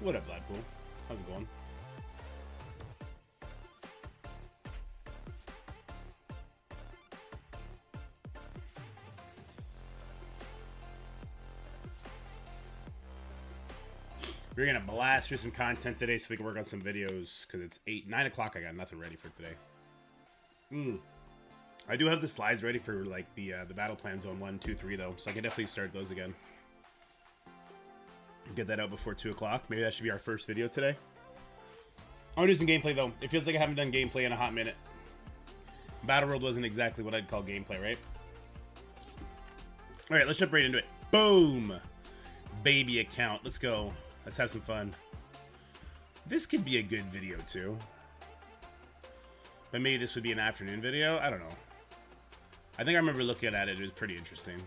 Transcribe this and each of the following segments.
What up, Blackpool? How's it going? We're gonna blast through some content today so we can work on some videos because it's 9 o'clock. I got nothing ready for today. I do have the slides ready for like the battle plan zone 1, 2, 3 though, so I can definitely start those again. Get that out before 2 o'clock. Maybe that should be our first video today. I want to do some gameplay though. It feels like I haven't done gameplay in a hot minute. Battle World wasn't exactly what I'd call gameplay, right? All right, let's jump right into it. Boom, baby account. Let's go. Let's have some fun. This could be a good video too. But maybe this would be an afternoon video. I don't know. I think I remember looking at it. It was pretty interesting.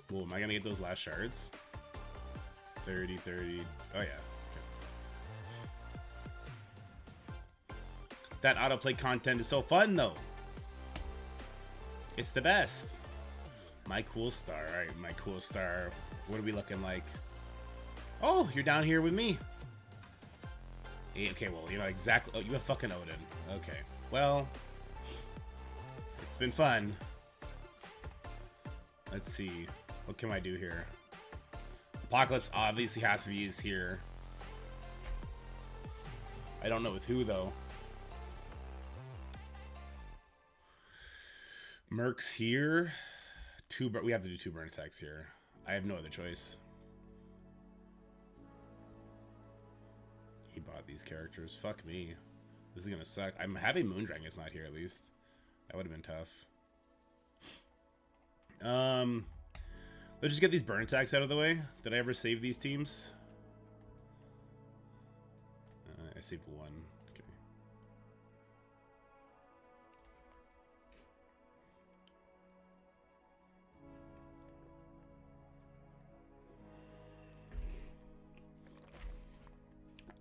Whoa, am I gonna get those last shards? 30, 30. Oh yeah. Okay. That autoplay content is so fun though. It's the best. My cool star. Alright, my cool star. What are we looking like? Oh, you're down here with me. Okay, well, you know exactly. Oh, you have fucking Odin. Okay. Well, it's been fun. Let's see. What can I do here? Apocalypse obviously has to be used here. I don't know with who, though. Merc's here. We have to do 2 burn attacks here. I have no other choice. He bought these characters. Fuck me. This is gonna suck. I'm happy Moondragon's not here at least. That would have been tough. Let's just get these burn attacks out of the way. Did I ever save these teams? I saved 1. Okay.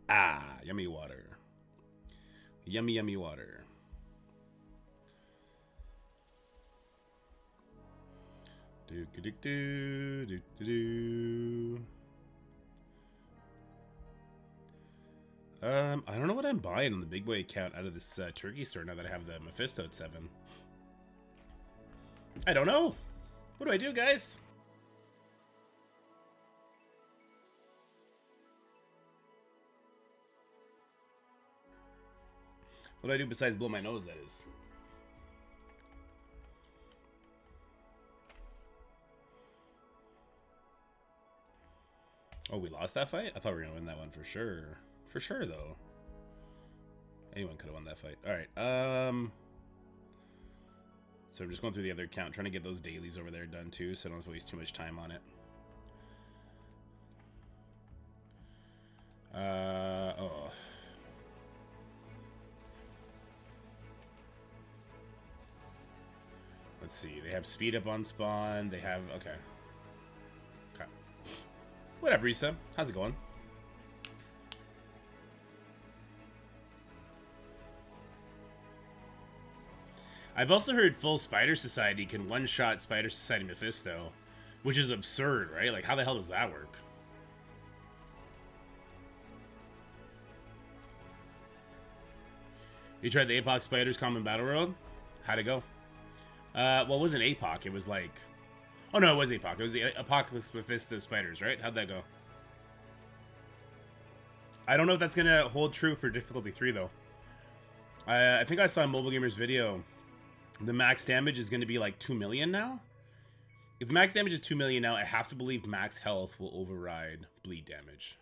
Ah, yummy water. Yummy, yummy water. Do do do do do do. I don't know what I'm buying on the big boy account out of this turkey store now that I have the Mephisto at 7. I don't know. What do I do, guys? What do I do besides blow my nose, that is? Oh, we lost that fight? I thought we were going to win that one for sure. For sure, though. Anyone could have won that fight. Alright, so I'm just going through the other account, trying to get those dailies over there done, too, so I don't have to waste too much time on it. Oh. Let's see. They have speed up on spawn. They have... Okay. Okay. What up, Risa? How's it going? I've also heard full Spider Society can one-shot Spider Society Mephisto, which is absurd, right? Like, how the hell does that work? You tried the APOC Spiders Common Battle World? How'd it go? Well, it wasn't APOC. It was like... Oh, no, it was APOC. It was the Apocalypse Mephisto Spiders, right? How'd that go? I don't know if that's going to hold true for difficulty 3, though. I think I saw a Mobile Gamer's video. The max damage is going to be like 2 million now? If max damage is 2 million now, I have to believe max health will override bleed damage.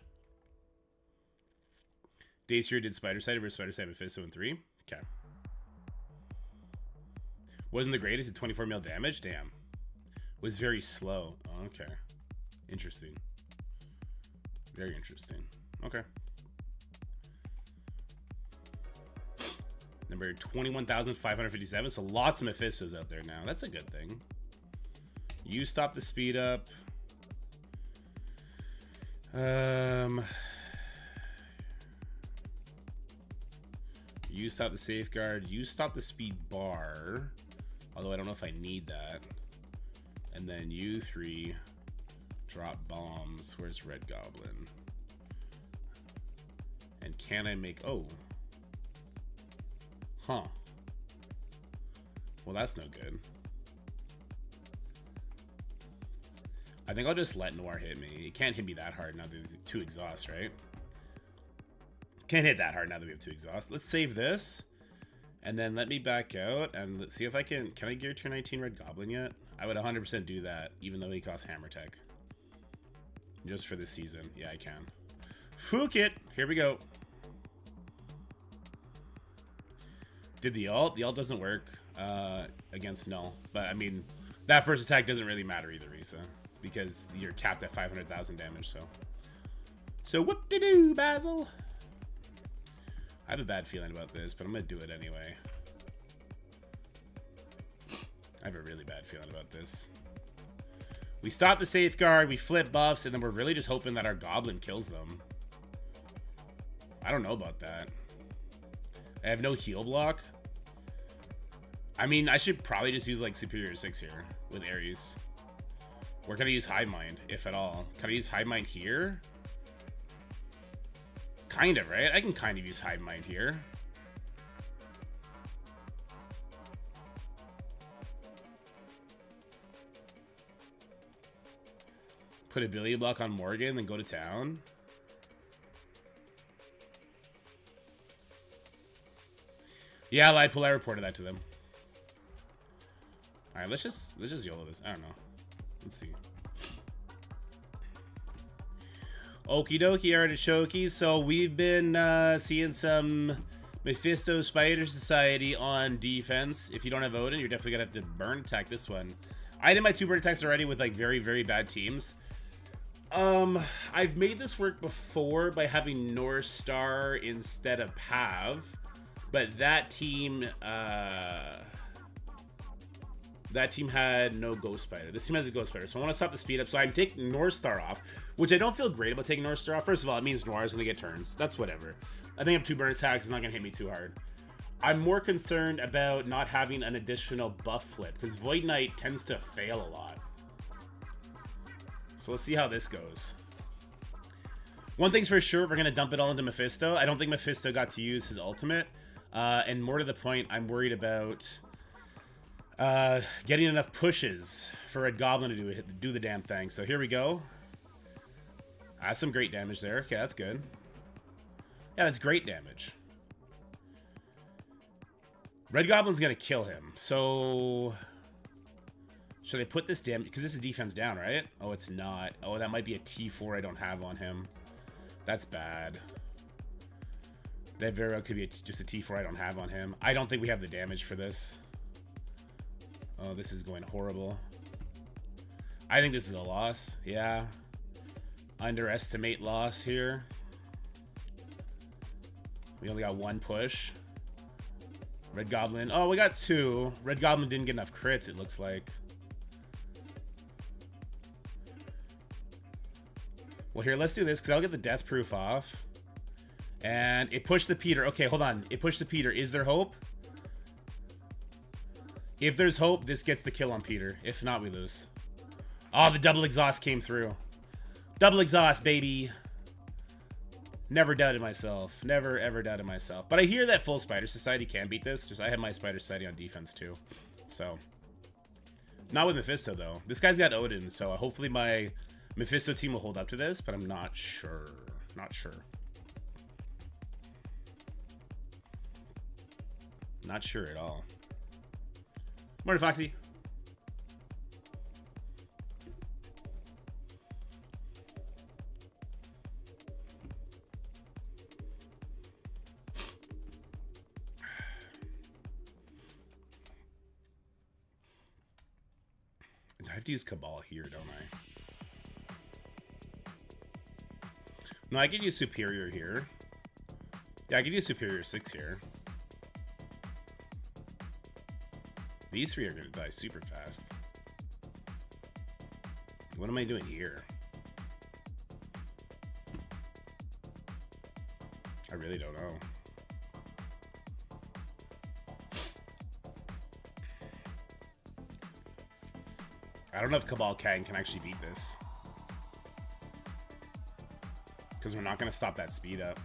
Dacier did Spider Side versus Spider Side Mephisto in 3. Okay. Wasn't the greatest at 24 mil damage? Damn. Was very slow. Oh, okay. Interesting. Very interesting. Okay. Number 21,557. So lots of Mephistos out there now. That's a good thing. You stop the speed up. You stop the safeguard. You stop the speed bar. Although I don't know if I need that. And then you 3 Drop bombs. Where's Red Goblin? And can I make... Oh. Huh. Well, that's no good. I think I'll just let Noir hit me. It can't hit me that hard now that we have 2 exhausts, right? Can't hit that hard now that we have 2 exhausts. Let's save this. And then let me back out and let's see if I can... Can I gear tier 19 Red Goblin yet? I would 100% do that, even though he costs Hammer Tech. Just for this season. Yeah, I can. Fook it! Here we go. Did the ult? The ult doesn't work against Null. But, I mean, that first attack doesn't really matter either, Risa. Because you're capped at 500,000 damage, so... So, whoop-de-doo, Basil! I have a bad feeling about this, but I'm gonna do it anyway. I have a really bad feeling about this. We stop the safeguard, we flip buffs, and then we're really just hoping that our goblin kills them. I don't know about that. I have no heal block. I mean, I should probably just use like Superior 6 here with Ares. Or can I use Hive Mind, if at all? Can I use Hive Mind here? Kind of, right? I can kind of use Hive Mind here. Put ability block on Morgan, then go to town. Yeah, I reported that to them. All right, let's just YOLO this. I don't know. Let's see. Okie dokie, artichoke. So we've been seeing some Mephisto Spider Society on defense. If you don't have Odin, you're definitely gonna have to burn attack this one. I did my 2 burn attacks already with like very, very bad teams. I've made this work before by having North Star instead of Pav, but that team had no Ghost Spider. This team has a Ghost Spider, so I want to stop the speed up. So I'm taking North Star off, which I don't feel great about taking North Star off. First of all, it means Noir is going to get turns. That's whatever. I think I have 2 burn attacks. It's not going to hit me too hard. I'm more concerned about not having an additional buff flip, because Void Knight tends to fail a lot. So let's see how this goes. One thing's for sure, we're going to dump it all into Mephisto. I don't think Mephisto got to use his ultimate. And more to the point, I'm worried about getting enough pushes for Red Goblin to do the damn thing. So here we go. That's some great damage there. Okay, that's good. Yeah, that's great damage. Red Goblin's going to kill him. So... should I put this damage? Because this is defense down, right? Oh, it's not. Oh, that might be a T4 I don't have on him. That's bad. That very well could be just a T4 I don't have on him. I don't think we have the damage for this. Oh, this is going horrible. I think this is a loss. Yeah. Underestimate loss here. We only got 1 push. Red Goblin. Oh, we got 2. Red Goblin didn't get enough crits, it looks like. Well, here, let's do this, because I'll get the death proof off. And it pushed the Peter. Okay, hold on. It pushed the Peter. Is there hope? If there's hope, this gets the kill on Peter. If not, we lose. Oh, the double exhaust came through. Double exhaust, baby. Never doubted myself. Never, ever doubted myself. But I hear that full Spider Society can beat this. Just I have my Spider Society on defense, too. So. Not with Mephisto, though. This guy's got Odin, so hopefully my Mephisto team will hold up to this, but I'm not sure. Not sure. Not sure at all. Morning, Foxy. I have to use Cabal here, don't I? No, I could use Superior here. Yeah, I could use Superior 6 here. These 3 are going to die super fast. What am I doing here? I really don't know. I don't know if Cabal can actually beat this. Because we're not going to stop that speed up.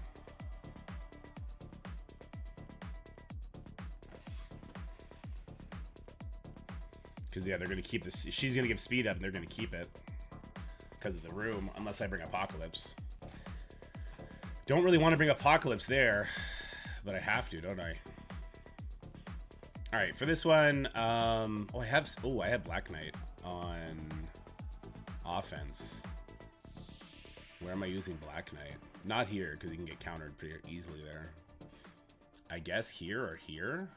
Because, yeah, they're going to keep this. She's going to give speed up, and they're going to keep it. Because of the room, unless I bring Apocalypse. Don't really want to bring Apocalypse there. But I have to, don't I? Alright, for this one, I have Black Knight on offense. Where am I using Black Knight? Not here, because he can get countered pretty easily there. I guess here or here?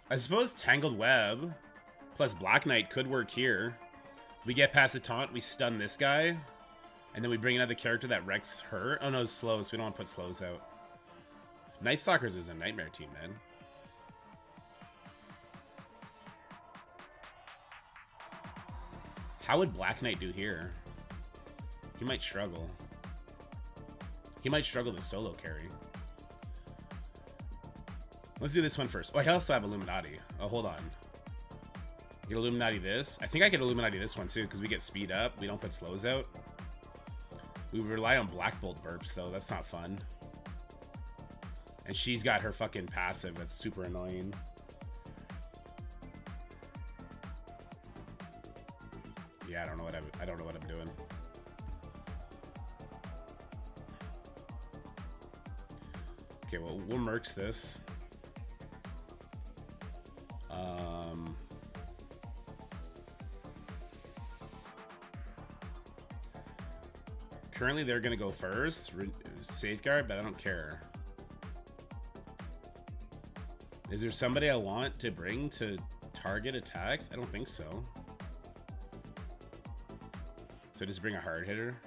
I suppose Tangled Web plus Black Knight could work here. We get past the taunt, we stun this guy, and then we bring another character that wrecks her. Oh no, slows. We don't want to put slows out. Night Stalkers is a nightmare team, man. How would Black Knight do here? He might struggle. He might struggle to solo carry. Let's do this one first. Oh, I also have Illuminati. Oh, hold on. Get Illuminati this. I think I get Illuminati this one too, because we get speed up. We don't put slows out. We rely on Black Bolt burps, though. That's not fun. And she's got her fucking passive. That's super annoying. Yeah, I don't know what I'm doing. Okay, well, we'll mercs this. Currently, they're gonna go first. Safeguard, but I don't care. Is there somebody I want to bring to target attacks? I don't think so. So just bring a hard hitter.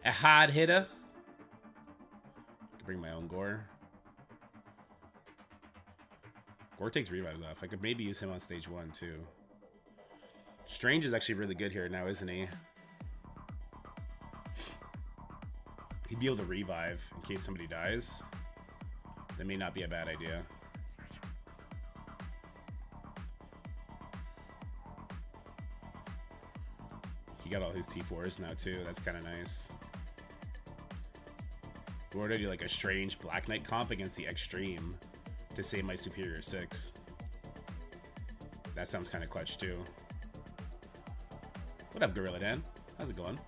A hard hitter. I could bring my own Gore. Gore takes revives off. I could maybe use him on stage 1 too. Strange is actually really good here now, isn't he? He'd be able to revive in case somebody dies. That may not be a bad idea. He got all his T4s now too. That's kind of nice. We're gonna do like a strange Black Knight comp against the Extreme to save my Superior 6. That sounds kind of clutch too. What up, Gorilla Dan? How's it going?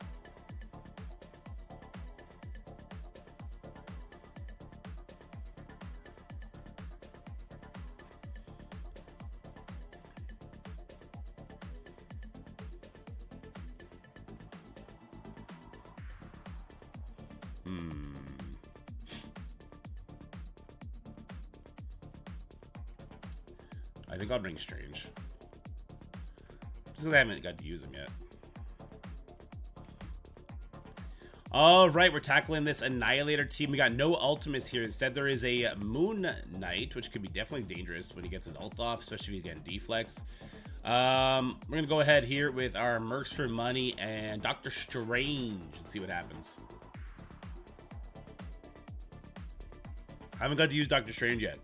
I think I'll bring Strange. Just because I haven't got to use him yet. All right, we're tackling this Annihilator team. We got no ultimates here. Instead, there is a Moon Knight, which could be definitely dangerous when he gets his ult off, especially if he's getting deflex. We're going to go ahead here with our Mercs for Money and Doctor Strange and see what happens. I haven't got to use Doctor Strange yet,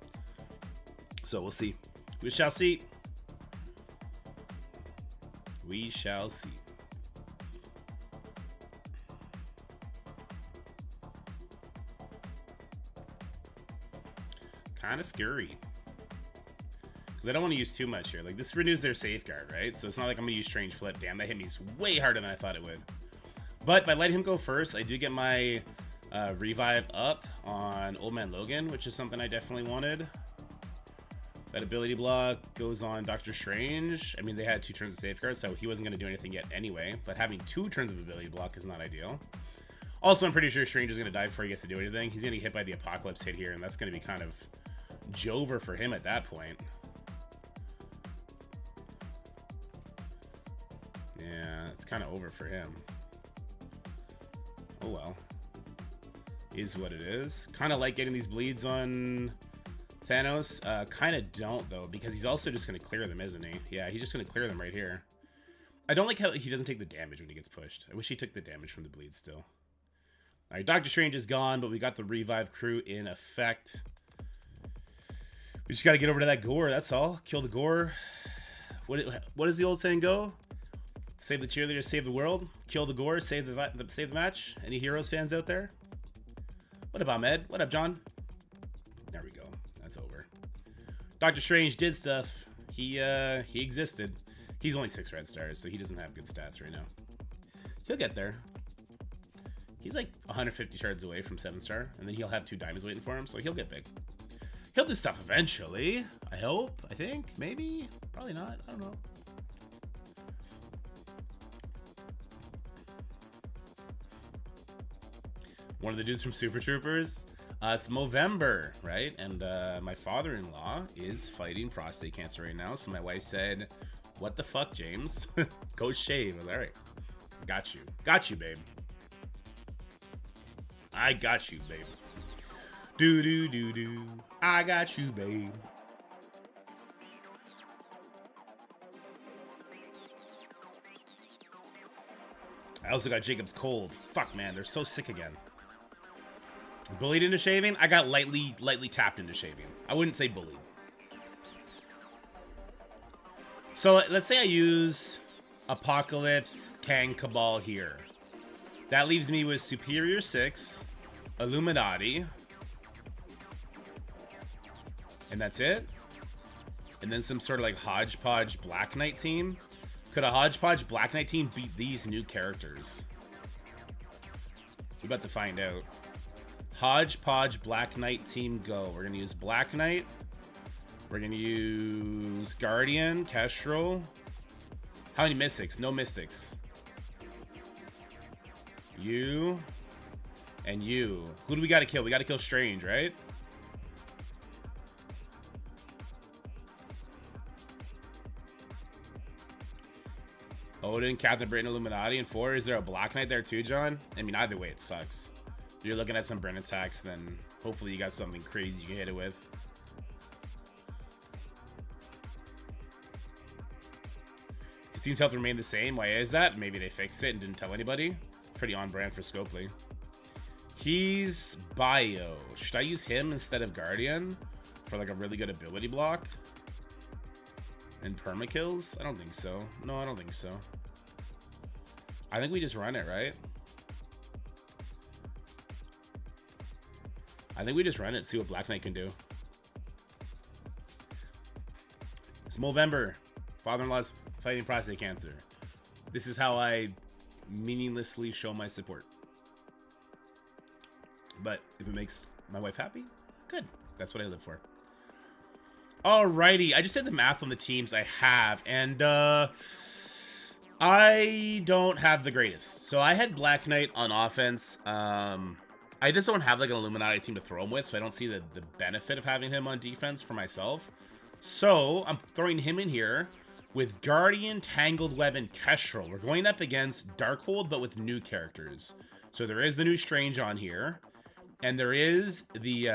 so we'll see. We shall see. We shall see. Kind of scary. Because I don't want to use too much here. Like, this renews their safeguard, right? So it's not like I'm going to use Strange Flip. Damn, that hit me way harder than I thought it would. But by letting him go first, I do get my revive up on Old Man Logan, which is something I definitely wanted. That ability block goes on Doctor Strange. I mean, they had 2 turns of safeguard, so he wasn't going to do anything yet anyway. But having 2 turns of ability block is not ideal. Also, I'm pretty sure Strange is going to die before he gets to do anything. He's going to get hit by the Apocalypse hit here, and that's going to be kind of Jover for him at that point. Yeah, it's kind of over for him. Oh well. Is what it is. Kind of like getting these bleeds on Thanos. Kind of don't, though, because he's also just going to clear them, isn't he? Yeah, he's just going to clear them right here. I don't like how he doesn't take the damage when he gets pushed. I wish he took the damage from the bleed still. All right, Doctor Strange is gone, but we got the revive crew in effect. We just got to get over to that Gore, that's all. Kill the Gore. What does the old saying go? Save the cheerleader, save the world. Kill the gore, save the match. Any Heroes fans out there? What up, Ahmed? What up, John? There we go. That's over. Doctor Strange did stuff. He existed. He's only 6 red stars, so he doesn't have good stats right now. He'll get there. He's like 150 shards away from 7-star, and then he'll have 2 diamonds waiting for him, so he'll get big. He'll do stuff eventually. I hope. I think. Maybe. Probably not. I don't know. One of the dudes from Super Troopers. It's Movember, right? And my father-in-law is fighting prostate cancer right now. So my wife said, "What the fuck, James? Go shave." I was like, all right. Got you. Got you, babe. I got you, babe. Do. I got you, babe. I also got Jacob's cold. Fuck, man. They're so sick again. Bullied into shaving? I got lightly tapped into shaving. I wouldn't say bullied. So let's say I use Apocalypse, Kang, Cabal here. That leaves me with Superior 6, Illuminati, and that's it. And then some sort of like hodgepodge Black Knight team. Could a hodgepodge Black Knight team beat these new characters? We're about to find out. Hodgepodge Black Knight team go. We're gonna use Black Knight. We're gonna use Guardian, Kestrel. How many mystics? No mystics. You and you. Who do we gotta kill? We gotta kill Strange, right? Odin, Captain Britain, Illuminati, and 4. Is there a Black Knight there too, John? I mean, either way, it sucks. If you're looking at some Brent attacks, then hopefully you got something crazy you can hit it with. It seems health remained the same. Why is that? Maybe they fixed it and didn't tell anybody. Pretty on brand for Scopely. He's Bio. Should I use him instead of Guardian for like a really good ability block? And permakills? I don't think so. No, I don't think so. I think we just run it, right? I think we just run it, see what Black Knight can do. It's Movember. Father-in-law's fighting prostate cancer. This is how I meaninglessly show my support. But if it makes my wife happy, good. That's what I live for. Alrighty, I just did the math on the teams I have, and I don't have the greatest. So I had Black Knight on offense. I just don't have like an Illuminati team to throw him with, so I don't see the benefit of having him on defense for myself. So I'm throwing him in here with Guardian, Tangled Web, and Kestrel. We're going up against Darkhold, but with new characters. So there is the new Strange on here, and there is the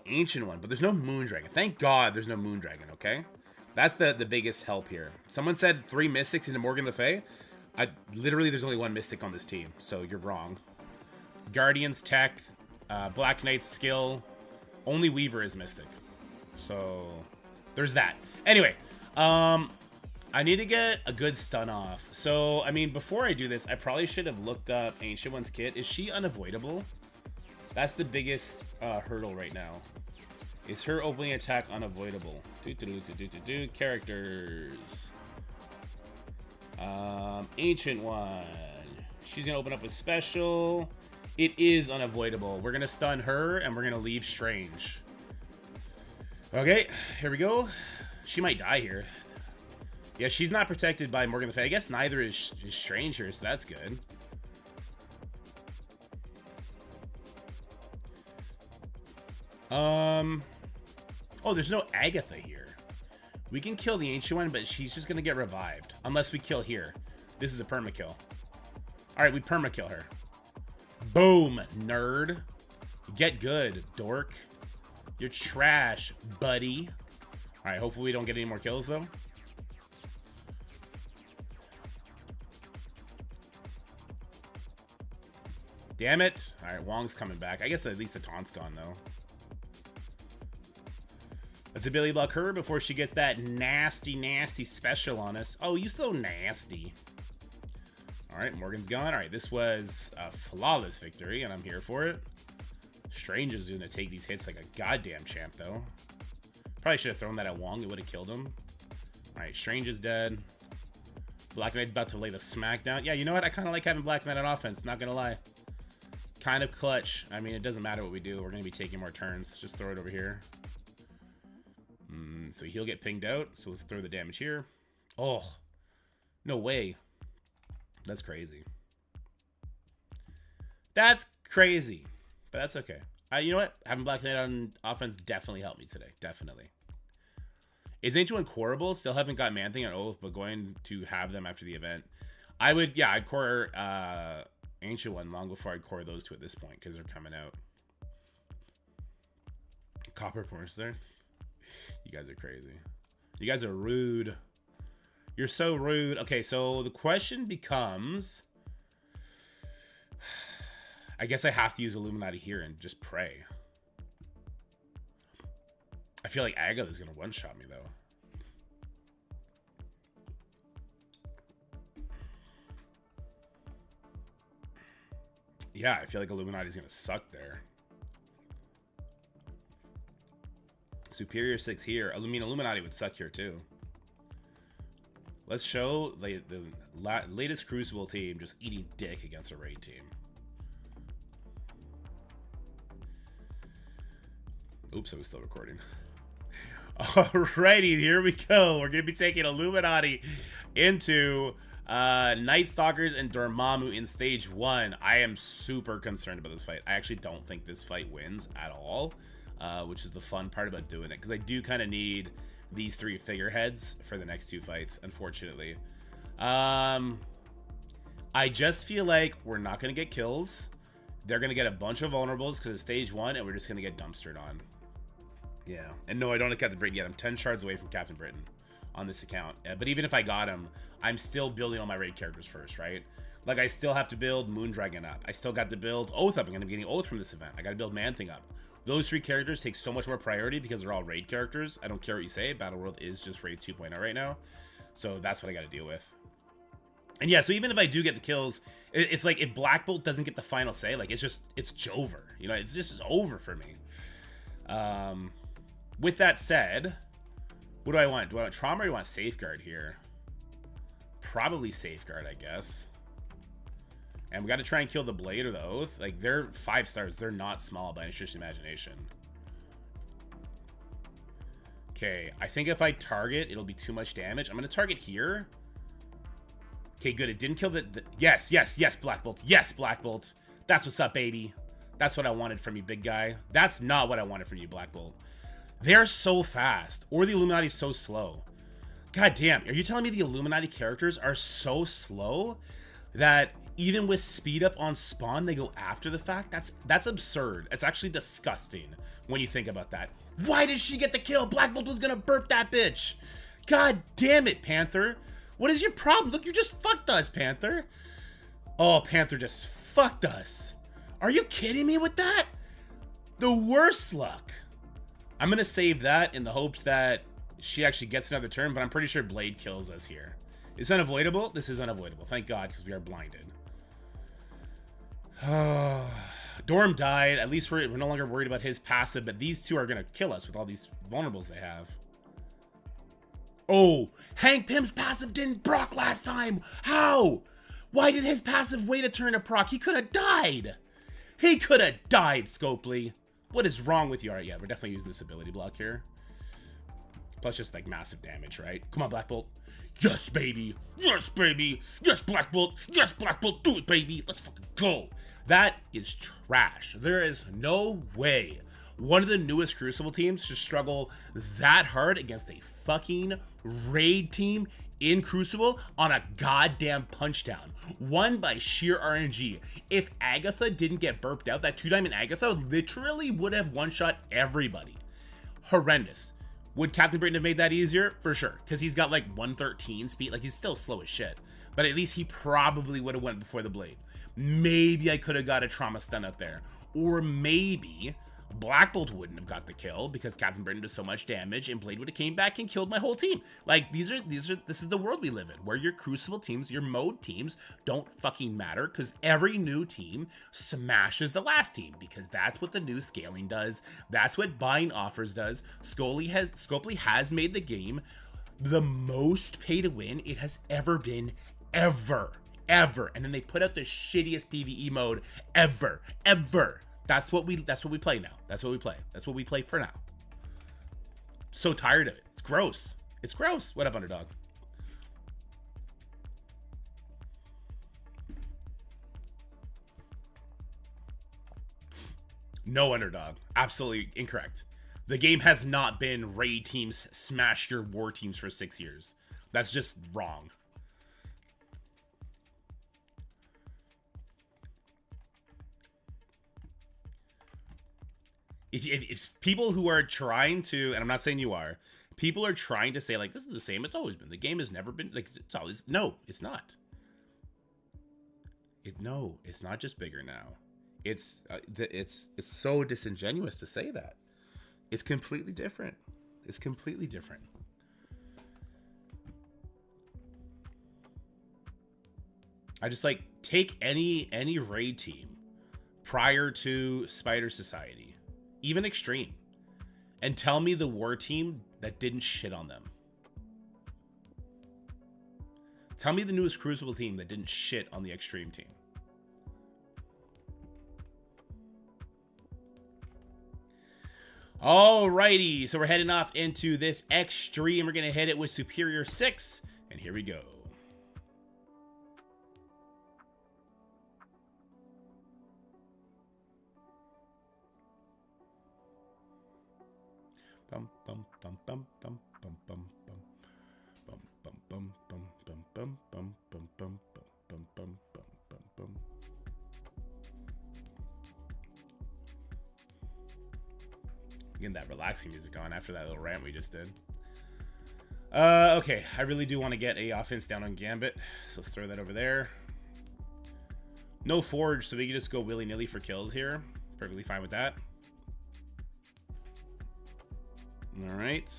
ancient one, but there's no Moondragon. Thank God there's no Moondragon, okay? That's the biggest help here. Someone said 3 Mystics into Morgan Le Fay. Literally, there's only 1 Mystic on this team, so you're wrong. Guardian's Tech, Black Knight's Skill. Only Weaver is Mystic. So, there's that. Anyway, I need to get a good stun off. So, I mean, before I do this, I probably should have looked up Ancient One's kit. Is she unavoidable? That's the biggest hurdle right now. Is her opening attack unavoidable? Characters. Ancient One. She's gonna open up with special. It is unavoidable. We're gonna stun her and we're gonna leave Strange. Okay, here we go. She might die here. Yeah, she's not protected by Morgan Le Fay. I guess neither is Strange here, so that's good. Oh, there's no Agatha here. We can kill the Ancient One, but she's just gonna get revived. Unless we kill here. This is a permakill. Alright, we permakill her. Boom, nerd. Get good, dork. You're trash, buddy. Alright, hopefully we don't get any more kills, though. Damn it. Alright, Wong's coming back. I guess at least the taunt's gone, though. Let's ability block her before she gets that nasty, nasty special on us. Oh, you so nasty. All right, Morgan's gone. All right, this was a flawless victory, and I'm here for it. Strange is going to take these hits like a goddamn champ, though. Probably should have thrown that at Wong. It would have killed him. All right, Strange is dead. Black Knight about to lay the smack down. Yeah, you know what? I kind of like having Black Knight on offense, not going to lie. Kind of clutch. I mean, it doesn't matter what we do. We're going to be taking more turns. Just throw it over here. So he'll get pinged out. So let's throw the damage here. Oh, no way. That's crazy. That's crazy. But that's okay. You know what? Having Black Knight on offense definitely helped me today. Definitely. Is Ancient One coreable? Still haven't got Man-Thing on Oath, but going to have them after the event. I would, yeah, I'd core Ancient One long before I'd core those two at this point because they're coming out. Copper Force there. You guys are crazy. You guys are rude. You're so rude. Okay, so the question becomes... I guess I have to use Illuminati here and just pray. I feel like Agatha's going to one-shot me, though. Yeah, I feel like Illuminati's going to suck there. Superior 6 here. I mean, Illuminati would suck here, too. Let's show the latest Crucible team just eating dick against a raid team. Oops, I was still recording. Alrighty, here we go. We're going to be taking Illuminati into Night Stalkers and Dormammu in stage 1. I am super concerned about this fight. I actually don't think this fight wins at all, which is the fun part about doing it, because I do kind of need these 3 figureheads for the next 2 fights, unfortunately. I just feel like we're not going to get kills. They're going to get a bunch of vulnerables because it's stage 1, and we're just going to get dumpstered on. Yeah, and no, I don't have Captain Britain yet. I'm 10 shards away from Captain Britain on this account. But even if I got him, I'm still building all my raid characters first, right? Like, I still have to build Moondragon up. I still got to build Oath up. I'm going to be getting Oath from this event. I got to build Man-Thing up. Those 3 characters take so much more priority because they're all raid characters. I don't care what you say. Battle World is just raid 2.0 right now. So that's what I got to deal with. And yeah, so even if I do get the kills, it's like if Black Bolt doesn't get the final say, like it's over. You know, it's just over for me. With that said, what do I want? Do I want Trauma or do I want Safeguard here? Probably Safeguard, I guess. And we got to try and kill the Blade or the Oath. Like, they're 5 stars. They're not small by any stretch of imagination. Okay, I think if I target, it'll be too much damage. I'm going to target here. Okay, good. It didn't kill the... Yes, yes, yes, Black Bolt. Yes, Black Bolt. That's what's up, baby. That's what I wanted from you, big guy. That's not what I wanted from you, Black Bolt. They're so fast. Or the Illuminati's so slow. God damn. Are you telling me the Illuminati characters are so slow that even with speed up on spawn, they go after the fact? That's absurd. It's actually disgusting when you think about that. Why did she get the kill? Black Bolt was gonna burp that bitch. God damn it, Panther. What is your problem? Look, you just fucked us, Panther. Oh, Panther just fucked us. Are you kidding me with that? The worst luck. I'm going to save that in the hopes that she actually gets another turn, but I'm pretty sure Blade kills us here. It's unavoidable. This is unavoidable. Thank God, because we are blinded. Dorm died. At least we're no longer worried about his passive, but these 2 are going to kill us with all these vulnerables they have. Oh, Hank Pym's passive didn't proc last time. How? Why did his passive wait a turn to proc? He could have died. He could have died, Scopely. What is wrong with you? All right, yeah, we're definitely using this ability block here. Plus just like massive damage, right? Come on, Black Bolt. Yes, baby. Yes, baby. Yes, Black Bolt. Yes, Black Bolt. Do it, baby. Let's fucking go. That is trash. There is no way one of the newest Crucible teams should struggle that hard against a fucking raid team in Crucible on a goddamn punchdown. Won by sheer RNG. If Agatha didn't get burped out, that 2-diamond Agatha literally would have one-shot everybody. Horrendous. Would Captain Britain have made that easier? For sure. Because he's got like 113 speed. Like, he's still slow as shit. But at least he probably would have went before the Blade. Maybe I could have got a trauma stun up there. Or maybe Black Bolt wouldn't have got the kill because Captain Britain does so much damage, and Blade would have came back and killed my whole team. Like, this is the world we live in, where your Crucible teams, your mode teams, don't fucking matter, because every new team smashes the last team, because that's what the new scaling does. That's what buying offers does. Scopely has made the game the most pay to win it has ever been, ever. And then they put out the shittiest PvE mode ever. That's what we play now. That's what we play. That's what we play for now. So tired of it. It's gross. It's gross. What up, Underdog? No, Underdog. Absolutely incorrect. The game has not been raid teams smash your war teams for 6 years. That's just wrong. It's people who are trying to, and I'm not saying you are, people are trying to say, like, this is the same it's always been. The game has never been, like, it's always, no, it's not. No, it's not just bigger now. It's so disingenuous to say that. It's completely different. It's completely different. I just, like, take any raid team prior to Spider Society, even Extreme, and tell me the war team that didn't shit on them. Tell me the newest Crucible team that didn't shit on the Extreme team. Alrighty, so we're heading off into this Extreme. We're gonna hit it with Superior 6, and here we go. Bum bum bum bum bum bum bum bum bum bum bum bum bum bum bum bum bum bum bum bum. Getting that relaxing music on after that little rant we just did. Okay, I really do want to get a offense down on Gambit, so let's throw that over there. No Forge, so we can just go willy-nilly for kills here. Perfectly fine with that. Alright.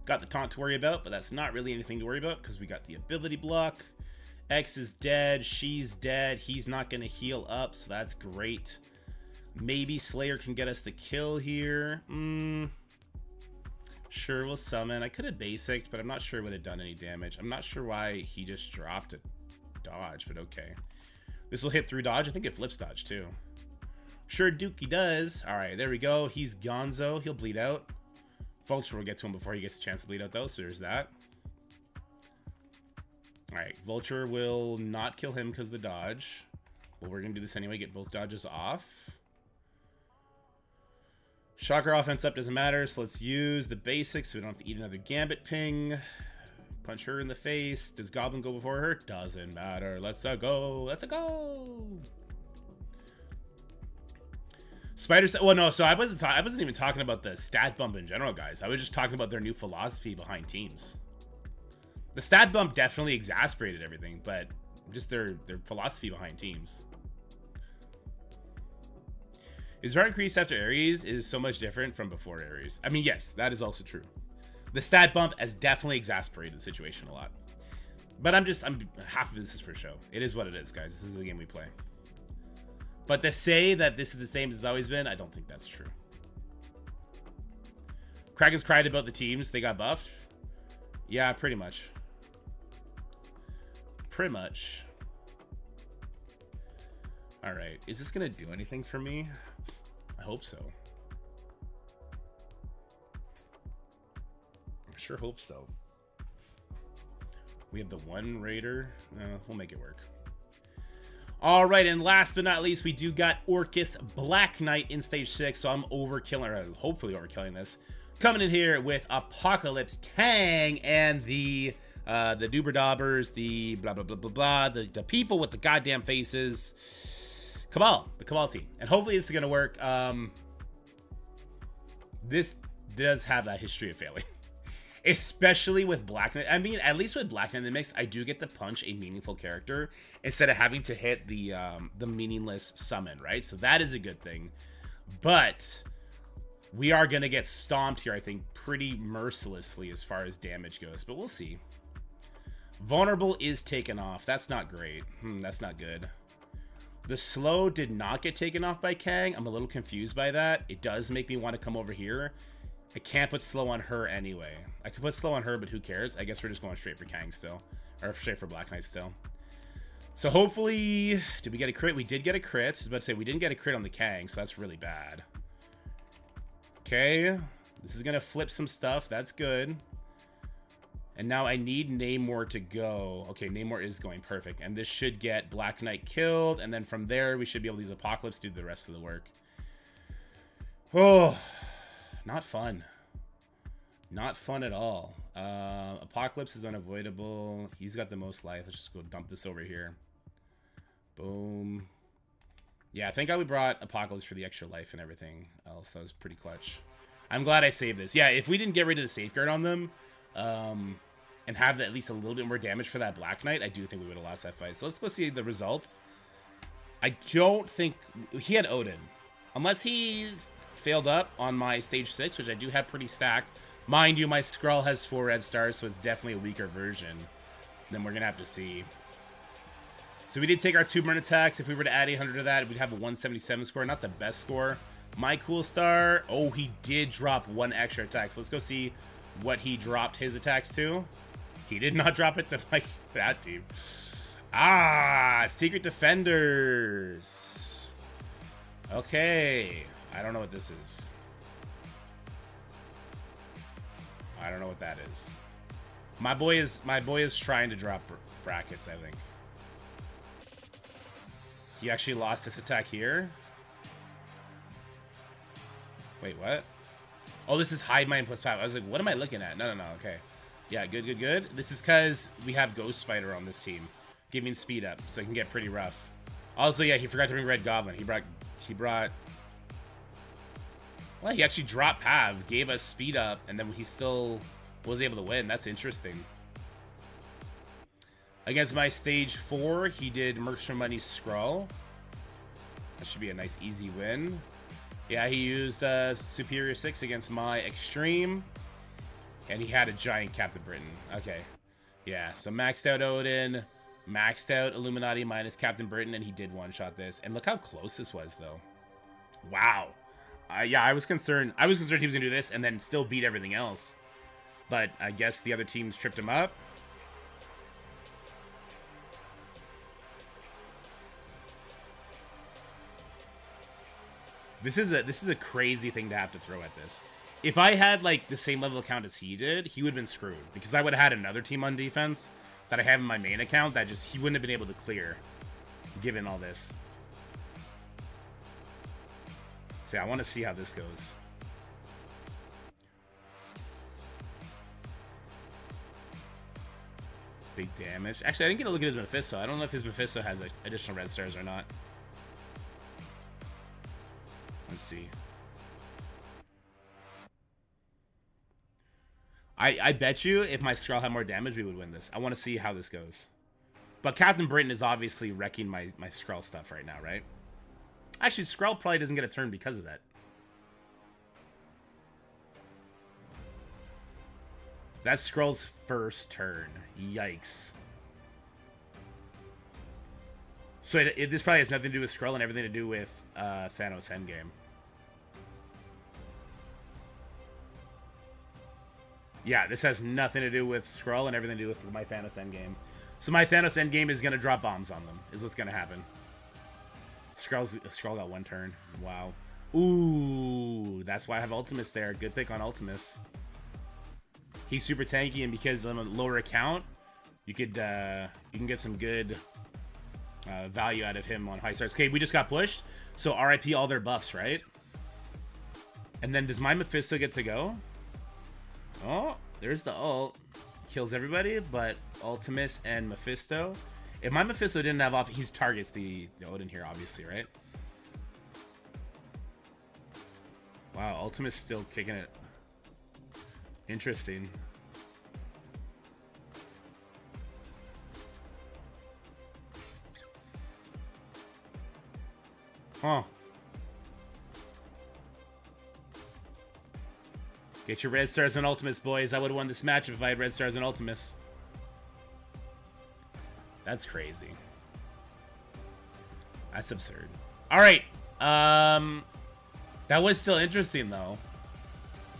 Got the taunt to worry about, but that's not really anything to worry about because we got the ability block. X is dead. She's dead. He's not going to heal up, so that's great. Maybe Slayer can get us the kill here. Sure, we'll summon. I could have basicked, but I'm not sure it would have done any damage. I'm not sure why he just dropped a dodge, but okay. This will hit through dodge. I think it flips dodge, too. Sure, Dookie does. All right, there we go. He's gonzo. He'll bleed out. Vulture will get to him before he gets a chance to bleed out, though, so there's that. All right, Vulture will not kill him because of the dodge. But we're going to do this anyway, get both dodges off. Shocker offense up doesn't matter, so let's use the basics so we don't have to eat another Gambit ping. Punch her in the face. Does Goblin go before her? Doesn't matter. Let's go. Let's go. Spider. Well, no. So I wasn't even talking about the stat bump in general, guys. I was just talking about their new philosophy behind teams. The stat bump definitely exasperated everything, but just their philosophy behind teams. Is our increase after Ares is so much different from before Ares? I mean, yes, that is also true. The stat bump has definitely exasperated the situation a lot. But I'm half of this is for show. It is what it is, guys. This is the game we play. But to say that this is the same as it's always been, I don't think that's true. Kraken's cried about the teams. They got buffed. Yeah, pretty much. Pretty much. All right. Is this going to do anything for me? I hope so. I sure hope so. We have the one raider. We'll make it work. All right, and last but not least, we do got Orcus Black Knight in stage 6. So I'm overkilling, or hopefully overkilling this. Coming in here with Apocalypse Kang and the Doober Daubers, the blah blah blah blah blah, the people with the goddamn faces. Cabal, the Cabal team. And hopefully this is gonna work. This does have that history of failing. Especially with Black Knight. I mean, at least with Black Knight in the mix, I do get to punch a meaningful character instead of having to hit the meaningless summon, right? So that is a good thing. But We are going to get stomped here, I think, pretty mercilessly as far as damage goes, but we'll see. Vulnerable is taken off. That's not great. That's not good. The slow did not get taken off by Kang. I'm a little confused by that. It does make me want to come over here. I can't put slow on her anyway. I could put slow on her, but who cares? I guess we're just going straight for Kang still. Or straight for Black Knight still. So hopefully... Did we get a crit? We did get a crit. I was about to say, we didn't get a crit on the Kang, so that's really bad. Okay. This is going to flip some stuff. That's good. And now I need Namor to go. Okay, Namor is going perfect. And this should get Black Knight killed. And then from there, we should be able to use Apocalypse to do the rest of the work. Oh... Not fun. Not fun at all. Apocalypse is unavoidable. He's got the most life. Let's just go dump this over here. Boom. Yeah, thank God we brought Apocalypse for the extra life and everything else. That was pretty clutch. I'm glad I saved this. Yeah, if we didn't get rid of the safeguard on them, and have at least a little bit more damage for that Black Knight, I do think we would have lost that fight. So let's go see the results. I don't think... He had Odin. Unless he... failed up on my stage 6, which I do have pretty stacked. Mind you, my Skrull has 4 red stars, so it's definitely a weaker version. Then we're gonna have to see. So we did take our 2 burn attacks. If we were to add 800 to that, we'd have a 177 score. Not the best score. My cool star, oh, he did drop 1 extra attack. So let's go see what he dropped his attacks to. He did not drop it to like that team. Ah, Secret Defenders. Okay. I don't know what this is. I don't know what that is. My boy is trying to drop brackets, I think. He actually lost this attack here. Wait, what? Oh, this is hide mine +5. I was like, what am I looking at? No. Okay. Yeah, good. This is because we have Ghost Spider on this team, giving speed up, so it can get pretty rough. Also, yeah, he forgot to bring Red Goblin. He brought. Well, he actually dropped Pav, gave us speed up, and then he still was able to win. That's interesting. Against my stage 4, he did Mercs for Money Skrull. That should be a nice, easy win. Yeah, he used Superior 6 against my Extreme. And he had a giant Captain Britain. Okay. Yeah, so maxed out Odin, maxed out Illuminati minus Captain Britain, and he did one-shot this. And look how close this was, though. Wow. Yeah, I was concerned. I was concerned he was going to do this and then still beat everything else. But I guess the other teams tripped him up. This is a crazy thing to have to throw at this. If I had like the same level account as he did, he would have been screwed because I would have had another team on defense that I have in my main account that just he wouldn't have been able to clear, given all this. So yeah, I want to see how this goes. Big damage. Actually, I didn't get a look at his Mephisto. I don't know if his Mephisto has like, additional red stars or not. Let's see. I bet you if my Skrull had more damage, we would win this. I want to see how this goes. But Captain Britain is obviously wrecking my Skrull stuff right now, right? Actually, Skrull probably doesn't get a turn because of that. That's Skrull's first turn. Yikes. So this probably has nothing to do with Skrull and everything to do with Thanos Endgame. Yeah, this has nothing to do with Skrull and everything to do with my Thanos Endgame. So my Thanos Endgame is going to drop bombs on them, is what's going to happen. Skrull got one turn. Wow. Ooh, that's why I have Ultimus there. Good pick on Ultimus. He's super tanky, and because I'm a lower account, you can get some good value out of him on high starts. Okay, we just got pushed, so RIP all their buffs, right? And then does my Mephisto get to go? Oh, there's the ult. Kills everybody, but Ultimus and Mephisto. If my Mephisto didn't have off, he targets the Odin here, obviously, right? Wow, Ultimus still kicking it. Interesting. Huh. Get your red stars and ultimates, boys. I would have won this match if I had red stars and ultimates. That's crazy. That's absurd. All right. That was still interesting, though.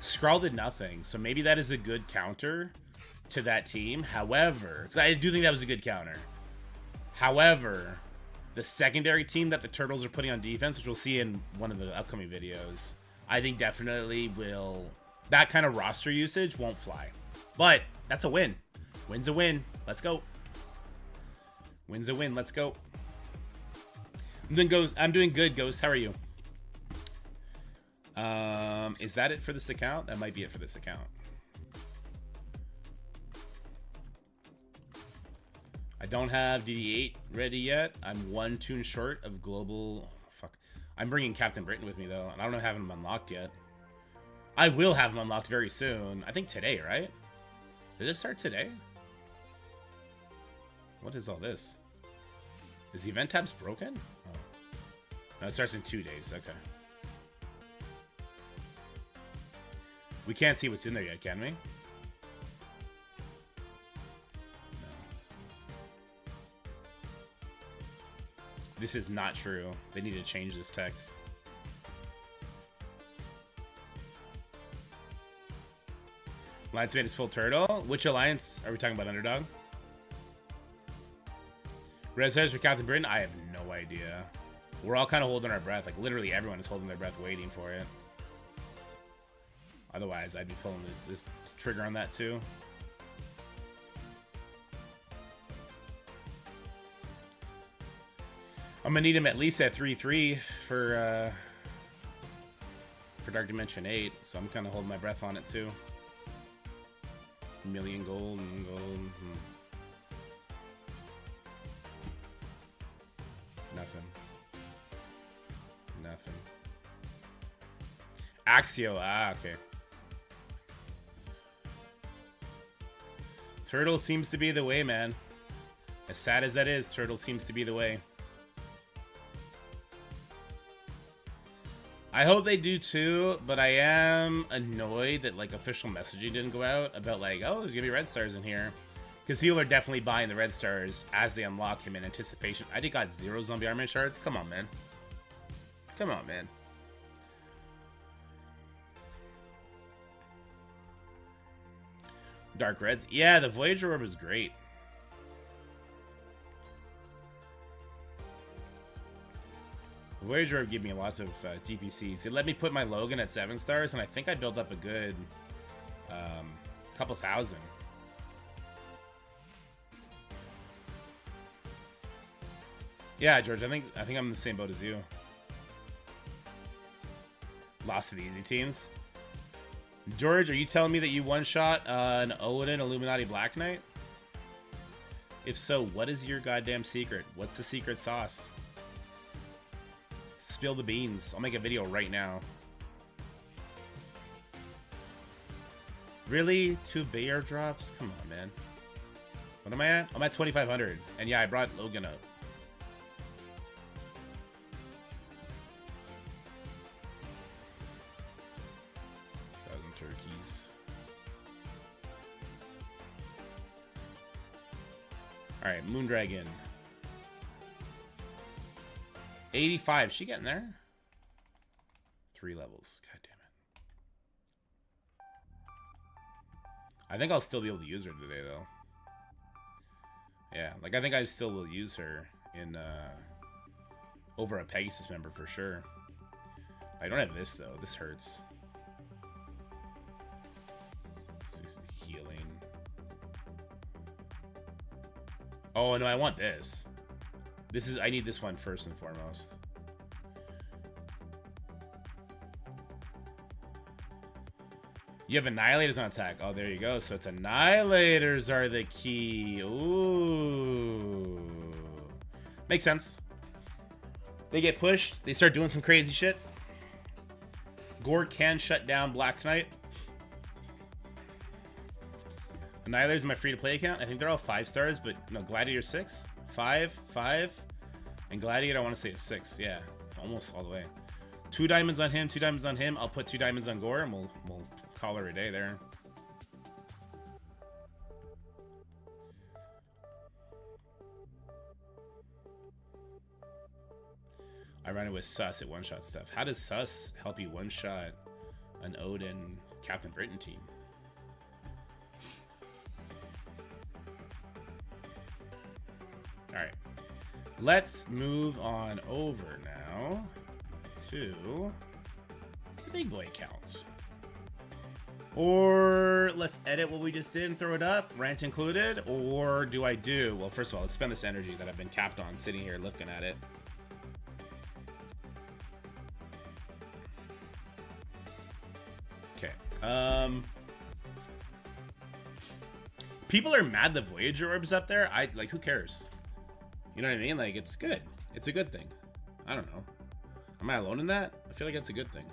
Skrull did nothing, so maybe that is a good counter to that team. However, because I do think that was a good counter. However, the secondary team that the Turtles are putting on defense, which we'll see in one of the upcoming videos, I think definitely will... That kind of roster usage won't fly. But that's a win. Win's a win. Let's go. Win's a win. Let's go. I'm doing good, Ghost. How are you? Is that it for this account? That might be it for this account. I don't have DD8 ready yet. I'm one tune short of global. Fuck. I'm bringing Captain Britain with me, though. And I don't have him unlocked yet. I will have him unlocked very soon. I think today, right? Did it start today? What is all this? Is the event tabs broken? Oh. No, it starts in 2 days. Okay. We can't see what's in there yet, can we? No. This is not true. They need to change this text. Alliance made his full turtle. Which alliance are we talking about? Underdog? Red stars for Captain Britain? I have no idea. We're all kind of holding our breath. Like, literally everyone is holding their breath waiting for it. Otherwise, I'd be pulling this trigger on that too. I'm gonna need him at least at 3-3 for Dark Dimension 8, so I'm kind of holding my breath on it too. Million gold and gold. Nothing. Nothing. Axio. Ah, okay. Turtle seems to be the way, man. As sad as that is, Turtle seems to be the way. I hope they do too, but I am annoyed that like official messaging didn't go out about like, oh, there's gonna be red stars in here. Because people are definitely buying the red stars as they unlock him in anticipation. I think I got 0 zombie armor shards. Come on, man. Come on, man. Dark Reds. Yeah, the Voyager Orb is great. The Voyager Orb gave me lots of DPCs. It let me put my Logan at 7 stars, and I think I built up a good couple thousand. Yeah, George, I think I'm in the same boat as you. Lost to the easy teams. George, are you telling me that you one-shot an Odin Illuminati Black Knight? If so, what is your goddamn secret? What's the secret sauce? Spill the beans. I'll make a video right now. Really? 2 Bay airdrops? Come on, man. What am I at? I'm at 2,500. And yeah, I brought Logan up. Turkeys. Alright, Moondragon. 85. Is she getting there? 3 levels. God damn it. I think I'll still be able to use her today, though. Yeah, like I think I still will use her in over a Pegasus member for sure. I don't have this, though. This hurts. Healing. Oh, no, I want this. I need this one first and foremost. You have Annihilators on attack. Oh, there you go. So it's Annihilators are the key. Ooh. Makes sense. They get pushed. They start doing some crazy shit. Gore can shut down Black Knight. Annihilators is my free-to-play account. I think they're all 5 stars, but no, Gladiator 6. 5, and Gladiator I want to say is 6. Yeah, almost all the way. 2 diamonds on him, 2 diamonds on him. I'll put 2 diamonds on Gore, and we'll call her a day there. I run it with Sus at one-shot stuff. How does Sus help you one-shot an Odin Captain Britain team? Alright. Let's move on over now to the big boy account. Or let's edit what we just did and throw it up, rant included. Or do I do? Well, first of all, let's spend this energy that I've been capped on sitting here looking at it. People are mad the Voyager orb's up there. Like, who cares? You know what I mean? Like, it's good. It's a good thing. I don't know. Am I alone in that? I feel like that's a good thing.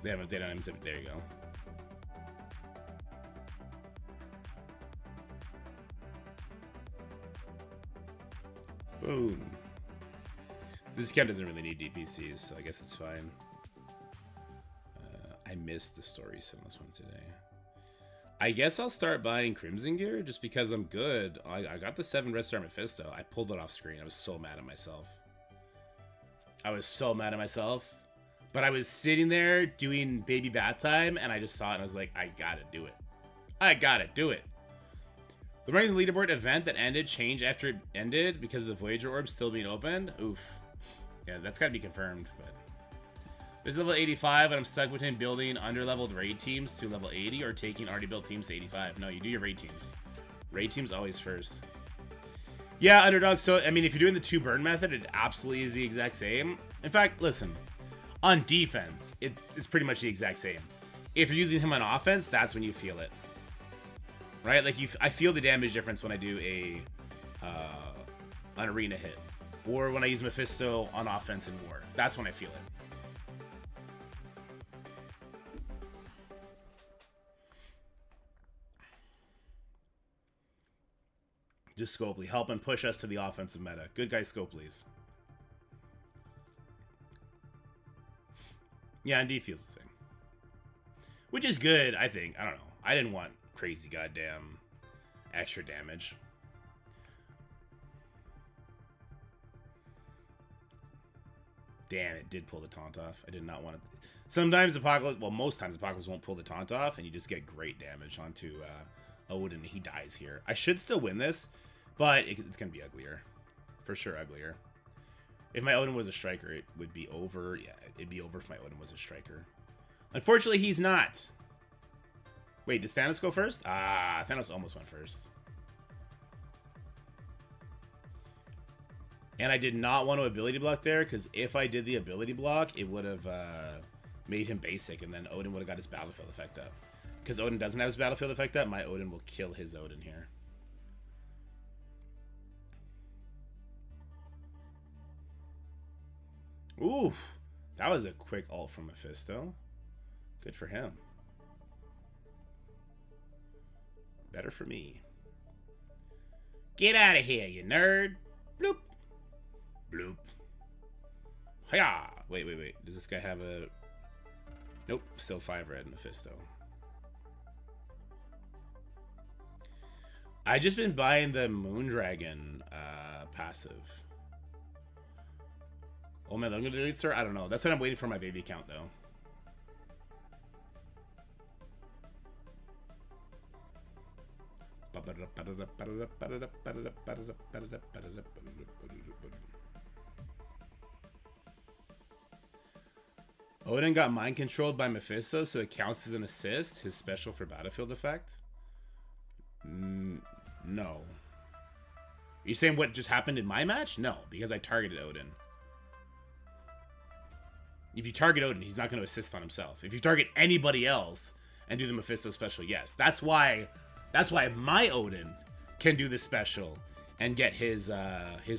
They have a data on him. There you go. Boom. This account doesn't really need DPCs, so I guess it's fine. I missed the stories in this one today. I guess I'll start buying Crimson gear just because I'm good. I got the 7 Red Star Mephisto. I pulled it off screen. I was so mad at myself. But I was sitting there doing baby bath time, and I just saw it, and I was like, I gotta do it. I gotta do it. The Rising Leaderboard event that ended changed after it ended because of the Voyager orb still being opened. Oof. Yeah, that's gotta be confirmed. But there's level 85, and I'm stuck between building under-leveled raid teams to level 80 or taking already built teams to 85. No, you do your raid teams. Raid teams always first. Yeah, Underdog. So, I mean, if you're doing the 2 burn method, it absolutely is the exact same. In fact, listen. On defense, it's pretty much the exact same. If you're using him on offense, that's when you feel it. Right? Like, I feel the damage difference when I do an arena hit. Or when I use Mephisto on offense in war. That's when I feel it. Just Scopely, help and push us to the offensive meta. Good guy Scopely's. Yeah, and D feels the same. Which is good, I think. I don't know. I didn't want crazy goddamn extra damage. Damn, it did pull the taunt off. I did not want it. Sometimes Apocalypse, well, most times Apocalypse won't pull the taunt off, and you just get great damage onto Odin. He dies here. I should still win this, but it's going to be uglier. For sure uglier. If my Odin was a striker, it would be over. Yeah, it'd be over if my Odin was a striker. Unfortunately, he's not. Wait, does Thanos go first? Ah, Thanos almost went first. And I did not want to ability block there, because if I did the ability block, it would have made him basic, and then Odin would have got his battlefield effect up. Because Odin doesn't have his battlefield effect up, my Odin will kill his Odin here. Ooh, that was a quick ult from Mephisto. Good for him. Better for me. Get out of here, you nerd. Bloop. Bloop. Hiya! Wait. Does this guy have a... Nope, still 5 red Mephisto. I just been buying the Moondragon passive. Oh man, I'm gonna delete sir? I don't know. That's what I'm waiting for my baby account though. Odin got mind controlled by Mephisto, so it counts as an assist, his special for battlefield effect? No. Are you saying what just happened in my match? No, because I targeted Odin. If you target Odin, he's not going to assist on himself. If you target anybody else and do the Mephisto special, yes. That's why my Odin can do the special and get his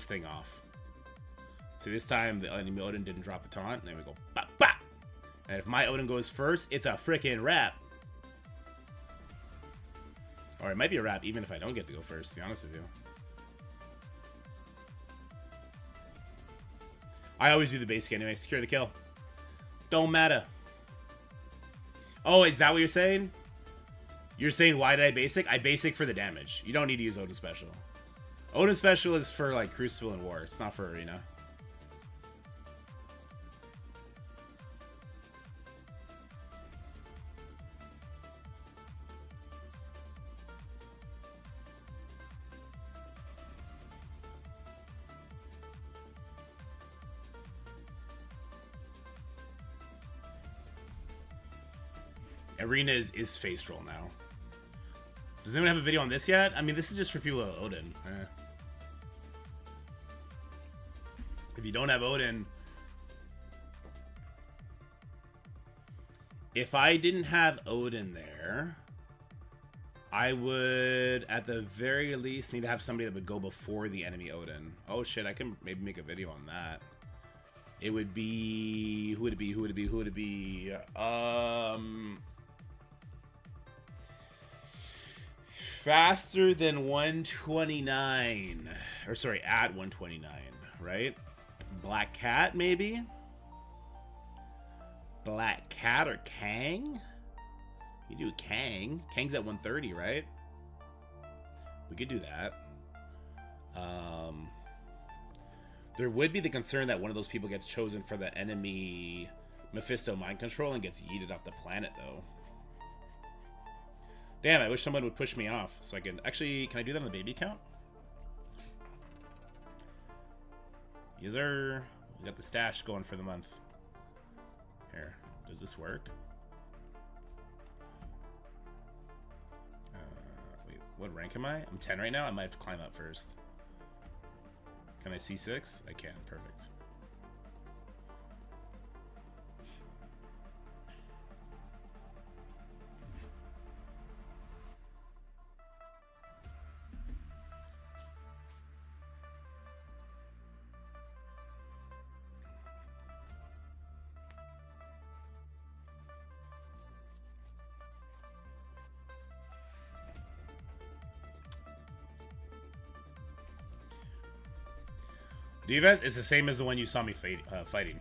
thing off. So this time, the enemy Odin didn't drop the taunt, and then we go, bop, bop! And if my Odin goes first, it's a freaking wrap. Or it might be a wrap even if I don't get to go first, to be honest with you. I always do the basic anyway. Secure the kill. Don't matter. Oh, is that what you're saying? You're saying why did I basic? I basic for the damage. You don't need to use Odin Special. Odin Special is for, like, Crucible and War. It's not for Arena. Arena is face roll now. Does anyone have a video on this yet? I mean, this is just for people with Odin. If you don't have Odin... If I didn't have Odin there, I would, at the very least, need to have somebody that would go before the enemy Odin. Oh shit, I can maybe make a video on that. It would be... Who would it be? Who would it be? Who would it be? Faster than 129. Or sorry, at 129, right? Black Cat, maybe? Black Cat or Kang? You do Kang. Kang's at 130, right? We could do that. There would be the concern that one of those people gets chosen for the enemy Mephisto mind control and gets yeeted off the planet, though. Damn, I wish someone would push me off so I can... Actually, can I do that on the baby account? Yes, sir. We got the stash going for the month. Here, does this work? Wait, what rank am I? I'm 10 right now? I might have to climb up first. Can I C6? I can, perfect. Defense is the same as the one you saw me fighting.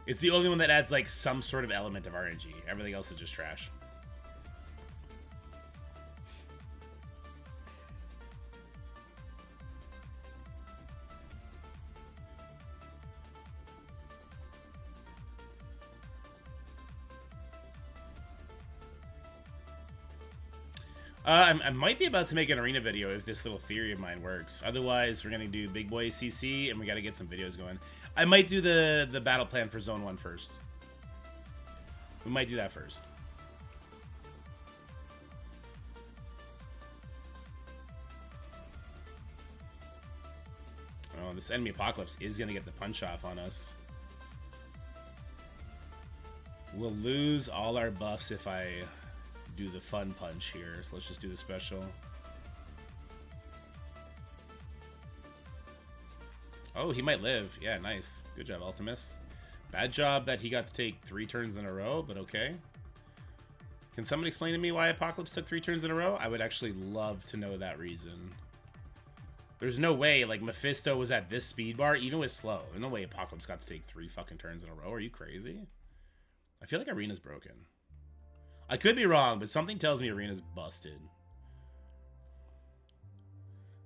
It's the only one that adds like some sort of element of RNG. Everything else is just trash. I might be about to make an arena video if this little theory of mine works. Otherwise, we're gonna do big boy CC and we gotta get some videos going. I might do the battle plan for Zone 1 first. We might do that first. Oh, this enemy apocalypse is gonna get the punch off on us. We'll lose all our buffs if I do the fun punch here, so let's just do the special. Oh, he might live. Yeah, nice. Good job, Ultimus. Bad job that he got to take 3 turns in a row, but okay. Can someone explain to me why Apocalypse took 3 turns in a row? I would actually love to know that reason. There's no way, like, Mephisto was at this speed bar, even with slow. There's no way Apocalypse got to take 3 fucking turns in a row. Are you crazy? I feel like Arena's broken. I could be wrong, but something tells me Arena's busted.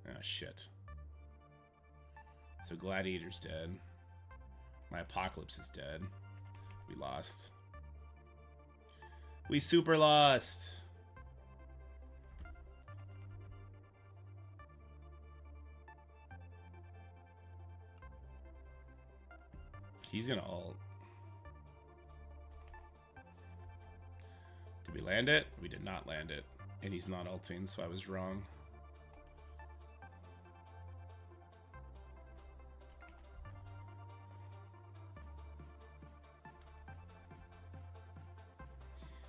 Ah, shit. So Gladiator's dead. My Apocalypse is dead. We lost. We super lost. He's gonna ult. Did we land it? We did not land it. And he's not ulting, so I was wrong.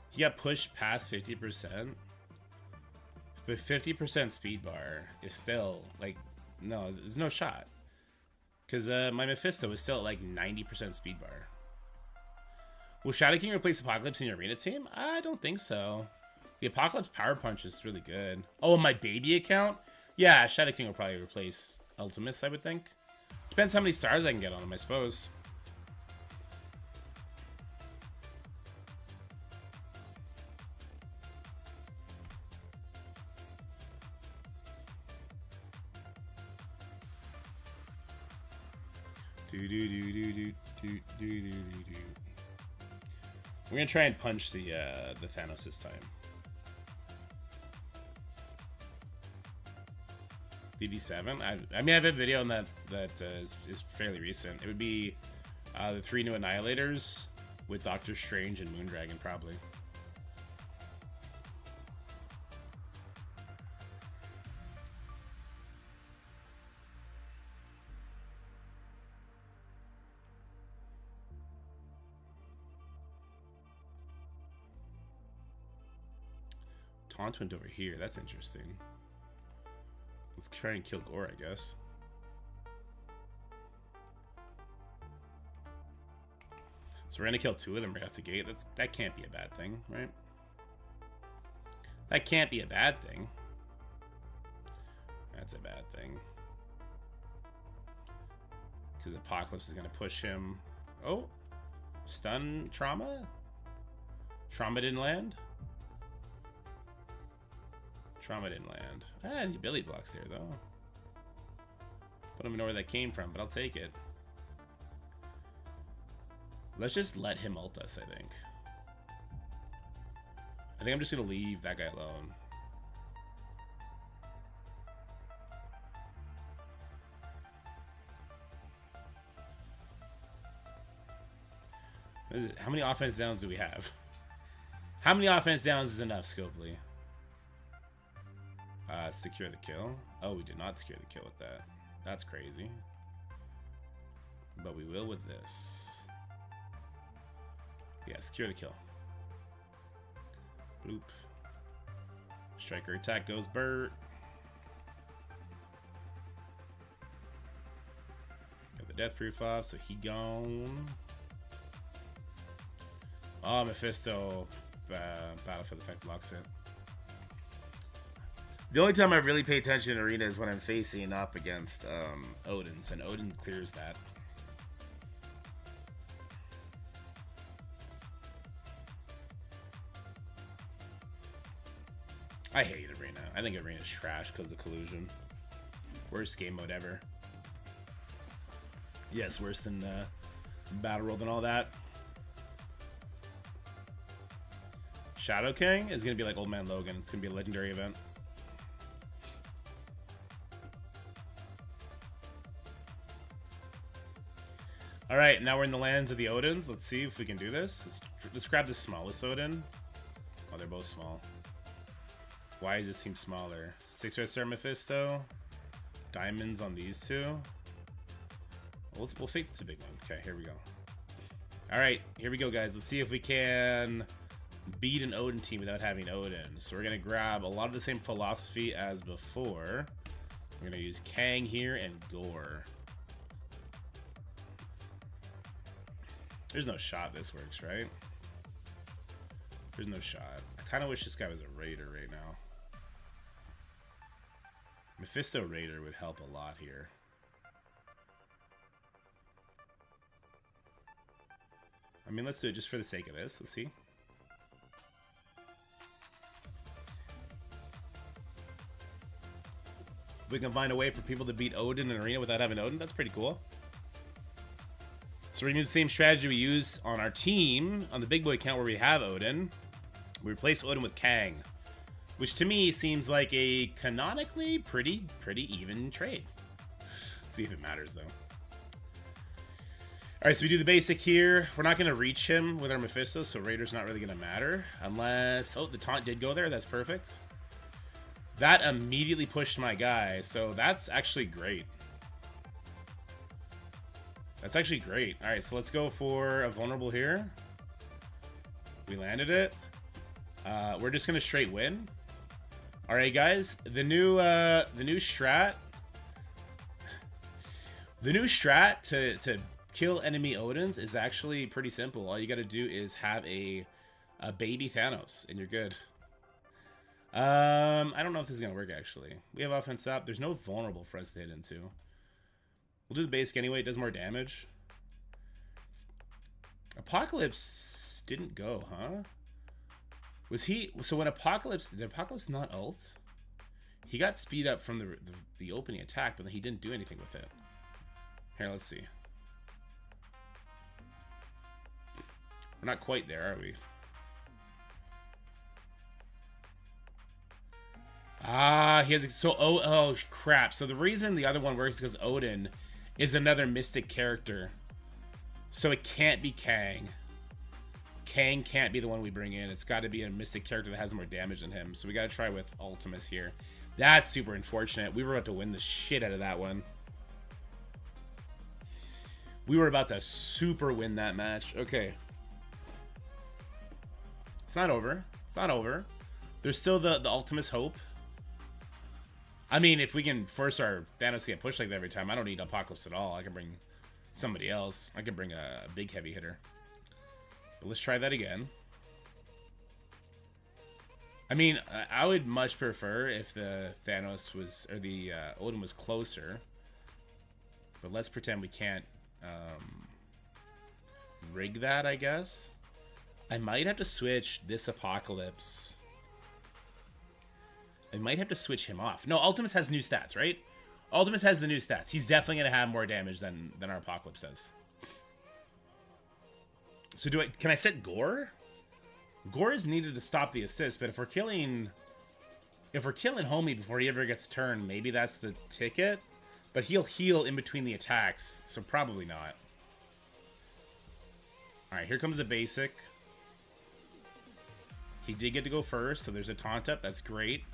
He got pushed past 50%. But 50% speed bar is still, like, no, there's no shot. Because my Mephisto is still at like 90% speed bar. Will Shadow King replace Apocalypse in your arena team? I don't think so. The Apocalypse Power Punch is really good. Oh, my baby account? Yeah, Shadow King will probably replace Ultimus, I would think. Depends how many stars I can get on him, I suppose. We're gonna try and punch the Thanos this time. BD7. I mean, I have a video on that is fairly recent. It would be the 3 new Annihilators with Doctor Strange and Moondragon, probably. Taunt went over here. That's interesting. Let's try and kill Gore, I guess. So we're gonna kill 2 of them right off the gate. That can't be a bad thing, right? That can't be a bad thing. That's a bad thing. Because Apocalypse is gonna push him. Oh, stun trauma. Trauma didn't land. Trauma didn't land. Ah, the ability blocks there, though. Don't even know where that came from, but I'll take it. Let's just let him ult us, I think. I think I'm just going to leave that guy alone. How many offense downs do we have? How many offense downs is enough, Scopely? Secure the kill. Oh, we did not secure the kill with that. That's crazy. But we will with this. Yeah, secure the kill. Bloop. Striker attack goes Bert. Got the death proof off, so he gone. Oh, Mephisto. Battle for the Effect blocks it. The only time I really pay attention in Arena is when I'm facing up against Odin's, and Odin clears that. I hate Arena. I think Arena's trash because of collusion. Worst game mode ever. Yes, worse than Battle World and all that. Shadow King is going to be like Old Man Logan. It's going to be a legendary event. Alright, now we're in the lands of the Odins. Let's see if we can do this. Let's grab the smallest Odin. Oh, they're both small. Why does it seem smaller? 6 red star Mephisto. Diamonds on these 2. We'll think it's a big one. Okay, here we go. Alright, here we go, guys. Let's see if we can beat an Odin team without having Odin. So we're going to grab a lot of the same philosophy as before. We're going to use Kang here and Gore. There's no shot this works, right? There's no shot. I kind of wish this guy was a Raider right now. Mephisto Raider would help a lot here. I mean, let's do it just for the sake of this. Let's see. If we can find a way for people to beat Odin in Arena without having Odin, that's pretty cool. So we're going to use the same strategy we use on our team, on the Big Boy account where we have Odin. We replace Odin with Kang, which to me seems like a canonically pretty even trade. Let's see if it matters, though. Alright, so we do the basic here. We're not going to reach him with our Mephisto, so Raider's not really going to matter. Unless... Oh, the taunt did go there. That's perfect. That immediately pushed my guy, so that's actually great. That's actually great. Alright, so let's go for a vulnerable here. We landed it. We're just gonna straight win. Alright, guys. The new strat. The new strat to kill enemy Odins is actually pretty simple. All you got to do is have a baby Thanos, and you're good. I don't know if this is gonna work actually. We have offense up. There's no vulnerable for us to hit into. We'll do the basic anyway. It does more damage. Apocalypse didn't go, huh? Was he... So when Apocalypse... Did Apocalypse not ult? He got speed up from the opening attack, but he didn't do anything with it. Here, let's see. We're not quite there, are we? Ah, he has... So, oh, crap. So the reason the other one works is because Odin is another mystic character. So it can't be Kang. Kang can't be the one we bring in. It's got to be a mystic character that has more damage than him. So we got to try with Ultimus here. That's super unfortunate. We were about to win the shit out of that one. We were about to super win that match. Okay. It's not over. It's not over. There's still the Ultimus hope. I mean, if we can force our Thanos to get pushed like that every time, I don't need Apocalypse at all. I can bring somebody else. I can bring a big heavy hitter. But let's try that again. I mean, I would much prefer if the Thanos was, or the Odin was closer. But let's pretend we can't rig that, I guess. I might have to switch this Apocalypse. I might have to switch him off. No, Ultimus has new stats, right? Ultimus has the new stats. He's definitely going to have more damage than our Apocalypse does. So can I set Gore? Gore is needed to stop the assist, but if we're killing Homie before he ever gets a turn, maybe that's the ticket. But he'll heal in between the attacks, so probably not. Alright, here comes the basic. He did get to go first, so there's a taunt up. That's great.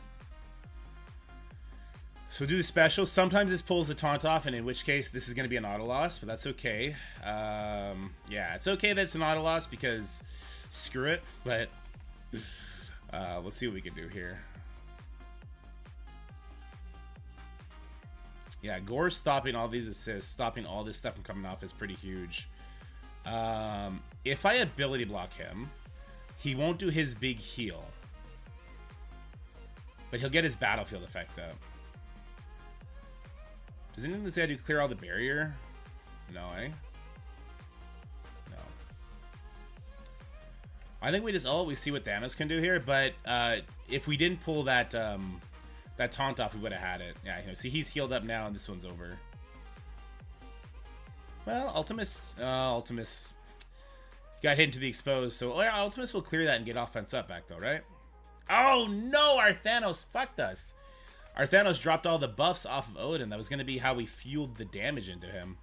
So do the special. Sometimes this pulls the taunt off, and in which case this is going to be an auto loss, but that's okay. Yeah, it's okay that it's an auto loss because screw it. But let's see what we can do here. Yeah, Gore stopping all these assists, stopping all this stuff from coming off is pretty huge. If I ability block him, he won't do his big heal, but he'll get his battlefield effect up. Does anything this guy do clear all the barrier? No, eh? No. I think we just always see what Thanos can do here, but if we didn't pull that that taunt off, we would have had it. Yeah, you know, see, he's healed up now, and this one's over. Well, Ultimus got hit into the exposed, so yeah, Ultimus will clear that and get offense up back though, right? Oh no, our Thanos fucked us. Our Thanos dropped all the buffs off of Odin. That was going to be how we fueled the damage into him.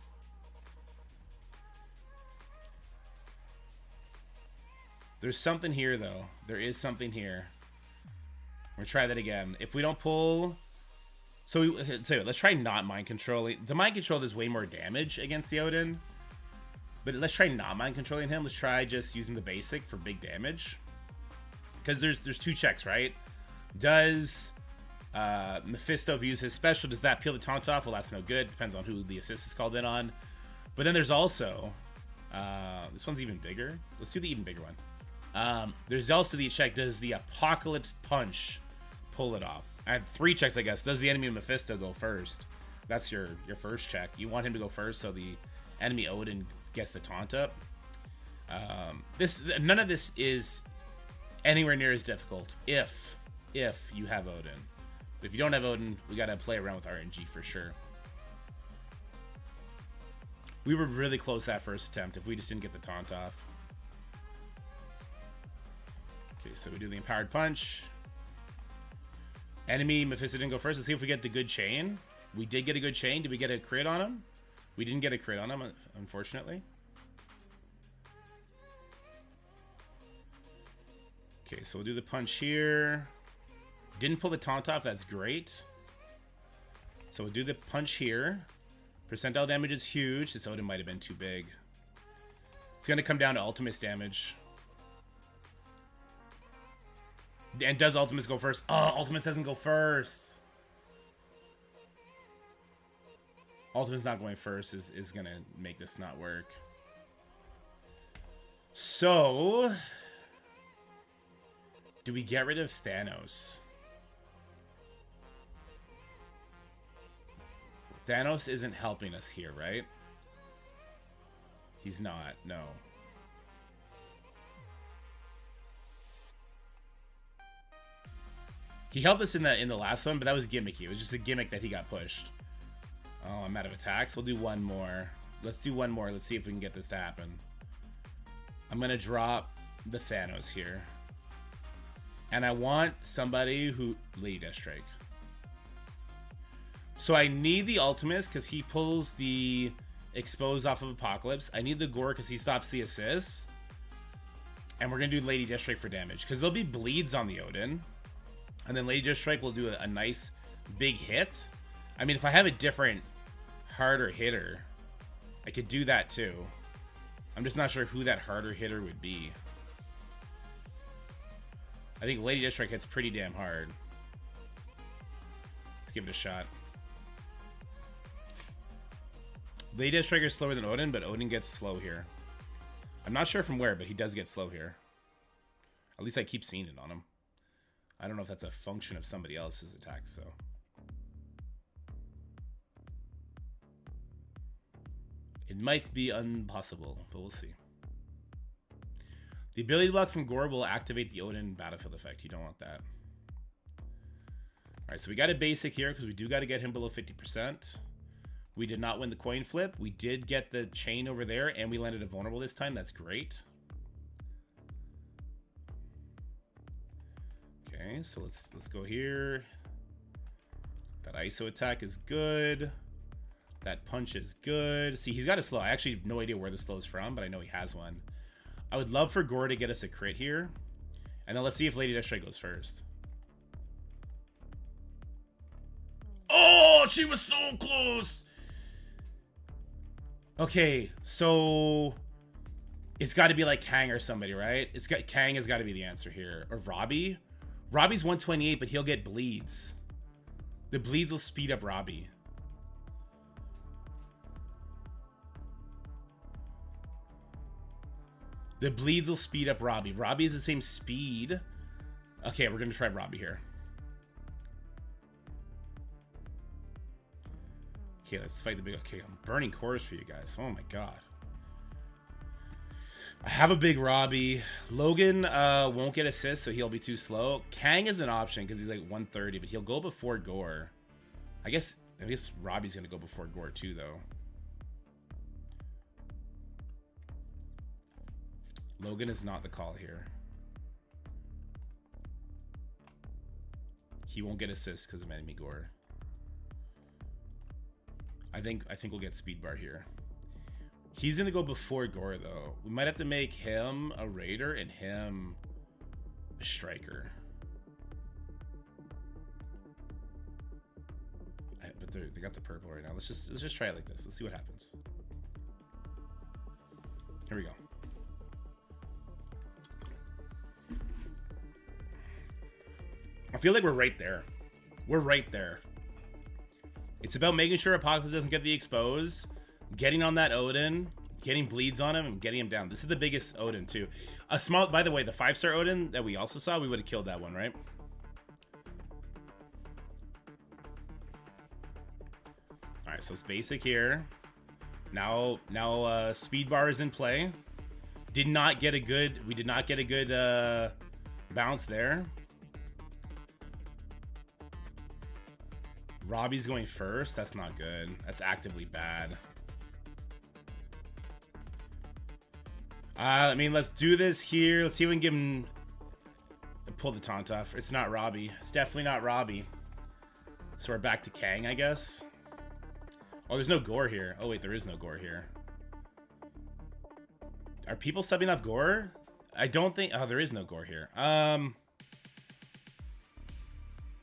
There's something here, though. There is something here. We'll try that again. If we don't pull... So let's try not mind controlling. The mind control does way more damage against the Odin. But let's try not mind controlling him. Let's try just using the basic for big damage. Because there's two checks, right? Does... Mephisto use his special, does that peel the taunt off? Well, that's no good. Depends on who the assist is called in on. But then there's also this one's even bigger. Let's do the even bigger one. There's also the check, does the Apocalypse Punch pull it off? I had 3 checks, I guess. Does the enemy Mephisto go first? That's your first check. You want him to go first so the enemy Odin gets the taunt up. None of this is anywhere near as difficult if you have Odin. If you don't have Odin, we gotta play around with RNG for sure. We were really close that first attempt if we just didn't get the taunt off. Okay, so we do the Empowered Punch. Enemy Mephisto didn't go first. Let's see if we get the good chain. We did get a good chain. Did we get a crit on him? We didn't get a crit on him, unfortunately. Okay, so we'll do the punch here. Didn't pull the taunt off, that's great. So we'll do the punch here. Percentile damage is huge. This Odin might have been too big. It's going to come down to Ultimus damage. And does Ultimus go first? Oh, Ultimus doesn't go first. Ultimate's not going first is going to make this not work. So, do we get rid of Thanos? Thanos isn't helping us here, right? He's not, no. He helped us in the last one, but that was gimmicky. It was just a gimmick that he got pushed. Oh, I'm out of attacks. We'll do one more. Let's do one more. Let's see if we can get this to happen. I'm going to drop the Thanos here. And I want somebody who... Lady Deathstrike. So I need the Ultimus because he pulls the Expose off of Apocalypse. I need the Gore because he stops the assists. And we're going to do Lady Deathstrike for damage. Because there'll be bleeds on the Odin. And then Lady Deathstrike will do a nice big hit. I mean, if I have a different, harder hitter, I could do that too. I'm just not sure who that harder hitter would be. I think Lady Deathstrike hits pretty damn hard. Let's give it a shot. Lady Deathstrike is slower than Odin, but Odin gets slow here. I'm not sure from where, but he does get slow here. At least I keep seeing it on him. I don't know if that's a function of somebody else's attack, so. It might be impossible, but we'll see. The ability block from Gore will activate the Odin battlefield effect. You don't want that. Alright, so we got a basic here because we do got to get him below 50%. We did not win the coin flip. We did get the chain over there, and we landed a vulnerable this time. That's great. Okay, so let's go here. That ISO attack is good. That punch is good. See, he's got a slow. I actually have no idea where the slow is from, but I know he has one. I would love for Gore to get us a crit here. And then let's see if Lady Deathstrike goes first. Oh, she was so close. Okay, so it's got to be like Kang or somebody, right? Kang has got to be the answer here. Or Robbie. Robbie's 128, but he'll get bleeds. The bleeds will speed up Robbie. The bleeds will speed up Robbie. Robbie is the same speed. Okay, we're going to try Robbie here. Okay, let's fight the big... Okay, I'm burning cores for you guys. Oh my god. I have a big Robbie. Logan won't get assists, so he'll be too slow. Kang is an option because he's like 130, but he'll go before Gore. I guess Robbie's going to go before Gore too, though. Logan is not the call here. He won't get assists because of enemy Gore. I think we'll get speed bar here. He's gonna go before Gore though. We might have to make him a raider and him a striker. But they got the purple right now. Let's just try it like this. Let's see what happens. Here we go. I feel like we're right there. We're right there. It's about making sure Apocalypse doesn't get the expose, getting on that Odin, getting bleeds on him, and getting him down. This is the biggest Odin, too. By the way, the 5-star Odin that we also saw, we would have killed that one, right? Alright, so it's basic here. Now speed bar is in play. We did not get a good bounce there. Robbie's going first. That's not good. That's actively bad. I mean, let's do this here. Let's see if we can give him... Pull the taunt off. It's not Robbie. It's definitely not Robbie. So we're back to Kang, I guess. Oh, there's no Gore here. Oh, wait, there is no Gore here. Are people subbing off Gore? I don't think... Oh, there is no Gore here.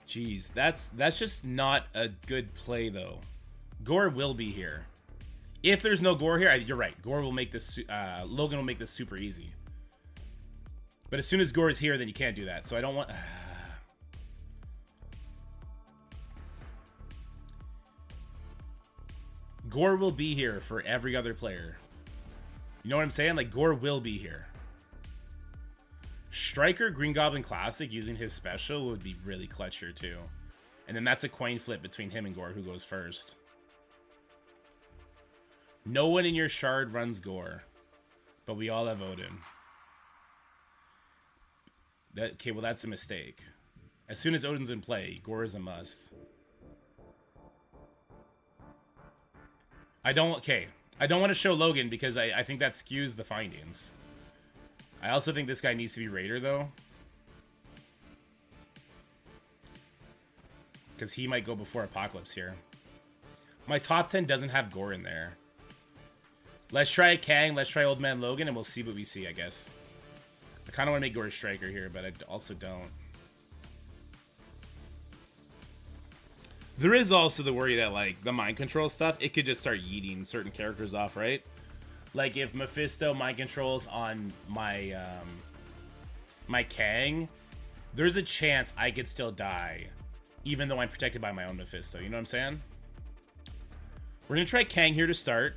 Jeez, that's just not a good play, though. Gore will be here. If there's no Gore here, you're right. Gore will make this... Logan will make this super easy. But as soon as Gore is here, then you can't do that. So I don't want... Gore will be here for every other player. You know what I'm saying? Like, Gore will be here. Striker Green Goblin Classic using his special would be really clutch here too. And then that's a coin flip between him and Gore who goes first. No one in your shard runs Gore, but we all have Odin. Okay, well that's a mistake. As soon as Odin's in play, Gore is a must. I don't want to show Logan because I think that skews the findings. I also think this guy needs to be Raider, though. Because he might go before Apocalypse here. My top 10 doesn't have Gore in there. Let's try Kang, let's try Old Man Logan, and we'll see what we see, I guess. I kind of want to make Gore a Striker here, but I also don't. There is also the worry that, like, the mind control stuff, it could just start yeeting certain characters off, right? Like, if Mephisto mind controls on my, my Kang, there's a chance I could still die, even though I'm protected by my own Mephisto. You know what I'm saying? We're going to try Kang here to start.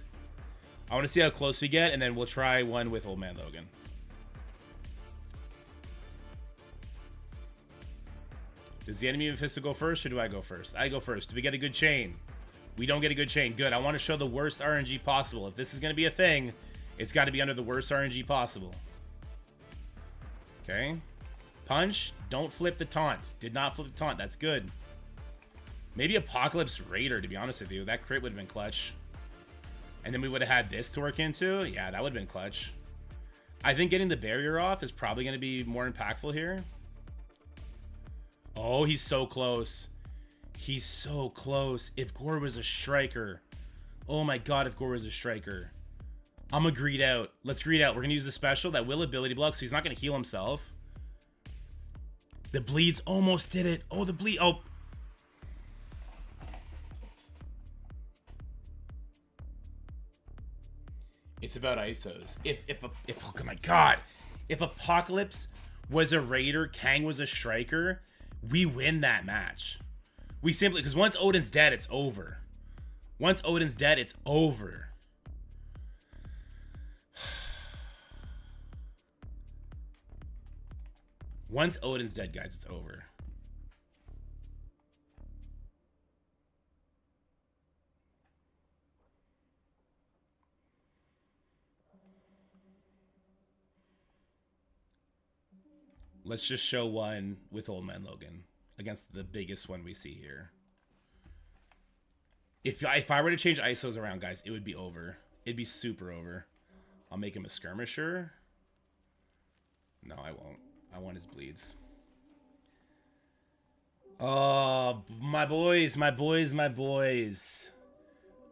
I want to see how close we get, and then we'll try one with Old Man Logan. Does the enemy Mephisto go first, or do I go first? I go first. Do we get a good chain? We don't get a good chain. Good. I want to show the worst RNG possible. If this is going to be a thing, it's got to be under the worst RNG possible. Okay. Punch. Don't flip the taunt. Did not flip the taunt. That's good. Maybe Apocalypse Raider, to be honest with you. That crit would have been clutch. And then we would have had this to work into. Yeah, that would have been clutch. I think getting the barrier off is probably going to be more impactful here. Oh, he's so close. He's so close. If Gore was a Striker. Oh my god, if Gore was a Striker. I'm gonna greed out. Let's greed out. We're gonna use the special that will ability block, so he's not gonna heal himself. The bleeds almost did it. Oh, the bleed. Oh. It's about ISOs. If oh my god. If Apocalypse was a Raider, Kang was a Striker, we win that match. We simply, because once Odin's dead, it's over. Once Odin's dead, it's over. Once Odin's dead, guys, it's over. Let's just show one with Old Man Logan against the biggest one we see here. If I were to change ISOs around, guys, it would be over. It'd be super over. I'll make him a skirmisher. No, I won't. I want his bleeds. Oh, my boys, my boys, my boys.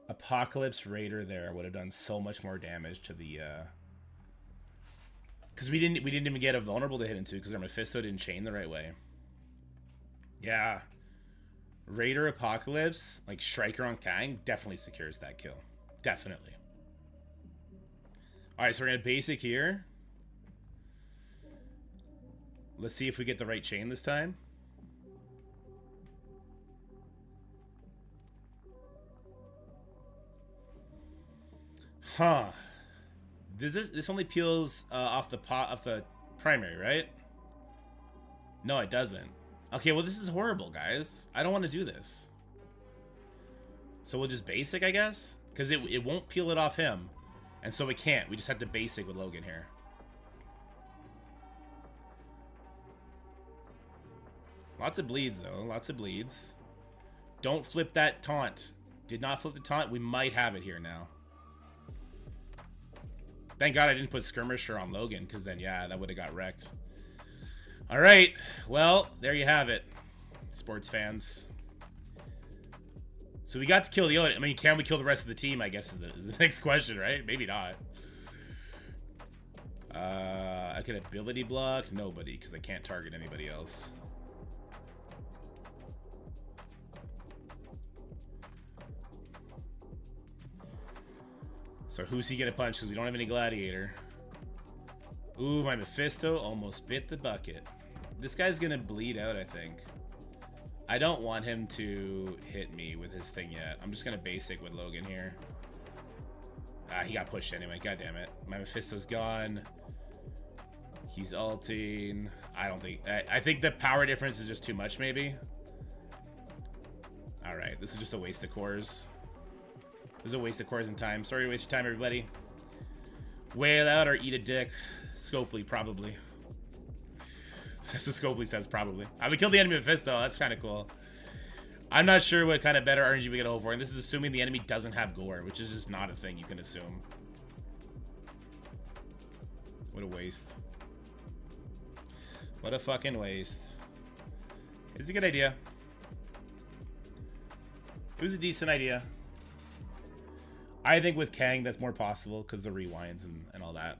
Apocalypse Raider there would have done so much more damage to the because we didn't even get a vulnerable to hit into because our Mephisto didn't chain the right way. Yeah. Raider Apocalypse, like Striker on Kang, definitely secures that kill. Definitely. Alright, so we're gonna basic here. Let's see if we get the right chain this time. Huh. This only peels off the primary, right? No, it doesn't. Okay, well this is horrible, guys. I don't want to do this. So we'll just basic, I guess? Because it won't peel it off him. And so we can't. We just have to basic with Logan here. Lots of bleeds, though. Lots of bleeds. Don't flip that taunt. Did not flip the taunt. We might have it here now. Thank God I didn't put Skirmisher on Logan, because then, yeah, that would have got wrecked. All right. Well, there you have it, sports fans. So we got to kill the Odin. I mean, can we kill the rest of the team, I guess, is the next question, right? Maybe not. I could ability block. Nobody, because I can't target anybody else. So who's he gonna punch? Because we don't have any Gladiator. Ooh, my Mephisto almost bit the bucket. This guy's gonna bleed out, I think. I don't want him to hit me with his thing yet. I'm just gonna basic with Logan here. He got pushed anyway. God damn it. My Mephisto's gone. He's ulting. I don't think... I think the power difference is just too much, maybe. Alright, this is just a waste of cores. This is a waste of cores and time. Sorry to waste your time, everybody. Wail out or eat a dick. Scopely, probably. That's what Scopely says, probably. I would kill the enemy Mephisto. That's kind of cool. I'm not sure what kind of better RNG we get over, and this is assuming the enemy doesn't have gore, which is just not a thing you can assume. What a waste. What a fucking waste. It's a good idea. It was a decent idea. I think with Kang that's more possible because the rewinds and all that.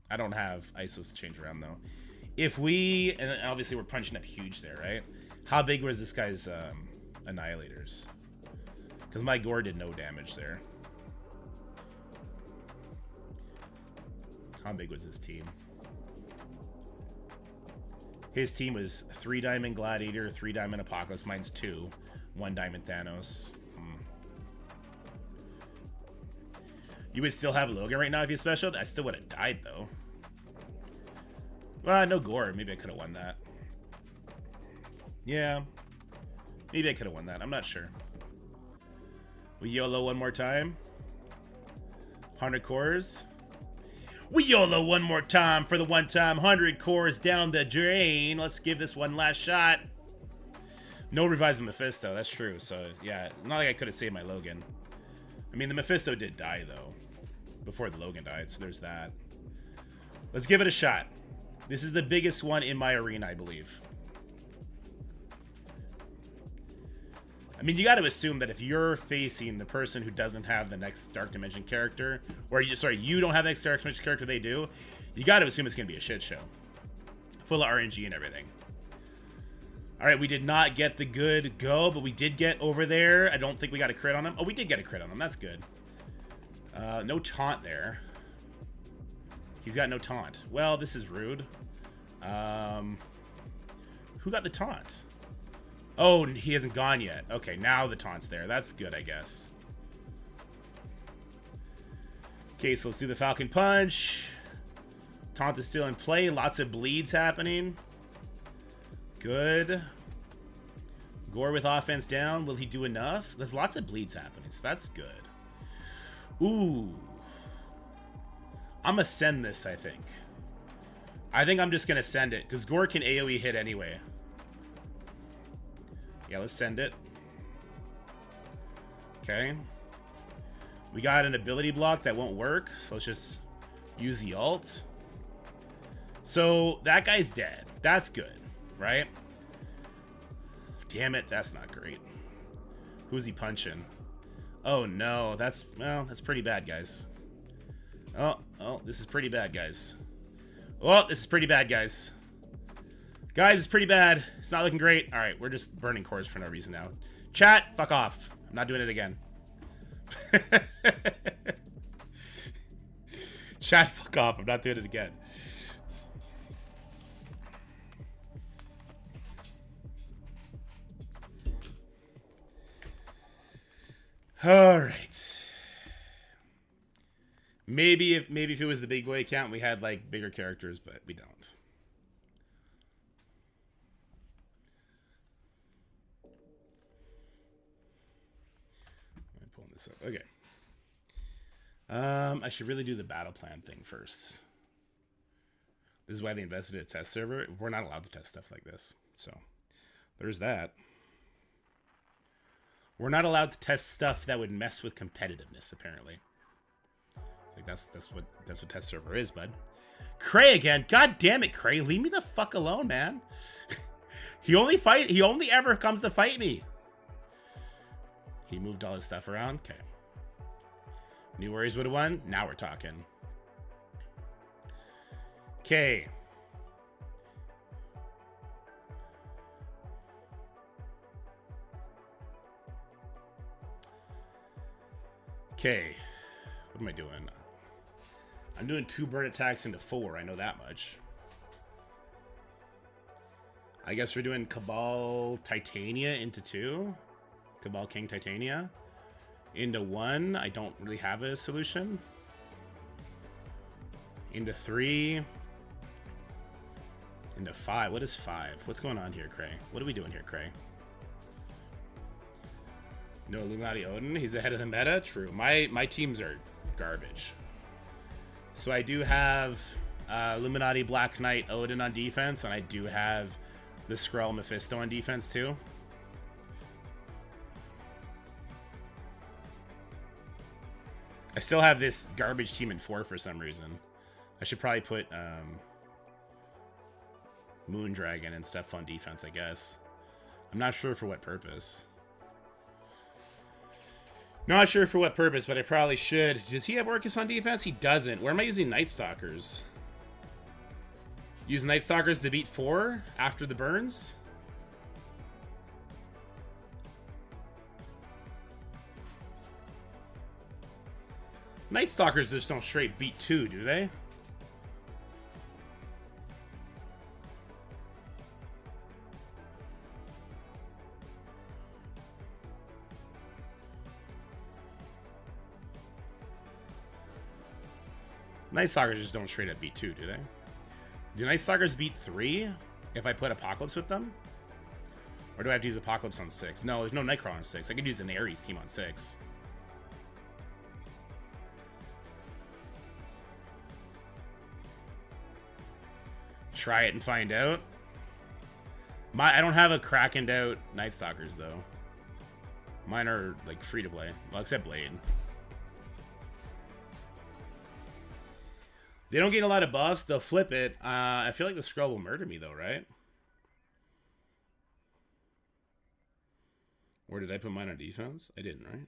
I don't have ISOs to change around though. If we, and obviously we're punching up huge there, right? How big was this guy's annihilators? Because my gore did no damage there. How big was his team? His team was 3 Diamond Gladiator, 3 Diamond Apocalypse. Mine's 2. 1 Diamond Thanos. You would still have Logan right now if you specialed? I still would have died, though. Well, no gore. Maybe I could have won that. Yeah. Maybe I could have won that. I'm not sure. We YOLO one more time. 100 cores. We YOLO one more time for the one time. 100 cores down the drain. Let's give this one last shot. No revives the Mephisto. That's true. So, yeah. Not like I could have saved my Logan. I mean, the Mephisto did die, though. Before the Logan died. So, there's that. Let's give it a shot. This is the biggest one in my arena, I believe. I mean, you got to assume that if you're facing the person who doesn't have the next Dark Dimension character, or you don't have the next Dark Dimension character, they do, you got to assume it's going to be a shit show. Full of RNG and everything. Alright, we did not get the good go, but we did get over there. I don't think we got a crit on him. Oh, we did get a crit on him. That's good. No taunt there. He's got no taunt. Well, this is rude. Who got the taunt? Oh, he hasn't gone yet. Okay, now the taunt's there. That's good, I guess. Okay, so let's do the Falcon Punch. Taunt is still in play. Lots of bleeds happening. Good. Gore with offense down. Will he do enough? There's lots of bleeds happening, so that's good. Ooh. I'm going to send this, I think. I think I'm just going to send it, because Gore can AoE hit anyway. Yeah, let's send it. Okay. We got an ability block that won't work, so let's just use the ult. So, that guy's dead. That's good, right? Damn it, that's not great. Who's he punching? Oh, no. That's pretty bad, guys. Oh, this is pretty bad, guys. Oh, this is pretty bad, guys. Guys, it's pretty bad. It's not looking great. All right, we're just burning cores for no reason now. Chat, fuck off. I'm not doing it again. Chat, fuck off. I'm not doing it again. All right. Maybe if it was the big boy account, we had like bigger characters, but we don't. I'm pulling this up. Okay. I should really do the battle plan thing first. This is why they invested in a test server. We're not allowed to test stuff like this, so there's that. We're not allowed to test stuff that would mess with competitiveness, apparently. Like that's what test server is, bud. Cray again. God damn it, Cray. Leave me the fuck alone, man. He only ever comes to fight me. He moved all his stuff around. Okay. New Warriors would have won. Now we're talking. Okay. Okay. What am I doing? I'm doing 2 burn attacks into 4. I know that much. I guess we're doing Cabal Titania into 2. Cabal King Titania into 1. I don't really have a solution. Into 3. Into 5. What is 5? What's going on here, Cray? What are we doing here, Cray? No Illuminati Odin. He's ahead of the meta. True. My teams are garbage. So I do have Illuminati Black Knight Odin on defense, and I do have the Skrull Mephisto on defense too. I still have this garbage team in 4 for some reason. I should probably put Moondragon and stuff on defense, I guess. I'm not sure for what purpose. Not sure for what purpose, but I probably should. Does he have Orcus on defense? He doesn't. Where am I using Night Stalkers? Use Night Stalkers to beat 4 after the burns? Night Stalkers just don't straight beat 2, do they? Night Stalkers just don't straight up beat 2, do they? Do Night Stalkers beat 3 if I put Apocalypse with them? Or do I have to use Apocalypse on 6? No, there's no Nightcrawler on 6. I could use an Ares team on 6. Try it and find out. I don't have a Krakened out Night Stalkers though. Mine are like free to play. Well, except Blade. They don't gain a lot of buffs. They'll flip it. I feel like the Skrull will murder me though, right? Or did I put mine on defense? I didn't, right?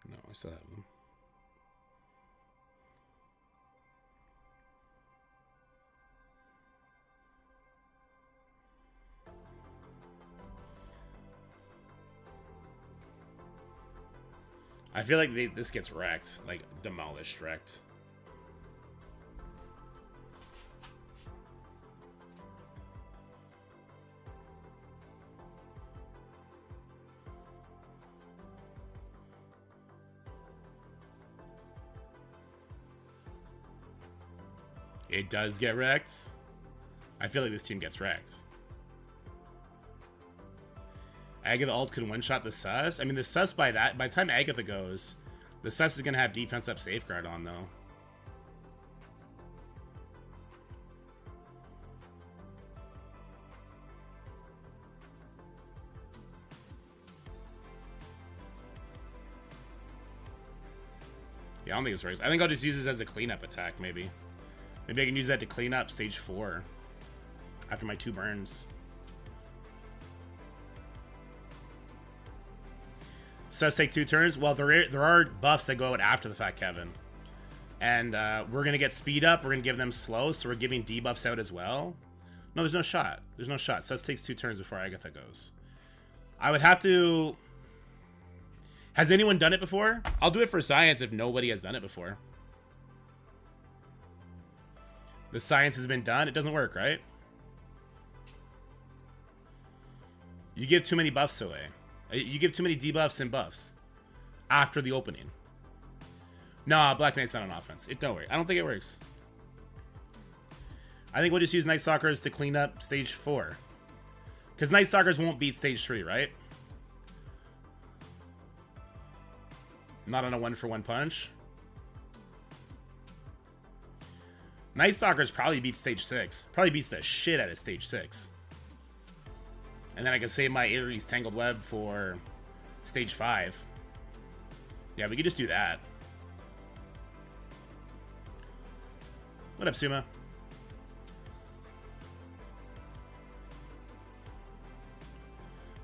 No, I still have them. I feel like this gets wrecked, like demolished, wrecked. It does get wrecked. I feel like this team gets wrecked. Agatha ult could one-shot the sus. I mean, the sus by the time Agatha goes, the sus is gonna have defense up safeguard on though. Yeah, I don't think it's raised. I think I'll just use this as a cleanup attack, maybe. Maybe I can use that to clean up stage 4 after my 2 burns. Sus take 2 turns. Well, there are buffs that go out after the fact, Kevin. And we're going to get speed up. We're going to give them slow, so we're giving debuffs out as well. No, there's no shot. There's no shot. Sus takes 2 turns before Agatha goes. I would have to... Has anyone done it before? I'll do it for science if nobody has done it before. The science has been done. It doesn't work, right? You give too many buffs away. You give too many debuffs and buffs after the opening. Nah, Black Knight's not on offense. Don't worry. I don't think it works. I think we'll just use Night Stalkers to clean up stage 4. Because Night Stalkers won't beat stage 3, right? Not on a 1-for-1 punch. Night Stalkers probably beats stage 6. Probably beats the shit out of stage 6. And then I can save my Ares Tangled Web for stage 5. Yeah, we could just do that. What up, Suma?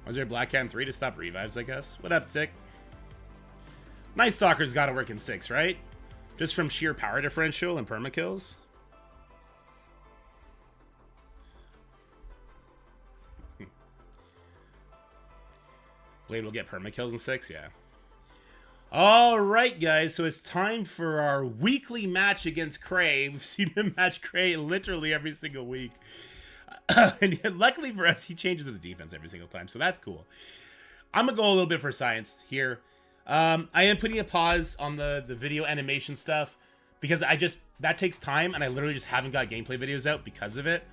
Was there a Black Cat in 3 to stop revives, I guess? What up, Tick? Night Stalker's gotta work in 6, right? Just from sheer power differential and permakills. Blade will get permakills in 6, yeah. All right, guys. So it's time for our weekly match against Cray. We've seen him match Cray literally every single week. And yet, luckily for us, he changes his defense every single time. So that's cool. I'm going to go a little bit for science here. I am putting a pause on the video animation stuff because that takes time, and I literally just haven't got gameplay videos out because of it.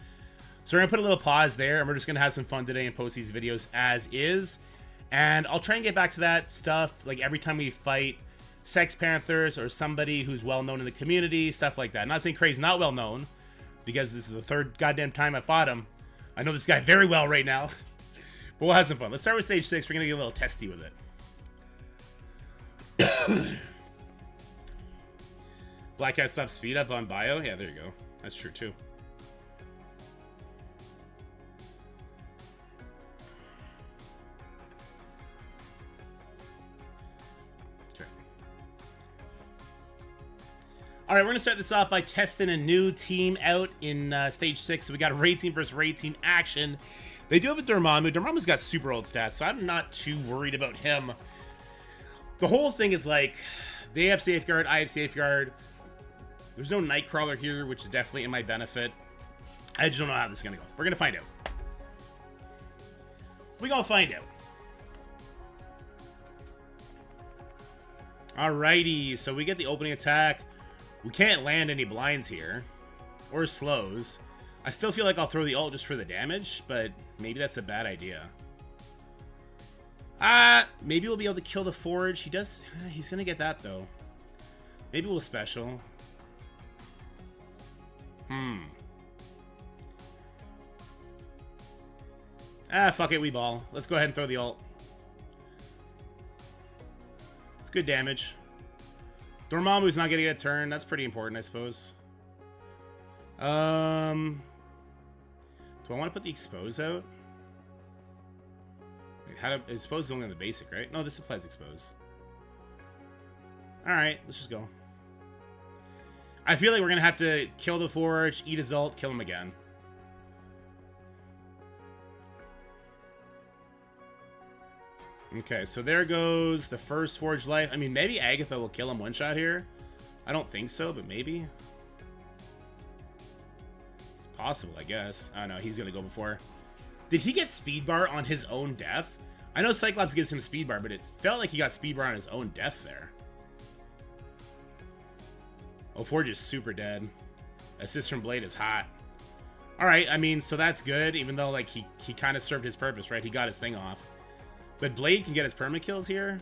So we're going to put a little pause there, and we're just going to have some fun today and post these videos as is. And I'll try and get back to that stuff, like every time we fight Sex Panthers or somebody who's well-known in the community, stuff like that. I'm not saying Cray's not well-known, because this is the third goddamn time I fought him. I know this guy very well right now. But we'll have some fun. Let's start with stage 6. We're going to get a little testy with it. Black Cat stops speed up on bio? Yeah, there you go. That's true, too. All right, we're going to start this off by testing a new team out in Stage 6. So we got a raid team versus raid team action. They do have a Dormammu. Dormammu's got super old stats, so I'm not too worried about him. The whole thing is like, they have Safeguard, I have Safeguard. There's no Nightcrawler here, which is definitely in my benefit. I just don't know how this is going to go. We're going to find out. We're going to find out. Alrighty, so we get the opening attack. We can't land any blinds here, or slows. I still feel like I'll throw the ult just for the damage, but maybe that's a bad idea. Maybe we'll be able to kill the Forge. He's gonna get that though. Maybe we'll special. Fuck it, we ball. Let's go ahead and throw the ult. It's good damage. Dormammu's not gonna get a turn. That's pretty important, I suppose. Do I want to put the expose out? Wait, expose is only on the basic, right? No, this applies expose. Alright, let's just go. I feel like we're gonna have to kill the Forge, eat his ult, kill him again. Okay, so there goes the first Forge life. I mean, maybe Agatha will kill him one shot here. I don't think so, but maybe. It's possible, I guess. I don't know, he's gonna go before. Did he get speed bar on his own death? I know Cyclops gives him speed bar, but it felt like he got speed bar on his own death there. Oh, Forge is super dead. Assist from Blade is hot. Alright, I mean, so that's good, even though, like, he kind of served his purpose, right? He got his thing off. But Blade can get his perma kills here.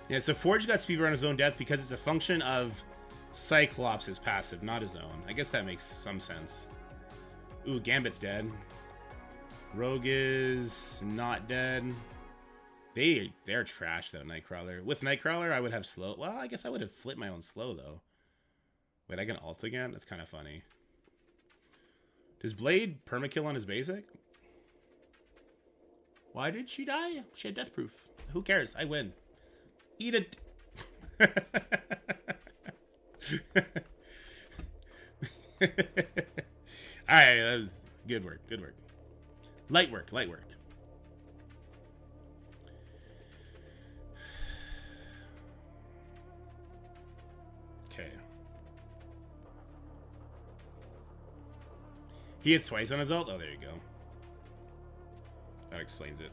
Yeah, so Forge got speedrun on his own death because it's a function of Cyclops' passive, not his own. I guess that makes some sense. Ooh, Gambit's dead. Rogue is not dead. They're trash though, Nightcrawler. With Nightcrawler, I would have slow. Well, I guess I would have flipped my own slow though. Wait, I can ult again? That's kind of funny. Does Blade permakill on his basic? Why did she die? She had death proof. Who cares? I win. Eat it. Alright, that was good work. Good work. Light work. Light work. Okay. He hits twice on his ult? Oh, there you go. That explains it.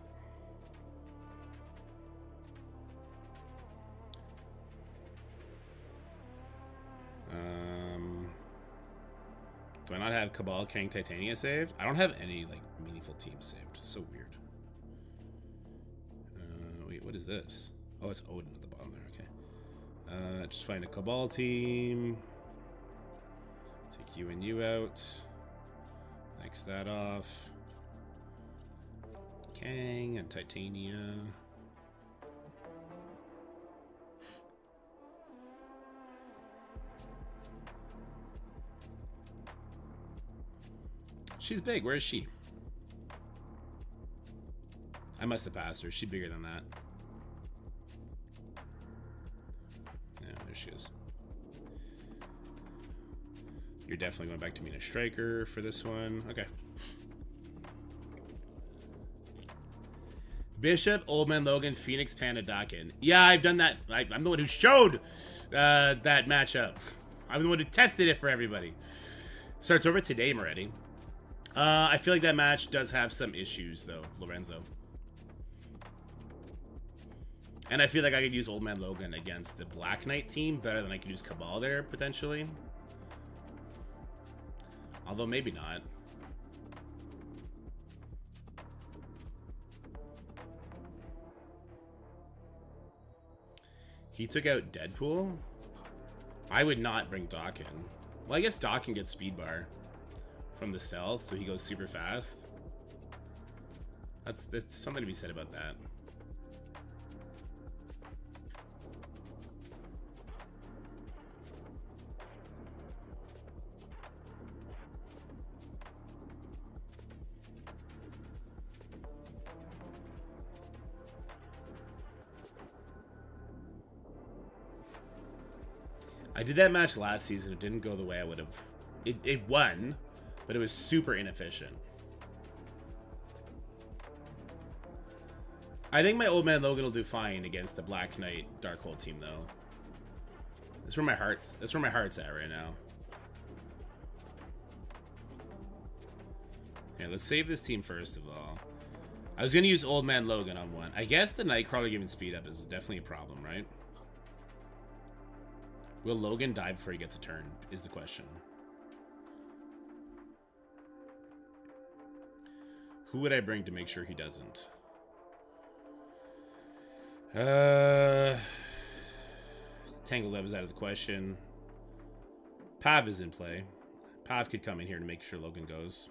Do I not have Cabal, Kang, Titania saved? I don't have any, like, meaningful teams saved. It's so weird. Wait, what is this? Oh, it's Odin at the bottom there, okay. Just find a Cabal team. Take you and you out. X that off. Kang and Titania. She's big. Where is she? I must have passed her. She's bigger than that. Yeah, there she is. You're definitely going back to being a striker for this one. Okay. Bishop, Old Man Logan, Phoenix, Panda, Dakin. Yeah, I've done that. I'm the one who showed that matchup. I'm the one who tested it for everybody. Starts over today, Moretti. I feel like that match does have some issues, though, Lorenzo. And I feel like I could use Old Man Logan against the Black Knight team better than I could use Cabal there, potentially. Although, maybe not. He took out Deadpool? I would not bring Dakin. Well, I guess Dakin gets speed bar from the stealth, so he goes super fast. That's something to be said about that. I did that match last season. It didn't go the way I would have. It won, but it was super inefficient. I think my Old Man Logan will do fine against the Black Knight Darkhold team, though. That's where my heart's at right now. Yeah, let's save this team first of all. I was gonna use Old Man Logan on one. I guess the Nightcrawler giving speed up is definitely a problem, right? Will Logan die before he gets a turn, is the question. Who would I bring to make sure he doesn't? Tangled Web is out of the question. Pav is in play. Pav could come in here to make sure Logan goes.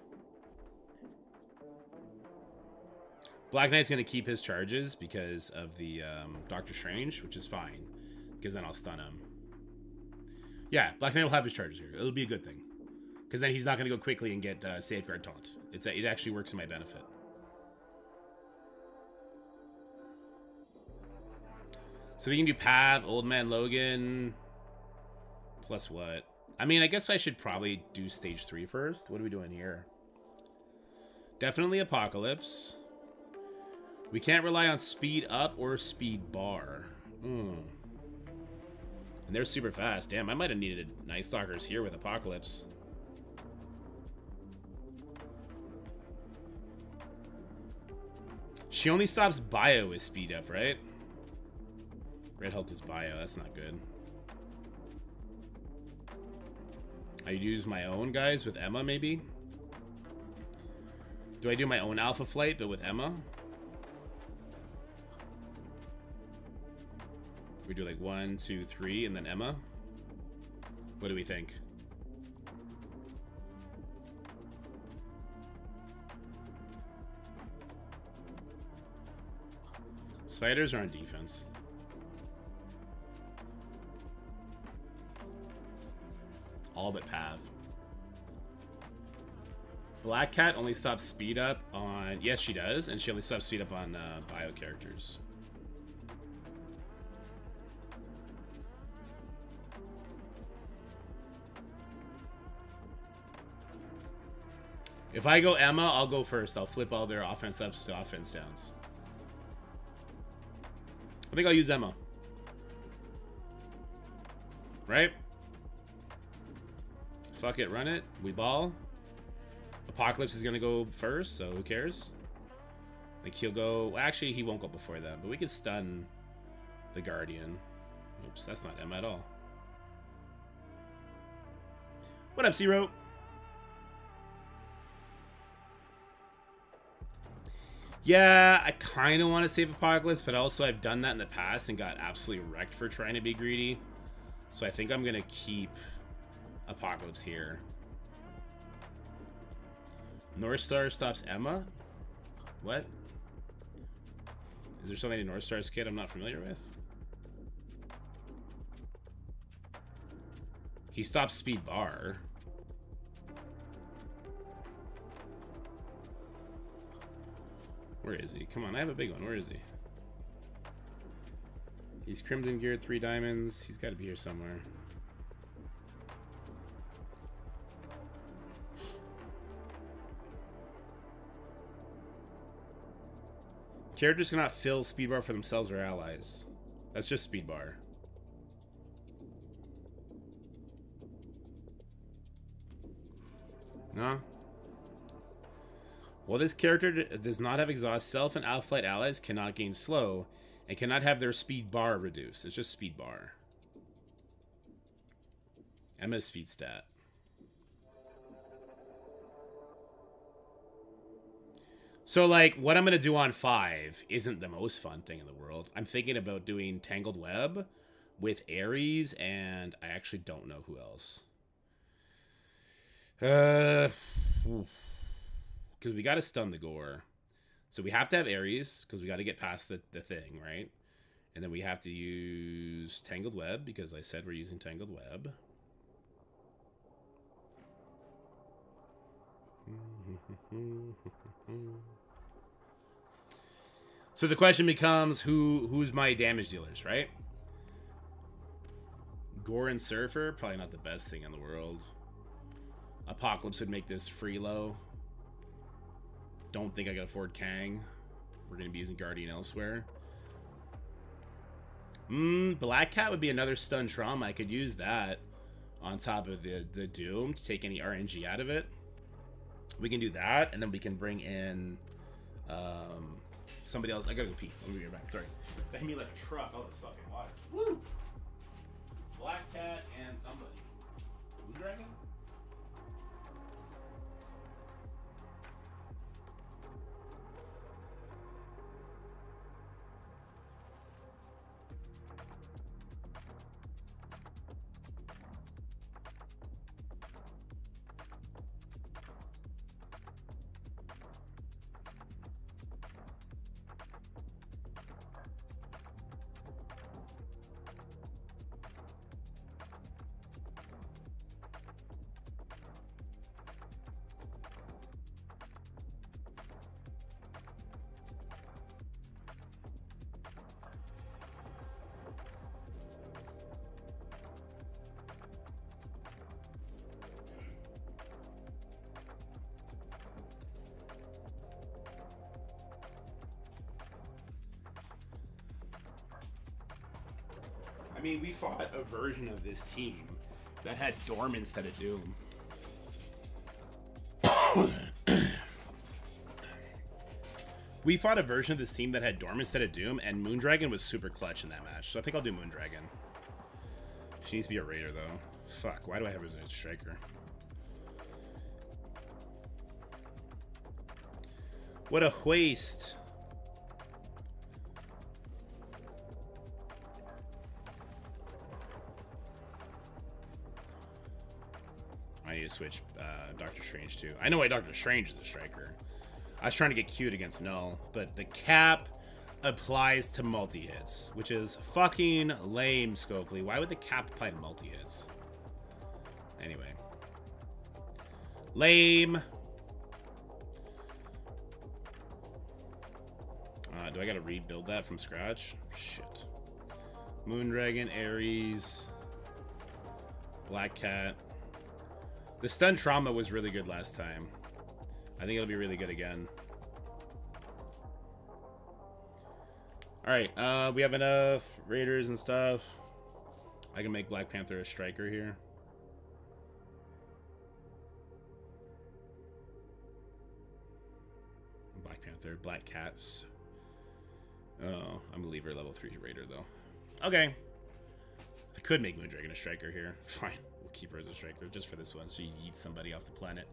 Black Knight's going to keep his charges because of the Doctor Strange, which is fine, because then I'll stun him. Yeah, Black Knight will have his charges here. It'll be a good thing. Because then he's not going to go quickly and get Safeguard Taunt. It actually works in my benefit. So we can do Pav, Old Man Logan, plus what? I mean, I guess I should probably do stage 3 first. What are we doing here? Definitely Apocalypse. We can't rely on speed up or speed bar. And they're super fast. Damn, I might have needed Night Stalkers here with Apocalypse. She only stops bio with speed up, right? Red Hulk is bio. That's not good. I use my own guys with Emma, maybe? Do I do my own Alpha Flight, but with Emma? We do like 1, 2, 3, and then Emma. What do we think? Spiders are on defense. All but Pav. Black Cat only stops speed up on... Yes, she does. And she only stops speed up on bio characters. If I go Emma, I'll go first. I'll flip all their offense ups to offense downs. I think I'll use Emma. Right? Fuck it, run it. We ball. Apocalypse is going to go first, so who cares? Like, he'll go... Well, actually, he won't go before that, but we could stun the Guardian. Oops, that's not Emma at all. What up, Zero? Yeah, I kind of want to save Apocalypse, but also I've done that in the past and got absolutely wrecked for trying to be greedy. So I think I'm going to keep Apocalypse here. North Star stops Emma? What? Is there something in North Star's kit I'm not familiar with? He stops speed bar. Where is he? Come on, I have a big one. Where is he? He's Crimson geared, 3 diamonds. He's got to be here somewhere. Characters cannot fill speed bar for themselves or allies. That's just speed bar. No. Well, this character does not have exhaust. Self and Alpha Flight allies cannot gain slow and cannot have their speed bar reduced. It's just speed bar. Emma's speed stat. So, like, what I'm going to do on 5 isn't the most fun thing in the world. I'm thinking about doing Tangled Web with Ares, and I actually don't know who else. Because we got to stun the gore. So we have to have Ares, because we got to get past the thing, right? And then we have to use Tangled Web, because I said we're using Tangled Web. So the question becomes, who's my damage dealers, right? Gore and Surfer, probably not the best thing in the world. Apocalypse would make this free low. Don't think I can afford Kang. We're going to be using Guardian elsewhere. Black Cat would be another stun trauma. I could use that on top of the Doom to take any RNG out of it. We can do that, and then we can bring in somebody else. I gotta go pee. Let me get back. Sorry. That hit me like a truck. All this fucking water. Woo! Black Cat and somebody. Blue Dragon? I mean, we fought a version of this team that had Dorm instead of Doom. We fought a version of this team that had Dorm instead of Doom, and Moondragon was super clutch in that match. So I think I'll do Moondragon. She needs to be a Raider, though. Fuck, why do I have her as a Striker? What a waste. I need to switch Doctor Strange too. I know why Doctor Strange is a Striker. I was trying to get cute against Null, but the cap applies to multi-hits, which is fucking lame, Scopely. Why would the cap apply to multi-hits? Anyway. Lame. Do I gotta rebuild that from scratch? Shit. Moondragon, Ares, Black Cat. The stun trauma was really good last time. I think it'll be really good again. Alright, we have enough Raiders and stuff. I can make Black Panther a Striker here. Black Panther, Black Cats. Oh, I'm gonna leave her level 3 Raider though. Okay. I could make Moondragon a Striker here. Fine. We'll keep her as a Striker just for this one, so you eat somebody off the planet.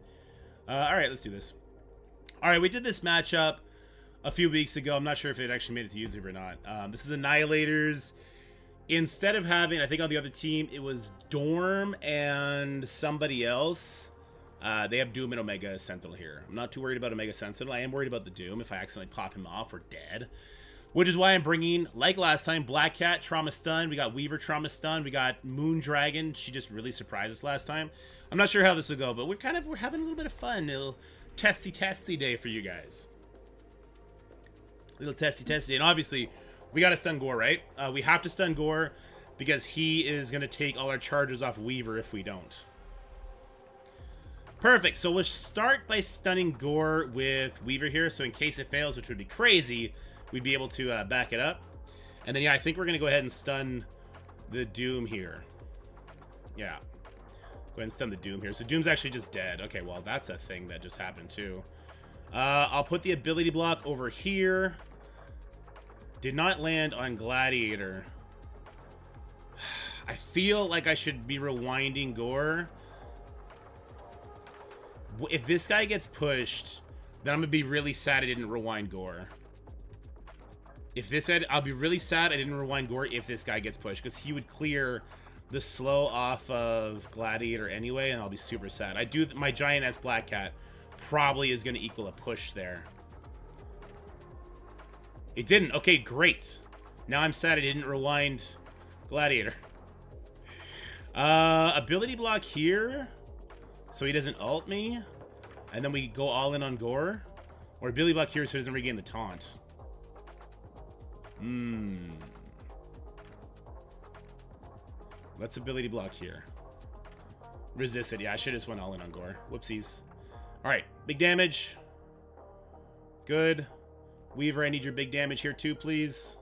Alright, let's do this. Alright, we did this matchup a few weeks ago. I'm not sure if it actually made it to YouTube or not. This is Annihilators. Instead of having, I think on the other team, it was Dorm and somebody else. They have Doom and Omega Sentinel here. I'm not too worried about Omega Sentinel. I am worried about the Doom. If I accidentally pop him off, we're dead. Which is why I'm bringing, like last time, Black Cat, Trauma Stun. We got Weaver, Trauma Stun. We got Moondragon. She just really surprised us last time. I'm not sure how this will go, but we're having a little bit of fun. A little testy day for you guys. Little testy. And obviously, we got to stun Gore, right? We have to stun Gore because he is going to take all our charges off Weaver if we don't. Perfect. So we'll start by stunning Gore with Weaver here. So in case it fails, which would be crazy, we'd be able to back it up. And then, yeah, I think we're going to go ahead and stun the Doom here. Yeah. Go ahead and stun the Doom here. So Doom's actually just dead. Okay, well, that's a thing that just happened, too. I'll put the ability block over here. Did not land on Gladiator. I feel like I should be rewinding Gore. If this guy gets pushed, then I'm going to be really sad I didn't rewind Gore. If this had, I'll be really sad I didn't rewind Gore if this guy gets pushed, because he would clear the slow off of Gladiator anyway, and I'll be super sad. I do, my Giant S Black Cat probably is going to equal a push there. It didn't. Okay, great. Now I'm sad I didn't rewind Gladiator. Ability block here, so he doesn't ult me, and then we go all in on Gore. Or ability block here so he doesn't regain the taunt. Let's ability block here. Resist it. Yeah, I should have just went all in on Gore. Whoopsies. Alright, big damage. Good. Weaver, I need your big damage here too, please.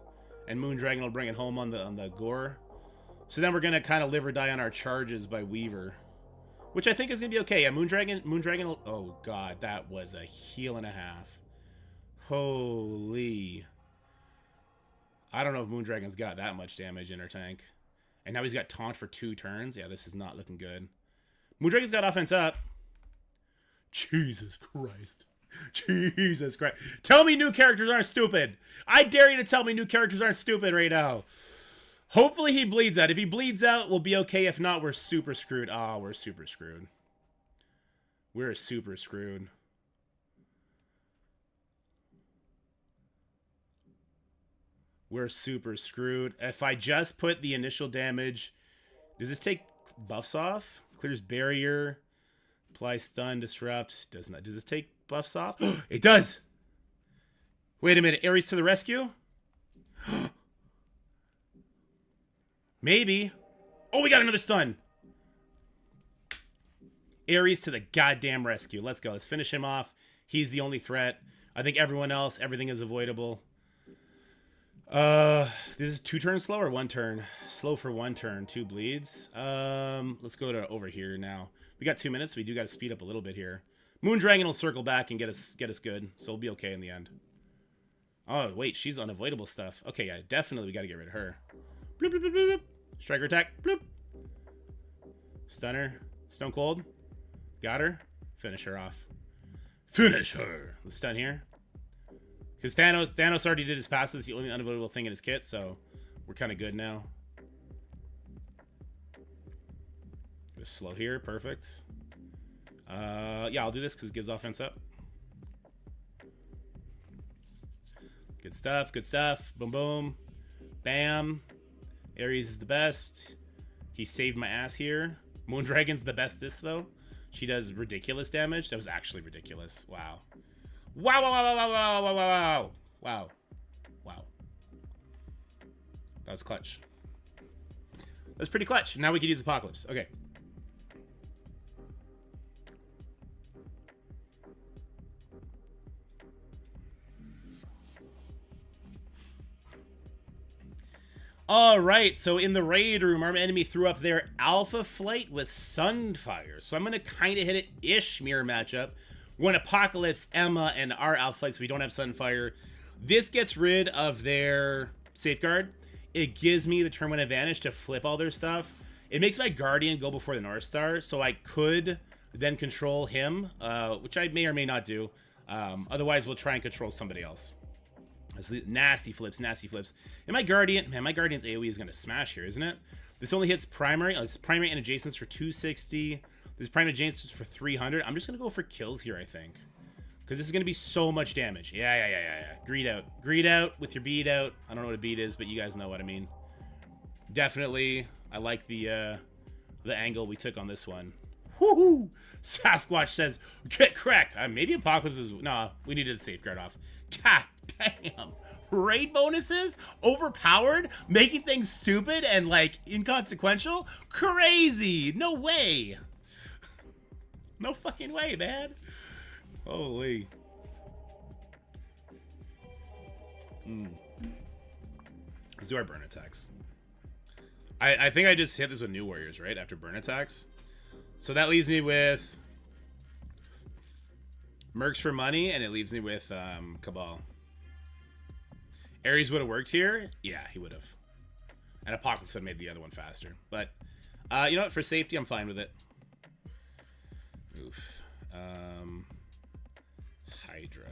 And Moondragon will bring it home on the Gore. So then we're gonna kind of live or die on our charges by Weaver, which I think is gonna be okay. Yeah, Moondragon will, oh god, that was a heal and a half. Holy. I don't know if Moondragon's got that much damage in her tank. And now he's got taunt for 2 turns. Yeah, this is not looking good. Moondragon's got offense up. Jesus Christ. Jesus Christ. Tell me new characters aren't stupid. I dare you to tell me new characters aren't stupid right now. Hopefully he bleeds out. If he bleeds out, we'll be okay. If not, we're super screwed. Oh, we're super screwed. We're super screwed. We're super screwed. If I just put the initial damage, does this take buffs off? Clears barrier. Apply stun, disrupt. Does not. Does this take buffs off? It does. Wait a minute. Ares to the rescue? Maybe. Oh, we got another stun. Ares to the goddamn rescue. Let's go. Let's finish him off. He's the only threat. I think everyone else, everything is avoidable. This is 2 turns slow or 1 turn? Slow for 1 turn, 2 bleeds. Let's go to over here now. We got 2 minutes. So we do got to speed up a little bit here. Moondragon will circle back and get us good. So we'll be okay in the end. Oh, wait, she's unavoidable stuff. Okay, yeah, definitely we got to get rid of her. Bloop, bloop, bloop, bloop. Striker attack. Bloop. Stunner. Stone Cold. Got her. Finish her off. Finish her. Let's stun here. Because Thanos already did his passive. That's the only unavoidable thing in his kit, so we're kind of good now. Just slow here. Perfect. Yeah, I'll do this because it gives offense up. Good stuff. Good stuff. Boom, boom. Bam. Ares is the best. He saved my ass here. Moondragon's the bestest, though. She does ridiculous damage. That was actually ridiculous. Wow. Wow, wow, wow, wow, wow, wow, wow, wow. Wow. That was clutch. That's pretty clutch. Now we can use Apocalypse. Okay. Alright, so in the raid room, our enemy threw up their Alpha Flight with Sunfire. So I'm going to kind of hit it ish mirror matchup. We're going Apocalypse, Emma, and our Alpha Flight, so we don't have Sunfire. This gets rid of their Safeguard. It gives me the turn 1 advantage to flip all their stuff. It makes my Guardian go before the North Star, so I could then control him, which I may or may not do. Otherwise, we'll try and control somebody else. Nasty flips, nasty flips. And my Guardian, man, my Guardian's AoE is going to smash here, isn't it? This only hits primary. It's primary and adjacents for 260. There's primary adjacents for 300. I'm just going to go for kills here, I think. Because this is going to be so much damage. Yeah. Greed out. Greed out with your bead out. I don't know what a bead is, but you guys know what I mean. Definitely, I like the angle we took on this one. Woohoo! Sasquatch says, get cracked. Maybe Apocalypse is... Nah, we needed the Safeguard off. God damn. Raid bonuses? Overpowered? Making things stupid and, like, inconsequential? Crazy! No way! No fucking way, man. Holy. Let's do our burn attacks. I think I just hit this with New Warriors, right? After burn attacks. So that leaves me with Mercs for money, and it leaves me with Cabal. Ares would have worked here. Yeah, he would have. And Apocalypse would have made the other one faster. But, you know what? For safety, I'm fine with it. Oof. Hydra.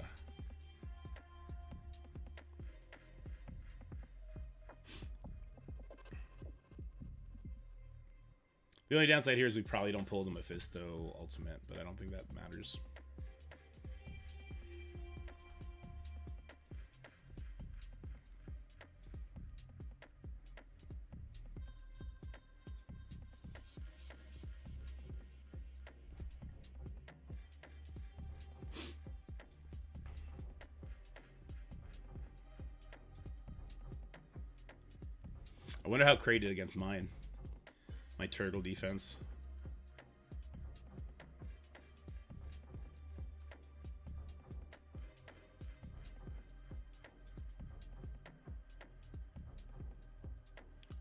The only downside here is we probably don't pull the Mephisto ultimate, but I don't think that matters. I wonder how Cray did against mine. My turtle defense.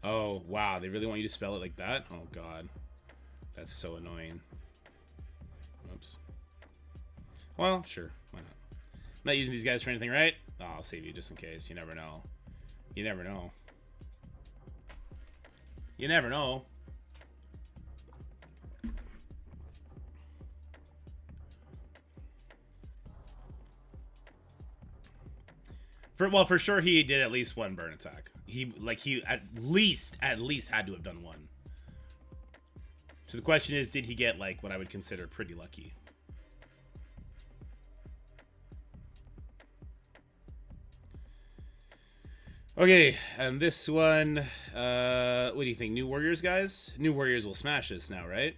Oh, wow. They really want you to spell it like that? Oh, God. That's so annoying. Oops. Well, sure. Why not? I'm not using these guys for anything, right? Oh, I'll save you just in case. You never know. You never know. You never know. For sure he did at least one burn attack. He at least had to have done one. So the question is, did he get like what I would consider pretty lucky? Okay, and this one, what do you think? New Warriors, guys? New Warriors will smash this now, right?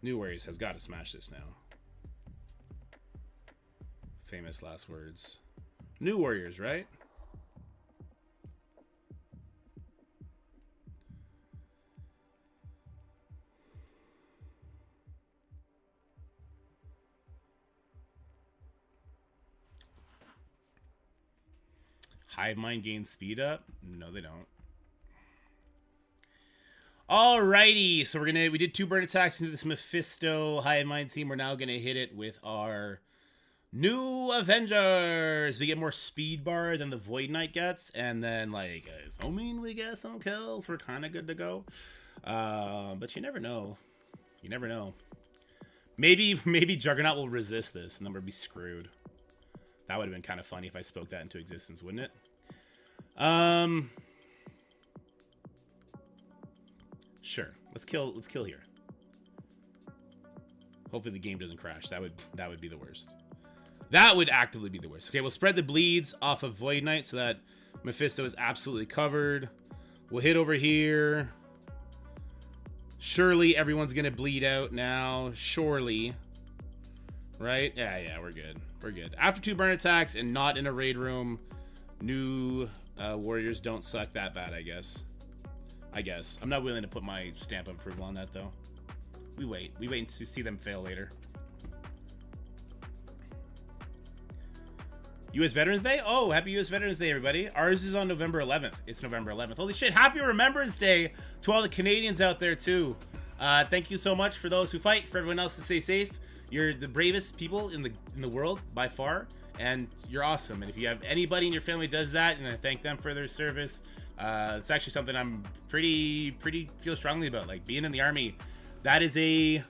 New Warriors has got to smash this now. Famous last words. New Warriors, right? Hive Mind gains speed up? No, they don't. Alrighty, so we did 2 burn attacks into this Mephisto Hive Mind team. We're now gonna hit it with our new Avengers. We get more speed bar than the Void Knight gets, and then like assuming we get some kills, we're kind of good to go. But you never know. You never know. Maybe Juggernaut will resist this, and then we'll be screwed. That would have been kind of funny if I spoke that into existence, wouldn't it? Sure. Let's kill here. Hopefully the game doesn't crash. That would be the worst. That would actively be the worst. Okay, we'll spread the bleeds off of Void Knight so that Mephisto is absolutely covered. We'll hit over here. Surely everyone's gonna bleed out now. Surely. Right? Yeah, we're good. We're good. After 2 burn attacks and not in a raid room, new Warriors don't suck that bad, I guess. I'm not willing to put my stamp of approval on that, though. We wait to see them fail later. U.S. Veterans Day? Oh, happy U.S. Veterans Day, everybody. Ours is on November 11th. It's November 11th. Holy shit, happy Remembrance Day to all the Canadians out there, too. Thank you so much for those who fight, for everyone else to stay safe. You're the bravest people in the world, by far, and you're awesome. And if you have anybody in your family who does that, and I thank them for their service, it's actually something I'm pretty feel strongly about. Like, being in the Army, that's a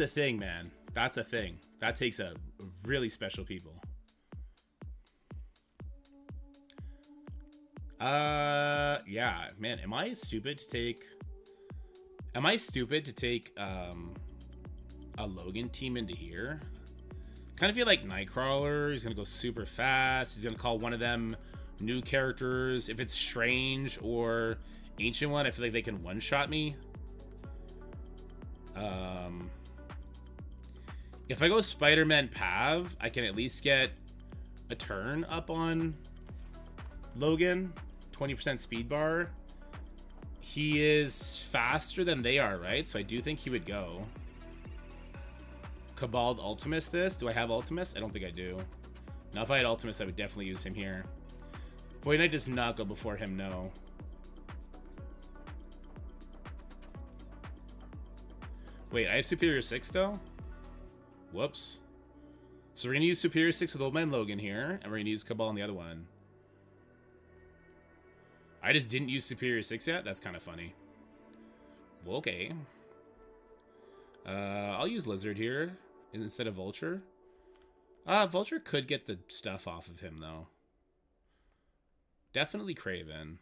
thing, man. That's a thing. That takes a really special people. Yeah, man, am I stupid to take a Logan team into here? Kind of feel like Nightcrawler, he's gonna go super fast. He's gonna call one of them new characters. If it's Strange or Ancient One, I feel like they can one-shot me. If I go Spider-Man Pav, I can at least get a turn up on Logan. 20% speed bar. He is faster than they are, right? So I do think he would go. Cabal Ultimus this. Do I have Ultimus? I don't think I do. Now, if I had Ultimus, I would definitely use him here. Void Knight does not go before him, no. Wait, I have Superior 6, though? Whoops. So we're going to use Superior 6 with Old Man Logan here, and we're going to use Cabal on the other one. I just didn't use Superior 6 yet? That's kind of funny. Well, okay. I'll use Lizard here instead of Vulture. Vulture could get the stuff off of him, though. Definitely Craven.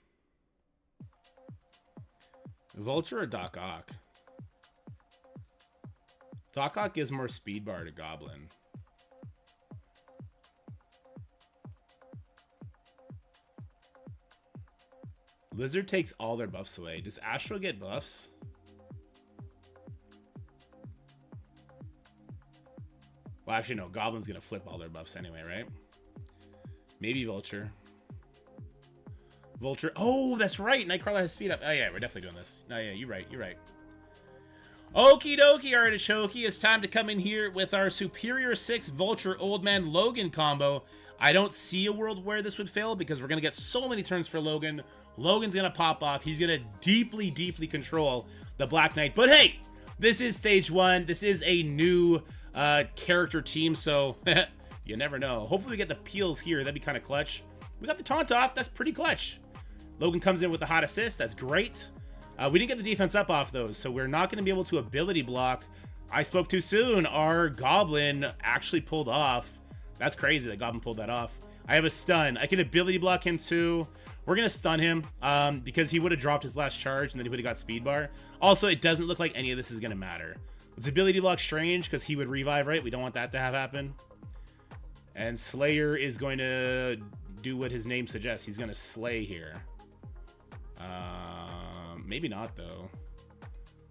Vulture or Doc Ock? Doc Ock gives more speed bar to Goblin. Lizard takes all their buffs away. Does Astro get buffs? Well, actually, no. Goblin's going to flip all their buffs anyway, right? Maybe Vulture. Vulture. Oh, that's right. Nightcrawler has speed up. Oh, yeah. We're definitely doing this. Oh, yeah. You're right. You're right. Okie dokie, Artichoke. It's time to come in here with our Superior 6 Vulture Old Man Logan combo. I don't see a world where this would fail because we're going to get so many turns for Logan. Logan's going to pop off. He's going to deeply, deeply control the Black Knight. But hey, this is stage 1. This is a new character team, so you never know. Hopefully we get the peels here. That'd be kind of clutch. We got the taunt off. That's pretty clutch. Logan comes in with the hot assist. That's great. We didn't get the defense up off those, so we're not going to be able to ability block. I spoke too soon. Our Goblin actually pulled off. That's crazy that Goblin pulled that off. I have a stun. I can ability block him too. We're going to stun him because he would have dropped his last charge and then he would have got speed bar. Also, it doesn't look like any of this is going to matter. It's ability block strange because he would revive, right? We don't want that to have happen. And Slayer is going to do what his name suggests. He's going to slay here. Maybe not, though.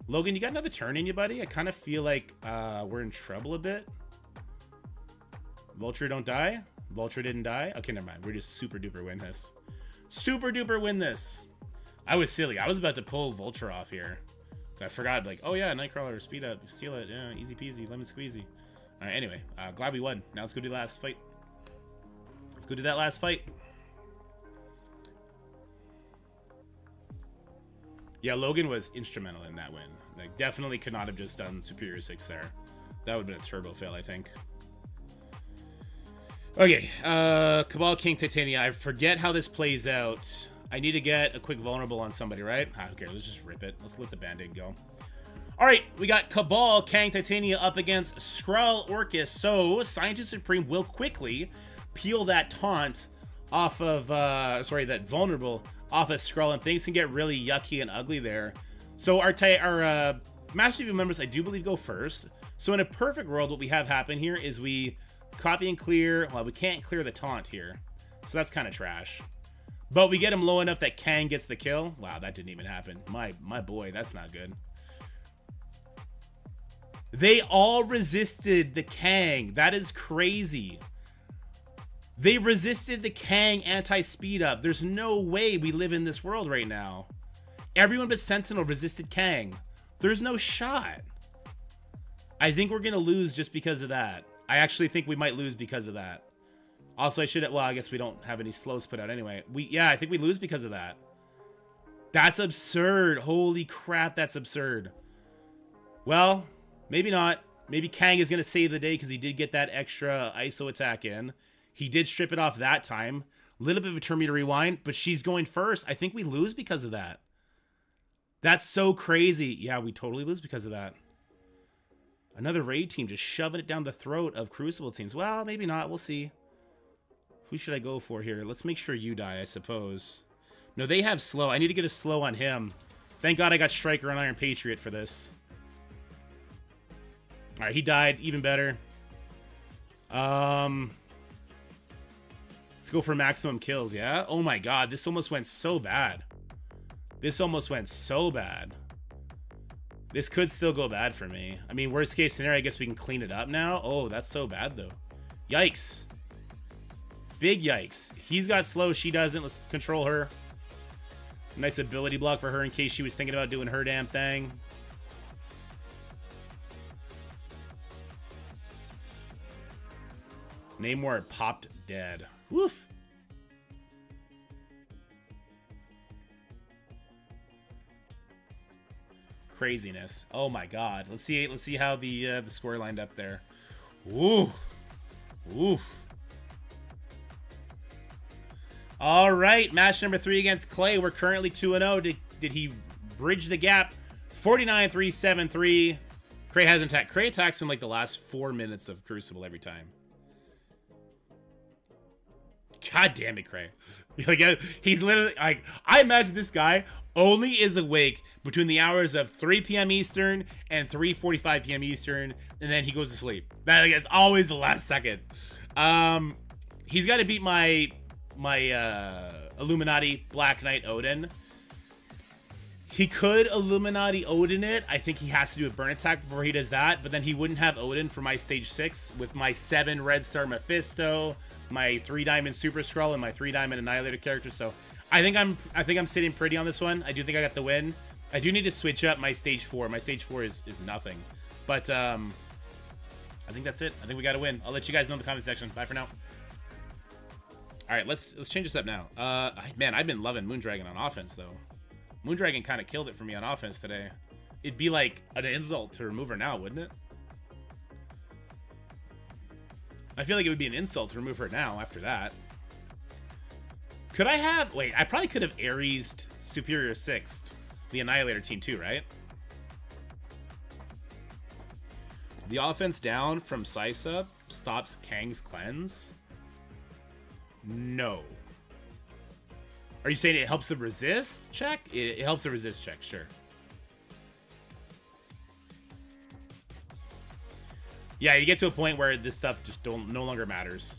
Logan, you got another turn in you, buddy? I kind of feel like we're in trouble a bit. Vulture don't die? Vulture didn't die? Okay, never mind. We're just super duper win this. Super duper win this. I was silly. I was about to pull Vulture off here. I forgot, like, oh yeah, Nightcrawler, speed up, seal it. Yeah, easy peasy, lemon squeezy. All right, anyway, glad we won. Now let's go do the last fight. Let's go do that last fight. Yeah, Logan was instrumental in that win. Like, definitely could not have just done Superior 6 there. That would have been a turbo fail, I think. Okay, Cabal King Titania. I forget how this plays out. I need to get a quick vulnerable on somebody, right? Okay, let's just rip it. Let's let the Band-Aid go. All right, we got Cabal Kang Titania up against Skrull Orcus. So, Scientist Supreme will quickly peel that taunt off of, that vulnerable off of Skrull, and things can get really yucky and ugly there. So our Master Review members, I do believe, go first. So in a perfect world, what we have happen here is we copy and clear. Well, we can't clear the taunt here, so that's kind of trash. But we get him low enough that Kang gets the kill. Wow, that didn't even happen. My boy, that's not good. They all resisted the Kang. That is crazy. They resisted the Kang anti-speed up. There's no way we live in this world right now. Everyone but Sentinel resisted Kang. There's no shot. I think we're going to lose just because of that. I actually think we might lose because of that. Also, I guess we don't have any slows put out anyway. Yeah, I think we lose because of that. That's absurd. Holy crap, that's absurd. Well, maybe not. Maybe Kang is going to save the day because he did get that extra ISO attack in. He did strip it off that time. A little bit of a turn me to rewind, but she's going first. I think we lose because of that. That's so crazy. Yeah, we totally lose because of that. Another raid team just shoving it down the throat of Crucible teams. Well, maybe not. We'll see. Who should I go for here? Let's make sure you die, I suppose. No, they have slow. I need to get a slow on him. Thank God I got Striker and Iron Patriot for this. All right, he died. Even better. Let's go for maximum kills, yeah? Oh my God, this almost went so bad. This almost went so bad. This could still go bad for me. I mean, worst case scenario, I guess we can clean it up now. Oh, that's so bad, though. Yikes. Big yikes. He's got slow, she doesn't. Let's control her. Nice ability block for her in case she was thinking about doing her damn thing. Namor popped dead. Woof. Craziness. Oh my god. Let's see how the score lined up there. Ooh. Oof. All right, match number 3 against Clay. We're currently 2-0. Did he bridge the gap? 49-3-7-3. Cray hasn't attacked. Cray attacks in like the last 4 minutes of Crucible every time. God damn it, Cray. Like, he's literally like, I imagine this guy only is awake between the hours of 3 p.m. Eastern and 3:45 p.m. Eastern, and then he goes to sleep. That's always the last second. He's got to beat my Illuminati Black Knight Odin. He could Illuminati Odin it. I think he has to do a burn attack before he does that, but then he wouldn't have Odin for my stage 6 with my 7 Red Star Mephisto, my 3 Diamond Super Skrull, and my 3 Diamond Annihilator character. So I think I'm sitting pretty on this one. I do think I got the win. I do need to switch up my stage 4. My stage 4 is nothing. But I think that's it. I think we got to win. I'll let you guys know in the comment section. Bye for now. All right, let's change this up now. Man, I've been loving Moondragon on offense though. Moondragon kind of killed it for me on offense today. It'd be like an insult to remove her now, wouldn't it? I feel like it would be an insult to remove her now after that. Could I have... Wait, I probably could have Ares'd Superior 6'd the Annihilator team too, right? The offense down from Sisa stops Kang's cleanse? No. Are you saying it helps the resist check? It helps the resist check, sure. Yeah, you get to a point where this stuff just no longer matters.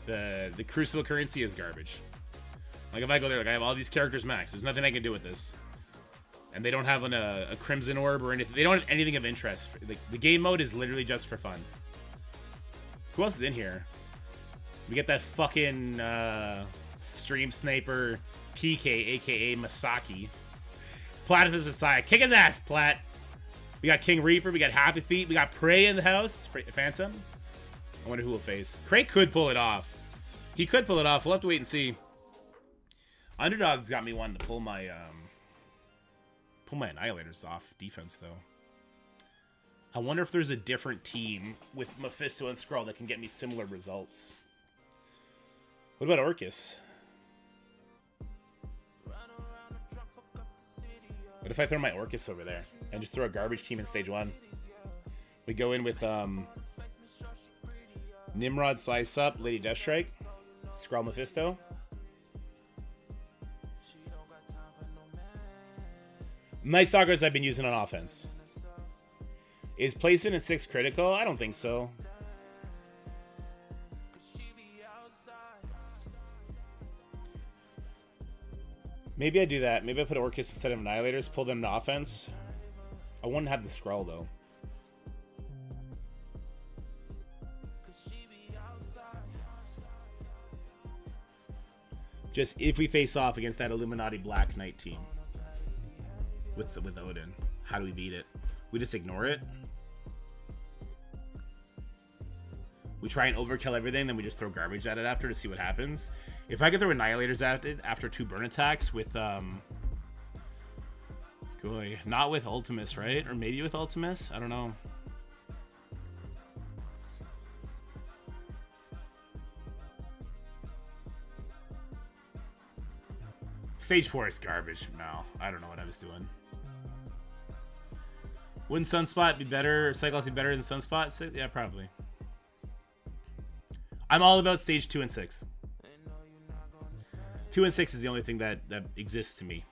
The Crucible currency is garbage. Like if I go there, like I have all these characters max. There's nothing I can do with this. And they don't have a Crimson Orb or anything. They don't have anything of interest. The game mode is literally just for fun. Who else is in here? We get that fucking Stream Sniper PK, aka Masaki. Platypus Messiah. Kick his ass, Plat. We got King Reaper. We got Happy Feet. We got Prey in the house. Phantom. I wonder who will face. Craig could pull it off. He could pull it off. We'll have to wait and see. Underdog's got me wanting to pull my Annihilators off defense, though. I wonder if there's a different team with Mephisto and Skrull that can get me similar results. What about Orcus? What if I throw my Orcus over there and just throw a garbage team in stage 1? We go in with Nimrod, Slice Up, Lady Deathstrike, Skrull, Mephisto. Night Stalkers I've been using on offense. Is placement in 6 critical? I don't think so. Maybe I do that. Maybe I put Orcus instead of Annihilators, pull them to offense. I wouldn't have the Skrull, though. Just if we face off against that Illuminati Black Knight team. With Odin. How do we beat it? We just ignore it? We try and overkill everything, then we just throw garbage at it after to see what happens. If I could throw Annihilators at it after 2 burn attacks with, not with Ultimus, right? Or maybe with Ultimus? I don't know. Stage 4 is garbage, Mal. I don't know what I was doing. Wouldn't Sunspot be better, or Cyclops be better than Sunspot? Yeah, probably. I'm all about stage 2 and 6. 2 and 6 is the only thing that exists to me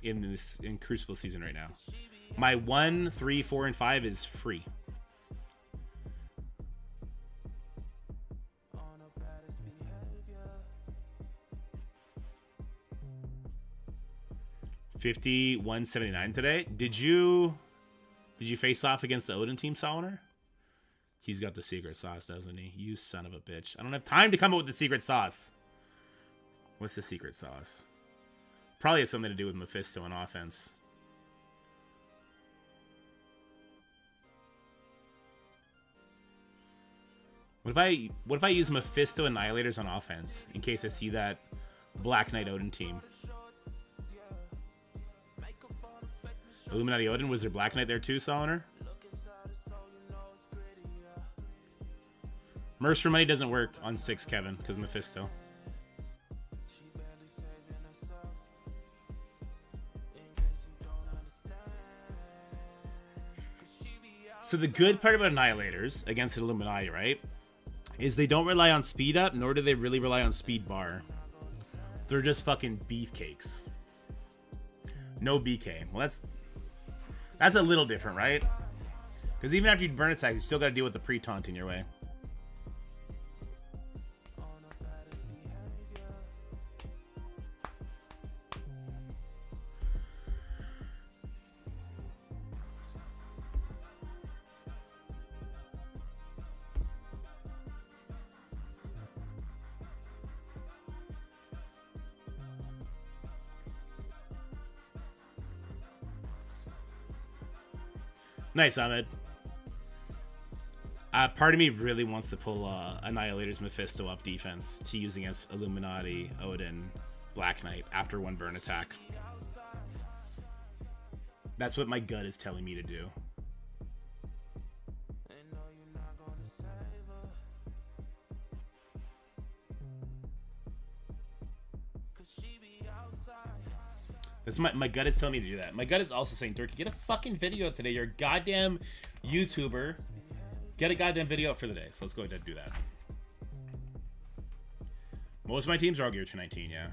in Crucible season right now. My 1, 3, 4, and 5 is free. $51.79 today. Did you face off against the Odin team, Soloner? He's got the secret sauce, doesn't he? You son of a bitch. I don't have time to come up with the secret sauce. What's the secret sauce? Probably has something to do with Mephisto and offense. What if I use Mephisto Annihilators on offense in case I see that Black Knight Odin team? Illuminati Odin, was there Black Knight there too, Soliner? Mercs for money doesn't work on 6, Kevin, because Mephisto. So the good part about Annihilators against the Illuminati, right, is they don't rely on speed up, nor do they really rely on speed bar. They're just fucking beefcakes. No BK. Well, that's a little different, right? Because even after you burn attacks, you still got to deal with the pre-taunting your way. Nice, Ahmed. Part of me really wants to pull Annihilator's Mephisto off defense to use against Illuminati, Odin, Black Knight after one burn attack. That's what my gut is telling me to do. That's my gut is telling me to do that. My gut is also saying, Durkee, get a fucking video today. You're a goddamn YouTuber. Get a goddamn video up for the day. So let's go ahead and do that. Most of my teams are all gear 219, yeah.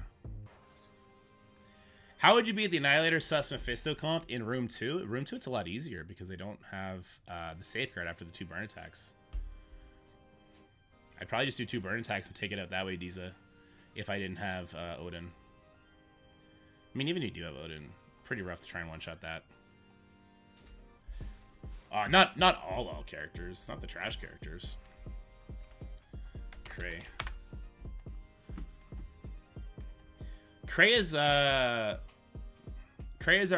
How would you beat the Annihilator sus Mephisto comp in Room 2? Room 2, it's a lot easier because they don't have the safeguard after the 2 burn attacks. I'd probably just do 2 burn attacks and take it out that way, Diza, if I didn't have Odin. I mean, even if you do have Odin, pretty rough to try and one-shot that. Not all characters, not the trash characters. Cray. Cray is our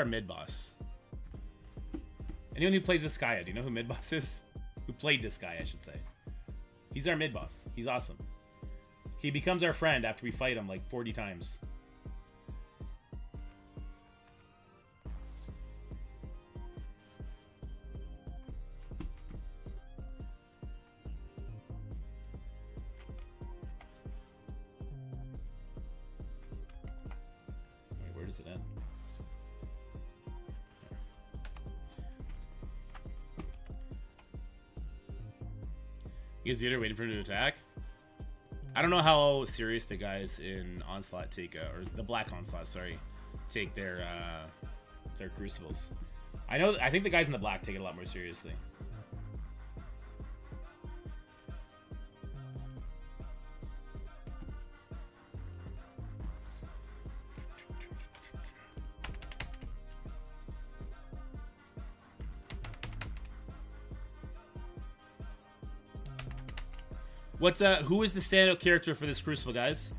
mid boss. Anyone who plays Disgaea, do you know who mid boss is? Who played Disgaea, I should say. He's our mid boss. He's awesome. He becomes our friend after we fight him like 40 times. You guys waiting for him to attack? I don't know how serious the guys in Onslaught take, or the Black Onslaught, sorry, take their Crucibles. I think the guys in the Black take it a lot more seriously. Who is the standout character for this Crucible, guys?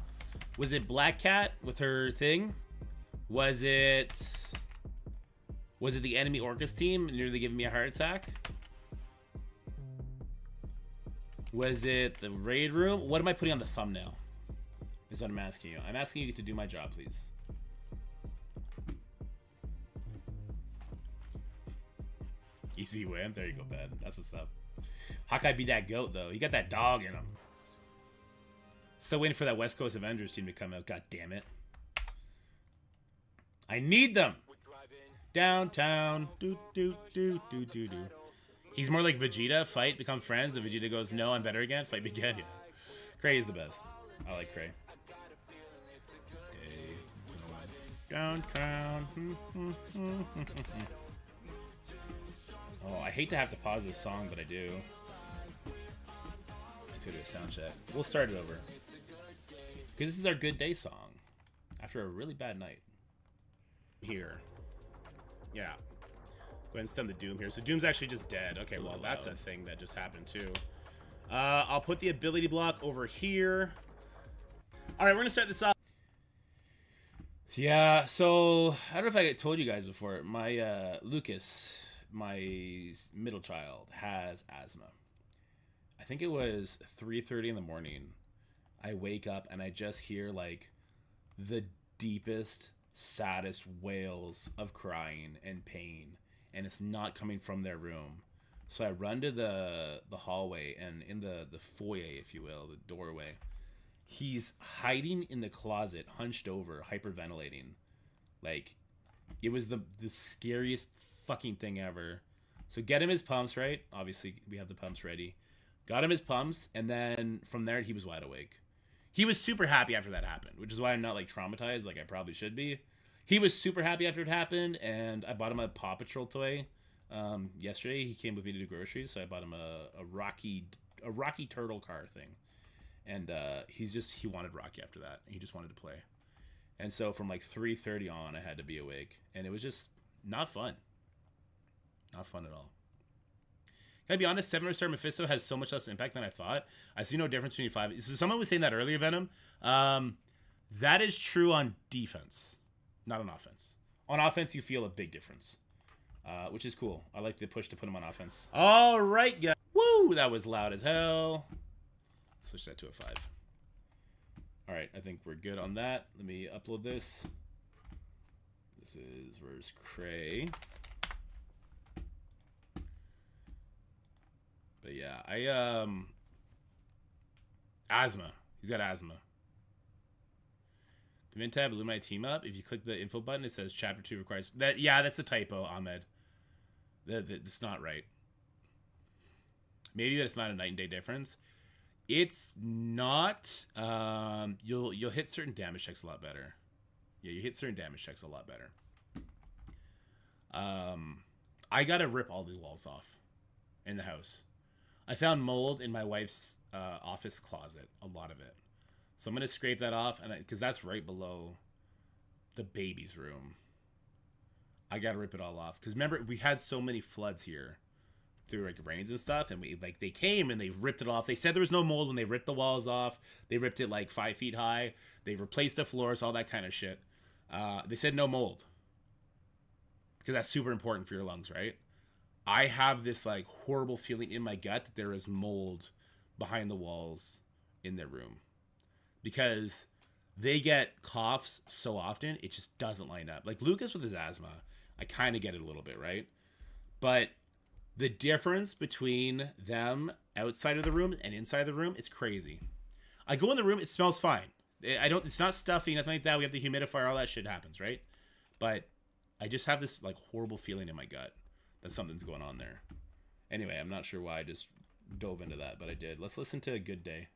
Was it Black Cat with her thing? Was it the enemy Orcus team nearly giving me a heart attack? Was it the raid room? What am I putting on the thumbnail? Is what I'm asking you. I'm asking you to do my job, please. Easy win. There you go, Ben. That's what's up. Hawkeye be that goat, though. He got that dog in him. Still waiting for that West Coast Avengers team to come out. God damn it. I need them. Downtown. Do, do, do, do, do, do. He's more like Vegeta. Fight, become friends. And Vegeta goes, no, I'm better again. Fight again. Yeah. Cray is the best. I like Cray. Downtown. Oh, I hate to have to pause this song, but I do. Let's go do a sound check. We'll start it over. Because this is our good day song. After a really bad night. Here. Yeah. Go ahead and stun the Doom here. So Doom's actually just dead. Okay, well, that's a thing that just happened, too. I'll put the ability block over here. Alright, we're going to start this off. Yeah, so, I don't know if I told you guys before. My, Lucas, my middle child, has asthma. I think it was 3:30 in the morning. I wake up and I just hear like the deepest, saddest wails of crying and pain, and it's not coming from their room. So I run to the hallway, and in the foyer, if you will, the doorway, he's hiding in the closet, hunched over, hyperventilating. Like, it was the scariest fucking thing ever. So get him his pumps, right? Obviously, we have the pumps ready. Got him his pumps, and then from there, he was wide awake. He was super happy after that happened, which is why I'm not, like, traumatized like I probably should be. He was super happy after it happened, and I bought him a Paw Patrol toy yesterday. He came with me to do groceries, so I bought him a Rocky Turtle car thing. And he wanted Rocky after that. He just wanted to play. And so from like 3:30 on, I had to be awake. And it was just not fun. Not fun at all. Can I be honest? 7-star Mephisto has so much less impact than I thought. I see no difference between 5. So someone was saying that earlier, Venom. That is true on defense, not on offense. On offense, you feel a big difference, which is cool. I like the push to put him on offense. All right, guys. Woo! That was loud as hell. Switch that to a 5. All right, I think we're good on that. Let me upload this. Where's Cray? But yeah, asthma. He's got asthma. The Mint tab Illuminati team up. If you click the info button, it says chapter 2 requires that. Yeah, that's a typo, Ahmed. That's not right. Maybe that's not a night and day difference. It's not. You'll hit certain damage checks a lot better. Yeah, you hit certain damage checks a lot better. I gotta rip all the walls off in the house. I found mold in my wife's office closet, a lot of it. So I'm gonna scrape that off, and because that's right below the baby's room. I gotta rip it all off because remember we had so many floods here through like rains and stuff, and they came and they ripped it off. They said there was no mold when they ripped the walls off. They ripped it like 5 feet high. They replaced the floors, all that kind of shit. They said no mold because that's super important for your lungs, right? I have this like horrible feeling in my gut that there is mold behind the walls in their room because they get coughs so often it just doesn't line up. Like Lucas with his asthma, I kind of get it a little bit, right? But the difference between them outside of the room and inside the room is crazy. I go in the room, it smells fine. It's not stuffy, nothing like that. We have the humidifier, all that shit happens, right? But I just have this like horrible feeling in my gut that something's going on there. Anyway, I'm not sure why I just dove into that, but I did. Let's listen to A Good Day.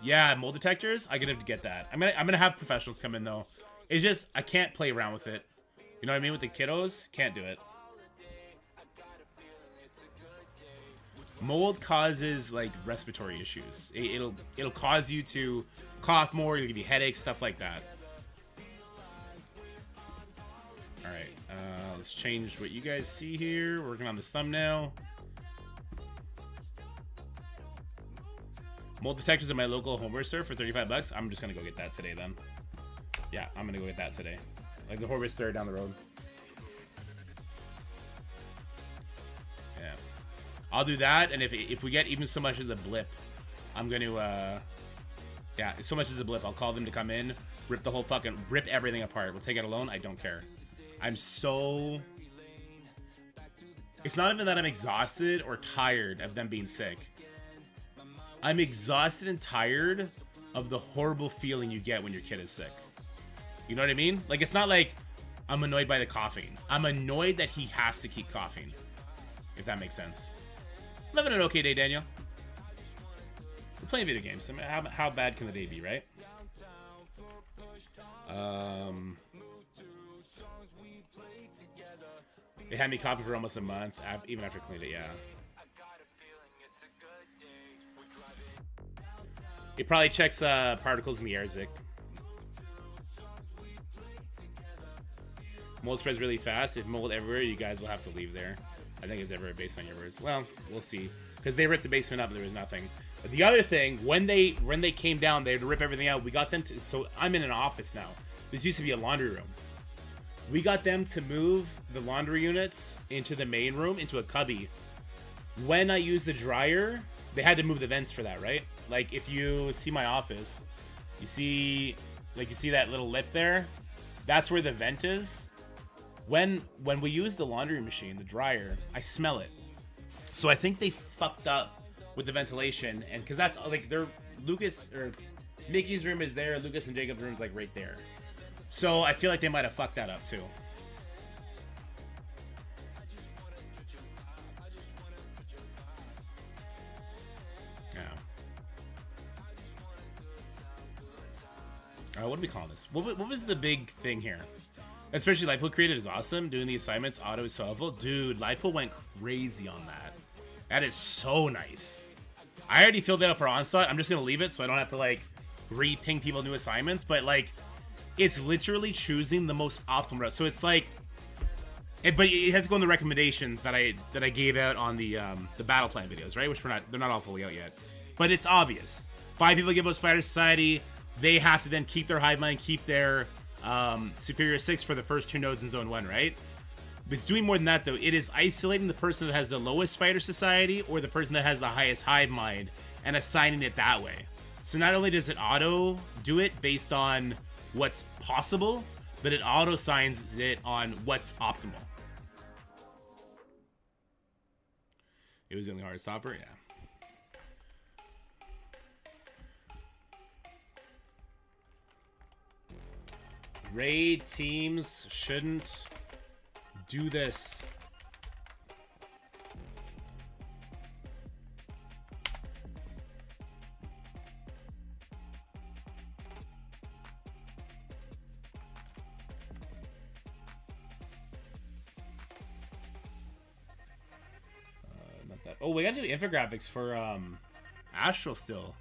Yeah, mold detectors. I'm gonna have to get that. I'm gonna have professionals come in though. It's just I can't play around with it. You know what I mean? With the kiddos, can't do it. Mold causes like respiratory issues. It'll cause you to cough more. It'll give you headaches, stuff like that. All right, let's change what you guys see here. Working on this thumbnail. Mold detectors at my local hardware store for $35. I'm just gonna go get that today then. Yeah, I'm gonna go get that today. Like the hardware store down the road. Yeah, I'll do that. And if we get even so much as a blip, I'm gonna yeah, so much as a blip, I'll call them to come in, rip everything apart. We'll take it alone. I don't care. I'm so. It's not even that I'm exhausted or tired of them being sick. I'm exhausted and tired of the horrible feeling you get when your kid is sick. You know what I mean? Like, it's not like I'm annoyed by the coughing. I'm annoyed that he has to keep coughing. If that makes sense. I'm having an okay day, Daniel. We're playing video games. I mean, how bad can the day be, right? It had me coughing for almost a month, even after I cleaned it, yeah. It probably checks particles in the air, Zick. Mold spreads really fast. If mold everywhere, you guys will have to leave there. I think it's everywhere based on your words. Well, we'll see. Because they ripped the basement up and there was nothing. But the other thing, when they came down, they had to rip everything out. We got them to... So I'm in an office now. This used to be a laundry room. We got them to move the laundry units into the main room, into a cubby. when I use the dryer, they had to move the vents for that, right? Like if you see my office, you see that little lip there? That's where the vent is. When we use the laundry machine, the dryer, I smell it. So I think they fucked up with the ventilation, and because that's like Lucas or Mickey's room is there, Lucas and Jacob's room's like right there. So I feel like they might have fucked that up too. What do we call this? What was the big thing here? Especially Lipo created is awesome. Doing the assignments, auto is so helpful. Dude, Lipo went crazy on that. That is so nice. I already filled it out for Onslaught. I'm just going to leave it so I don't have to, like, re-ping people new assignments. But, like, it's literally choosing the most optimal route. So it's like... but it has to go in the recommendations that I gave out on the battle plan videos, right? Which they're not all fully out yet. But it's obvious. 5 people give out Spider Society. They have to then keep their hive mind, keep their superior 6 for the first 2 nodes in zone 1, right? But it's doing more than that, though. It is isolating the person that has the lowest Spider Society or the person that has the highest hive mind and assigning it that way. So not only does it auto do it based on what's possible, but it auto assigns it on what's optimal. It was the only hard stopper, yeah. Raid teams shouldn't do this. Not that. Oh, we gotta do infographics for Astral still.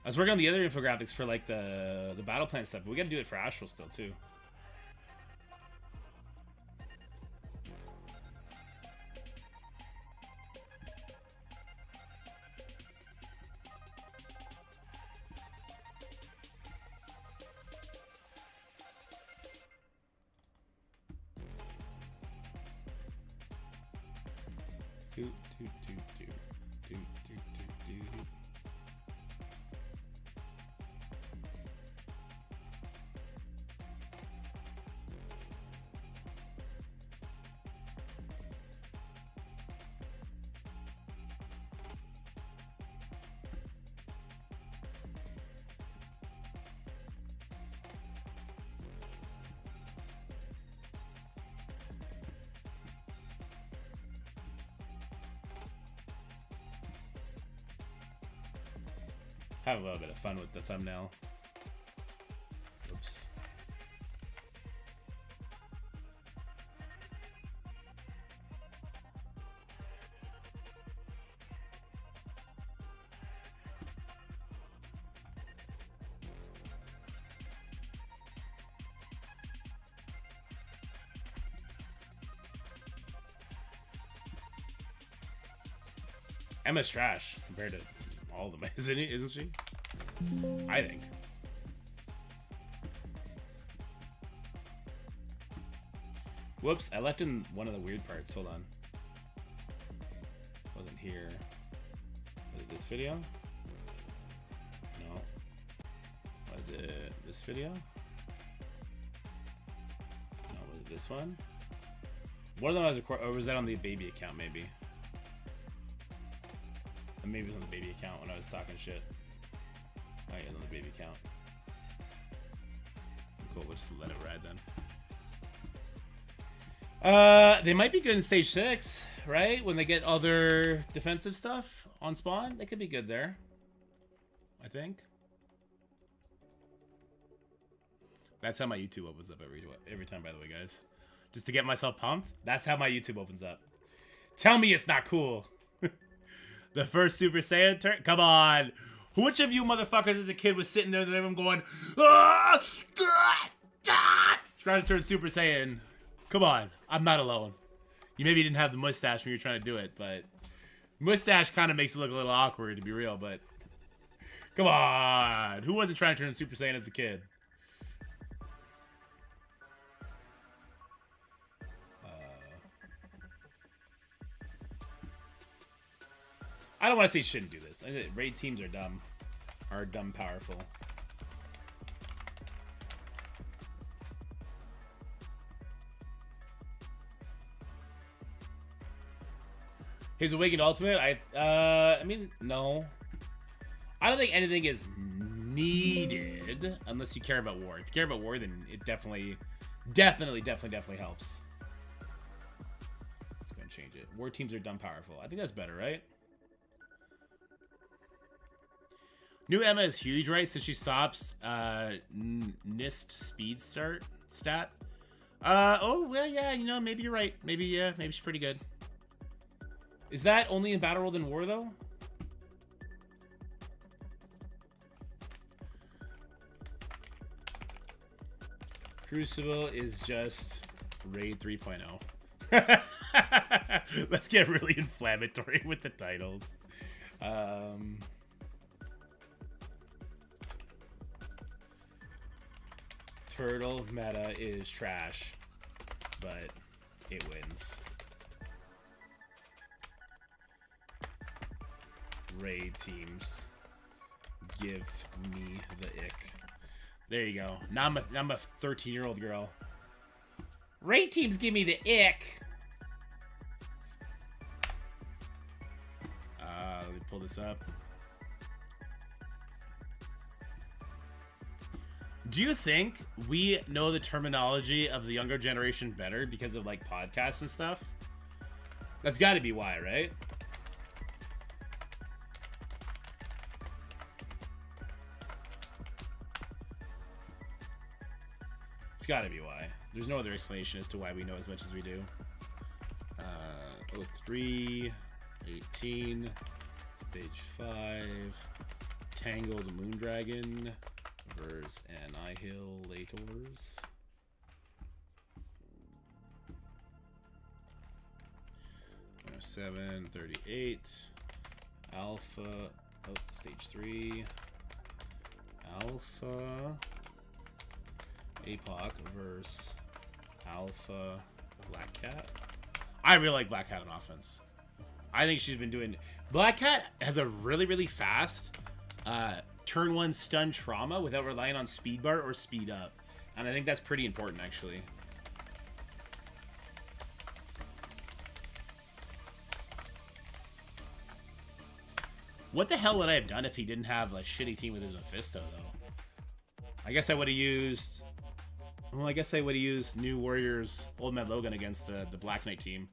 I was working on the other infographics for like the battle plan stuff, but we gotta do it for Astral still too. Have a little bit of fun with the thumbnail. Oops. Emma's trash compared to all of them, isn't she? I think. Whoops, I left in one of the weird parts. Hold on. Wasn't here. Was it this video? No. Was it this video? No, was it this one? One of them was recorded, or was that on the baby account maybe? Maybe it was on the baby account when I was talking shit. Oh yeah, on the baby account. Cool, we'll just let it ride then. They might be good in stage 6, right? When they get other defensive stuff on spawn, they could be good there. I think. That's how my YouTube opens up every time, by the way, guys. Just to get myself pumped, that's how my YouTube opens up. Tell me it's not cool. The first Super Saiyan turn? Come on. Which of you motherfuckers as a kid was sitting there in the living room going, ah, ah, ah, trying to turn Super Saiyan? Come on. I'm not alone. You maybe didn't have the mustache when you were trying to do it, but mustache kind of makes it look a little awkward, to be real, but come on. Who wasn't trying to turn Super Saiyan as a kid? I don't want to say shouldn't do this. Raid teams are dumb. Are dumb powerful. His Awakened Ultimate? I mean, no. I don't think anything is needed unless you care about war. If you care about war, then it definitely helps. Let's go and change it. War teams are dumb powerful. I think that's better, right? New Emma is huge, right? Since she stops NIST speed start stat. Oh, well, yeah, you know, maybe you're right. Maybe, yeah, maybe she's pretty good. Is that only in Battle World and War, though? Crucible is just Raid 3.0. Let's get really inflammatory with the titles. Turtle meta is trash, but it wins. Raid teams give me the ick. There you go. Now I'm a 13-year-old girl. Raid teams give me the ick. Let me pull this up. Do you think we know the terminology of the younger generation better because of like podcasts and stuff? That's got to be why, right? It's got to be why. There's no other explanation as to why we know as much as we do. 03, 18, stage 5, Tangled Moondragon versus Annihilators. 7, 38, Alpha, oh, stage 3, Alpha, APOC versus Alpha Black Cat. I really like Black Cat on offense. I think she's been doing... Black Cat has a really, really fast turn 1 stun trauma without relying on speed bar or speed up. And I think that's pretty important, actually. What the hell would I have done if he didn't have a shitty team with his Mephisto, though? I guess I would have used... Well, I guess I would have used New Warriors Old Man Logan against the Black Knight team.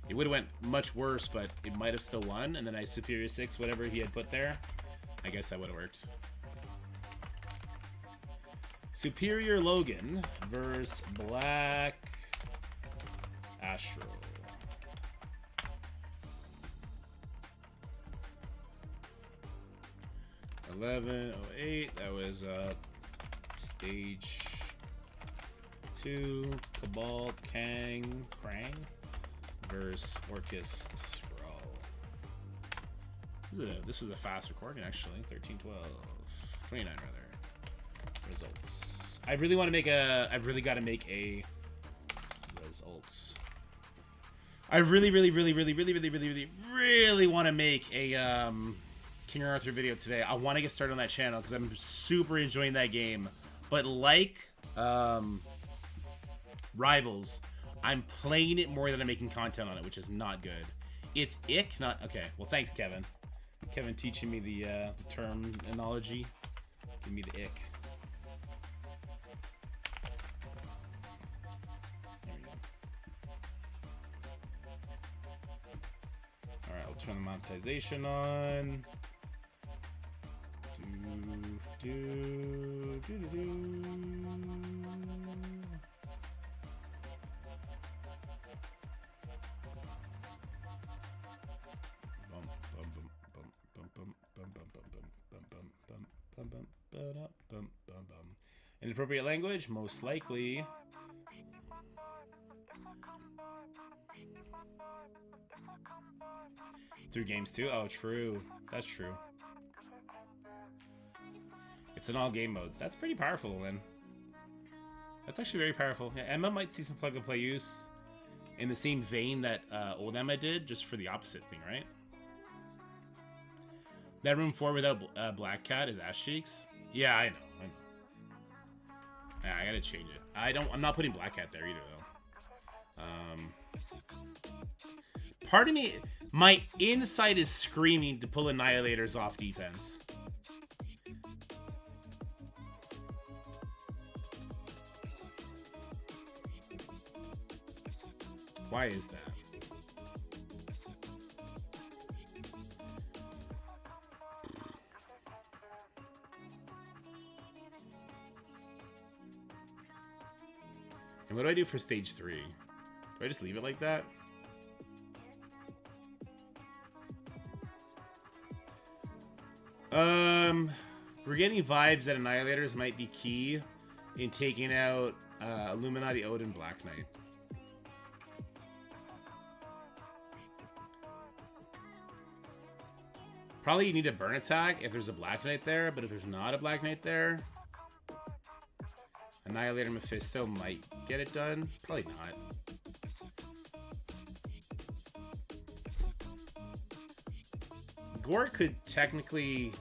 It would have went much worse, but it might have still won. And then I Superior 6, whatever he had put there. I guess that would have worked. Superior Logan versus Black Astro. $11.08. That was stage 2. Cabal Krang versus Orcus Skrull. This was a fast recording, actually. 13:12, 29 rather. Results. I really want to make a. I've really got to make a results. I really want to make a King Arthur video today. I want to get started on that channel because I'm super enjoying that game. But like Rivals, I'm playing it more than I'm making content on it, which is not good. It's ick, not okay. Well, thanks, Kevin. Kevin teaching me the terminology. Give me the ick. There we go. All right, I'll turn the monetization on. Inappropriate language, most likely. Through games too? Oh, true. That's true. It's in all game modes. That's pretty powerful, Lynn. That's actually very powerful. Yeah, Emma might see some plug-and-play use in the same vein that old Emma did, just for the opposite thing, right? That room 4 without Black Cat is ass cheeks. Yeah, I know. Yeah, I gotta change it. I'm not putting Black Cat there either, though. Part of me, my inside is screaming to pull Annihilators off defense. Why is that? And what do I do for stage 3? Do I just leave it like that? We're getting vibes that Annihilators might be key in taking out Illuminati, Odin, Black Knight. Probably you need a burn attack if there's a Black Knight there, but if there's not a Black Knight there, Annihilator Mephisto might get it done. Probably not. Gore could technically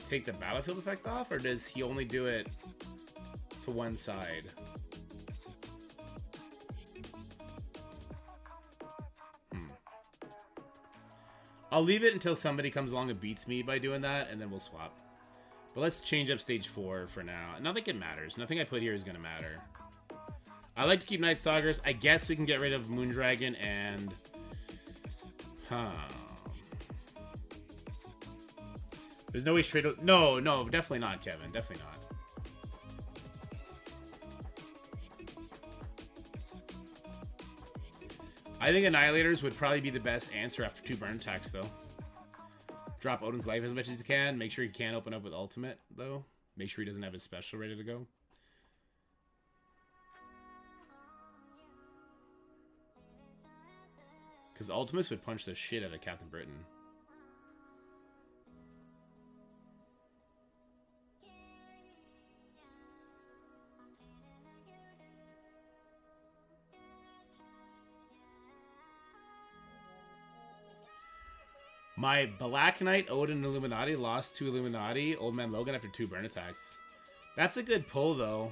take the battlefield effect off, or does he only do it to one side? I'll leave it until somebody comes along and beats me by doing that, and then we'll swap. But let's change up stage 4 for now. Not that it matters. Nothing I put here is going to matter. I like to keep Night Stalkers. I guess we can get rid of Moondragon and... There's no way straight... No, definitely not, Kevin. Definitely not. I think Annihilators would probably be the best answer after 2 burn attacks, though. Drop Odin's life as much as you can. Make sure he can open up with ultimate, though. Make sure he doesn't have his special ready to go. Because Ultimates would punch the shit out of Captain Britain. My Black Knight, Odin, and Illuminati lost to Illuminati, Old Man Logan after 2 burn attacks. That's a good pull, though.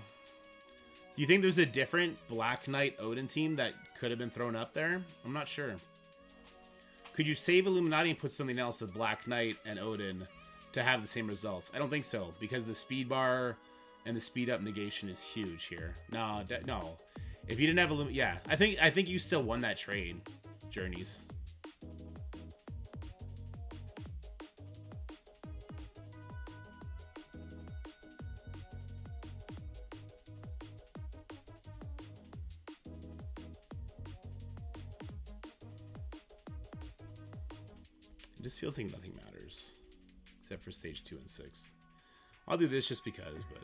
Do you think there's a different Black Knight Odin team that could have been thrown up there? I'm not sure. Could you save Illuminati and put something else with Black Knight and Odin to have the same results? I don't think so, because the speed bar and the speed up negation is huge here. No, no. If you didn't have Illuminati, yeah, I think you still won that trade, Journeys. It just feels like nothing matters. Except for stage 2 and 6. I'll do this just because, but...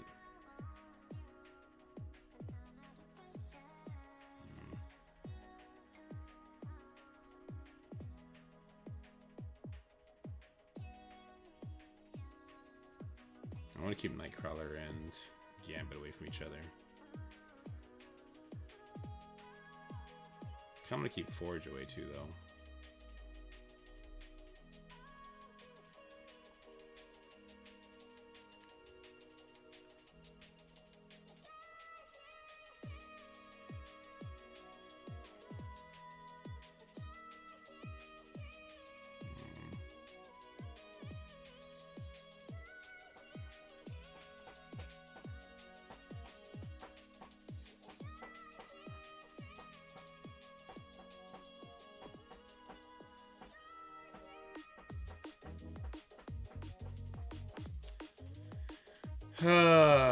I want to keep Nightcrawler and Gambit away from each other. I'm going to keep Forge away too, though.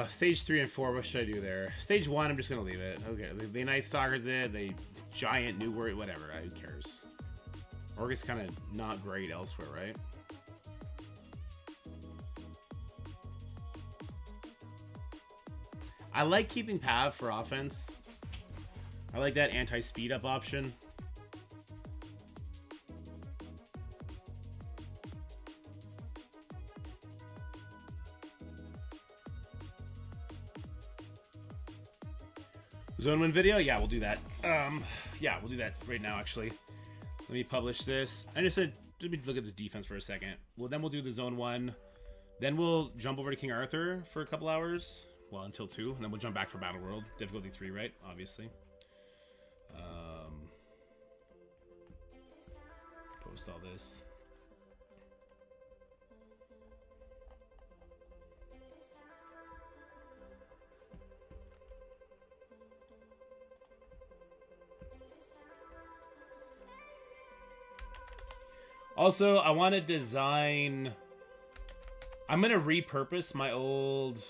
Stage 3 and 4, what should I do there? Stage 1, I'm just gonna leave it. Okay, the Night Stalkers it, they giant new word, whatever. Who cares? Orc is kind of not great elsewhere, right? I like keeping Pav for offense. I like that anti-speed up option. Zone win video? Yeah, we'll do that. Yeah, we'll do that right now, actually. Let me publish this. I just said let me look at this defense for a second. Well, then we'll do the zone 1. Then we'll jump over to King Arthur for a couple hours. Well, until 2. And then we'll jump back for Battle World. Difficulty 3, right? Obviously. Post all this. Also, I want to design... I'm going to repurpose my old...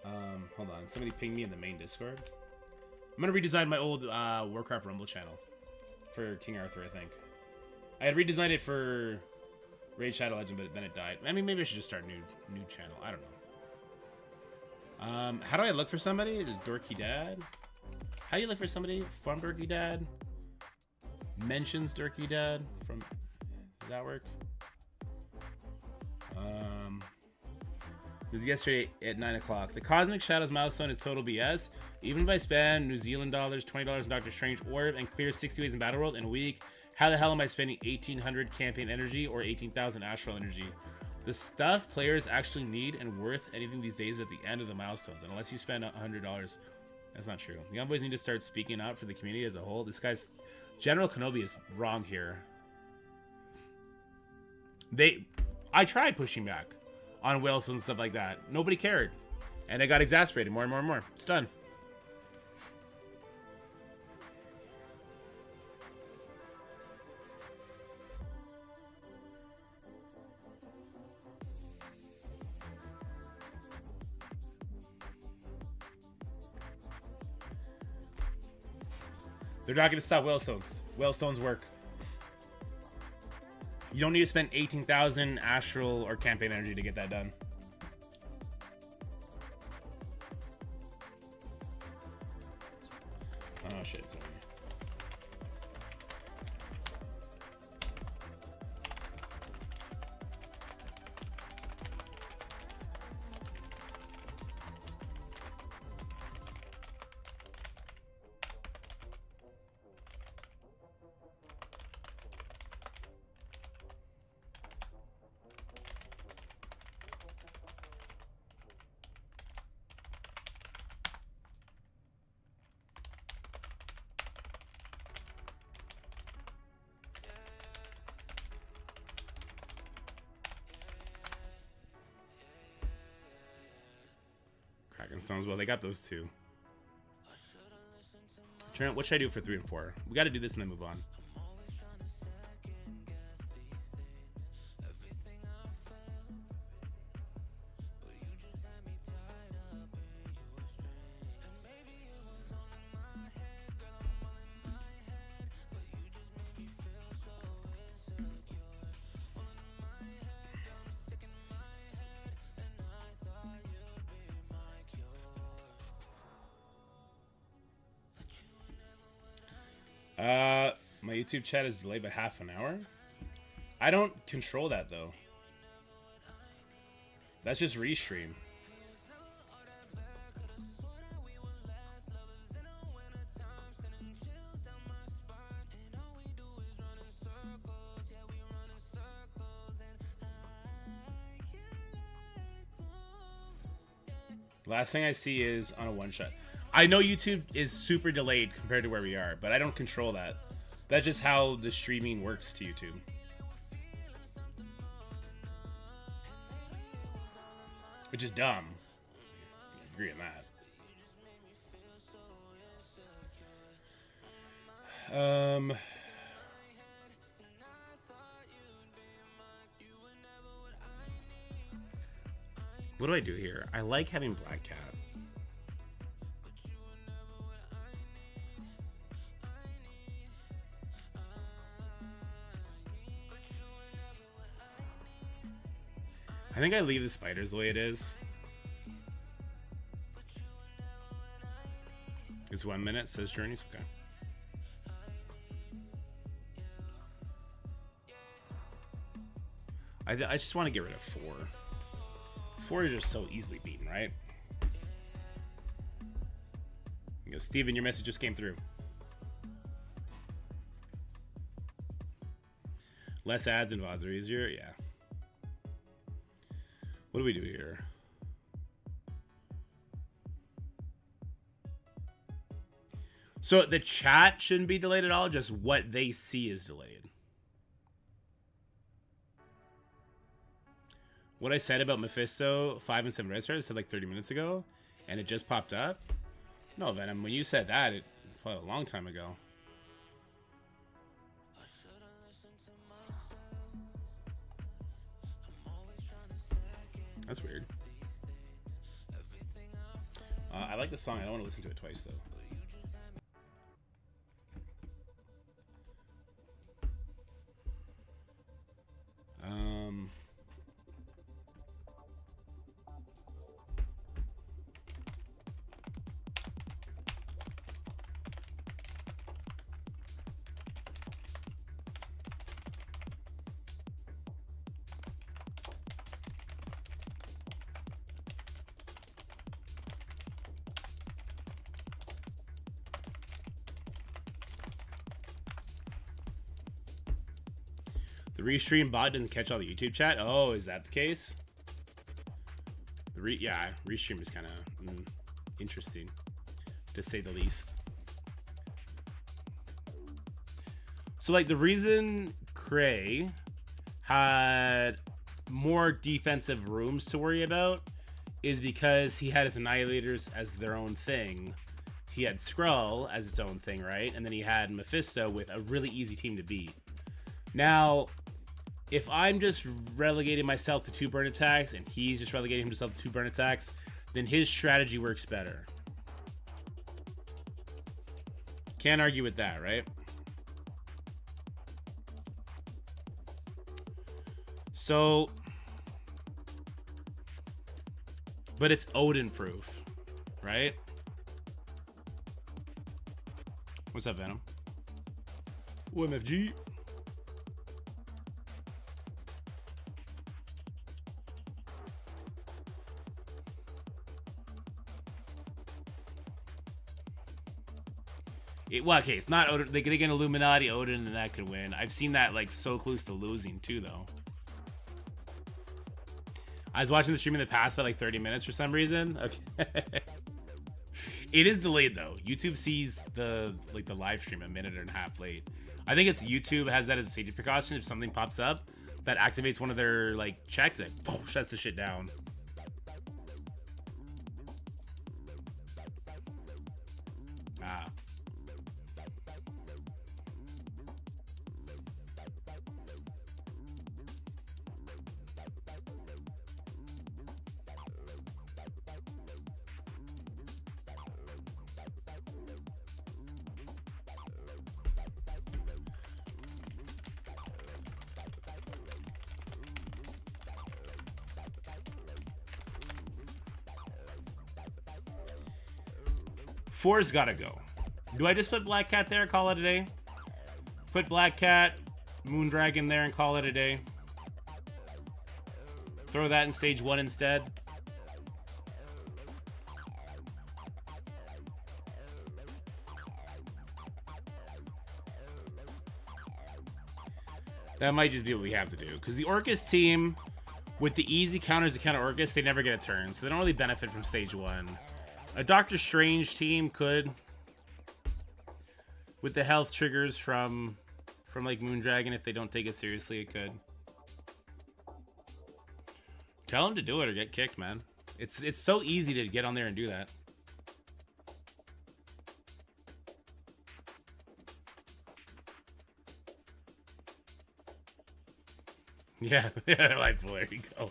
hold on. Somebody ping me in the main Discord. I'm going to redesign my old Warcraft Rumble channel for King Arthur, I think. I had redesigned it for Raid Shadow Legend, but then it died. I mean, maybe I should just start a new channel. I don't know. How do I look for somebody? Is Dorky Dad? How do you look for somebody from Dorky Dad? Mentions Dorky Dad from... Does that work? It was yesterday at 9 o'clock. The Cosmic Shadows milestone is total BS. Even if I spend New Zealand dollars, $20 in Doctor Strange Orb, and clear 60 ways in Battle World in a week, how the hell am I spending 1,800 campaign energy or 18,000 astral energy? The stuff players actually need and worth anything these days at the end of the milestones, and unless you spend $100, that's not true. The Young Boys need to start speaking out for the community as a whole. This guy's... General Kenobi is wrong here. I tried pushing back on Wilson and stuff like that. Nobody cared. And it got exasperated more and more and more. It's done. They're not going to stop Whalstones. Whalstones work. You don't need to spend 18,000 astral or campaign energy to get that done. Oh shit, sorry. Stones. Well, they got those two. What should I do for 3 and 4? We got to do this and then move on. My YouTube chat is delayed by half an hour. I don't control that though. That's just restream. Last thing I see is on a one-shot. I know YouTube is super delayed compared to where we are, but I don't control that. That's just how the streaming works to YouTube. Which is dumb. I agree on that. What do I do here? I like having Black Cat. I think I leave the spiders the way it is. It's 1 minute, says Journeys. Okay. I just want to get rid of 4. 4 is just so easily beaten, right? You go, Steven, your message just came through. Less ads and VODs are easier. Yeah. What do we do here? So the chat shouldn't be delayed at all. Just what they see is delayed. What I said about Mephisto 5 and 7 red stars, I said like 30 minutes ago, and it just popped up. No, Venom, when you said that, it was a long time ago. That's weird. I like the song. I don't want to listen to it twice, though. The restream bot doesn't catch all the YouTube chat. Oh, is that the case? Yeah, restream is kind of interesting, to say the least. So, like, the reason Cray had more defensive rooms to worry about is because he had his Annihilators as their own thing. He had Skrull as its own thing, right? And then he had Mephisto with a really easy team to beat. Now, if I'm just relegating myself to 2 burn attacks and he's just relegating himself to 2 burn attacks, then his strategy works better. Can't argue with that, right? So, but it's Odin proof, right? What's up, Venom? OMFG. Well, okay, it's not Odin. They get an Illuminati Odin, and that could win. I've seen that like so close to losing too, though. I was watching the stream in the past by like 30 minutes for some reason. Okay, it is delayed though. YouTube sees the live stream a minute and a half late. I think it's YouTube has that as a safety precaution. If something pops up that activates one of their like checks, it shuts the shit down. Ah. Four's gotta go. Do I just put Black Cat there and call it a day? Put Black Cat, Moondragon there and call it a day. Throw that in stage 1 instead. That might just be what we have to do. Because the Orcus team, with the easy counters to counter Orcus, they never get a turn. So they don't really benefit from stage 1. A Doctor Strange team could, with the health triggers from like Moondragon, if they don't take it seriously, it could. Tell them to do it or get kicked, man. It's so easy to get on there and do that. Yeah, like, there you go.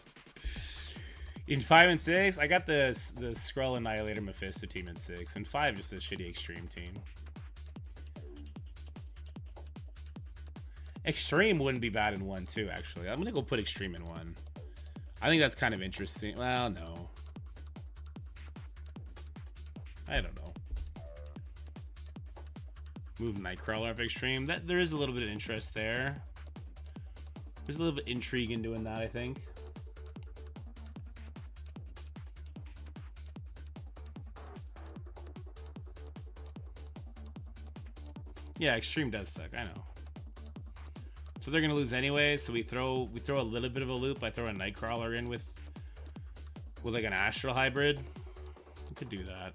In 5 and 6, I got the Skrull Annihilator Mephisto team in 6, and 5 just a shitty Extreme team. Extreme wouldn't be bad in 1 too, actually. I'm gonna go put Extreme in 1. I think that's kind of interesting. Well, no. I don't know. Move Nightcrawler off Extreme. There is a little bit of interest there. There's a little bit of intrigue in doing that, I think. Yeah, Extreme does suck, I know. So they're gonna lose anyway. So we throw a little bit of a loop. I throw a Nightcrawler in with like an Astral hybrid. We could do that.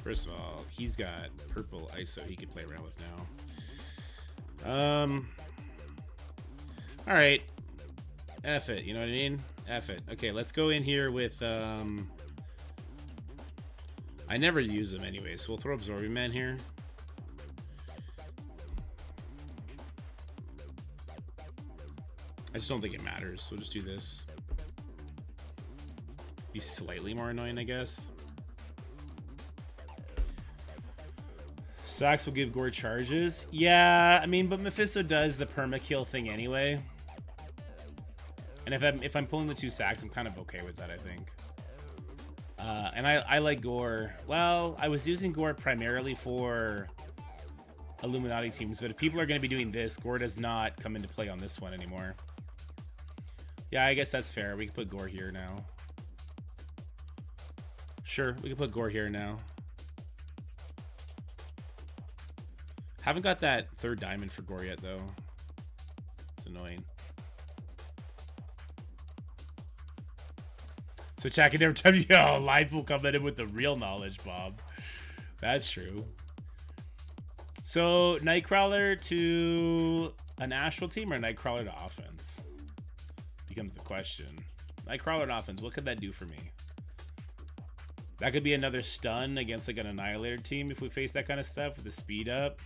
First of all, he's got purple ISO he could play around with now. All right. F it, you know what I mean? F it. Okay, let's go in here with, I never use them anyway, so we'll throw Absorbing Man here. I just don't think it matters, so we'll just do this. Be slightly more annoying, I guess. Sax will give Gore charges. Yeah, I mean, but Mephisto does the perma-kill thing anyway. And if I'm pulling the 2 sacks, I'm kind of okay with that, I think. And I like Gore. Well, I was using Gore primarily for Illuminati teams, but if people are going to be doing this, Gore does not come into play on this one anymore. Yeah, I guess that's fair. We can put Gore here now. Sure, we can put Gore here now. Haven't got that 3rd diamond for Gore yet, though. It's annoying. So Jack can never tell you, yo, life will come in with the real knowledge, Bob. That's true. So Nightcrawler to an Astral team or Nightcrawler to offense? Becomes the question. Nightcrawler to offense, what could that do for me? That could be another stun against like an Annihilator team if we face that kind of stuff with the speed up.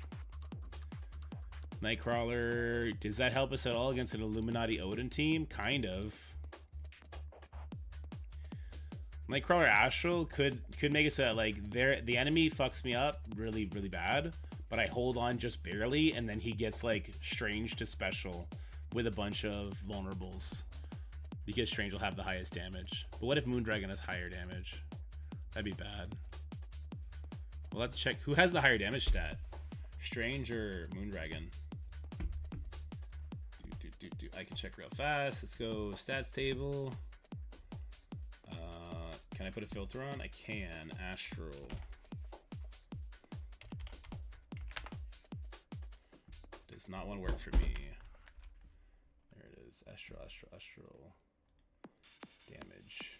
Nightcrawler, does that help us at all against an Illuminati Odin team? Kind of. Nightcrawler Astral could make it so that like the enemy fucks me up really, really bad, but I hold on just barely, and then he gets like Strange to special with a bunch of vulnerables because Strange will have the highest damage. But what if Moondragon has higher damage? That'd be bad. We'll have to check who has the higher damage stat, Strange or Moondragon. I can check real fast. Let's go stats table. Can I put a filter on? I can. Astral. Does not want to work for me. There it is. Astral. Damage.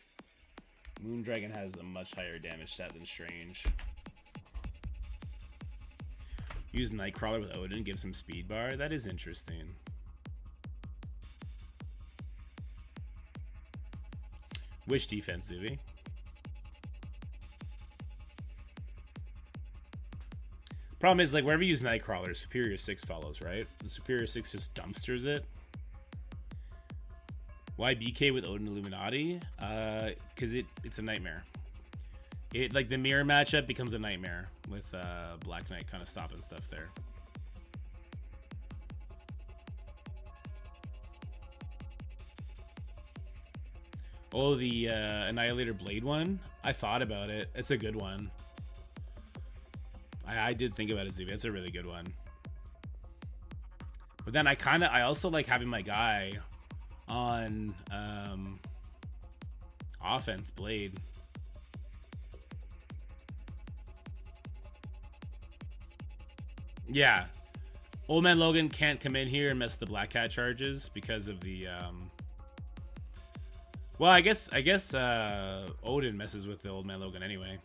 Moondragon has a much higher damage stat than Strange. Use Nightcrawler with Odin, gives him speed bar. That is interesting. Which defense, Zuby? Problem is, like, wherever you use Nightcrawler, Superior 6 follows, right? The Superior 6 just dumpsters it. Why BK with Odin Illuminati? Because it's a nightmare. It, like, the mirror matchup becomes a nightmare with Black Knight kind of stopping stuff there. Oh, the Annihilator Blade one? I thought about it. It's a good one. I did think about it, Zuby. It's a really good one. But then I also like having my guy on offense, Blade. Yeah. Old Man Logan can't come in here and mess the Black Cat charges because of the well, I guess Odin messes with the Old Man Logan anyway.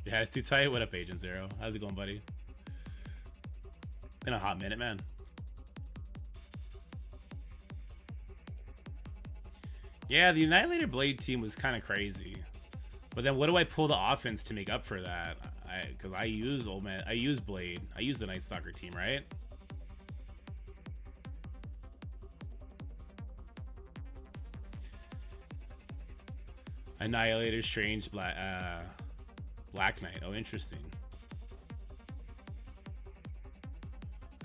Yeah, it's too tight. What up, Agent Zero? How's it going, buddy? In a hot minute, man. Yeah, the Annihilator Blade team was kind of crazy. But then what do I pull to offense to make up for that? Because I use Blade. I use the Night Stalker team, right? Annihilator, Strange, Black Knight. Oh, interesting.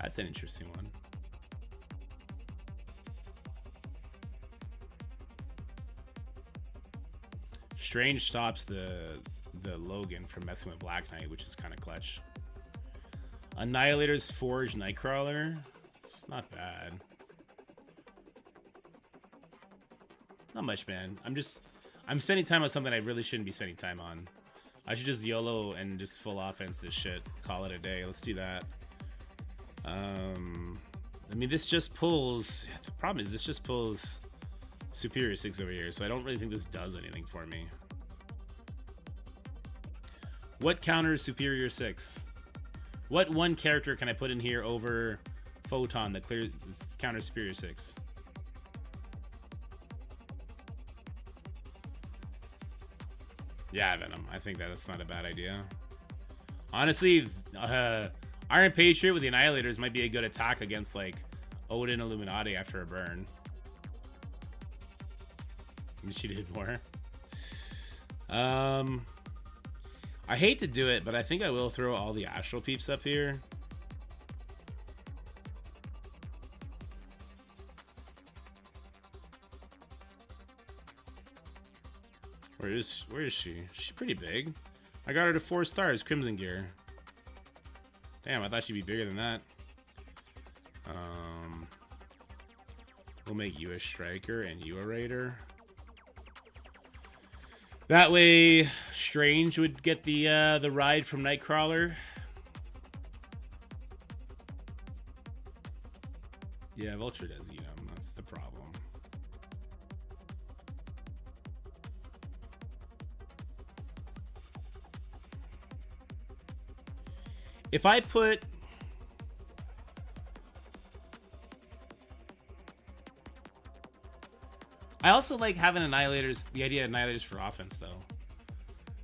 That's an interesting one. Strange stops the Logan from messing with Black Knight, which is kind of clutch. Annihilator's Forge Nightcrawler. It's not bad. Not much, man. I'm spending time on something I really shouldn't be spending time on. I should just YOLO and just full offense this shit. Call it a day. Let's do that. I mean, this just pulls... The problem is this just pulls Superior 6 over here, so I don't really think this does anything for me. What counters Superior 6? What one character can I put in here over Photon that clears counters Superior 6? Yeah, Venom. I think that's not a bad idea. Honestly, Iron Patriot with the Annihilators might be a good attack against, like, Odin Illuminati after a burn. And she did more. I hate to do it, but I think I will throw all the Astral Peeps up here. Where is she? She's pretty big. I got her to 4 stars, Crimson Gear. Damn, I thought she'd be bigger than that. We'll make you a Striker and you a Raider. That way, Strange would get the ride from Nightcrawler. Yeah, Vulture does eat him. That's the problem. If I put... I also like having Annihilators, the idea of Annihilators for offense, though.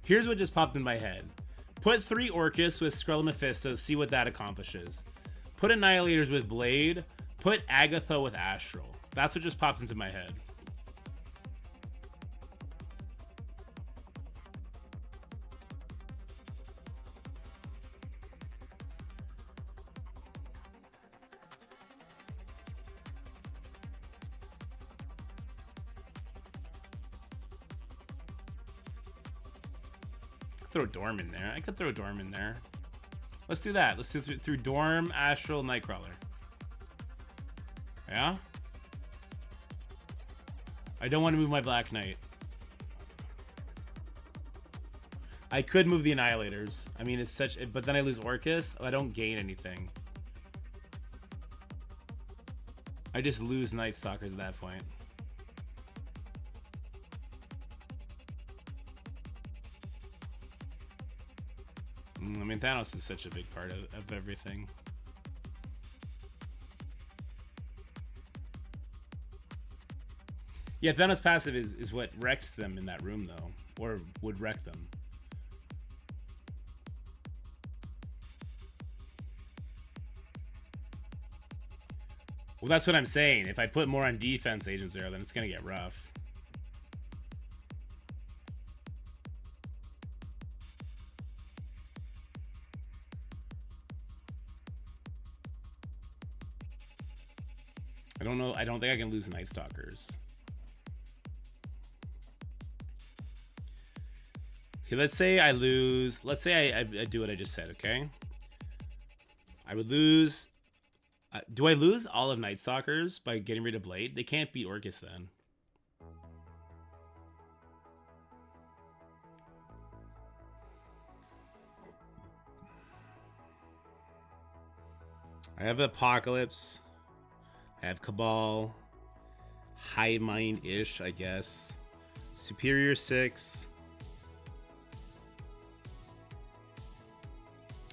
Here's what just popped in my head. Put 3 Orcus with Skrull and Mephisto, see what that accomplishes. Put Annihilators with Blade. Put Agatha with Astral. That's what just popped into my head. Throw Dorm in there. I could throw Dorm in there. Let's do that. Let's do through Dorm, Astral, Nightcrawler. Yeah? I don't want to move my Black Knight. I could move the Annihilators. I mean, it's such... But then I lose Orcus. I don't gain anything. I just lose Night Stalkers at that point. I mean, Thanos is such a big part of everything. Yeah, Thanos' passive is what wrecks them in that room, though. Or would wreck them. Well, that's what I'm saying. If I put more on defense, Agent Zero, then it's going to get rough. I don't know. I don't think I can lose Night Stalkers. Okay, let's say I lose. Let's say I do what I just said, okay? I would lose. Do I lose all of Night Stalkers by getting rid of Blade? They can't beat Orcus then. I have Apocalypse. I have Cabal. High Mind-ish, I guess. Superior 6.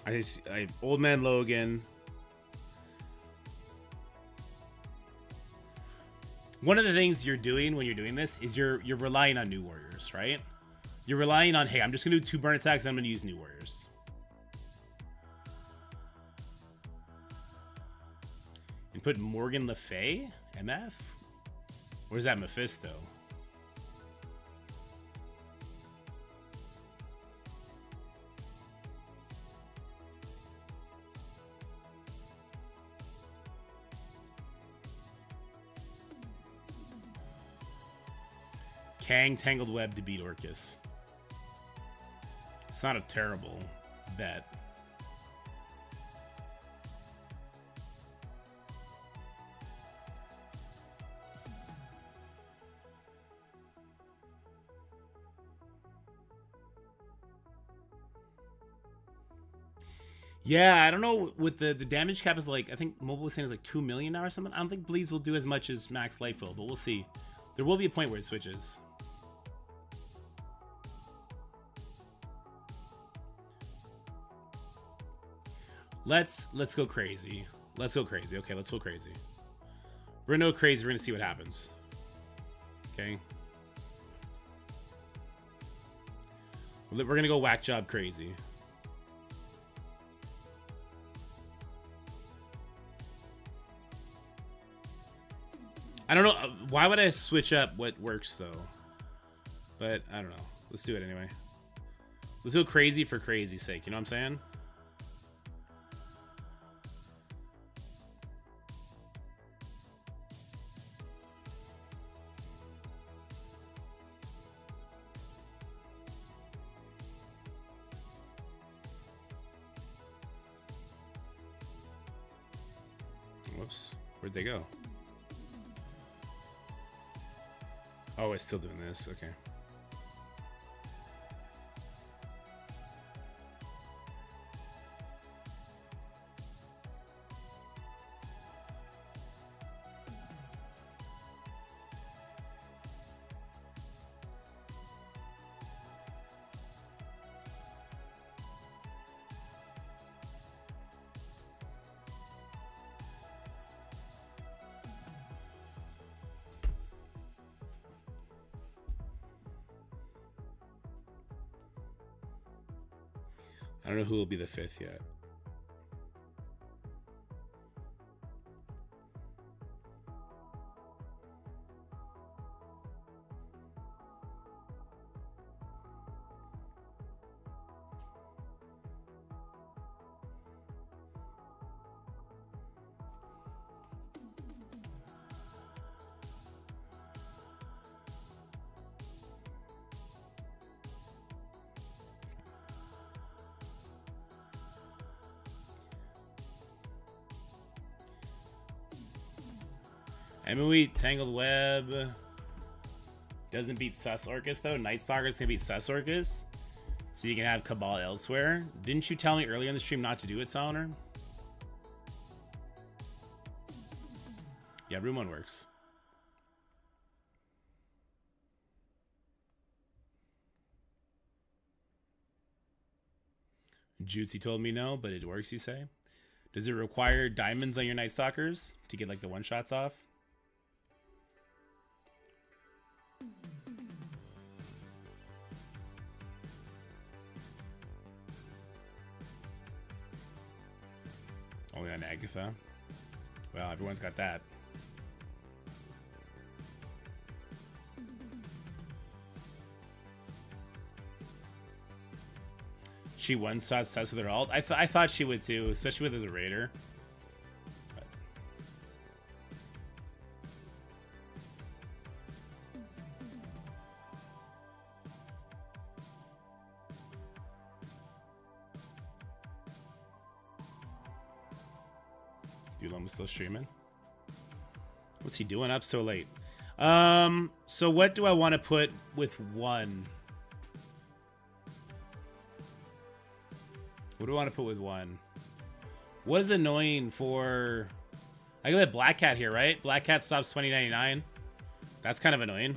I have Old Man Logan. One of the things you're doing when you're doing this is you're relying on New Warriors, right? You're relying on, hey, I'm just gonna do 2 burn attacks and I'm gonna use New Warriors. And put Morgan Le Fay, MF? Or is that Mephisto? Kang Tangled Web to beat Orcus. It's not a terrible bet. Yeah, I don't know. With the damage cap is like, I think Mobile was saying is like 2 million now or something. I don't think Bleeds will do as much as Max Lifefill, but we'll see. There will be a point where it switches. Let's go crazy. Let's go crazy. Okay, let's go crazy. We're gonna go crazy. We're gonna see what happens. Okay. We're gonna go whack job crazy. I don't know. Why would I switch up what works though? But I don't know. Let's do it anyway. Let's go crazy for crazy's sake. You know what I'm saying? Whoops. Where'd they go? Oh, it's still doing this. Okay. I don't know who will be the 5th yet. MOE Tangled Web doesn't beat Sus Orcus though. Night Stalker's gonna beat Sus Orcus, so you can have Cabal elsewhere. Didn't you tell me earlier in the stream not to do it, Saloner? Yeah, room 1 works. Jutesy told me no, but it works, you say? Does it require diamonds on your Night Stalkers to get like the one-shots off? Only on Agatha. Well, everyone's got that. She one-shot Sus with her ult. I thought she would too, especially with as a raider. But. Dude, still streaming. What's he doing up so late? So what do I want to put with 1? What do I want to put with 1? What is annoying for... I can put Black Cat here, right? Black Cat stops 2099. That's kind of annoying.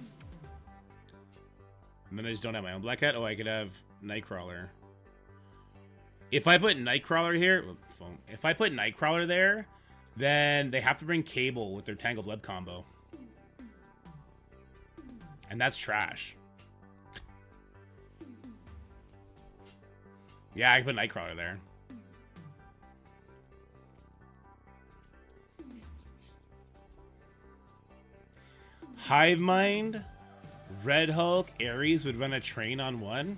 And then I just don't have my own Black Cat. Oh, I could have Nightcrawler. If I put Nightcrawler here... If I put Nightcrawler there, then they have to bring Cable with their Tangled Web combo. And that's trash. Yeah, I can put Nightcrawler there. Hive Mind, Red Hulk, Ares would run a train on 1.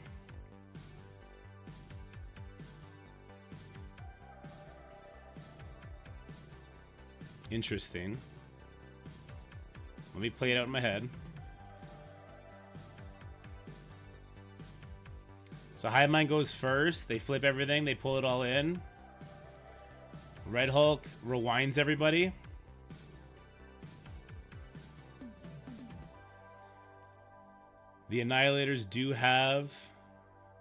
Interesting. Let me play it out in my head. So Hive Mind goes first. They flip everything. They pull it all in. Red Hulk rewinds everybody. The Annihilators do have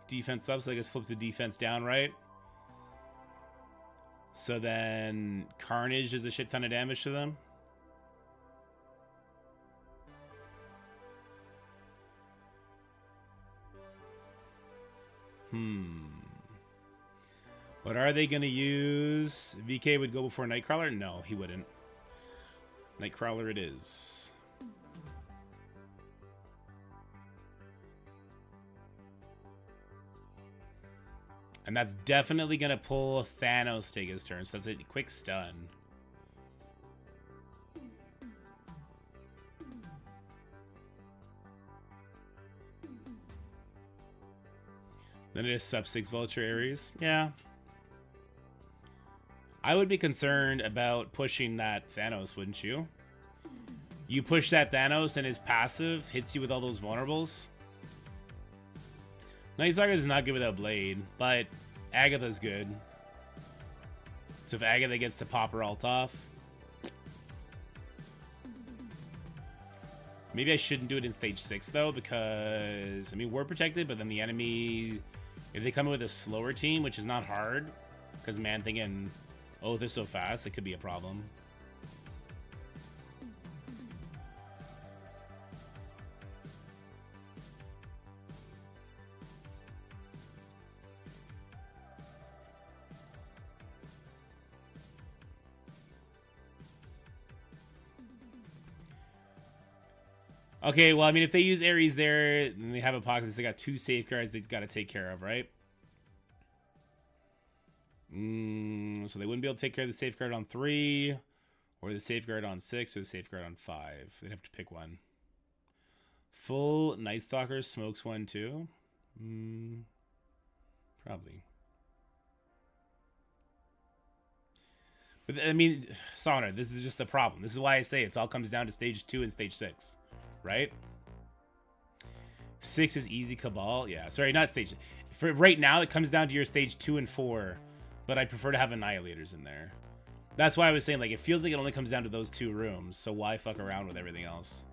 defense up, so I guess flip the defense down, right? So then Carnage does a shit ton of damage to them. But are they going to use... VK would go before Nightcrawler? No, he wouldn't. Nightcrawler it is. And that's definitely going to pull Thanos take his turn. So that's a quick stun. Then it is sub 6 Vulture Ares. Yeah. I would be concerned about pushing that Thanos, wouldn't you? You push that Thanos and his passive hits you with all those vulnerables. Night Stalker is not good without Blade, but Agatha's good. So if Agatha gets to pop her ult off... Maybe I shouldn't do it in stage 6 though, because... I mean, we're protected, but then the enemy... If they come in with a slower team, which is not hard, because man thinking, oh, they're so fast, it could be a problem. Okay, well, I mean, if they use Ares there, then they have a pocket. They got 2 safeguards they've got to take care of, right? So they wouldn't be able to take care of the safeguard on 3, or the safeguard on 6, or the safeguard on 5. They'd have to pick one. Full Night Stalker smokes one too? Probably. But, I mean, Sauna, this is just the problem. This is why I say it all comes down to stage 2 and stage 6. Right? 6 is easy Cabal. Yeah, sorry, not stage. For right now, it comes down to your stage 2 and 4, but I prefer to have Annihilators in there. That's why I was saying, like, it feels like it only comes down to those 2 rooms, so why fuck around with everything else?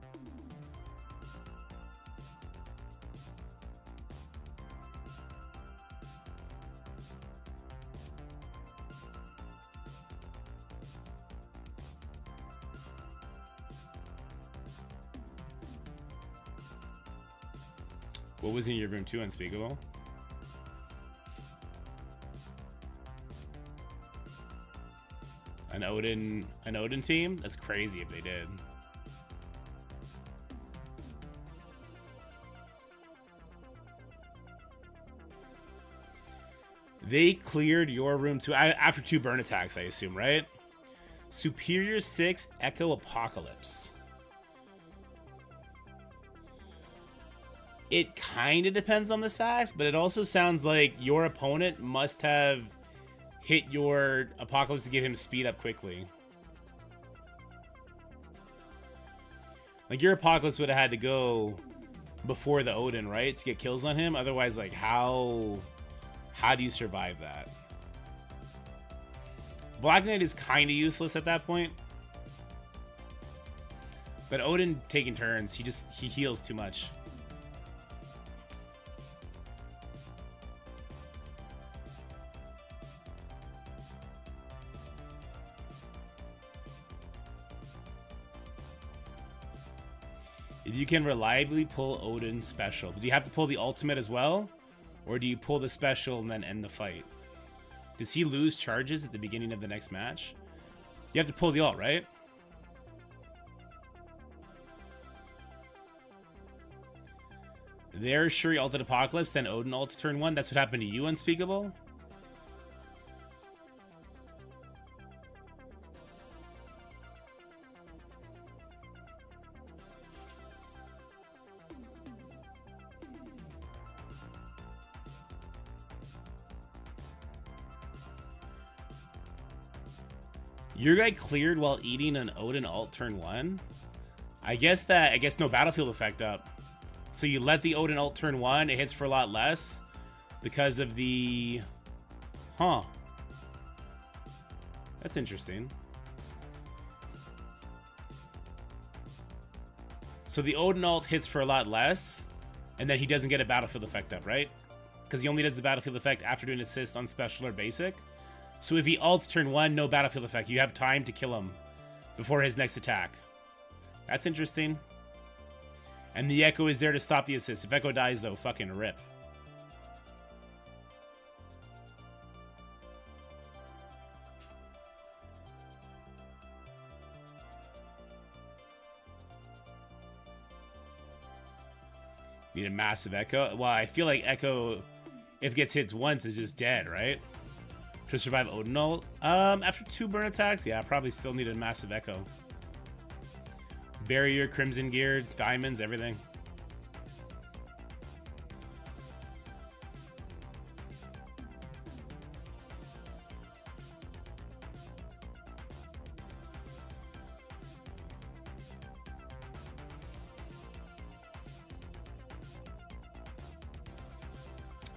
What was in your room 2, Unspeakable? An Odin team? That's crazy if they did. They cleared your room 2 after 2 burn attacks, I assume, right? Superior 6 Echo Apocalypse. It kind of depends on the sacks, but it also sounds like your opponent must have hit your Apocalypse to give him speed up quickly. Like, your Apocalypse would have had to go before the Odin, right? To get kills on him. Otherwise, like, how do you survive that? Black Knight is kind of useless at that point. But Odin taking turns, he heals too much. If you can reliably pull Odin's special, do you have to pull the ultimate as well? Or do you pull the special and then end the fight? Does he lose charges at the beginning of the next match? You have to pull the ult, right? There's Shuri ulted Apocalypse, then Odin ult to turn 1. That's what happened to you, Unspeakable? Your guy cleared while eating an Odin ult turn 1? I guess no battlefield effect up. So you let the Odin ult turn 1, it hits for a lot less because of the... Huh. That's interesting. So the Odin ult hits for a lot less, and then he doesn't get a battlefield effect up, right? Because he only does the battlefield effect after doing assist on special or basic. So if he ults turn 1, no battlefield effect. You have time to kill him before his next attack. That's interesting. And the Echo is there to stop the assist. If Echo dies, though, fucking rip. Need a massive Echo? Well, I feel like Echo, if it gets hit once, is just dead, right? To survive Odin ult? After 2 burn attacks? Yeah, I probably still need a massive Echo. Barrier, Crimson Gear, Diamonds, everything.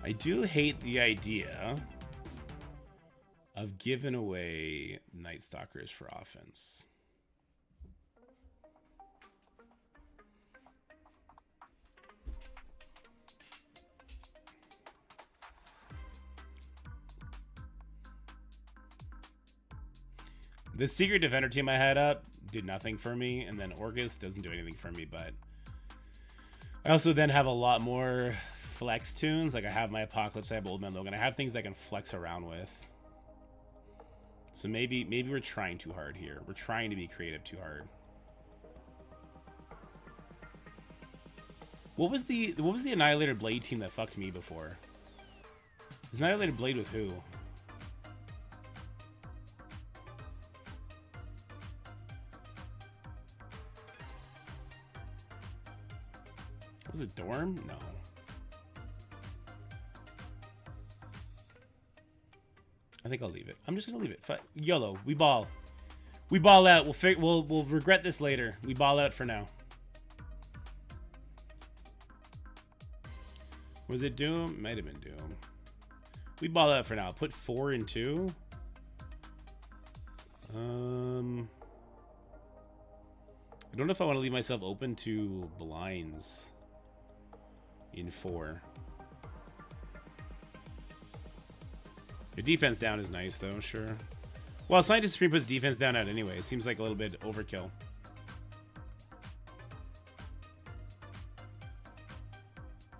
I do hate the idea of giving away Night Stalkers for offense. The Secret Defender team I had up did nothing for me, and then Orcus doesn't do anything for me, but I also then have a lot more flex tunes. Like I have my Apocalypse, I have Old Man Logan. I have things I can flex around with. So maybe we're trying too hard here. We're trying to be creative too hard. What was the Annihilator Blade team that fucked me before? Was Annihilator Blade with who? Was it Dorm? No. I think I'll leave it. I'm just gonna leave it. YOLO. We ball. We ball out. We'll regret this later. We ball out for now. Was it Doom? Might have been Doom. We ball out for now. Put 4 and 2. I don't know if I want to leave myself open to blinds in 4. Your defense down is nice, though, sure. Well, Scientist Supreme puts defense down out anyway. It seems like a little bit overkill.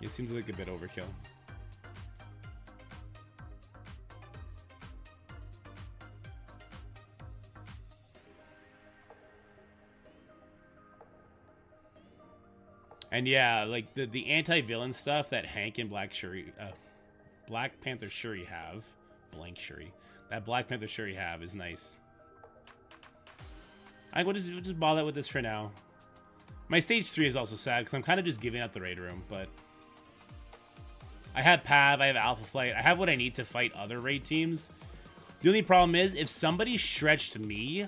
It seems like a bit overkill. And yeah, like the anti-villain stuff that Hank and Black Panther Shuri have. Blank Shuri. That Black Panther Shuri have is nice. We'll just ball out with this for now. My stage 3 is also sad because I'm kind of just giving up the raid room, but I have Pav, I have Alpha Flight, I have what I need to fight other raid teams. The only problem is if somebody stretched me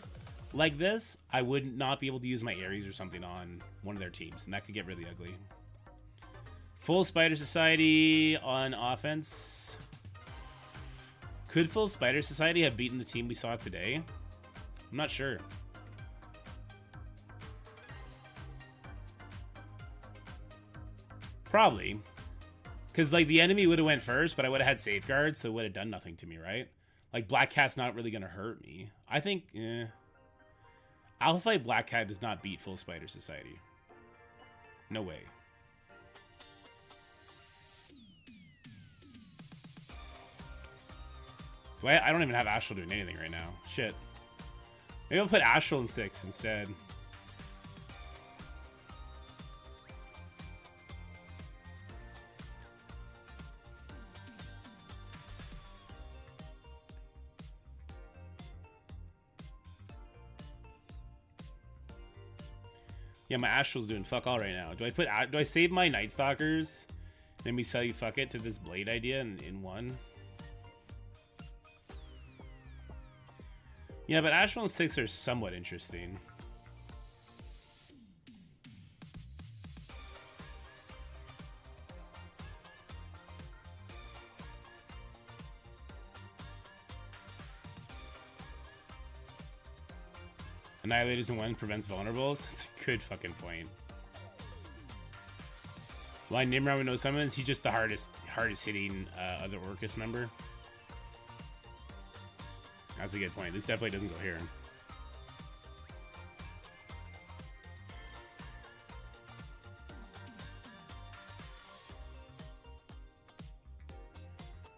like this, I would not be able to use my Ares or something on one of their teams, and that could get really ugly. Full Spider Society on offense. Could Full Spider Society have beaten the team we saw today? I'm not sure. Probably. Because, like, the enemy would have went first, but I would have had safeguards, so it would have done nothing to me, right? Like, Black Cat's not really going to hurt me. I think, Alpha Fight Black Cat does not beat Full Spider Society. No way. I don't even have Astral doing anything right now. Shit. Maybe I'll put Astral in 6 instead. Yeah, my Astral's doing fuck all right now. Do I save my Night Stalkers? Then we sell you fuck it to this Blade idea in 1? Yeah, but Astral and 6 are somewhat interesting. Annihilators in 1 prevents vulnerables? That's a good fucking point. Why Nimrod with no summons? He's just the hardest hitting other Orcus member. That's a good point. This definitely doesn't go here.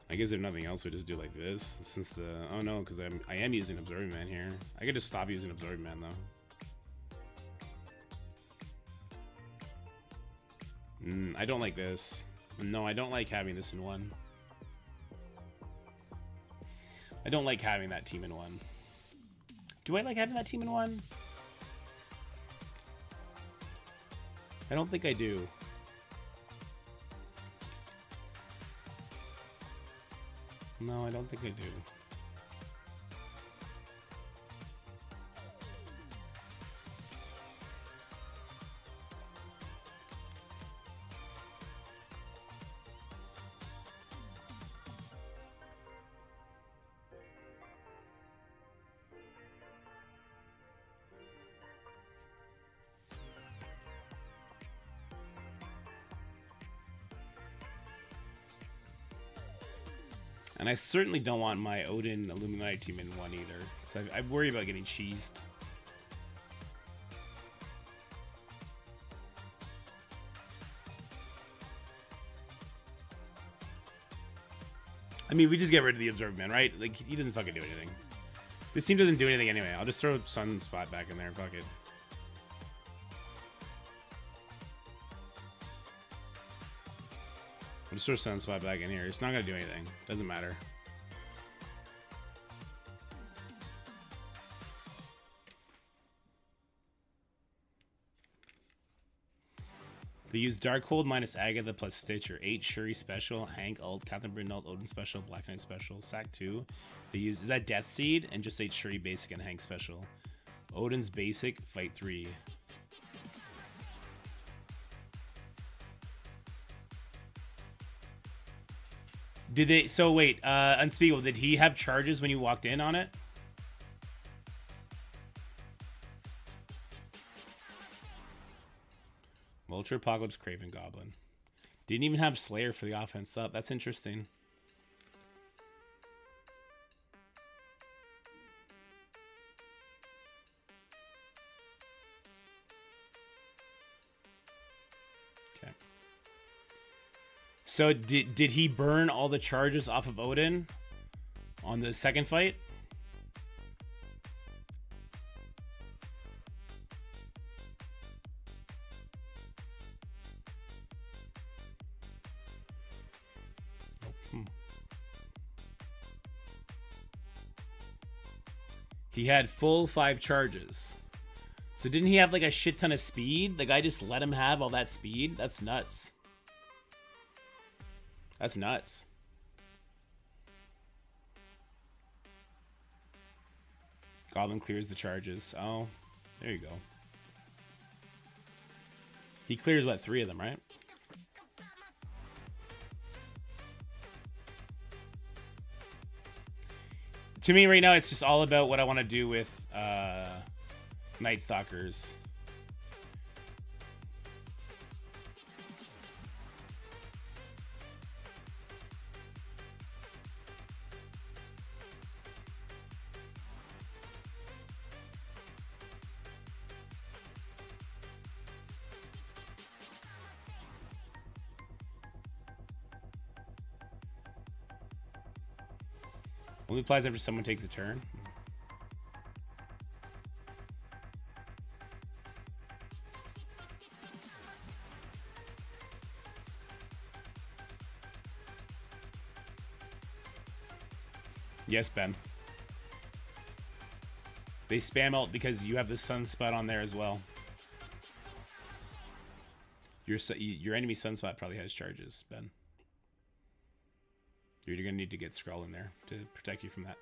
I guess if nothing else, we just do like this. Since the... Oh no, because I am using Absorbing Man here. I could just stop using Absorbing Man though. I don't like this. No, I don't like having this in one. I don't like having that team in one. Do I like having that team in one? I don't think I do. No, I don't think I do. And I certainly don't want my Odin Illuminati team in one either. So I worry about getting cheesed. I mean, we just get rid of the Absorbed Man, right? Like, he doesn't fucking do anything. This team doesn't do anything anyway. I'll just throw Sunspot back in there and fuck it. I'll just throw Sunspot back in here. It's not gonna do anything. Doesn't matter. They use Darkhold minus Agatha plus Stitcher. 8 Shuri special, Hank ult, Catherine Brindle, Odin special, Black Knight special, Sack 2. They use, is that Death Seed? And just 8 Shuri basic and Hank special. Odin's basic, fight 3. Did they, so wait, Unspeakable, did he have charges when you walked in on it? Vulture, Apocalypse, Craven, Goblin. Didn't even have Slayer for the offense up. That's interesting. Okay. So did he burn all the charges off of Odin on the second fight? He had full 5 charges. So didn't he have like a shit ton of speed? The guy just let him have all that speed? That's nuts. That's nuts. Goblin clears the charges. Oh, there you go. He clears, what, 3 of them, right? To me right now, it's just all about what I want to do with Night Stalkers. Only applies after someone takes a turn. Yes, Ben. They spam ult because you have the Sunspot on there as well. Your enemy Sunspot probably has charges, Ben. You're going to need to get Skrull in there to protect you from that.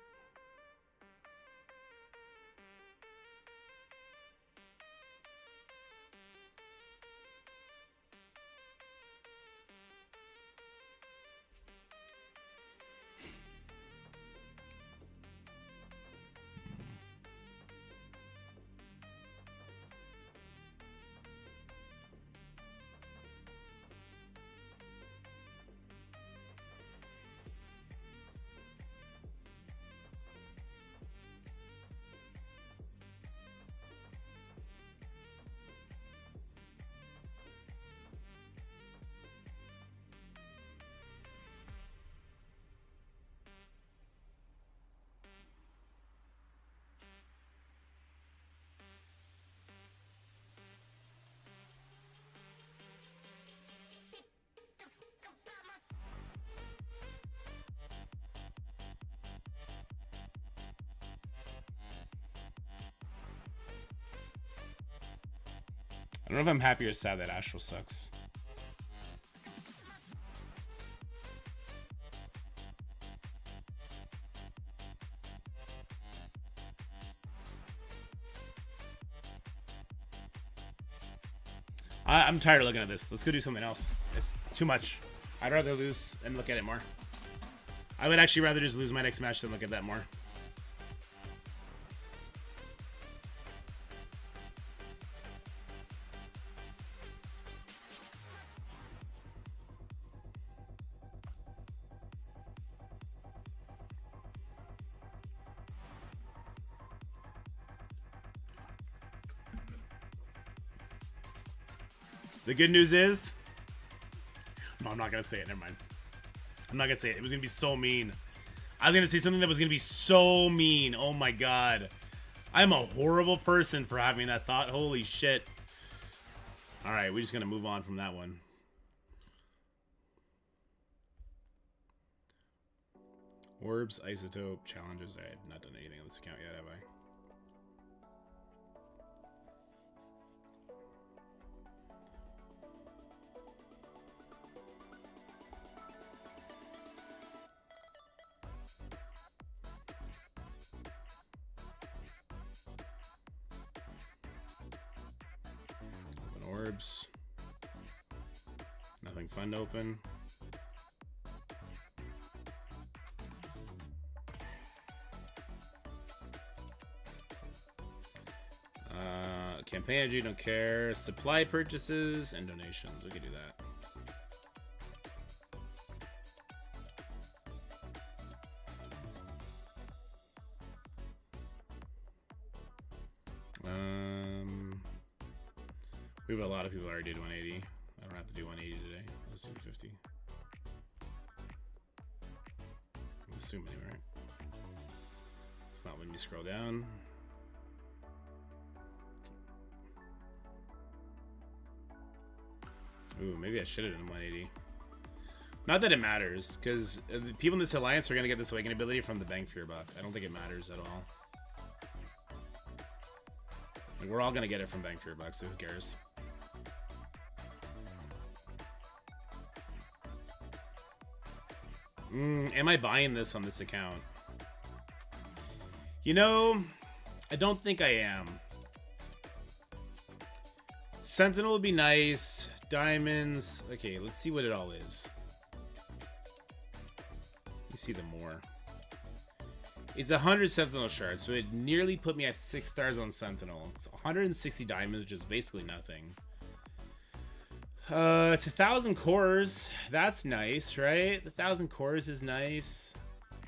don't know if I'm happy or sad that Astral sucks. I'm tired of looking at this. Let's go do something else. It's too much. I'd rather lose and look at it more. I would actually rather just lose my next match than look at that more. The good news is... No, I'm not going to say it. Never mind. I'm not going to say it. It was going to be so mean. I was going to say something that was going to be so mean. Oh my god. I'm a horrible person for having that thought. Holy shit. Alright, we're just going to move on from that one. Orbs, isotope, challenges. I have not done anything on this account yet, have I? Orbs. Nothing fun to open. Campaign energy, don't care. Supply purchases and donations. We could do that. We have a lot of people already did 180. I don't have to do 180 today. Let's do 50. I'm assuming, right? It's not letting me scroll down. Ooh, maybe I should have done 180. Not that it matters, because the people in this alliance are going to get this awakening ability from the Bang Fear buff. I don't think it matters at all. Like, we're all going to get it from Bang Fear buff, so who cares? Am I buying this on this account? You know, I don't think I am. Sentinel would be nice. Diamonds. Okay, let's see what it all is. Let me see the more. It's 100 Sentinel shards, so it nearly put me at 6 stars on Sentinel. It's 160 diamonds, which is basically nothing. It's 1,000 cores. That's nice, right? 1,000 cores is nice.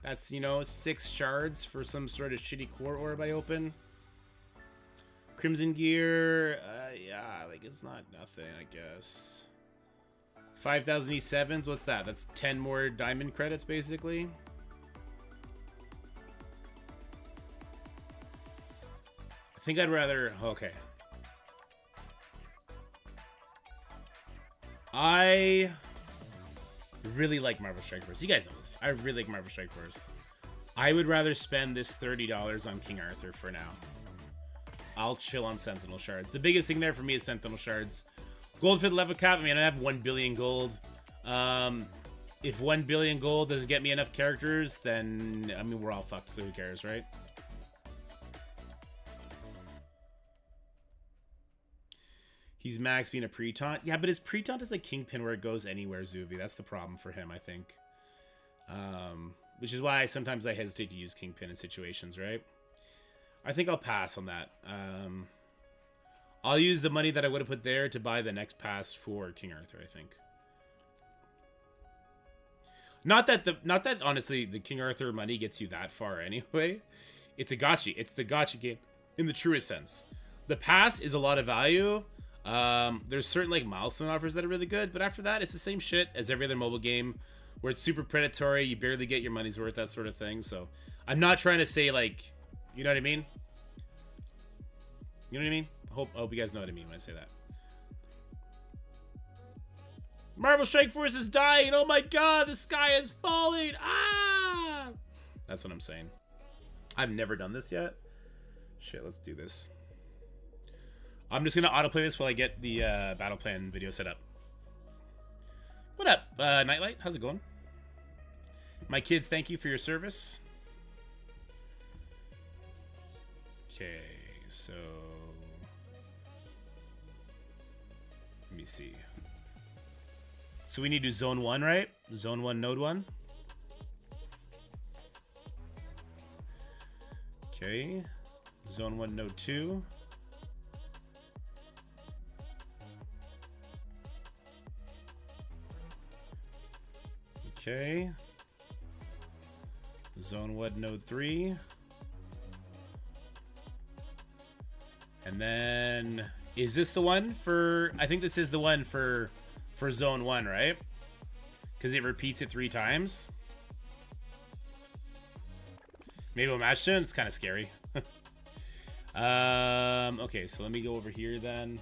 That's, you know, 6 shards for some sort of shitty core orb I open. Crimson gear. Yeah, like, it's not nothing, I guess. 5,000 E7s. What's that? That's 10 more diamond credits, basically. I think I'd rather... Okay. I really like Marvel Strike Force. You guys know this. I really like Marvel Strike Force. I would rather spend this $30 on King Arthur for now. I'll chill on Sentinel Shards. The biggest thing there for me is Sentinel Shards. Gold for the level cap. I mean, I have 1 billion gold. If 1 billion gold doesn't get me enough characters, then, I mean, we're all fucked, so who cares, right? He's max being a pre-taunt. Yeah, but his pre-taunt is like Kingpin where it goes anywhere, Zuvi. That's the problem for him, I think. Which is why sometimes I hesitate to use Kingpin in situations, right? I think I'll pass on that. I'll use the money that I would have put there to buy the next pass for King Arthur, I think. Not that honestly the King Arthur money gets you that far anyway. It's a gotcha. It's the gotcha game in the truest sense. The pass is a lot of value. There's certain like milestone offers that are really good, but after that it's the same shit as every other mobile game where it's super predatory, you barely get your money's worth, that sort of thing. So I'm not trying to say like, you know what I mean? You know what I mean? I hope you guys know what I mean when I say that. Marvel Strike Force is dying. Oh my god, the sky is falling. Ah! That's what I'm saying. I've never done this yet. Shit, let's do this. I'm just gonna autoplay this while I get the battle plan video set up. What up, Nightlight? How's it going? My kids, thank you for your service. Okay, so let me see. So we need to do zone 1, right? Zone 1, node 1. Okay. Zone 1, node 2. Okay. Zone 1, node 3. And then, is this the one for, I think this is the one for zone 1, right? Because it repeats it 3 times. Maybe we'll match it. It's kind of scary. Okay, so let me go over here then.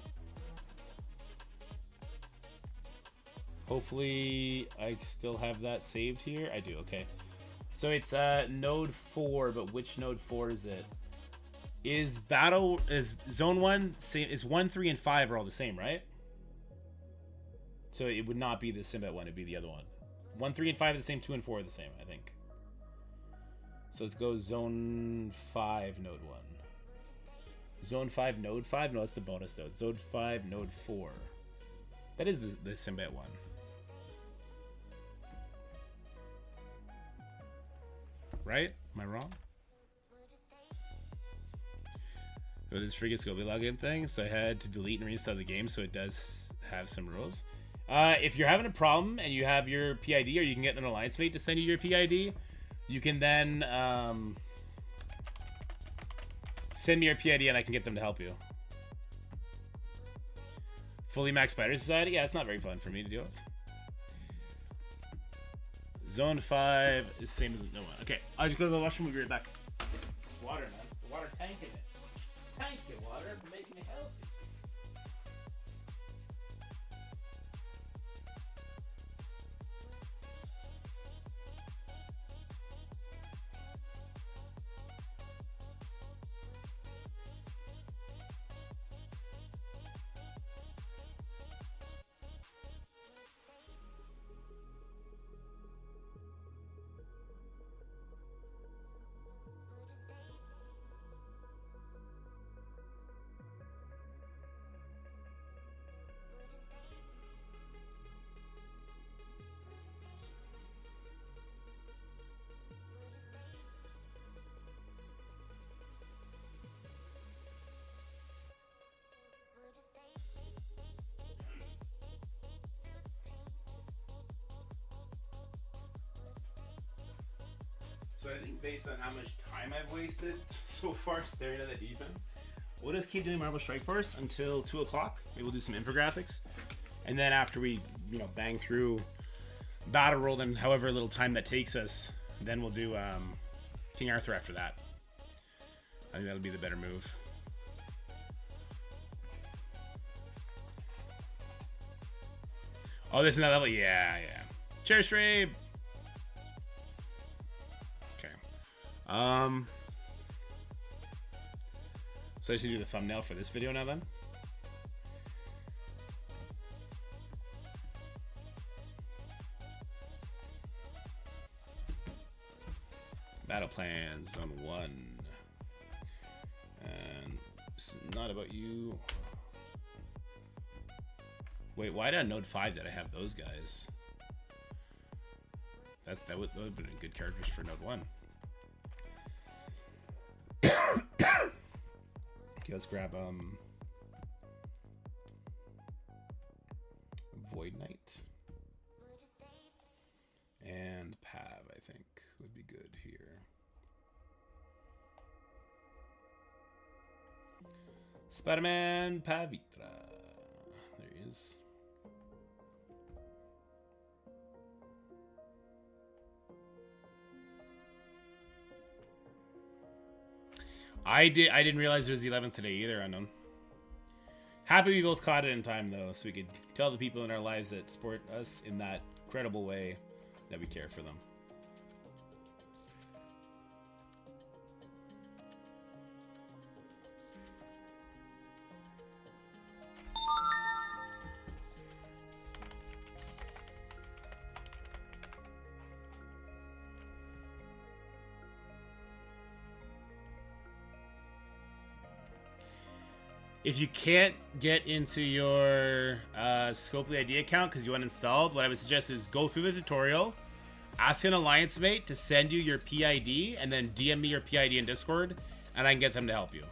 Hopefully I still have that saved here. I do, okay. So it's node 4, but which node 4 is it? Is zone 1 same? Is 1, 3, and 5 are all the same, right? So it would not be the Simbat one, it'd be the other one. 1, 3, and 5 are the same, 2 and 4 are the same, I think. So let's go zone 5, node 1. Zone 5, node 5? No, that's the bonus node. Zone 5, node 4. That is the Simbat one. Right? Am I wrong? With this freaking Scopely login thing, so I had to delete and reinstall the game, so it does have some rules. If you're having a problem and you have your PID, or you can get an alliance mate to send you your PID, you can then send me your PID and I can get them to help you. Fully max Spider Society? Yeah, it's not very fun for me to deal with. Zone 5 is the same as no one. Okay, I'll just go to the washroom. We'll be right back. It's water, man. The water tank in it. Thank you, water, for making me healthy. So I think based on how much time I've wasted so far staring at the defense, we'll just keep doing Marble Strike Force until 2 o'clock. Maybe we'll do some infographics. And then after we, bang through Battle World and however little time that takes us, then we'll do King Arthur after that. I think that'll be the better move. Oh, this is another level? Yeah. Cherry stream! So I should do the thumbnail for this video now then. Battle plan, zone 1. And it's not about you. Wait, why did I node 5 that I have those guys? That would have been good characters for node 1. Okay, let's grab Void Knight and Pav. I think would be good here. Spider-Man Pavitra. There he is. I didn't realize it was the 11th today either, Unknown. Happy we both caught it in time though, so we could tell the people in our lives that support us in that credible way that we care for them. If you can't get into your Scopely ID account because you uninstalled, what I would suggest is go through the tutorial, ask an alliance mate to send you your PID, and then DM me your PID in Discord, and I can get them to help you.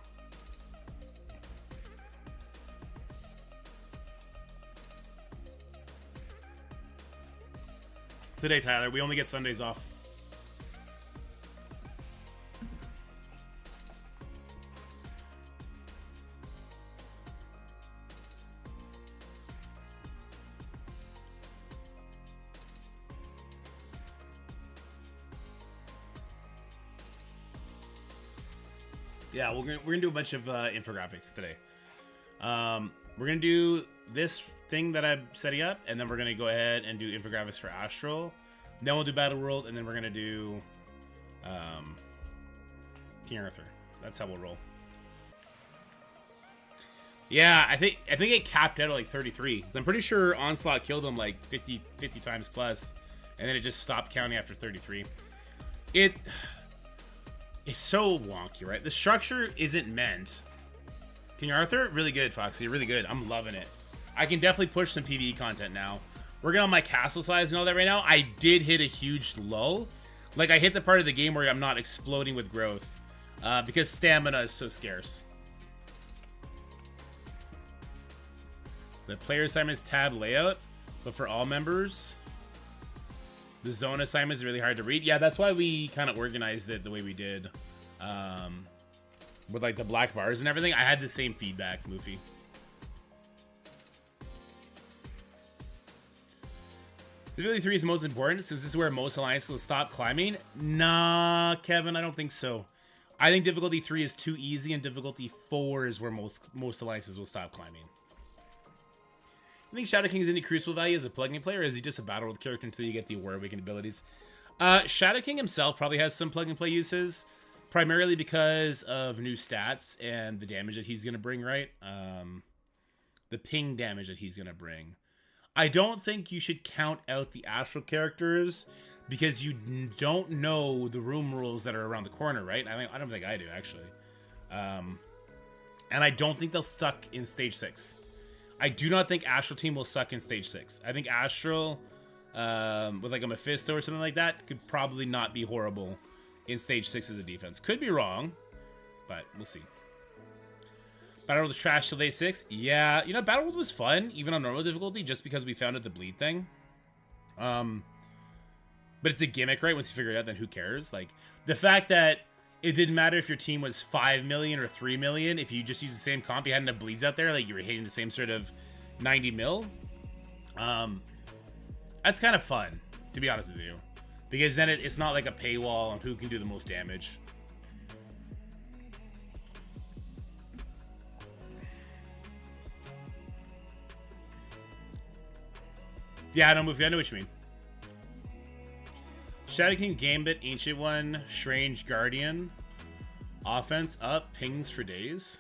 Today, Tyler, we only get Sundays off. Yeah, we're gonna do a bunch of infographics today. We're gonna do this thing that I'm setting up, and then we're gonna go ahead and do infographics for Astral. Then we'll do Battle World, and then we're gonna do King Arthur. That's how we'll roll. Yeah, I think it capped out at like 33. So I'm pretty sure Onslaught killed him like 50 times plus, and then it just stopped counting after 33. It's so wonky, right? The structure isn't meant. King Arthur, really good, Foxy, really good. I'm loving it. I can definitely push some PvE content now. Working on my castle size and all that right now. I did hit a huge lull. Like, I hit the part of the game where I'm not exploding with growth because stamina is so scarce. The player assignments tab layout, but for all members, the zone assignment is really hard to read. Yeah, that's why we kind of organized it the way we did. With like the black bars and everything. I had the same feedback, Moofy. Difficulty 3 is most important since this is where most alliances will stop climbing. Nah, Kevin, I don't think so. I think difficulty 3 is too easy, and difficulty 4 is where most alliances will stop climbing. I think Shadow King is any Crucible value as a plug-in player, or is he just a battle world character until you get the War Awakened abilities? Shadow King himself probably has some plug-and-play uses, primarily because of new stats and the damage that he's going to bring, right? The ping damage that he's going to bring. I don't think you should count out the Astral characters because you don't know the room rules that are around the corner, right? I don't think I do, actually. And I don't think they'll suck in Stage 6. I do not think Astral Team will suck in Stage 6. I think Astral, with like a Mephisto or something like that, could probably not be horrible in Stage 6 as a defense. Could be wrong, but we'll see. Battle World was trash till day 6. Yeah, you know, Battle World was fun, even on normal difficulty, just because we found out the bleed thing. But it's a gimmick, right? Once you figure it out, then who cares? Like, the fact that it didn't matter if your team was 5 million or 3 million. If you just use the same comp, you had enough bleeds out there, like you were hitting the same sort of 90 mil. That's kind of fun, to be honest with you. Because then it's not like a paywall on who can do the most damage. Yeah, I know what you mean. Shadow King, Gambit, Ancient One, Strange Guardian. Offense up, pings for days.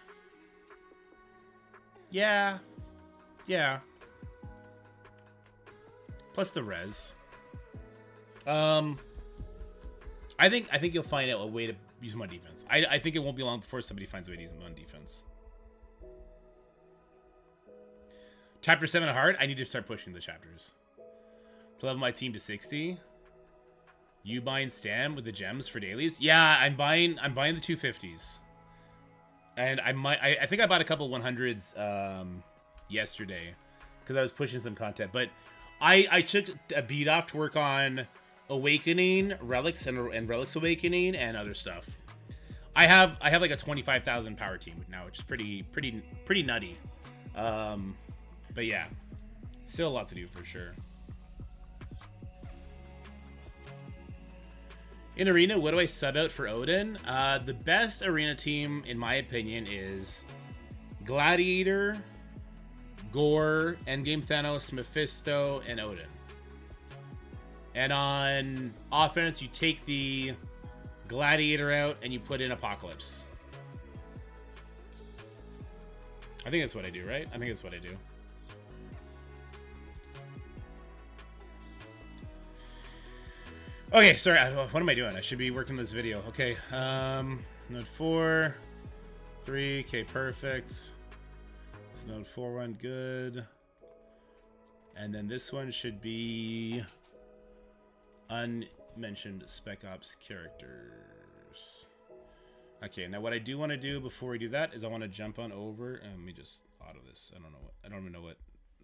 Yeah. Yeah. Plus the res. I think you'll find out a way to use them on defense. I think it won't be long before somebody finds a way to use them on defense. Chapter 7 hard. I need to start pushing the chapters. To level my team to 60. You buying Stam with the gems for dailies? Yeah, I'm buying the 250s. And I think I bought a couple 100s yesterday because I was pushing some content. But I took a beat off to work on Awakening, Relics and Relics Awakening and other stuff. I have like a 25,000 power team now, which is pretty nutty. But yeah, still a lot to do for sure. In Arena, what do I sub out for Odin? The best Arena team, in my opinion, is Gladiator, Gore, Endgame Thanos, Mephisto, and Odin. And on offense, you take the Gladiator out and you put in Apocalypse. I think that's what I do, right? I think that's what I do. Okay, sorry, what am I doing? I should be working this video. Okay, node 4, 3, okay, perfect. So node 4 one, good. And then this one should be unmentioned Spec Ops characters. Okay, now what I do want to do before we do that is I want to jump on over. Let me just auto this. I don't even know what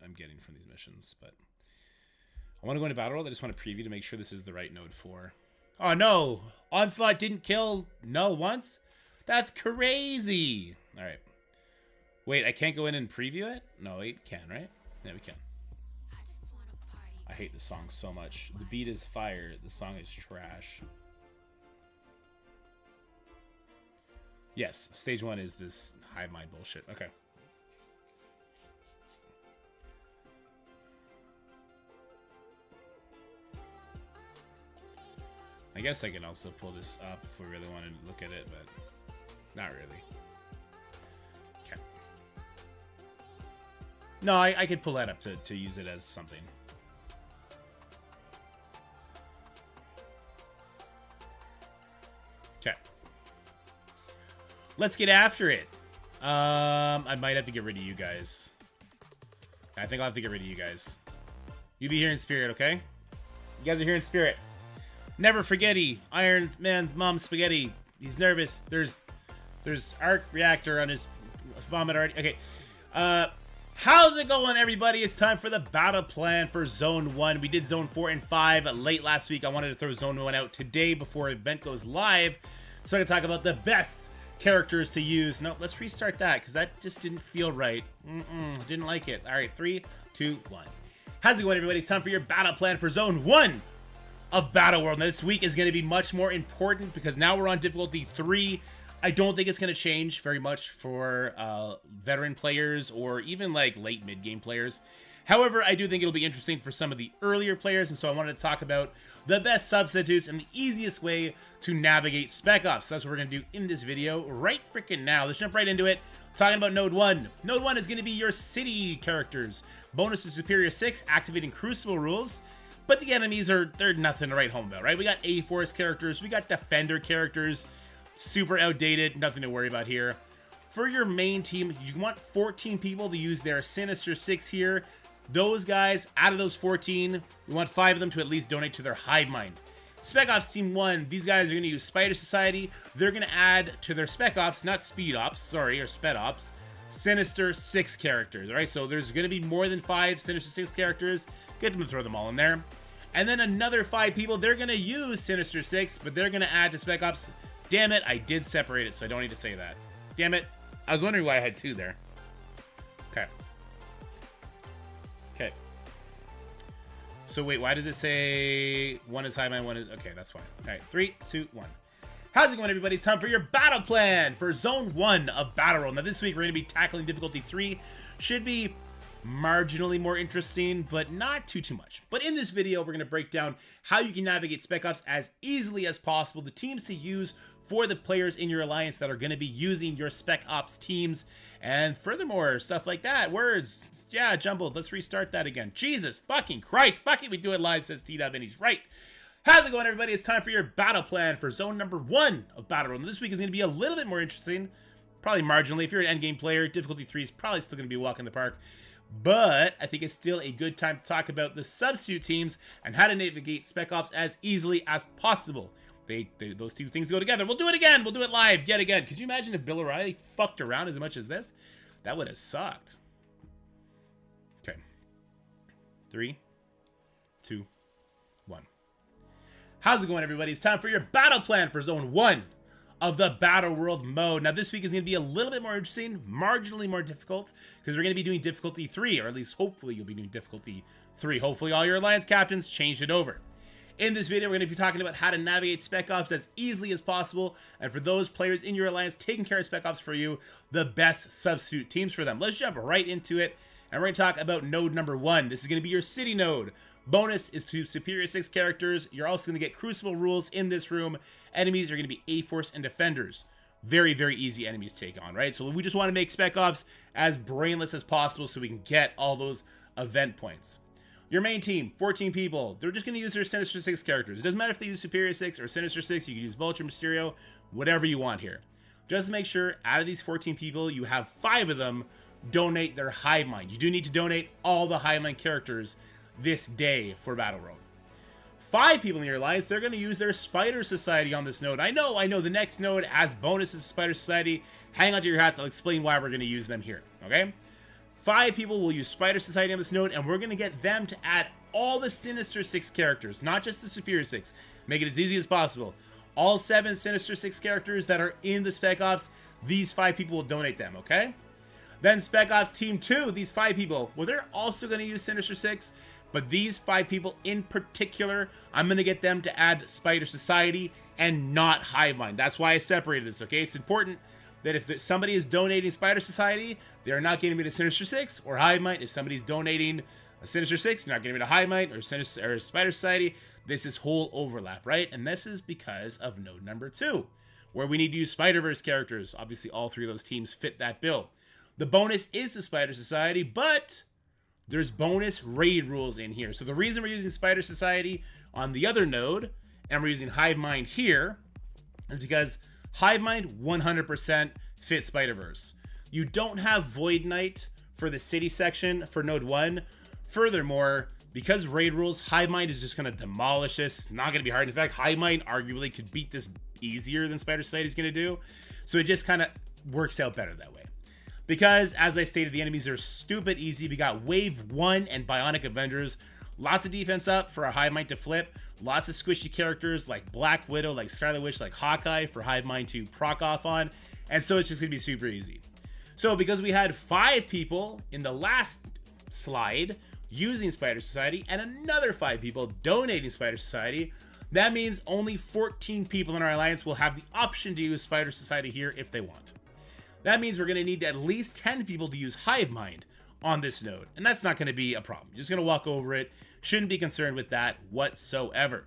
I'm getting from these missions, but I want to go into battle world. I just want to preview to make sure this is the right node 4. Oh no! Onslaught didn't kill Null once? That's crazy! Alright. Wait, I can't go in and preview it? No, we can, right? Yeah, we can. I hate this song so much. The beat is fire. The song is trash. Yes, stage 1 is this hive mind bullshit. Okay. I guess I can also pull this up if we really want to look at it, but not really. Okay. No, I could pull that up to use it as something. Okay. Let's get after it. I might have to get rid of you guys. I think I'll have to get rid of you guys. You be here in spirit, okay? You guys are here in spirit. Never forgetty. Iron Man's mom spaghetti. He's nervous. There's arc reactor on his vomit already. Okay. How's it going, everybody? It's time for the battle plan for Zone 1. We did Zone 4 and 5 late last week. I wanted to throw Zone 1 out today before the event goes live so I can talk about the best characters to use. No, let's restart that because that just didn't feel right. Didn't like it. All right, 3, 2, 1. How's it going, everybody? It's time for your battle plan for Zone 1 of Battle World. Now, this week is going to be much more important because now we're on difficulty 3. I don't think it's going to change very much for veteran players or even like late mid-game players. However, I do think it'll be interesting for some of the earlier players, and so I wanted to talk about the best substitutes and the easiest way to navigate Spec Ops. So that's what we're going to do in this video right freaking now. Let's jump right into it. Talking about Node 1. Node 1 is going to be your city characters. Bonus to Superior 6, activating Crucible rules. But the enemies they're nothing to write home about, right? We got A-Force characters, we got Defender characters, super outdated, nothing to worry about here. For your main team, you want 14 people to use their Sinister 6 here. Those guys, out of those 14, we want 5 of them to at least donate to their hive mind. Spec Ops Team 1, these guys are going to use Spider Society. They're going to add to their Spec Ops, not Speed Ops, sorry, or Sped Ops, Sinister 6 characters, all right? So there's going to be more than 5 Sinister 6 characters. Get them to throw them all in there. And then another 5 people, they're going to use Sinister 6, but they're going to add to Spec Ops. Damn it, I did separate it, so I don't need to say that. Damn it. I was wondering why I had 2 there. Okay. Okay. So wait, why does it say 1 is high mind, 1 is... Okay, that's fine. All right, 3, 2, 1. How's it going, everybody? It's time for your battle plan for Zone 1 of Battle World. Now, this week, we're going to be tackling difficulty 3. Should be marginally more interesting, but not too much. But in this video, we're going to break down how you can navigate Spec Ops as easily as possible, the teams to use for the players in your alliance that are going to be using your Spec Ops teams, and furthermore, stuff like that. Words, yeah, jumbled. Let's restart that again. Jesus fucking Christ. Fuck it, we do it live, says T-Dub, and he's right. How's it going, everybody? It's time for your battle plan for Zone number 1 of Battle World. This week is going to be a little bit more interesting, probably marginally. If you're an endgame player, difficulty 3 is probably still going to be a walk in the park. But I think it's still a good time to talk about the substitute teams and how to navigate Spec Ops as easily as possible. Those two things go together. We'll do it again. We'll do it live yet again. Could you imagine if Bill O'Reilly fucked around as much as this? That would have sucked. Okay. 3, 2, 1. How's it going, everybody? It's time for your battle plan for Zone 1 of the Battle World mode. Now, this week is going to be a little bit more interesting, marginally more difficult, because we're going to be doing difficulty 3, or at least hopefully you'll be doing difficulty 3. Hopefully all your alliance captains changed it over. In this video, we're going to be talking about how to navigate Spec Ops as easily as possible, and for those players in your alliance taking care of Spec Ops for you, the best substitute teams for them. Let's jump right into it, and we're going to talk about node number 1. This is going to be your city node. Bonus is to Superior 6 characters. You're also going to get Crucible rules in this room. Enemies are going to be A-Force and Defenders. Very, very easy enemies to take on, right? So we just want to make Spec Ops as brainless as possible so we can get all those event points. Your main team, 14 people. They're just going to use their Sinister 6 characters. It doesn't matter if they use Superior 6 or Sinister 6. You can use Vulture, Mysterio, whatever you want here. Just make sure out of these 14 people, you have 5 of them donate their hive mind. You do need to donate all the hive mind characters this day for Battle World. 5 people in your alliance, they're going to use their Spider Society on this node. I know, the next node has bonuses to Spider Society. Hang on to your hats, I'll explain why we're going to use them here, okay? 5 people will use Spider Society on this node, and we're going to get them to add all the Sinister 6 characters, not just the Superior 6. Make it as easy as possible. All 7 Sinister 6 characters that are in the Spec Ops, these 5 people will donate them, okay? Then Spec Ops Team 2, these 5 people, well, they're also going to use Sinister 6, but these 5 people in particular, I'm going to get them to add Spider Society and not Hive Mind. That's why I separated this, okay? It's important that if somebody is donating Spider Society, they're not getting me to Sinister 6 or Hive Mind. If somebody's donating a Sinister 6, you're not getting me to Hive Mind or Spider Society. This is whole overlap, right? And this is because of node number 2, where we need to use Spider-Verse characters. Obviously, all 3 of those teams fit that bill. The bonus is the Spider Society, but there's bonus raid rules in here. So the reason we're using Spider Society on the other node, and we're using Hive Mind here, is because Hive Mind 100% fits Spider-Verse. You don't have Void Knight for the city section for node 1. Furthermore, because raid rules, Hive Mind is just going to demolish this. Not going to be hard. In fact, Hive Mind arguably could beat this easier than Spider Society is going to do. So it just kind of works out better that way. Because, as I stated, the enemies are stupid easy. We got Wave 1 and Bionic Avengers. Lots of defense up for our Hive Mind to flip. Lots of squishy characters like Black Widow, like Scarlet Witch, like Hawkeye for Hive Mind to proc off on. And so it's just going to be super easy. So because we had 5 people in the last slide using Spider Society and another 5 people donating Spider Society, that means only 14 people in our alliance will have the option to use Spider Society here if they want. That means we're going to need at least 10 people to use Hive Mind on this node. And that's not going to be a problem. You're just going to walk over it. Shouldn't be concerned with that whatsoever.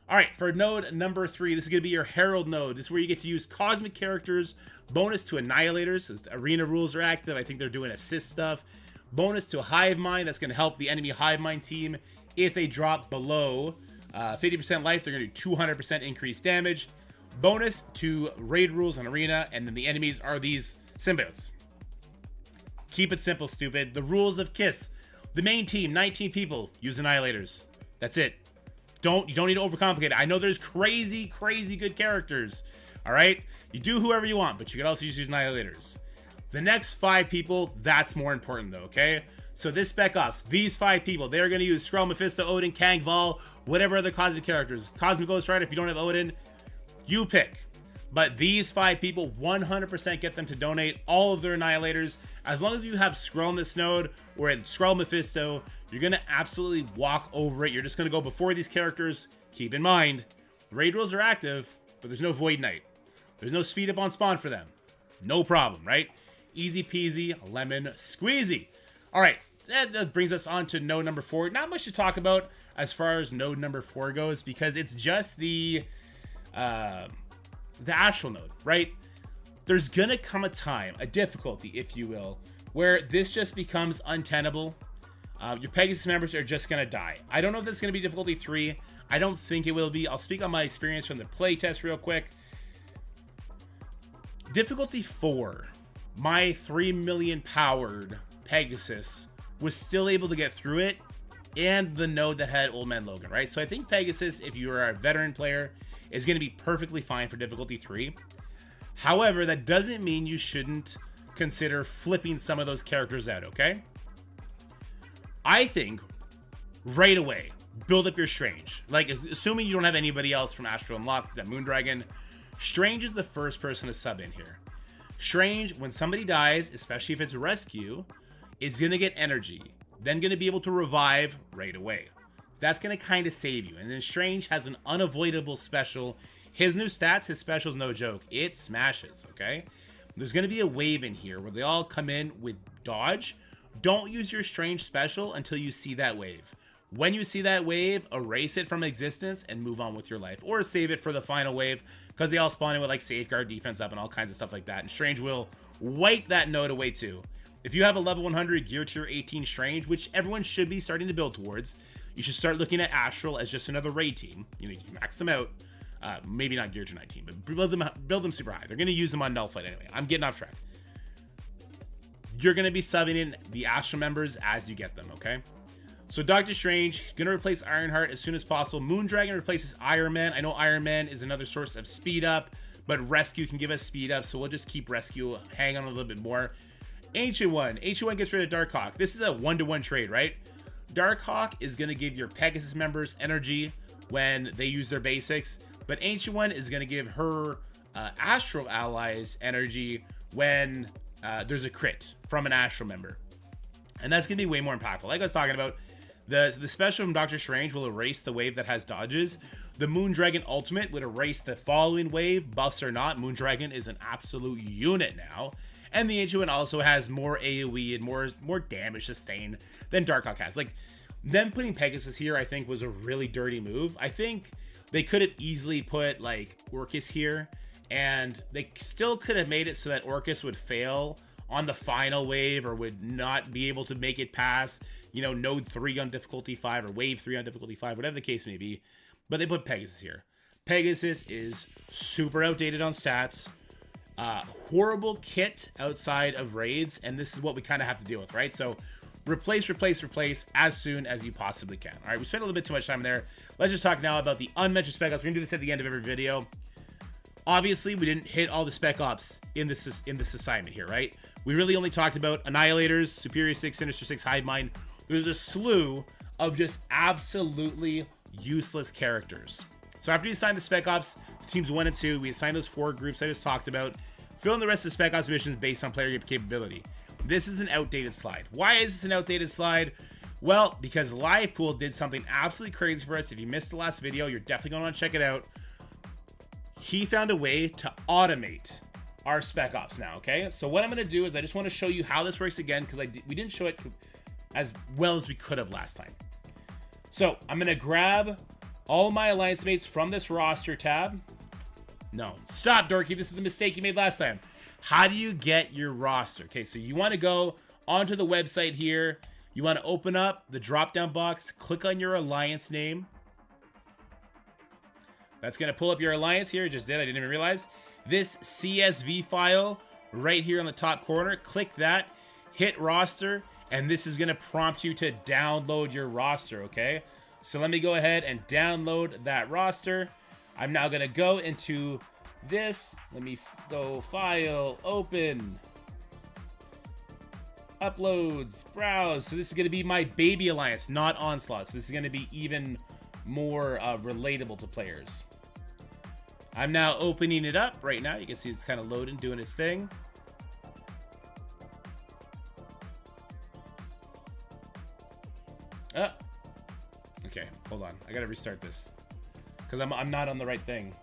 All right, for node number 3, this is going to be your Herald node. This is where you get to use cosmic characters. Bonus to Annihilators. Arena rules are active. I think they're doing assist stuff. Bonus to Hive Mind. That's going to help the enemy Hive Mind team. If they drop below 50% life, they're going to do 200% increased damage. Bonus to raid rules and arena, and then the enemies are these symbiotes. Keep it simple, stupid. The rules of KISS. The main team, 19 people, use Annihilators. That's it. You don't need to overcomplicate it. I know there's crazy good characters. All right? You do whoever you want, but you can also use Annihilators. The next 5 people, that's more important though, okay? So this Spec Ops, these 5 people, they're going to use Skrull, Mephisto, Odin, Kang, Vol, whatever other cosmic characters. Cosmic Ghost Rider, if you don't have Odin, you pick. But these 5 people, 100% get them to donate all of their Annihilators. As long as you have Skrull in this node or Skrull Mephisto, you're going to absolutely walk over it. You're just going to go before these characters. Keep in mind, raid rules are active, but there's no Void Knight. There's no speed up on spawn for them. No problem, right? Easy peasy, lemon squeezy. All right, that brings us on to node number 4. Not much to talk about as far as node number 4 goes, because it's just the astral node, right? There's gonna come a time, a difficulty, if you will, where this just becomes untenable. Your Pegasus members are just gonna die. I don't know if that's gonna be difficulty 3. I don't think it will be. I'll speak on my experience from the playtest real quick. Difficulty 4, my 3 million powered Pegasus was still able to get through it, and the node that had Old Man Logan, right? So I think Pegasus, if you are a veteran player, is going to be perfectly fine for difficulty 3. However, that doesn't mean you shouldn't consider flipping some of those characters out, okay? I think right away, build up your Strange. Like, assuming you don't have anybody else from Astral Unlocked, that Moondragon, Strange is the first person to sub in here. Strange, when somebody dies, especially if it's rescue, is going to get energy, then going to be able to revive right away. That's going to kind of save you. And then Strange has an unavoidable special. His new stats, his special is no joke. It smashes, okay? There's going to be a wave in here where they all come in with dodge. Don't use your Strange special until you see that wave. When you see that wave, erase it from existence and move on with your life. Or save it for the final wave, because they all spawn in with like safeguard, defense up, and all kinds of stuff like that. And Strange will wipe that node away too. If you have a level 100 gear tier 18 Strange, which everyone should be starting to build towards, you should start looking at Astral as just another raid team. You know, you max them out. Maybe not gear tier 19, but build them super high. They're going to use them on Nullfight anyway. I'm getting off track. you're going to be subbing in the Astral members as you get them, okay? So Doctor Strange, going to replace Ironheart as soon as possible. Moondragon replaces Iron Man. I know Iron Man is another source of speed up, but Rescue can give us speed up, so we'll just keep Rescue, hang on a little bit more. Ancient One gets rid of Darkhawk. This is a 1-to-1 trade, right? Darkhawk is going to give your Pegasus members energy when they use their basics, but Ancient One is going to give her Astral allies energy when there's a crit from an Astral member. And that's going to be way more impactful. Like I was talking about, the special from Doctor Strange will erase the wave that has dodges. The Moondragon Ultimate would erase the following wave, buffs or not. Moondragon is an absolute unit now. And the Ancient One also has more AoE and more damage sustained than Darkhawk has. Like, them putting Pegasus here, I think, was a really dirty move. I think they could have easily put, like, Orcus here, and they still could have made it so that Orcus would fail on the final wave or would not be able to make it past, you know, node 3 on difficulty 5 or wave 3 on difficulty 5, whatever the case may be. But they put Pegasus here. Pegasus is super outdated on stats. Horrible kit outside of raids, and this is what we kind of have to deal with, right? So replace as soon as you possibly can. All right, we spent a little bit too much time there. Let's just talk now about the unmentioned spec ops. We're gonna do this at the end of every video. Obviously, we didn't hit all the spec ops in this assignment here, right? We really only talked about Annihilators, Superior 6, Sinister 6, Hive Mind. There's a slew of just absolutely useless characters. So after you assign the spec ops to teams 1 and 2, we assign those 4 groups I just talked about. Fill in the rest of the spec ops missions based on player capability. This is an outdated slide. Why is this an outdated slide? Well, because Livepool did something absolutely crazy for us. If you missed the last video, you're definitely going to want to check it out. He found a way to automate our spec ops now, okay? So what I'm going to do is I just want to show you how this works again, because we didn't show it as well as we could have last time. So I'm going to grab all my alliance mates from this roster tab. No, stop, Dorky. This is the mistake you made last time. How do you get your roster? Okay, so you want to go onto the website here. You want to open up the drop-down box, click on your alliance name. That's going to pull up your alliance here. It just did. I didn't even realize. This CSV file right here on the top corner. Click that, hit roster, and this is going to prompt you to download your roster, okay? So let me go ahead and download that roster. I'm now going to go into this. Let me go file, open, uploads, browse. So this is going to be my baby alliance, not Onslaught. So this is going to be even more relatable to players. I'm now opening it up right now. You can see it's kind of loading, doing its thing. Okay, hold on. I gotta restart this because I'm not on the right thing.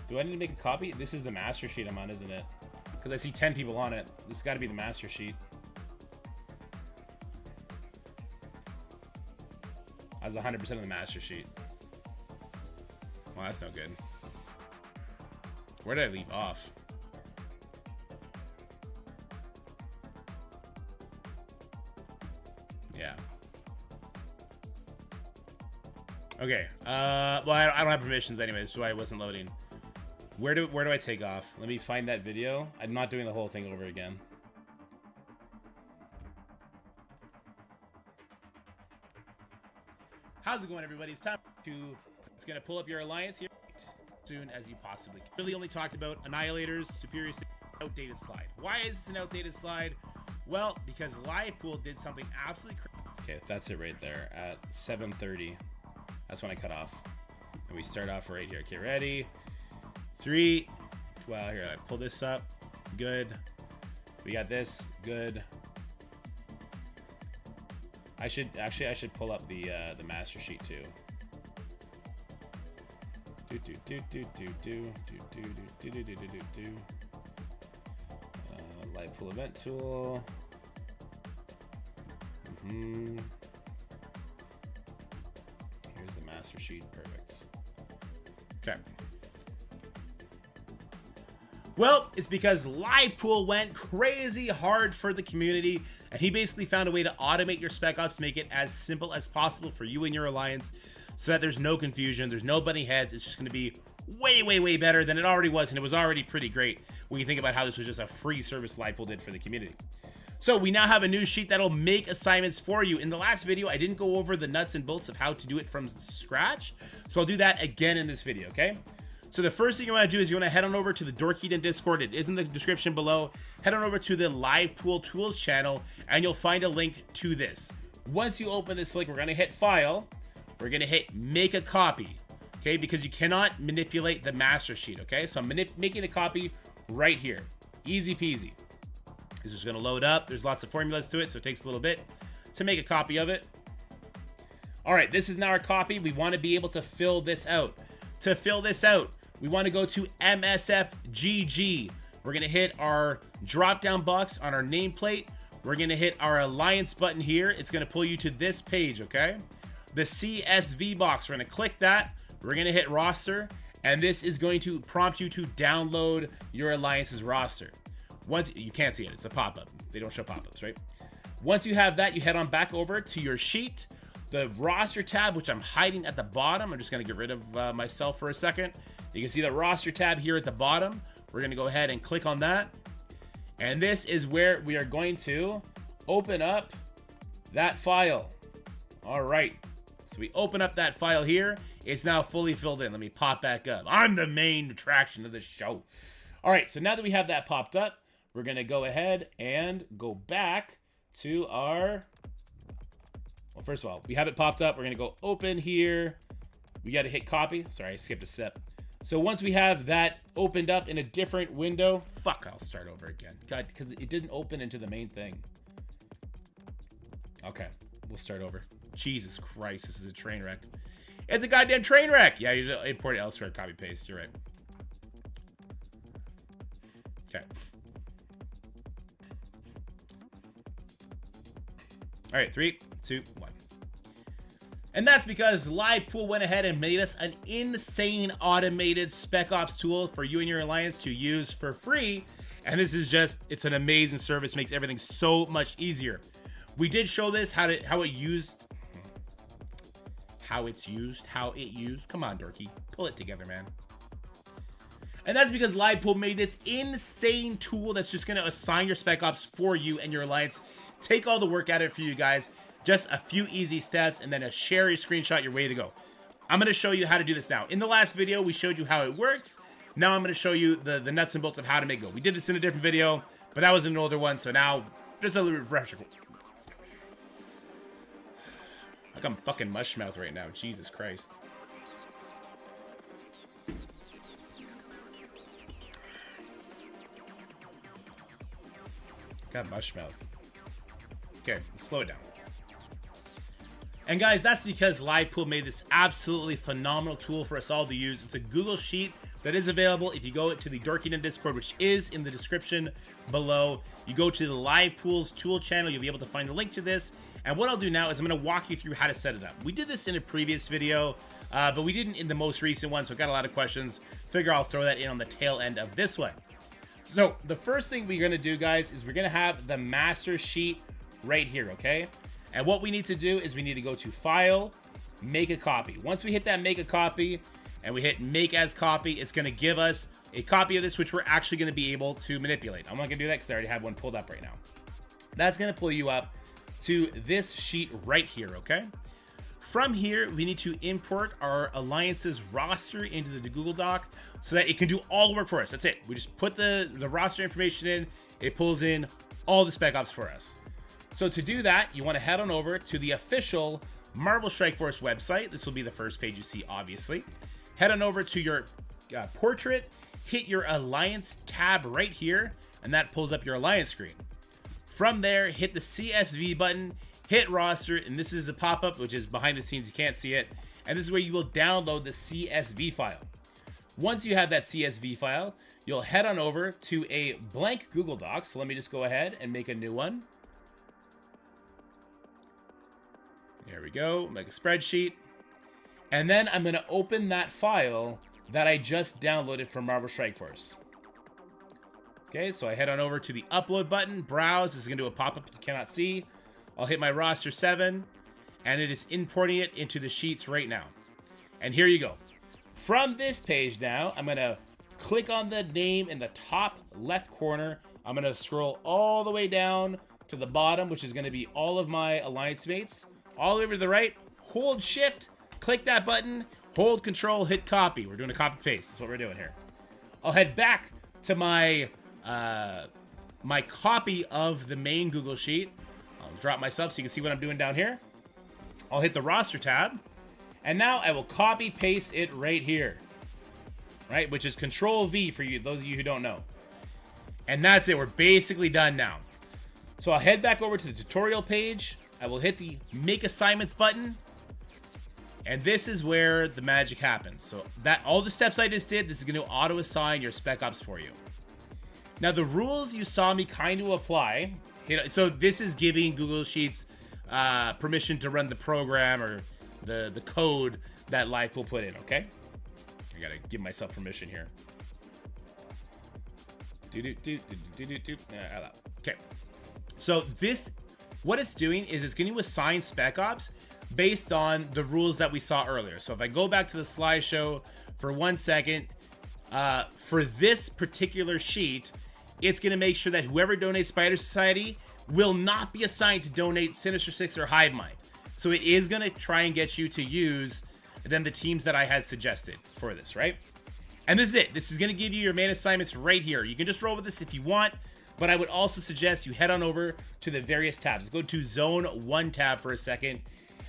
Do I need to make a copy? This is the master sheet I'm on, isn't it? Because I see 10 people on it. This has got to be the master sheet. I was 100% of the master sheet. Well, that's no good. Where did I leave off? Yeah. Okay. Well, I don't have permissions anyways, so I wasn't loading. Where do I take off? Let me find that video. I'm not doing the whole thing over again. How's it going, everybody? It's time to... It's going to pull up your alliance here as soon as you possibly can. Really only talked about Annihilators, Superior 6, outdated slide. Why is this an outdated slide? Well, because Livepool did something absolutely crazy. Okay, that's it right there at 7:30. That's when I cut off. And we start off right here. Okay, ready? 3. Well, here, I pull this up. Good. We got this. Good. I should pull up the master sheet too. Livepool event tool. Here's the master sheet. Perfect. Okay. Well, it's because Livepool went crazy hard for the community, and he basically found a way to automate your spec ops to make it as simple as possible for you and your alliance so that there's no confusion, there's no butting heads. It's just going to be way better than it already was, and it was already pretty great when you think about how this was just a free service LivePool did for the community. So we now have a new sheet that'll make assignments for you. In the last video, I didn't go over the nuts and bolts of how to do it from scratch, so I'll do that again in this video, okay? So the first thing you want to do is you want to head on over to the Dorky Discord. It is in the description below. Head on over to the LivePool Tools channel, and you'll find a link to this. Once you open this link, we're going to hit File. We're going to hit Make a Copy, okay? Because you cannot manipulate the master sheet, okay? So I'm making a copy right here. Easy peasy. This is going to load up. There's lots of formulas to it, so it takes a little bit to make a copy of it. All right, this is now our copy. We want to be able to fill this out. To fill this out, we want to go to MSFGG. We're going to hit our drop-down box on our nameplate. We're going to hit our alliance button here. It's going to pull you to this page, okay? The CSV box, we're going to click that. We're going to hit roster, and this is going to prompt you to download your alliance's roster. Once you can't see it, it's a pop-up. They don't show pop-ups, right? Once you have that, you head on back over to your sheet. The roster tab, which I'm hiding at the bottom. I'm just going to get rid of myself for a second. You can see the roster tab here at the bottom. We're going to go ahead and click on that. And this is where we are going to open up that file. All right. So we open up that file here. It's now fully filled in. Let me pop back up. I'm the main attraction of the show. All right. So now that we have that popped up, we're going to go ahead and go back to our... Well, first of all, we have it popped up. We're going to go open here. We got to hit copy. Sorry, I skipped a step. So once we have that opened up in a different window, fuck, I'll start over again. God, because it didn't open into the main thing. Okay, we'll start over. Jesus Christ, this is a train wreck. It's a goddamn train wreck. Yeah, you import it elsewhere, copy paste. You're right. Okay. All right, 3, 2, 1. And that's because LivePool went ahead and made us an insane automated Spec Ops tool for you and your alliance to use for free. And this is just, it's an amazing service, makes everything so much easier. We did show this, how it used. Come on, Dorky, pull it together, man. And that's because LivePool made this insane tool that's just going to assign your Spec Ops for you and your alliance. Take all the work out of it for you guys. Just a few easy steps and then a share your screenshot, you're ready to go. I'm going to show you how to do this now. In the last video, we showed you how it works. Now I'm going to show you the nuts and bolts of how to make it go. We did this in a different video, but that was an older one. So now, just a little refresher. Like I'm fucking mushmouth right now. Jesus Christ. Got mushmouth. Okay, let's slow it down. And guys, that's because LivePool made this absolutely phenomenal tool for us all to use. It's a Google Sheet that is available if you go to the Dorky Discord, which is in the description below. You go to the LivePool's tool channel, you'll be able to find the link to this. And what I'll do now is I'm going to walk you through how to set it up. We did this in a previous video, but we didn't in the most recent one, so I got a lot of questions. Figure I'll throw that in on the tail end of this one. So the first thing we're going to do, guys, is we're going to have the master sheet right here, okay? And what we need to do is we need to go to File, Make a Copy. Once we hit that Make a Copy and we hit Make as Copy, it's going to give us a copy of this, which we're actually going to be able to manipulate. I'm not going to do that because I already have one pulled up right now. That's going to pull you up to this sheet right here, okay? From here, we need to import our alliance's roster into the Google Doc so that it can do all the work for us. That's it. We just put the roster information in. It pulls in all the Spec Ops for us. So to do that, you want to head on over to the official Marvel Strike Force website. This will be the first page you see, obviously. Head on over to your portrait, hit your Alliance tab right here, and that pulls up your Alliance screen. From there, hit the CSV button, hit roster, and this is a pop-up, which is behind the scenes, you can't see it. And this is where you will download the CSV file. Once you have that CSV file, you'll head on over to a blank Google Doc. So let me just go ahead and make a new one. There we go, make a spreadsheet. And then I'm gonna open that file that I just downloaded from Marvel Strike Force. Okay, so I head on over to the upload button, browse, this is gonna do a pop-up you cannot see. I'll hit my roster 7, and it is importing it into the sheets right now. And here you go. From this page now, I'm going to click on the name in the top left corner. I'm going to scroll all the way down to the bottom, which is going to be all of my alliance mates. All the way to the right, hold shift, click that button, hold control, hit copy. We're doing a copy paste. That's what we're doing here. I'll head back to my my copy of the main Google Sheet. I'll drop myself so you can see what I'm doing down here. I'll hit the roster tab. And now I will copy paste it right here. Right? Which is Control V for you, those of you who don't know. And that's it. We're basically done now. So I'll head back over to the tutorial page. I will hit the Make Assignments button. And this is where the magic happens. So that all the steps I just did, this is going to auto-assign your Spec Ops for you. Now the rules you saw me kind of apply. So this is giving Google Sheets permission to run the program or the code that Live will put in, okay? I gotta give myself permission here. Okay. So this, what it's doing is it's going to assign Spec Ops based on the rules that we saw earlier. So if I go back to the slideshow for 1 second, for this particular sheet, it's going to make sure that whoever donates Spider Society will not be assigned to donate Sinister Six or Hive Mind. So it is going to try and get you to use then the teams that I had suggested for this, right? And this is it. This is going to give you your main assignments right here. You can just roll with this if you want, but I would also suggest you head on over to the various tabs. Go to Zone 1 tab for a second,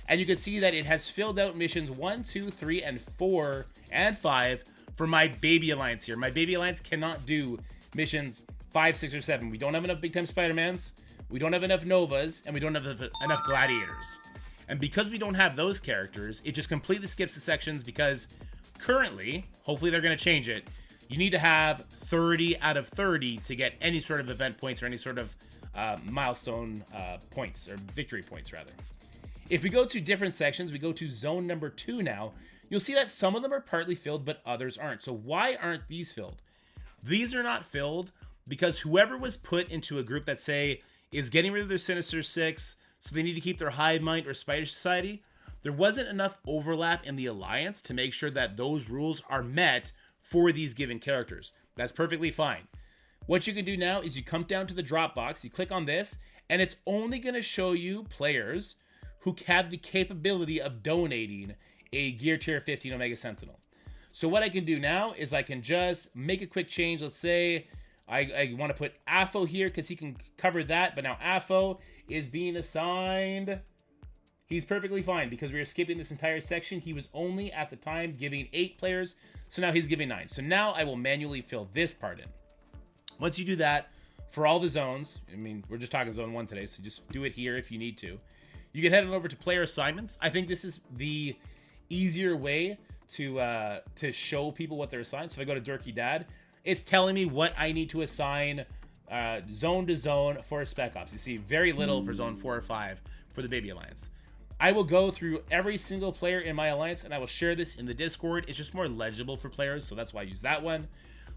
and you can see that it has filled out missions 1, 2, 3, and 4, and 5 for my Baby Alliance here. My Baby Alliance cannot do missions 5, 6, or 7. We don't have enough Big Time Spider-Mans, we don't have enough Novas, and we don't have enough Gladiators. And because we don't have those characters, it just completely skips the sections because currently, hopefully they're going to change it, you need to have 30 out of 30 to get any sort of event points or any sort of milestone points, or victory points rather. If we go to different sections, we go to zone number 2 now, you'll see that some of them are partly filled, but others aren't. So why aren't these filled? These are not filled because whoever was put into a group that, say, is getting rid of their Sinister Six, so they need to keep their Hive Mind or Spider Society, there wasn't enough overlap in the Alliance to make sure that those rules are met for these given characters. That's perfectly fine. What you can do now is you come down to the drop box, you click on this, and it's only going to show you players who have the capability of donating a Gear Tier 15 Omega Sentinel. So what I can do now is I can just make a quick change. Let's say I want to put Afo here because he can cover that, but now Afo is being assigned. He's perfectly fine because we are skipping this entire section. He was only at the time giving 8 players, so now he's giving 9. So now I will manually fill this part in. Once you do that, for all the zones, I mean, we're just talking zone 1 today, so just do it here if you need to. You can head on over to player assignments. I think this is the easier way to show people what they're assigned. So if I go to Durkee Dad, it's telling me what I need to assign zone to zone for Spec Ops. You see very little for zone 4 or 5 for the Baby Alliance. I will go through every single player in my alliance and I will share this in the Discord. It's just more legible for players, so that's why I use that one.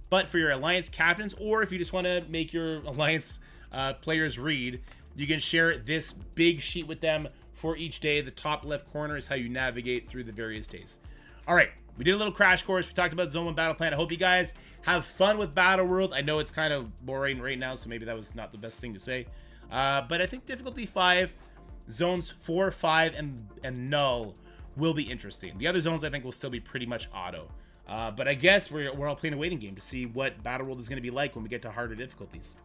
But for your alliance captains, or if you just want to make your alliance players read, you can share this big sheet with them for each day. The top left corner is how you navigate through the various days. All right, we did a little crash course. We talked about Zone 1 Battle Plan. I hope you guys have fun with Battle World. I know it's kind of boring right now, so maybe that was not the best thing to say. But I think difficulty 5, zones 4, 5, and null will be interesting. The other zones I think will still be pretty much auto. But I guess we're all playing a waiting game to see what Battle World is going to be like when we get to harder difficulties.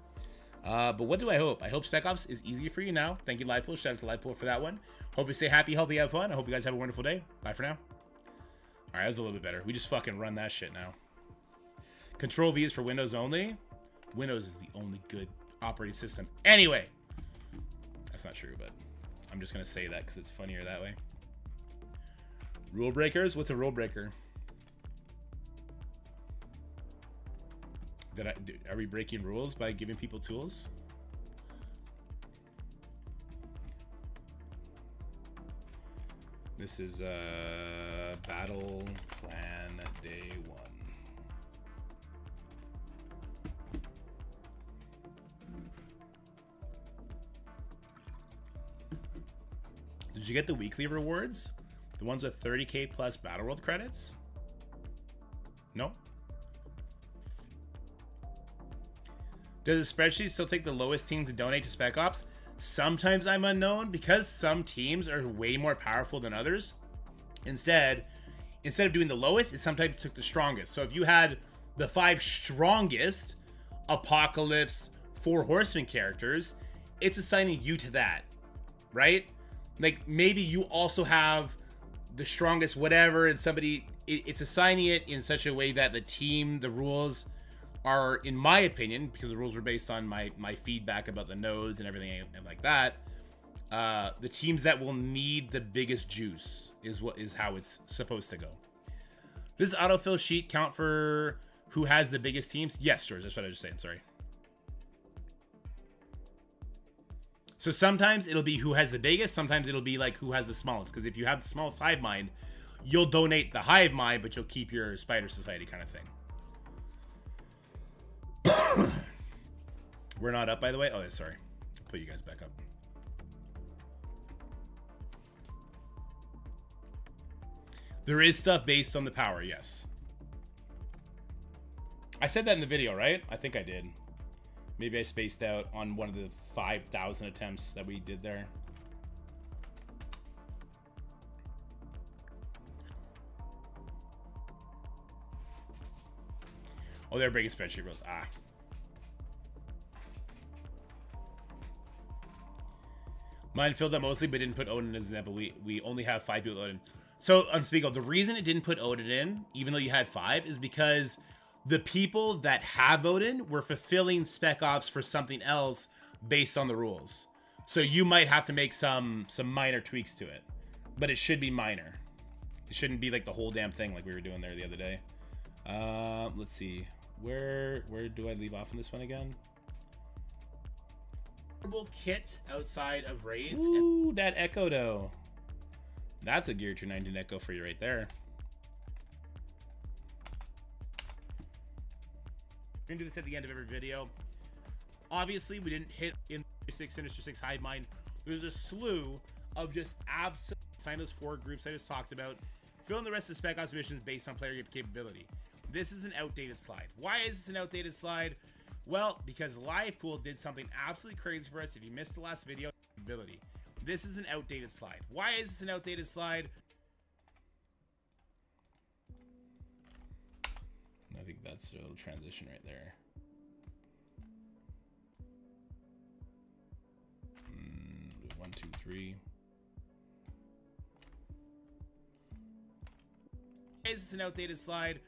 But what do I hope? I hope Spec Ops is easier for you now. Thank you, Livepool. Shout out to Livepool for that one. Hope you stay happy, healthy, have fun. I hope you guys have a wonderful day. Bye for now. All right, that was a little bit better. We just fucking run that shit now. Control V is for Windows only. Windows is the only good operating system. Anyway, that's not true, but I'm just going to say that because it's funnier that way. Rule breakers? What's a rule breaker? Are we breaking rules by giving people tools? This is Battle Plan Day 1. Did you get the weekly rewards? The ones with 30k plus Battle World credits? No? Does the spreadsheet still take the lowest teams to donate to Spec Ops? Sometimes I'm unknown because some teams are way more powerful than others. Instead of doing the lowest, it sometimes took the strongest. So if you had the 5 strongest Apocalypse 4 Horseman characters, it's assigning you to that, right? Like maybe you also have the strongest whatever, and somebody, it's assigning it in such a way that the team, the rules are, in my opinion, because the rules were based on my feedback about the nodes and everything and like that, the teams that will need the biggest juice is how it's supposed to go. Does autofill sheet count for who has the biggest teams? Yes, George, that's what I was just saying, sorry. So sometimes it'll be who has the biggest, sometimes it'll be like who has the smallest, because if you have the smallest hive mind, you'll donate the hive mind, but you'll keep your spider society kind of thing. We're not up, by the way. Oh, sorry. I'll put you guys back up. There is stuff based on the power, yes. I said that in the video, right? I think I did. Maybe I spaced out on one of the 5,000 attempts that we did there. Oh, they're breaking spreadsheet rules. Ah. Mine filled up mostly, but didn't put Odin as an example. We only have 5 people Odin. So, Unspeakable, the reason it didn't put Odin in, even though you had 5, is because the people that have Odin were fulfilling Spec Ops for something else based on the rules. So you might have to make some minor tweaks to it, but it should be minor. It shouldn't be like the whole damn thing like we were doing there the other day. Let's see. Where do I leave off on this one again? Kit outside of raids. Ooh, that Echo though. That's a Gear 219 Echo for you right there. We're gonna do this at the end of every video. Obviously, we didn't hit in Sinister 6 Hive Mind. There's a slew of just absolute sign those 4 groups I just talked about. Fill in the rest of the Spec Ops missions based on player capability. This is an outdated slide. Why is this an outdated slide? Well, because Livepool did something absolutely crazy for us. If you missed the last video, ability. This is an outdated slide. Why is this an outdated slide? I think that's a little transition right there. 1, 2, 3. Why is this an outdated slide?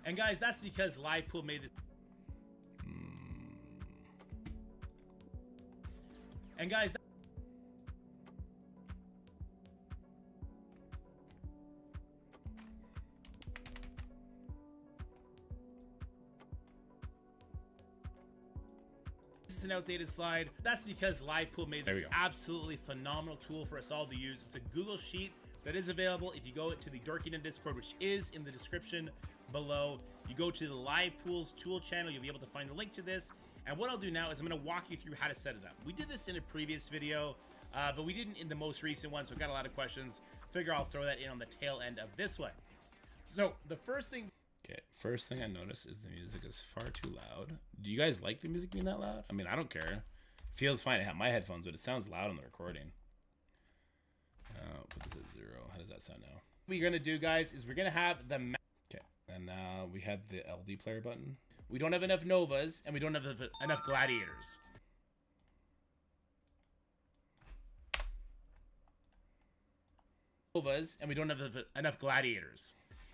And guys, that's because Livepool made this. And guys, this is an outdated slide. That's because Livepool made this absolutely phenomenal tool for us all to use. It's a Google Sheet that is available if you go to the Dorkington Discord, which is in the description below. You go to the Livepool's tool channel, you'll be able to find the link to this. And what I'll do now is I'm going to walk you through how to set it up. We did this in a previous video, but we didn't in the most recent one, so I've got a lot of questions. Figure I'll throw that in on the tail end of this one. So the first thing... Okay, first thing I noticed is the music is far too loud. Do you guys like the music being that loud? I mean, I don't care. It feels fine. I have my headphones, but it sounds loud on the recording. Put this at 0. How does that sound now? What we're going to do, guys, is we're going to have the... Okay, and now we have the LD player button. We don't have enough Novas, and we don't have enough Gladiators. Novas, and we don't have enough Gladiators.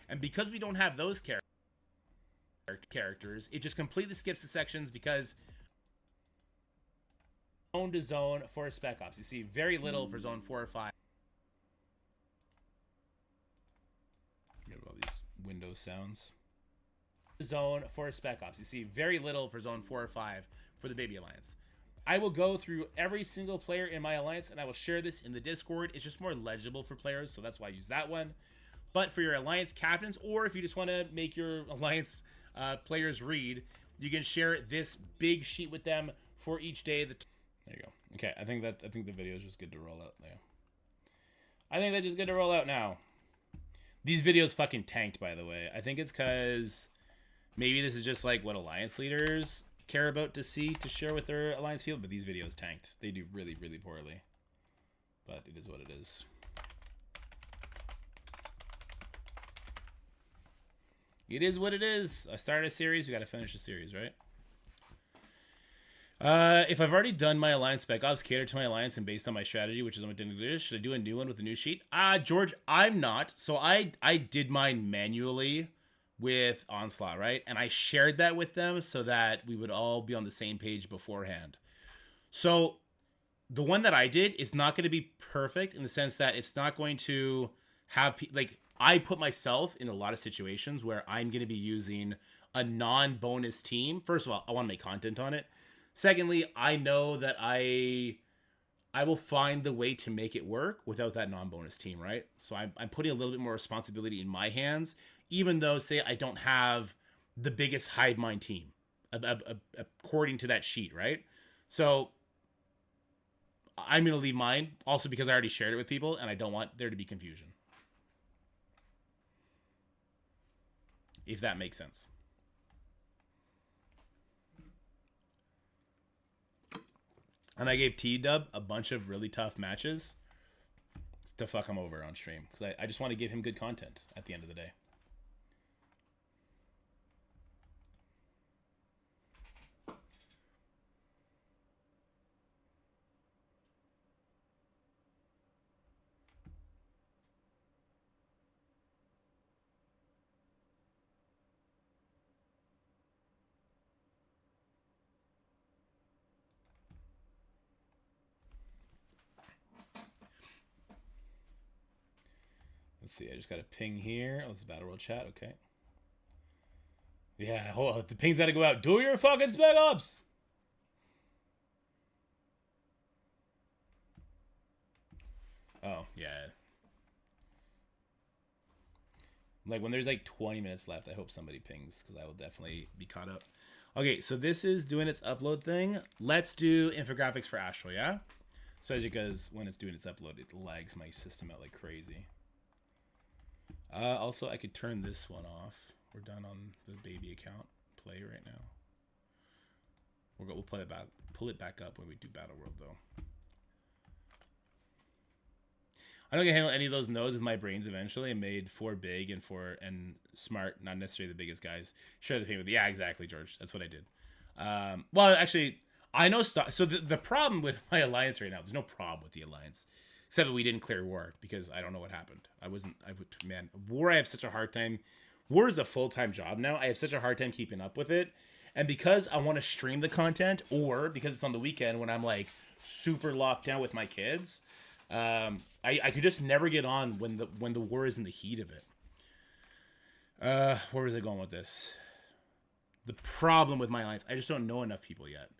And because we don't have those characters, it just completely skips the sections because zone to zone for Spec Ops. You see very little for zone 4 or 5. Get all these Windows sounds. Zone for Spec Ops. You see very little for zone 4 or 5 for the Baby Alliance. I will go through every single player in my alliance and I will share this in the Discord. It's just more legible for players, so that's why I use that one. But for your alliance captains, or if you just want to make your alliance players read, you can share this big sheet with them for each day. There you go. Okay, I think the video is just good to roll out there. I think that's just good to roll out now. These videos fucking tanked, by the way. I think it's because maybe this is just like what alliance leaders care about to see to share with their alliance people, but these videos tanked. They do really, really poorly. But it is what it is. It is what it is. I started a series, we gotta finish the series, right? If I've already done my alliance spec ops catered to my alliance and based on my strategy, which is what it is, should I do a new one with a new sheet? George, I'm not. So I did mine manually with Onslaught, right? And I shared that with them so that we would all be on the same page beforehand. So the one that I did is not going to be perfect in the sense that it's not going to have, like, I put myself in a lot of situations where I'm going to be using a non-bonus team. First of all, I want to make content on it. Secondly, I know that I will find the way to make it work without that non-bonus team, right? So I'm putting a little bit more responsibility in my hands, even though, say, I don't have the biggest hive mind team, according to that sheet, right? So I'm going to leave mine, also because I already shared it with people, and I don't want there to be confusion. If that makes sense. And I gave T-Dub a bunch of really tough matches to fuck him over on stream. Because I just want to give him good content at the end of the day. Let's see, I just got a ping here. Oh, it's Battle World chat, okay. Yeah, hold on. The ping's gotta go out. Do your fucking spec ops! Oh, yeah. Like, when there's like 20 minutes left, I hope somebody pings, because I will definitely be caught up. Okay, so this is doing its upload thing. Let's do infographics for Astral, yeah? Especially because when it's doing its upload, it lags my system out like crazy. Also, I could turn this one off. We're done on the baby account play right now. We'll pull it back up when we do Battle World, though. I don't get to handle any of those nodes with my brains eventually. I made 4 big and 4 and smart, not necessarily the biggest guys. Share the pain with. Yeah, exactly, George. That's what I did. Well, actually, I know stuff. So the problem with my alliance right now, there's no problem with the alliance. Except that we didn't clear war because I don't know what happened. Man, war, I have such a hard time. War is a full-time job now. I have such a hard time keeping up with it. And because I want to stream the content, or because it's on the weekend when I'm like super locked down with my kids, I could just never get on when the war is in the heat of it. Where was I going with this? The problem with my alliance, I just don't know enough people yet.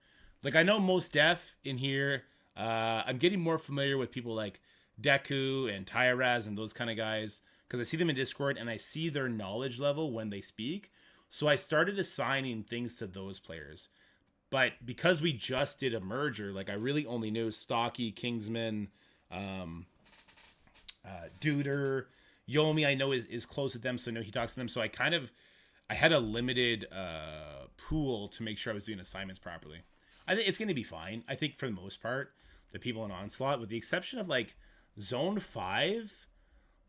Like, I know Most Def in here. I'm getting more familiar with people like Deku and Tyraz and those kind of guys because I see them in Discord and I see their knowledge level when they speak. So I started assigning things to those players. But because we just did a merger, like, I really only knew Stocky, Kingsman, Duder, Yomi I know is close with them, so I know he talks to them. So I had a limited pool to make sure I was doing assignments properly. I think it's going to be fine. I think for the most part, the people in Onslaught, with the exception of like Zone 5,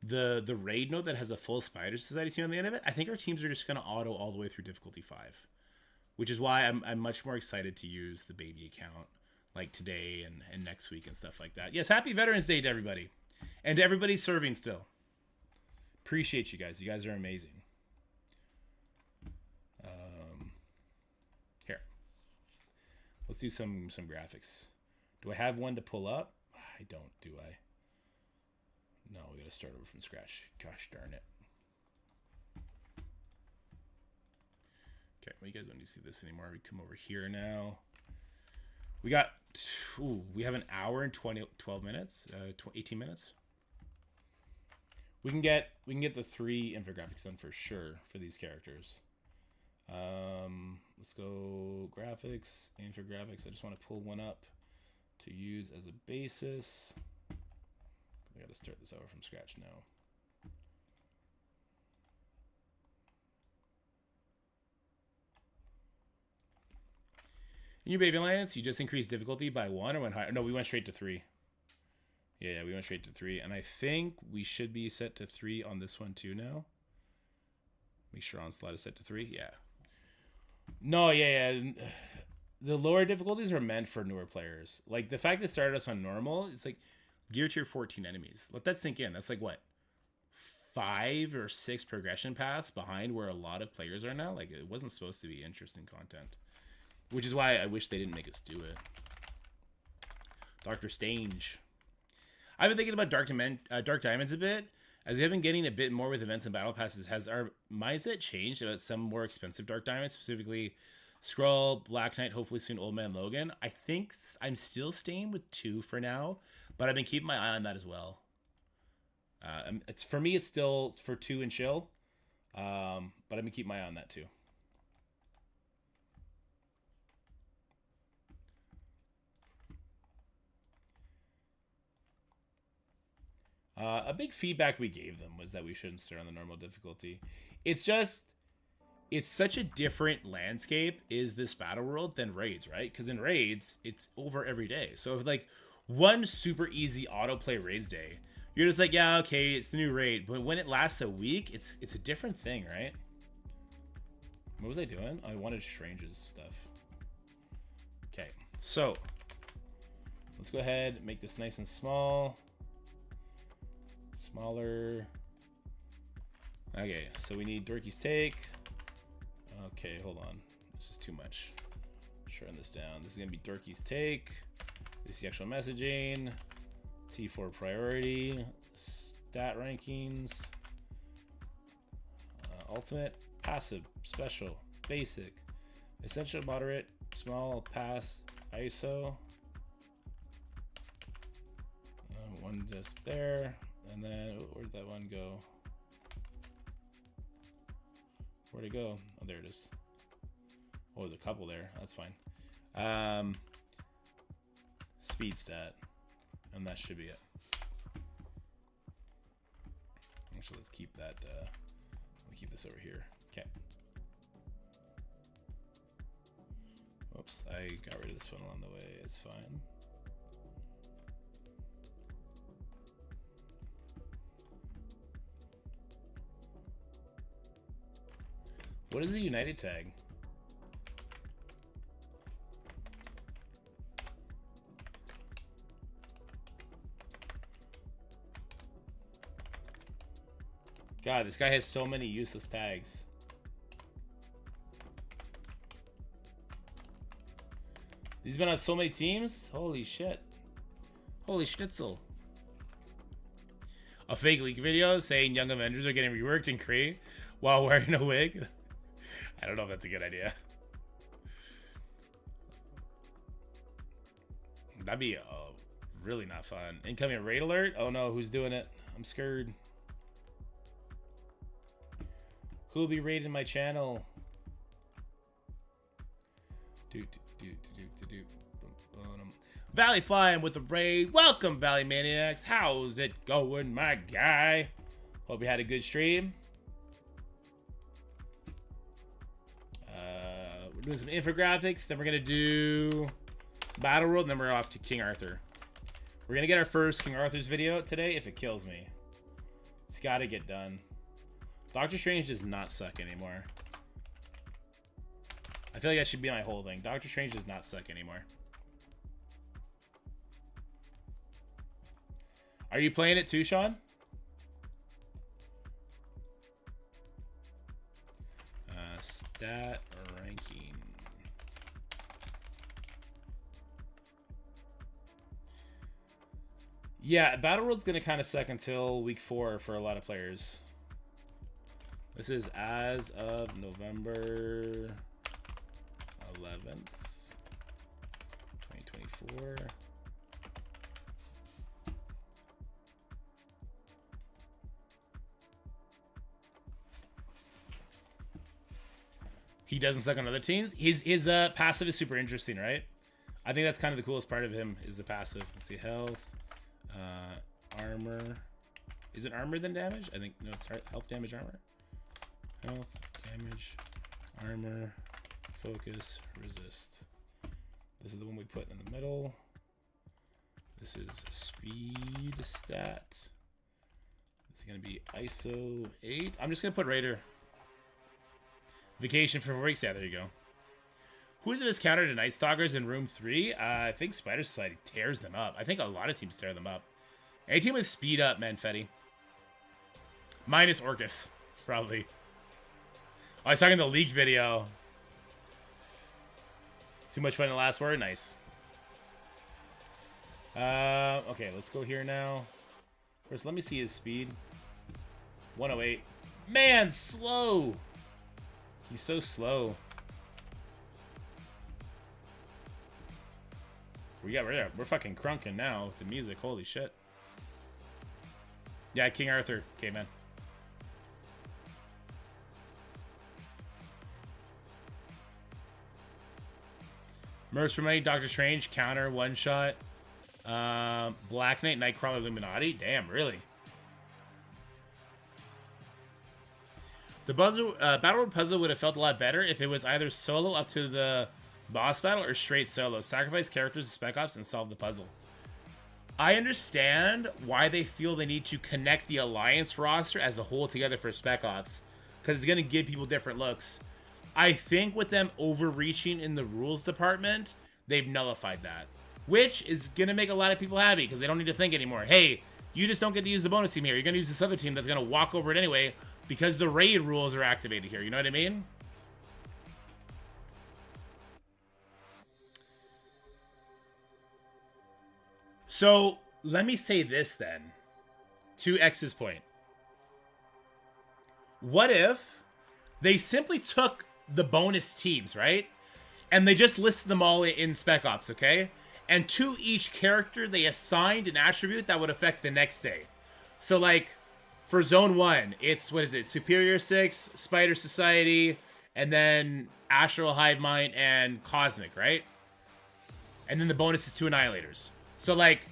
the raid node that has a full Spider Society team on the end of it, I think our teams are just going to auto all the way through difficulty 5, which is why I'm much more excited to use the baby account like today and next week and stuff like that. Yes, happy Veterans Day to everybody and to everybody serving still. Appreciate you guys. You guys are amazing. Here, let's do some graphics. Do I have one to pull up? I don't, do I? No, we gotta start over from scratch. Gosh darn it. Okay, well, you guys don't need to see this anymore. We come over here now. We got, we have an hour and 12 minutes, 18 minutes. We can get the 3 infographics done for sure for these characters. Let's go graphics, infographics. I just want to pull one up to use as a basis. We got to start this over from scratch now. In your Baby Alliance, you just increased difficulty by 1 or went higher? No, we went straight to 3. Yeah, we went straight to 3. And I think we should be set to 3 on this one too now. Make sure Onslaught is set to 3. Yeah. No, yeah. The lower difficulties are meant for newer players. Like, the fact that started us on normal, it's like gear tier 14 enemies. Let that sink in. That's like, what? 5 or 6 progression paths behind where a lot of players are now. Like, it wasn't supposed to be interesting content. Which is why I wish they didn't make us do it. Dr. Stange. I've been thinking about Dark Diamonds a bit. As we have been getting a bit more with events and battle passes, has our mindset changed about some more expensive Dark Diamonds, specifically Skrull, Black Knight, hopefully soon Old Man Logan? I think I'm still staying with 2 for now, but I've been keeping my eye on that as well. For me, it's still for 2 and chill, but I've been keeping my eye on that too. A big feedback we gave them was that we shouldn't start on the normal difficulty. It's such a different landscape is this battle world than raids, right? Because in raids, it's over every day. So if like one super easy autoplay raids day, you're just like, yeah, okay, it's the new raid. But when it lasts a week, it's a different thing, right? What was I doing? I wanted Strange's stuff. Okay, so let's go ahead and make this nice and small. Smaller. Okay, so we need Dorky's Take. Okay, hold on. This is too much. Shorten this down. This is going to be Dorky's Take. This is the actual messaging. T4 priority. Stat rankings. Ultimate. Passive. Special. Basic. Essential. Moderate. Small. Pass. ISO. One just there. And then, where'd that one go? Where'd it go? Oh, there it is. Oh, there's a couple there. That's fine. Speed stat. And that should be it. Actually, let's keep that. We'll keep this over here. Okay. Whoops, I got rid of this one along the way. It's fine. What is a United tag? God, this guy has so many useless tags. He's been on so many teams? Holy shit. Holy schnitzel. A fake leak video saying Young Avengers are getting reworked in Kree while wearing a wig? I don't know if that's a good idea. That'd be really not fun. Incoming raid alert? Oh no, who's doing it? I'm scared. Who'll be raiding my channel? Valley flying with the raid. Welcome, Valley Maniacs. How's it going, my guy? Hope you had a good stream. We're doing some infographics. Then we're gonna do Battle World, and then we're off to King Arthur. We're gonna get our first King Arthur's video today if it kills me. It's gotta get done. Doctor Strange does not suck anymore. I feel like that should be my whole thing. Doctor Strange does not suck anymore. Are you playing it too, Sean? Stat ranking. Yeah, Battle World's gonna kind of suck until week 4 for a lot of players. This is as of November 11th, 2024. He doesn't suck on other teams. His passive is super interesting, right? I think that's kind of the coolest part of him is the passive. Let's see, health, armor. Is it armor then damage? I think no, it's health, damage, armor. Health, damage, armor, focus, resist. This is the one we put in the middle. This is speed stat. This is going to be ISO 8. I'm just going to put Raider. Vacation for 4 weeks. Yeah, there you go. Who's this counter to Night Stalkers in room 3? I think Spider Society tears them up. I think a lot of teams tear them up. Any team with speed up, Manfetti. Minus Orcus, probably. Oh, I was talking the leak video. Too much fun in the last word? Nice. Okay, let's go here now. First, let me see his speed. 108. Man, slow. He's so slow. We're fucking crunking now with the music. Holy shit. Yeah, King Arthur. Okay, man. Mercs for money, Doctor Strange, counter, one shot. Black Knight, Nightcrawler, Illuminati. Damn, really? The Battle Road puzzle would have felt a lot better if it was either solo up to the boss battle or straight solo. Sacrifice characters to Spec Ops and solve the puzzle. I understand why they feel they need to connect the Alliance roster as a whole together for Spec Ops, because it's going to give people different looks. I think with them overreaching in the rules department, they've nullified that, which is going to make a lot of people happy because they don't need to think anymore. Hey, you just don't get to use the bonus team here. You're going to use this other team that's going to walk over it anyway because the raid rules are activated here. You know what I mean? So let me say this then, to X's point. What if they simply took the bonus teams, right? And they just listed them all in Spec Ops, okay? And to each character, they assigned an attribute that would affect the next day. So, like, for Zone 1, it's, what is it? Superior 6, Spider Society, and then Astral Hive Mind and Cosmic, right? And then the bonus is 2 Annihilators. So, like,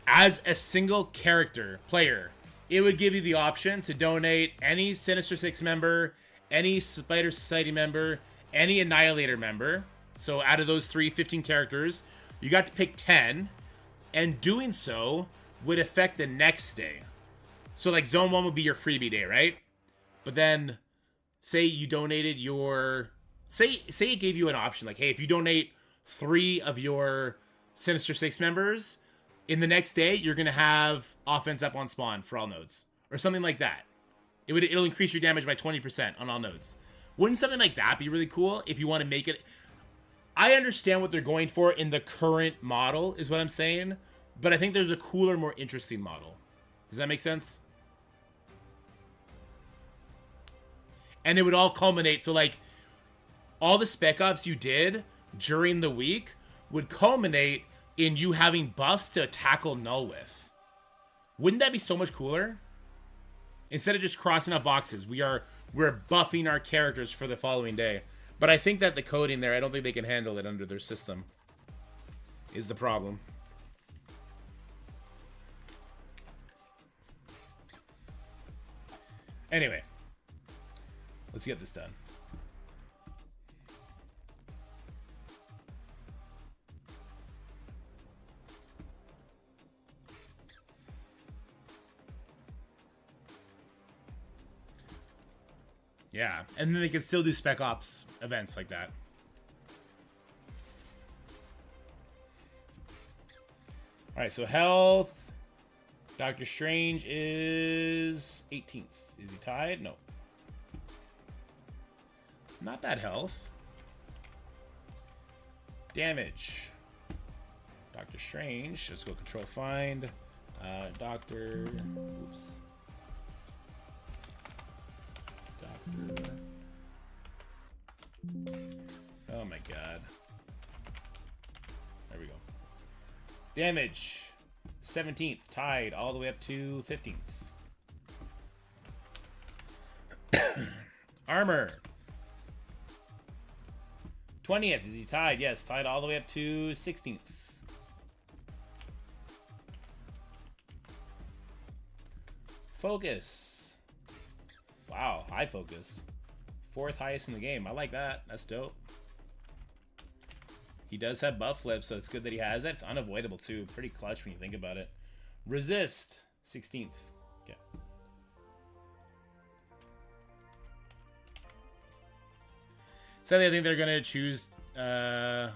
as a single character player, it would give you the option to donate any Sinister 6 member, any Spider Society member, any Annihilator member. So out of those 15 characters, you got to pick 10, and doing so would affect the next day. So like Zone 1 would be your freebie day, right? But then say you donated your... Say it gave you an option, like, hey, if you donate 3 of your Sinister 6 members, in the next day, you're going to have offense up on spawn for all nodes. Or something like that. It'll increase your damage by 20% on all nodes. Wouldn't something like that be really cool if you want to make it... I understand what they're going for in the current model, is what I'm saying. But I think there's a cooler, more interesting model. Does that make sense? And it would all culminate. So, like, all the Spec Ops you did during the week would culminate in you having buffs to tackle Null with. Wouldn't that be so much cooler? Instead of just crossing out boxes, we're buffing our characters for the following day. But I think that the coding there, I don't think they can handle it under their system, is the problem. Anyway, let's get this done. Yeah, and then they can still do Spec Ops events like that. Alright, so health. Doctor Strange is 18th. Is he tied? No. Not bad health. Damage. Doctor Strange. Let's go control find. Doctor. Oops. Doctor. Oh my god. There we go. Damage. 17th. Tied all the way up to 15th. Armor. 20th. Is he tied? Yes, tied all the way up to 16th. Focus. Wow, high focus. 4th highest in the game. I like that. That's dope. He does have buff flip, so it's good that he has that. It's unavoidable, too. Pretty clutch when you think about it. Resist. 16th. Okay. Sadly, I think they're going to choose... I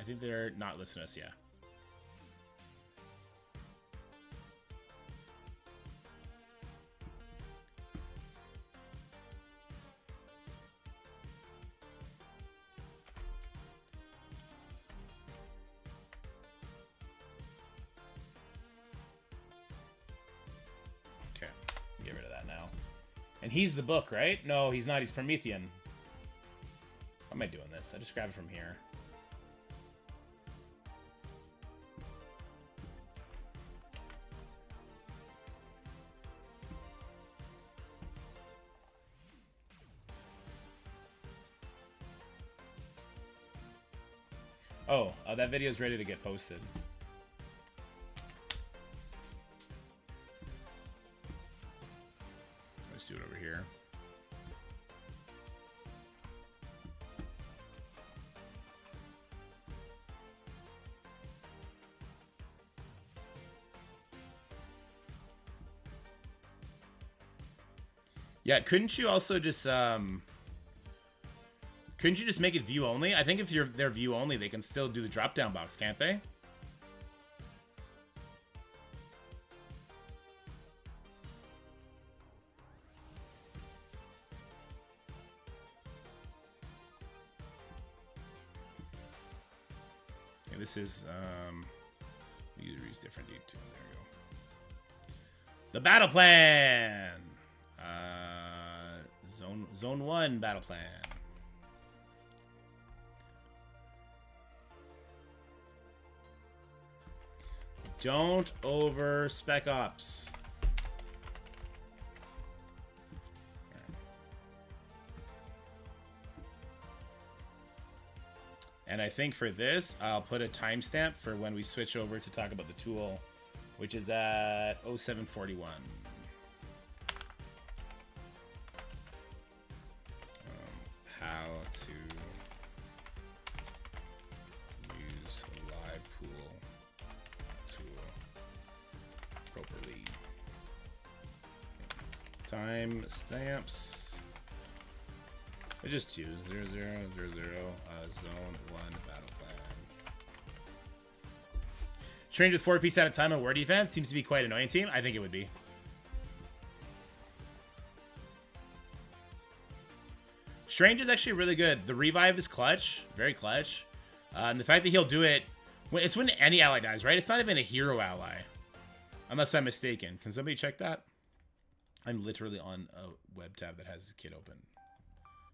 think they're not listening to us, yeah. Okay, get rid of that now. And he's the book, right? No, he's not. He's Promethean. How am I doing this? I just grab it from here. Oh, that video is ready to get posted. Let's do it over here. Yeah, couldn't you also just couldn't you just make it view only? I think if they're view only, they can still do the drop down box, can't they? Okay, this is user use different D2. There we go. The battle plan. Zone 1 battle plan. Don't over spec ops. And I think for this, I'll put a timestamp for when we switch over to talk about the tool, which is at 0741. How to use a live pool tool properly. Time stamps. I just choose 0000 zone 1 battle plan. Strange with 4 piece at a time on war defense seems to be quite annoying team. I think it would be. Strange is actually really good. The revive is clutch, very clutch. And the fact that he'll do it, it's when any ally dies, right? It's not even a hero ally, unless I'm mistaken. Can somebody check that? I'm literally on a web tab that has kit open.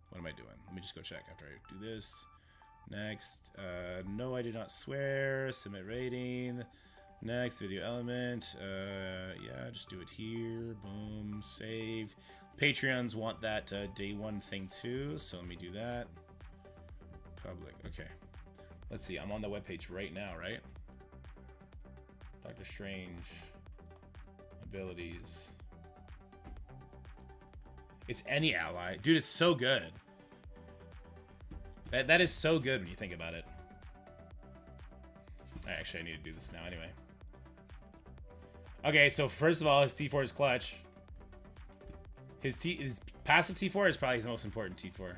What am I doing? Let me just go check after I do this. Next, no, I did not swear. Submit rating. Next, video element. Yeah, just do it here. Boom, save. Patreons want that day 1 thing too, so let me do that. Public, okay. Let's see, I'm on the webpage right now, right? Doctor Strange. Abilities. It's any ally. Dude, it's so good. That is so good when you think about it. Actually, I need to do this now anyway. Okay, so first of all, his T4 is clutch. His passive T4 is probably his most important T4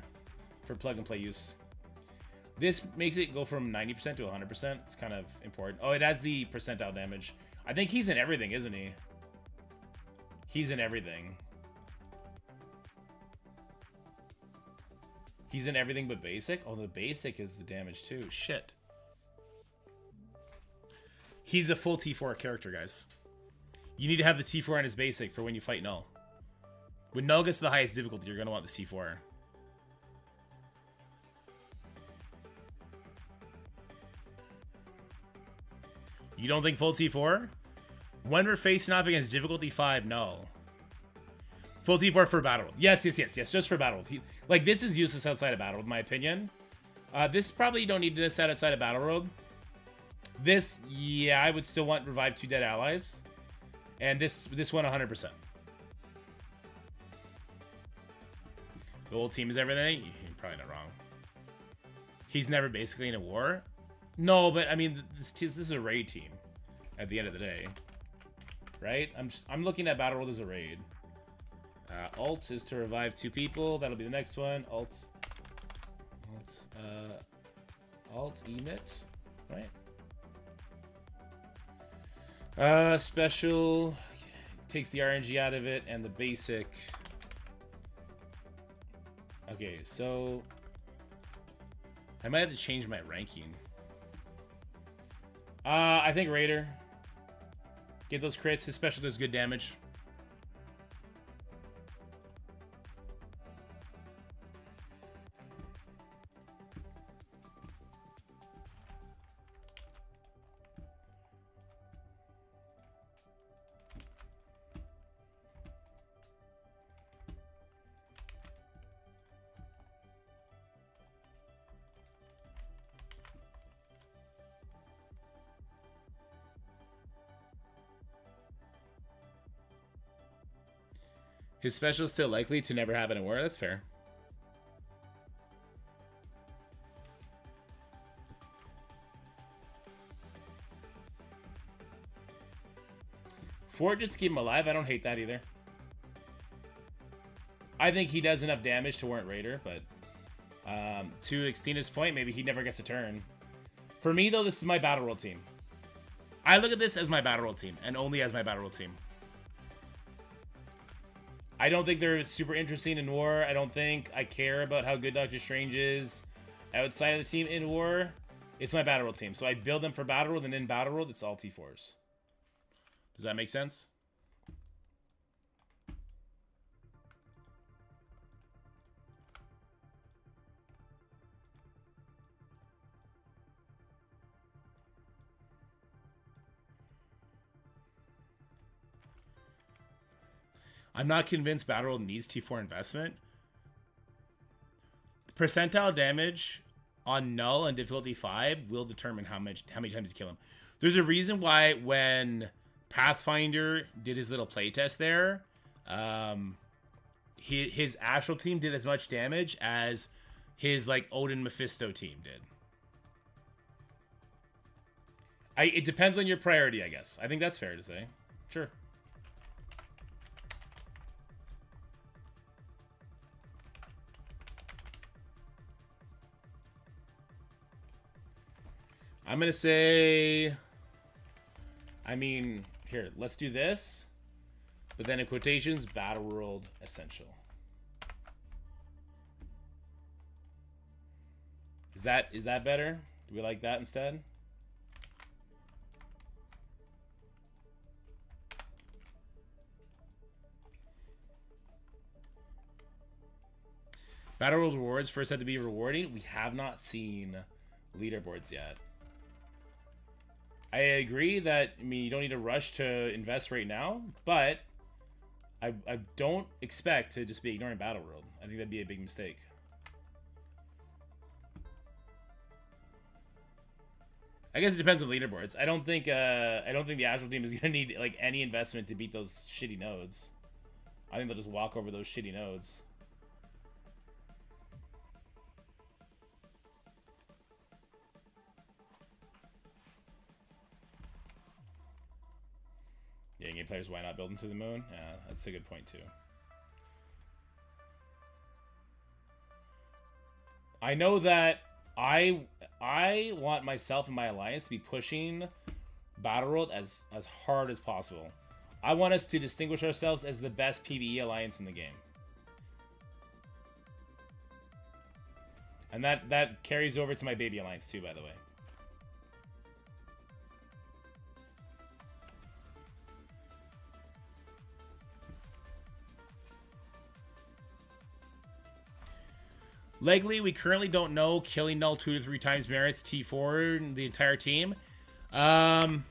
for plug-and-play use. This makes it go from 90% to 100%. It's kind of important. Oh, it has the percentile damage. I think he's in everything, isn't he? He's in everything. He's in everything but basic? Oh, the basic is the damage too. Shit. He's a full T4 character, guys. You need to have the T4 on his basic for when you fight Null. When Null gets to the highest difficulty, you're going to want the C4. You don't think full T4? When we're facing off against difficulty 5, no. Full T4 for battle. Yes, just for battle. Like, this is useless outside of battle, in my opinion. This probably you don't need this outside of battle world. This, yeah, I would still want revive 2 dead allies. And this one 100%. The whole team is everything? You're probably not wrong. He's never basically in a war. No, but I mean, this is a raid team. At the end of the day, right? I'm looking at Battle World as a raid. Alt is to revive 2 people. That'll be the next one. Alt emit, right? Special takes the RNG out of it, and the basic. Okay, so I might have to change my ranking. I think Raider. Get those crits. His special does good damage. His special is still likely to never happen in war. That's fair. Fort just to keep him alive, I don't hate that either. I think he does enough damage to warrant Raider, but to Xtina's point, maybe he never gets a turn. For me, though, this is my Battle Royale team. I look at this as my Battle Royale team, and only as my Battle Royale team. I don't think they're super interesting in war. I don't think I care about how good Doctor Strange is outside of the team in war. It's my Battle Royale team. So I build them for Battle World, and in Battle World, it's all T4s. Does that make sense? I'm not convinced Battle World needs T4 investment. Percentile damage on Null and difficulty 5 will determine how many times you kill him. There's a reason why when Pathfinder did his little playtest there, his Astral team did as much damage as his like Odin Mephisto team did. It depends on your priority, I guess. I think that's fair to say. Sure. I'm going to say, I mean, here, let's do this. But then in quotations, Battle World Essential. Is that better? Do we like that instead? Battle World rewards first had to be rewarding. We have not seen leaderboards yet. I agree that, I mean, you don't need to rush to invest right now, but I don't expect to just be ignoring Battle World. I think that'd be a big mistake. I guess it depends on leaderboards. I don't think the Astral team is gonna need like any investment to beat those shitty nodes. I think they'll just walk over those shitty nodes. Yeah, game players, why not build them to the moon? Yeah, that's a good point too. I know that I want myself and my alliance to be pushing Battle World as hard as possible. I want us to distinguish ourselves as the best PvE alliance in the game. And that carries over to my baby alliance too, by the way. Legally, we currently don't know. Killing Null 2 to 3 times merits T4 the entire team. It's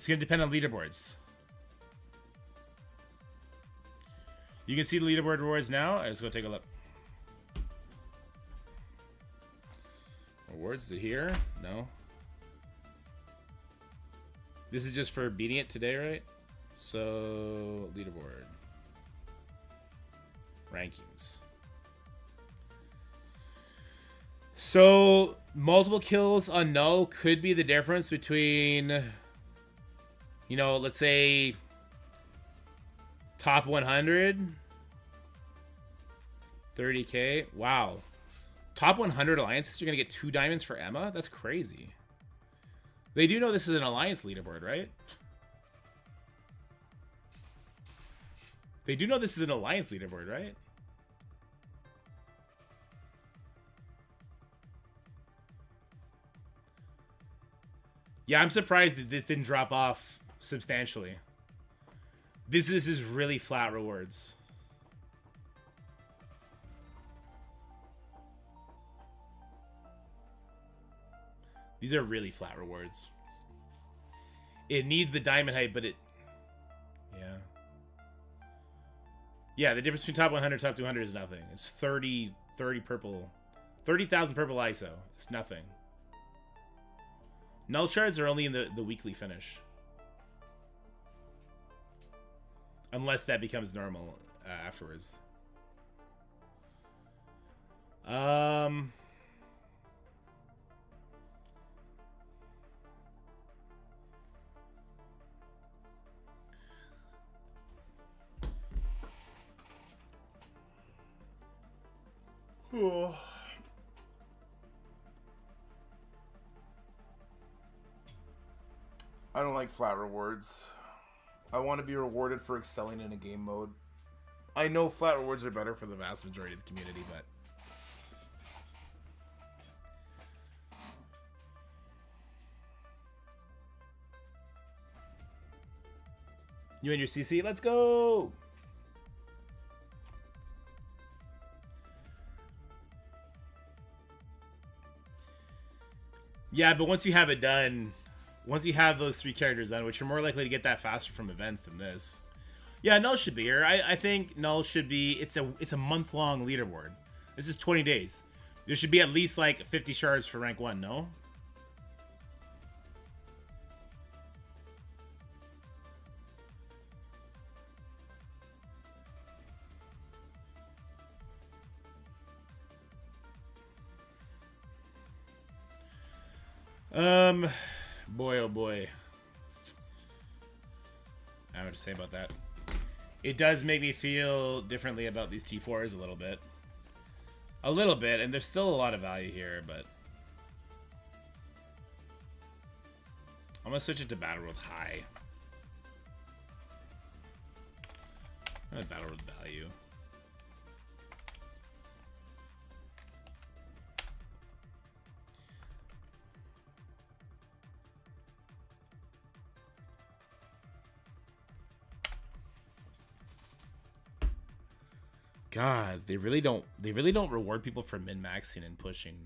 gonna depend on leaderboards. You can see the leaderboard rewards now. Let's go take a look. Rewards, is it here? No. This is just for beating it today, right? So, leaderboard. Rankings. So, multiple kills on null could be the difference between, you know, let's say top 100, 30k. Wow. Top 100 alliances, you're going to get 2 diamonds for Emma? That's crazy. They do know this is an alliance leaderboard, right? They do know this is an alliance leaderboard, right? Yeah, I'm surprised that this didn't drop off substantially. This is really flat rewards. These are really flat rewards. It needs the diamond height, but it... Yeah. Yeah, the difference between top 100 and top 200 is nothing. It's 30 purple. 30,000 purple ISO. It's nothing. Null shards are only in the weekly finish. Unless that becomes normal afterwards. I don't like flat rewards. I want to be rewarded for excelling in a game mode. I know flat rewards are better for the vast majority of the community, but... You and your CC, let's go! Yeah, but once you have it done, once you have those 3 characters done, which you're more likely to get that faster from events than this. Yeah, Null should be here. I think Null should be... It's a month-long leaderboard. This is 20 days. There should be at least, like, 50 shards for rank 1, no? Boy, oh boy. I don't know what to say about that. It does make me feel differently about these T4s a little bit. A little bit, and there's still a lot of value here, but... I'm gonna switch it to Battle World High. I'm gonna Battle World Value. God, they really don't reward people for min-maxing and pushing.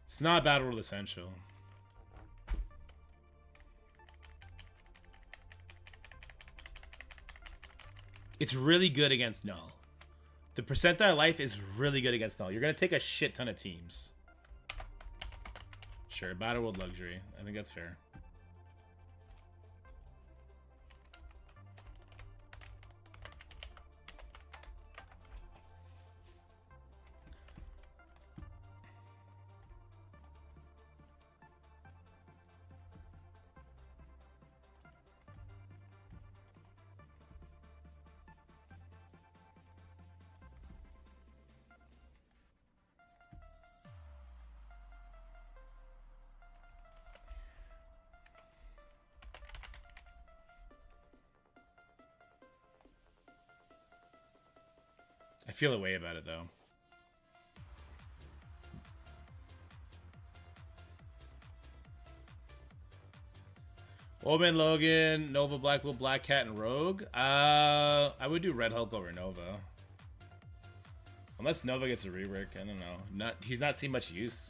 It's not Battle World Essential. It's really good against Null. The percentile life is really good against Null. You're going to take a shit ton of teams. Sure, Battle World Luxury. I think that's fair. I feel a way about it, though. Old Man Logan, Nova, Black Bull, Black Cat, and Rogue. I would do Red Hulk over Nova. Unless Nova gets a rework, I don't know. He's not seen much use.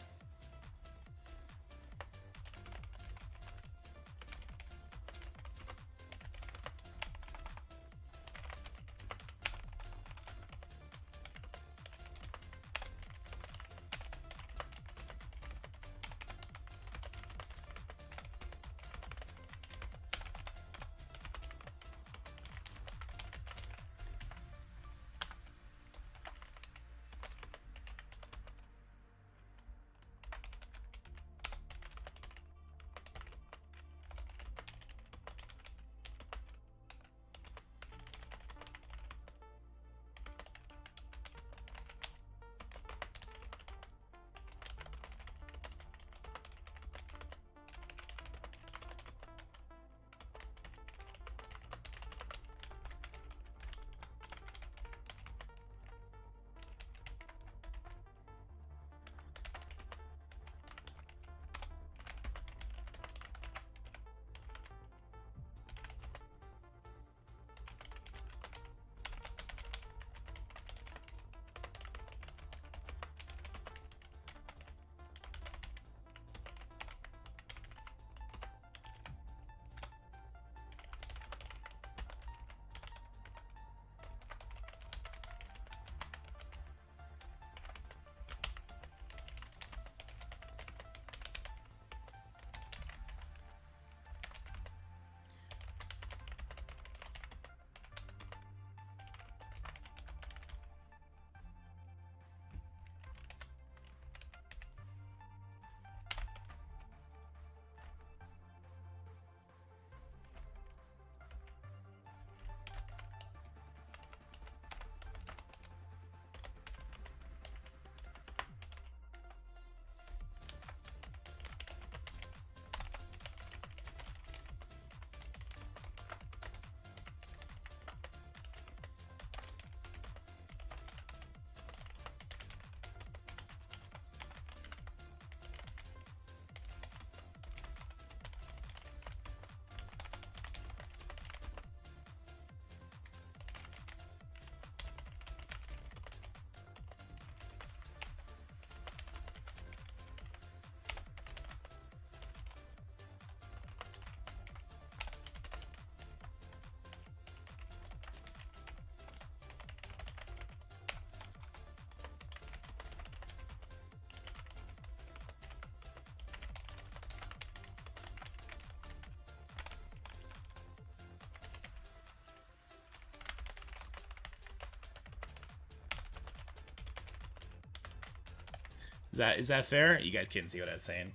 Is that fair? You guys can't see what I was saying.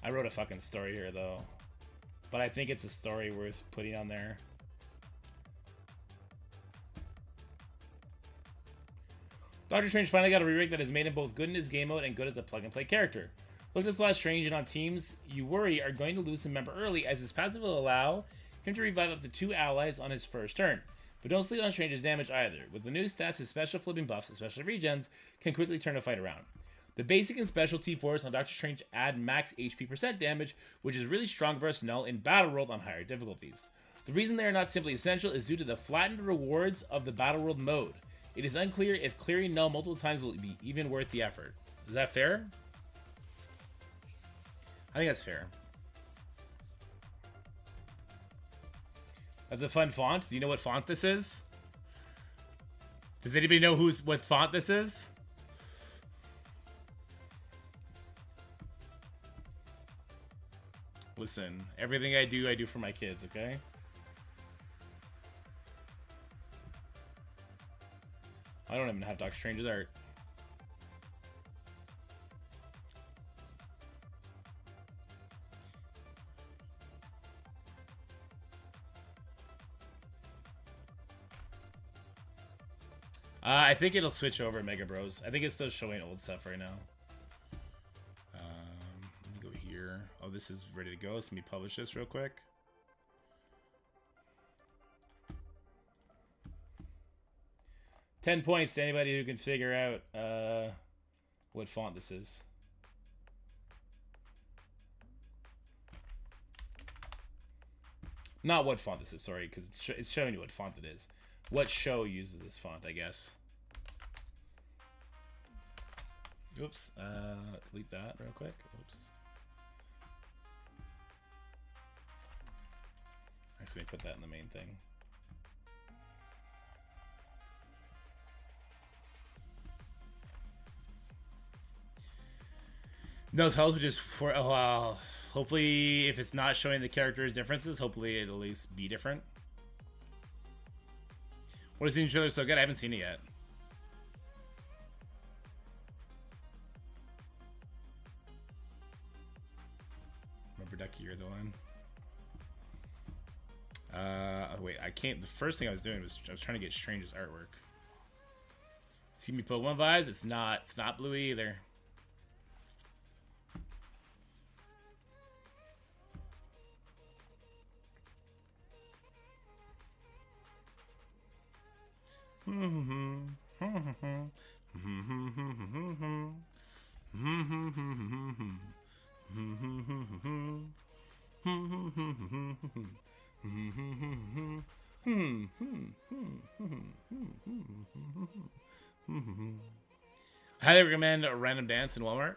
I wrote a fucking story here though, but I think it's a story worth putting on there. Doctor Strange finally got a remake that has made him both good in his game mode and good as a plug-and-play character. Look at Slash Strange, and on teams you worry are going to lose a member early, as his passive will allow him to revive up to 2 allies on his first turn. But don't sleep on Strange's damage either. With the new stats, his special flipping buffs, especially regens, can quickly turn a fight around. The basic and special T4s on Doctor Strange add max HP % damage, which is really strong versus null in Battle World on higher difficulties. The reason they are not simply essential is due to the flattened rewards of the Battle World mode. It is unclear if clearing null multiple times will be even worth the effort. Is that fair? I think that's fair. That's a fun font. Do you know what font this is? Does anybody know what font this is? Listen, everything I do for my kids, okay? I don't even have Doctor Strange's art. I think it'll switch over Mega Bros. I think it's still showing old stuff right now. Let me go here. Oh, this is ready to go. So let me publish this real quick. $10 points to anybody who can figure out what font this is. Not what font this is, sorry, because it's showing you what font it is. What show uses this font, I guess. Oops. Delete that real quick. Oops. Actually, put that in the main thing. Those helps just for a while. Hopefully, if it's not showing the characters' differences, hopefully it'll at least be different. What is the new trailer so good? I haven't seen it yet. Remember, Ducky, you're the one. Wait, I can't. The first thing I was doing was I was trying to get Strange's artwork. See me Pokemon vibes? It's not blue either. I highly recommend a Random Dance in Walmart.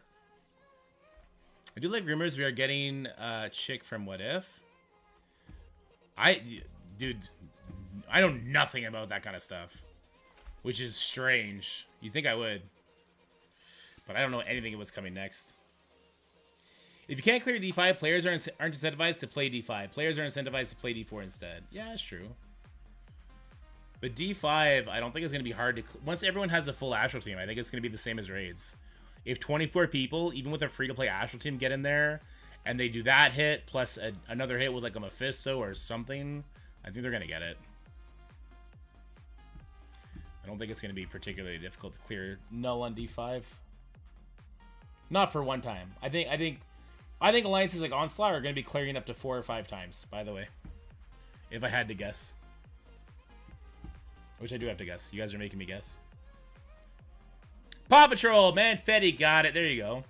I do like rumors we are getting a chick from What If. Dude, I know nothing about that kind of stuff, which is strange. You'd think I would, but I don't know anything of what's coming next. If you can't clear D5, players aren't incentivized to play D5. Players are incentivized to play D4 instead. Yeah, that's true. But D5, I don't think it's going to be hard to... Once everyone has a full Astral Team, I think it's going to be the same as Raids. If 24 people, even with a free-to-play Astral Team, get in there, and they do that hit, plus another hit with like a Mephisto or something, I think they're going to get it. I don't think it's going to be particularly difficult to clear null on D5. Not for one time. I think alliances like Onslaught are going to be clearing up to 4 or 5 times, by the way. If I had to guess. Which I do have to guess. You guys are making me guess. Paw Patrol! Man, Fetty got it. There you go.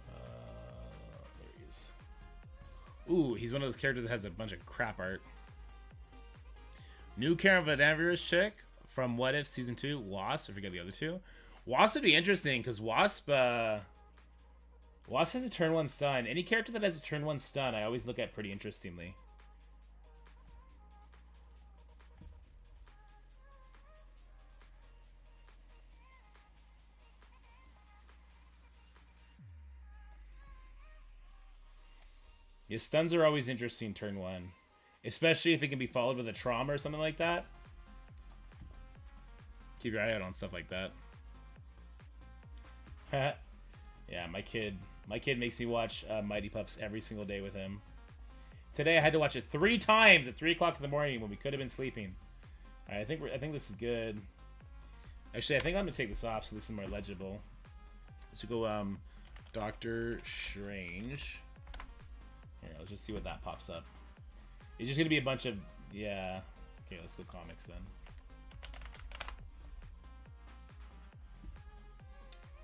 There he is. Ooh, he's one of those characters that has a bunch of crap art. New Karen Vanavier's chick from What If Season 2. Wasp. I forget the other two. Wasp would be interesting because Wasp has a turn 1 stun. Any character that has a turn 1 stun, I always look at pretty interestingly. Yeah, stuns are always interesting turn 1. Especially if it can be followed with a trauma or something like that. Keep your eye out on stuff like that. Yeah, my kid makes me watch Mighty Pups every single day with him. Today I had to watch it 3 times at 3 o'clock in the morning when we could have been sleeping. All right, I think this is good. Actually, I think I'm gonna take this off so this is more legible. So go Doctor Strange. Here, let's just see what that pops up. It's just gonna be a bunch of, yeah. Okay, let's go comics then.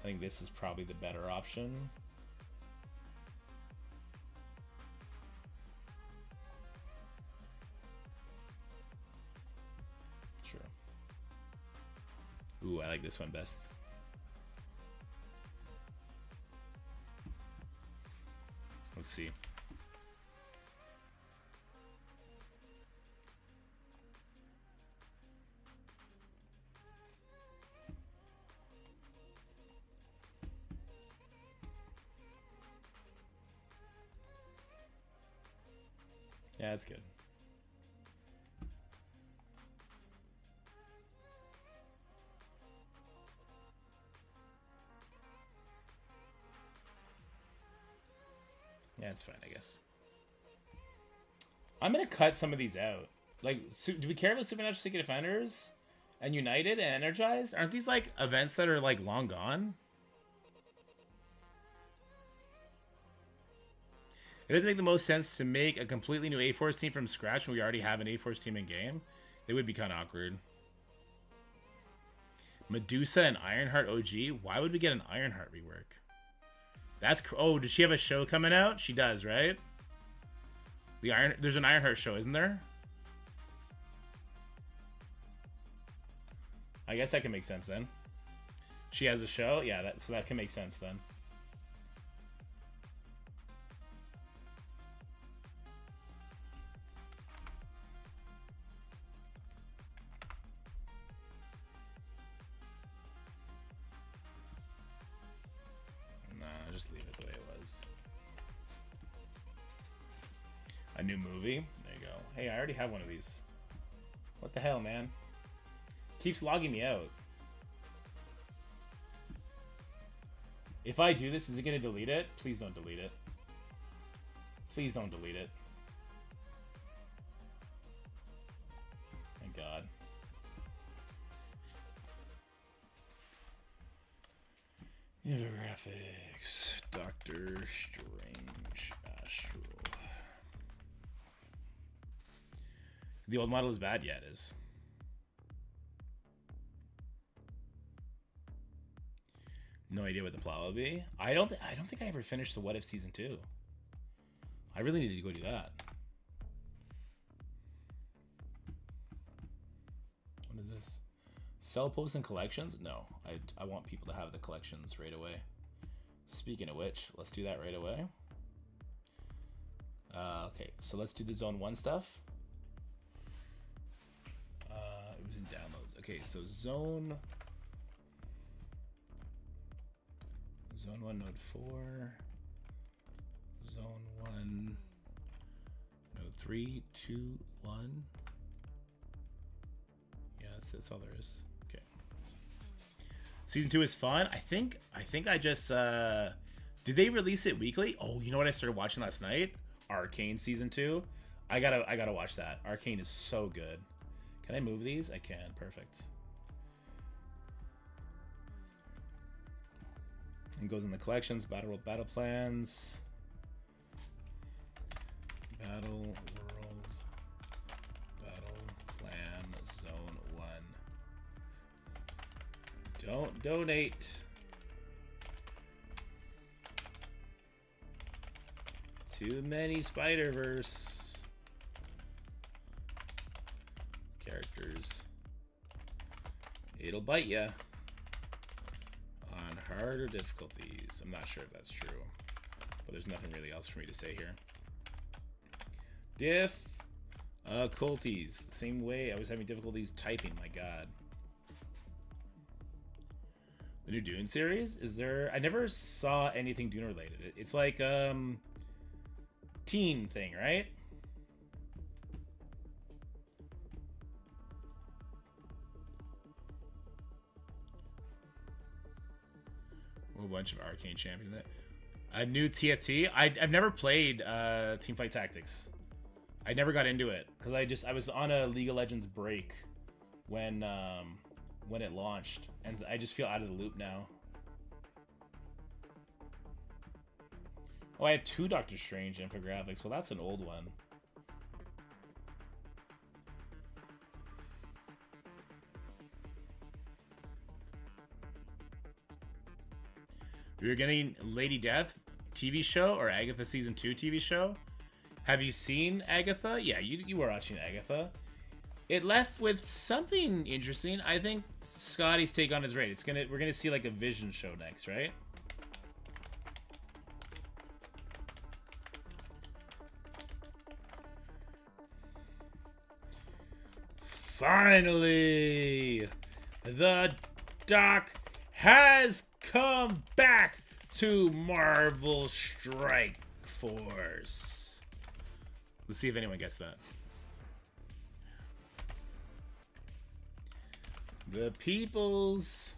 I think this is probably the better option. Sure. Ooh, I like this one best. Let's see. Yeah, that's good. Yeah, it's fine, I guess. I'm gonna cut some of these out. Like, do we care about Supernatural Secret Defenders and United and Energized? Aren't these like events that are like long gone? It doesn't make the most sense to make a completely new A-Force team from scratch when we already have an A-Force team in game. It would be kind of awkward. Medusa and Ironheart OG? Why would we get an Ironheart rework? That's... Oh, does she have a show coming out? She does, right? There's an Ironheart show, isn't there? I guess that can make sense then. She has a show? Yeah, so that can make sense then. Just leave it the way it was. A new movie? There you go. Hey, I already have one of these. What the hell, man? Keeps logging me out. If I do this, is it going to delete it? Please don't delete it. Please don't delete it. Thank God. Infographics. Doctor Strange Astral. The old model is bad? Yeah, it is. No idea what the plot will be. I don't think I ever finished the What If Season 2. I really need to go do that. What is this? Sell posts and collections? No, I want people to have the collections right away. Speaking of which, let's do that right away. Okay, so let's do the Zone 1 stuff. It was in downloads. Okay, so Zone 1 Node 4. Zone 1 Node 3, 2, 1. Yeah, that's all there is. Okay. Season 2 is fun. I think I just did they release it weekly? Oh, you know what I started watching last night? Arcane Season 2. I gotta watch that. Arcane is so good. Can I move these? I can. Perfect. It goes in the collections, Battle World Battle Plans. Battle World Battle Plan Zone 1. Don't donate. Too many Spider-Verse characters. It'll bite ya on harder difficulties. I'm not sure if that's true, but there's nothing really else for me to say here. Difficulties. The same way I was having difficulties typing. My God. The new Dune series? Is there? I never saw anything Dune related. It's like teen thing, right? A bunch of arcane champions. A new TFT. I've never played Teamfight Tactics. I never got into it because I was on a League of Legends break when it launched, and I just feel out of the loop now. Oh, I have 2 Doctor Strange infographics. Well, that's an old one. You're getting Lady Death TV show or Agatha season 2 TV show. Have you seen Agatha? Yeah, you were watching Agatha. It left with something interesting. I think Scotty's take on is right. We're gonna see like a Vision show next, right? Finally, the Doc has come back to Marvel Strike Force. Let's see if anyone gets that. The People's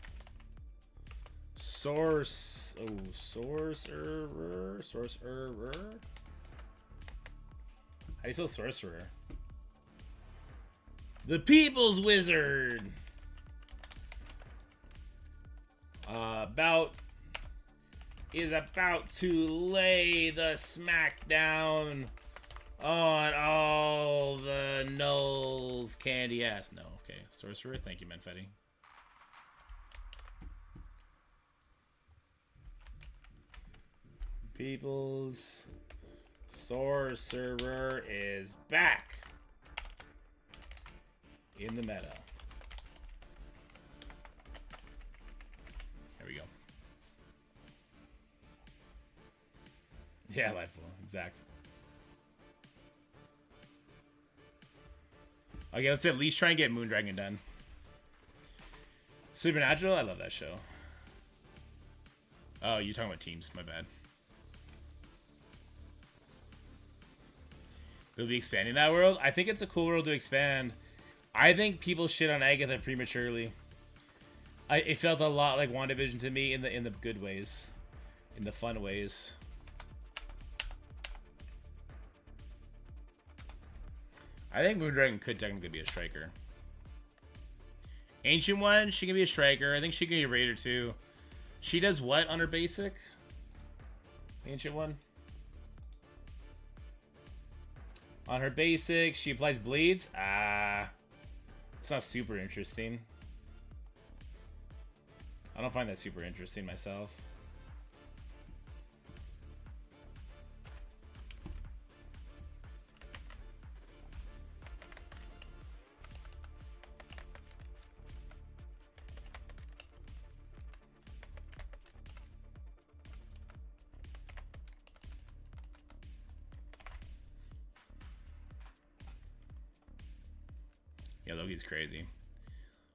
Sorcerer. How do you spell Sorcerer? The People's Wizard. Is about to lay the smackdown on all the Knowles candy ass. No, okay. Sorcerer, thank you, Menfetti. People's Sorcerer is back in the meta. There we go. Yeah, Lightful. Exact. Okay, let's at least try and get Moondragon done. Supernatural? I love that show. Oh, you're talking about teams. My bad. They'll be expanding that world? I think it's a cool world to expand. I think people shit on Agatha prematurely. It felt a lot like WandaVision to me in the good ways. In the fun ways. I think Moondragon could technically be a striker. Ancient One, she can be a striker. I think she can be a raider too. She does what on her basic? Ancient One? On her basic, she applies bleeds. It's not super interesting. I don't find that super interesting myself. Yeah, Loki's crazy.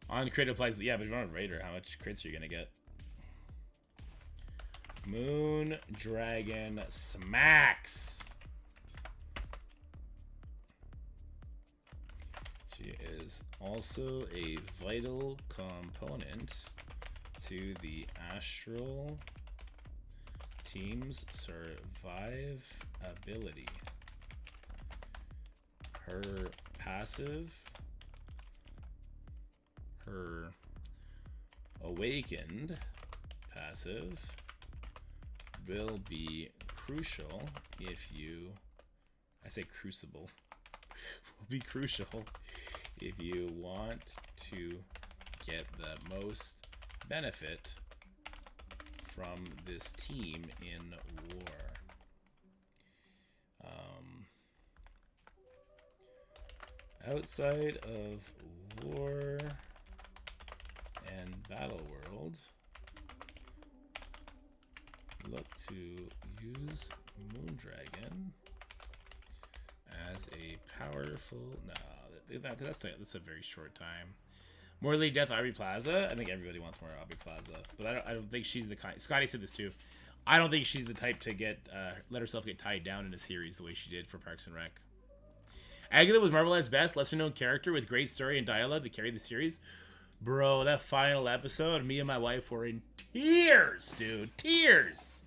On crit applies, yeah, but if you're on a raider, how much crits are you gonna get? Moondragon smacks. She is also a vital component to the Astral team's survivability. Her passive, her awakened passive will be crucial if you, I say Crucible, will be crucial if you want to get the most benefit from this team in war. Outside of war and battle world, look to use Moondragon as a powerful. No, that's a very short time. More Lady Death, Aubrey Plaza. I think everybody wants more Aubrey Plaza, but I don't think she's the kind. Scotty said this too. I don't think she's the type to get let herself get tied down in a series the way she did for Parks and Rec. Agatha was Marvel at its best, lesser known character with great story and dialogue that carried the series. Bro, that final episode, me and my wife were in tears, dude. Tears.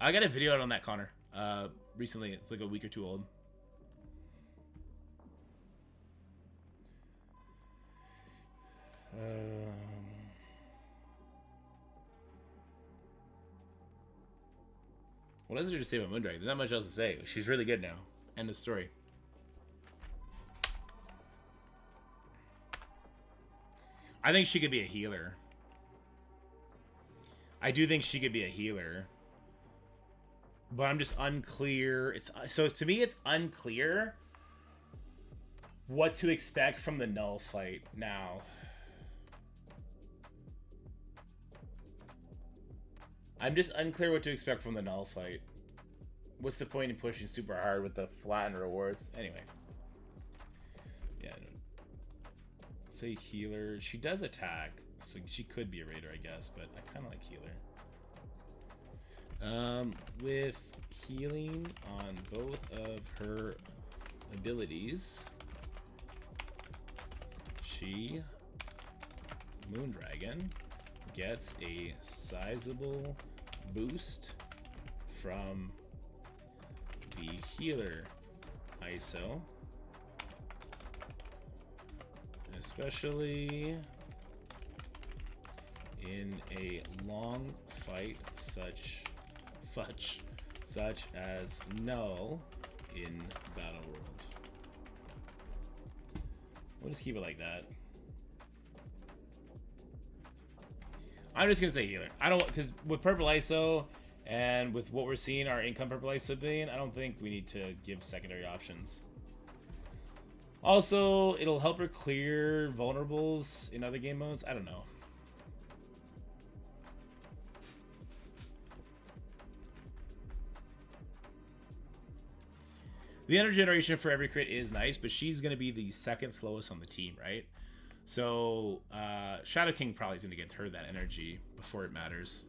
I got a video out on that, Connor. Recently. It's like a week or two old. What else is there to say about Moondragon? There's not much else to say. She's really good now. End of story. I think she could be a healer. I do think she could be a healer. But I'm just unclear. So to me, it's unclear what to expect from the Null fight now. I'm just unclear what to expect from the Null fight. What's the point in pushing super hard with the flattened rewards? Anyway. Yeah. Say healer. She does attack. So she could be a raider, I guess. But I kind of like healer. With healing on both of her abilities, she, Moondragon, gets a sizable boost from the healer ISO, especially in a long fight such as Null in Battle World. We'll just keep it like that. I'm just gonna say healer. I don't, because with purple ISO and with what we're seeing our income purple ISO being, I don't think we need to give secondary options. Also, it'll help her clear vulnerables in other game modes. I don't know. The energy generation for every crit is nice, but she's going to be the second slowest on the team, right? So, Shadow King probably is going to get her that energy before it matters.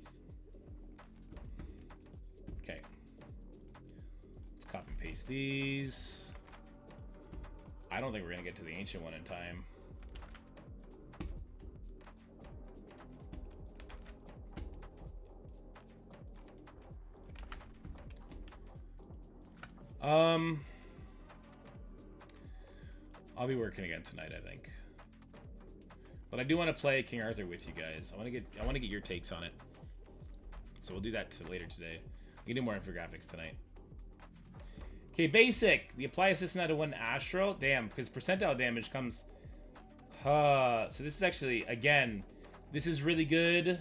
Okay. Let's copy and paste these. I don't think we're going to get to the Ancient one in time. I'll be working again tonight, I think. But I do want to play King Arthur with you guys. I want to get your takes on it. So we'll do that later today. We can do more infographics tonight. Okay, basic. The apply assist now to one astral. Damn, because percentile damage comes. So this is actually, again, this is really good.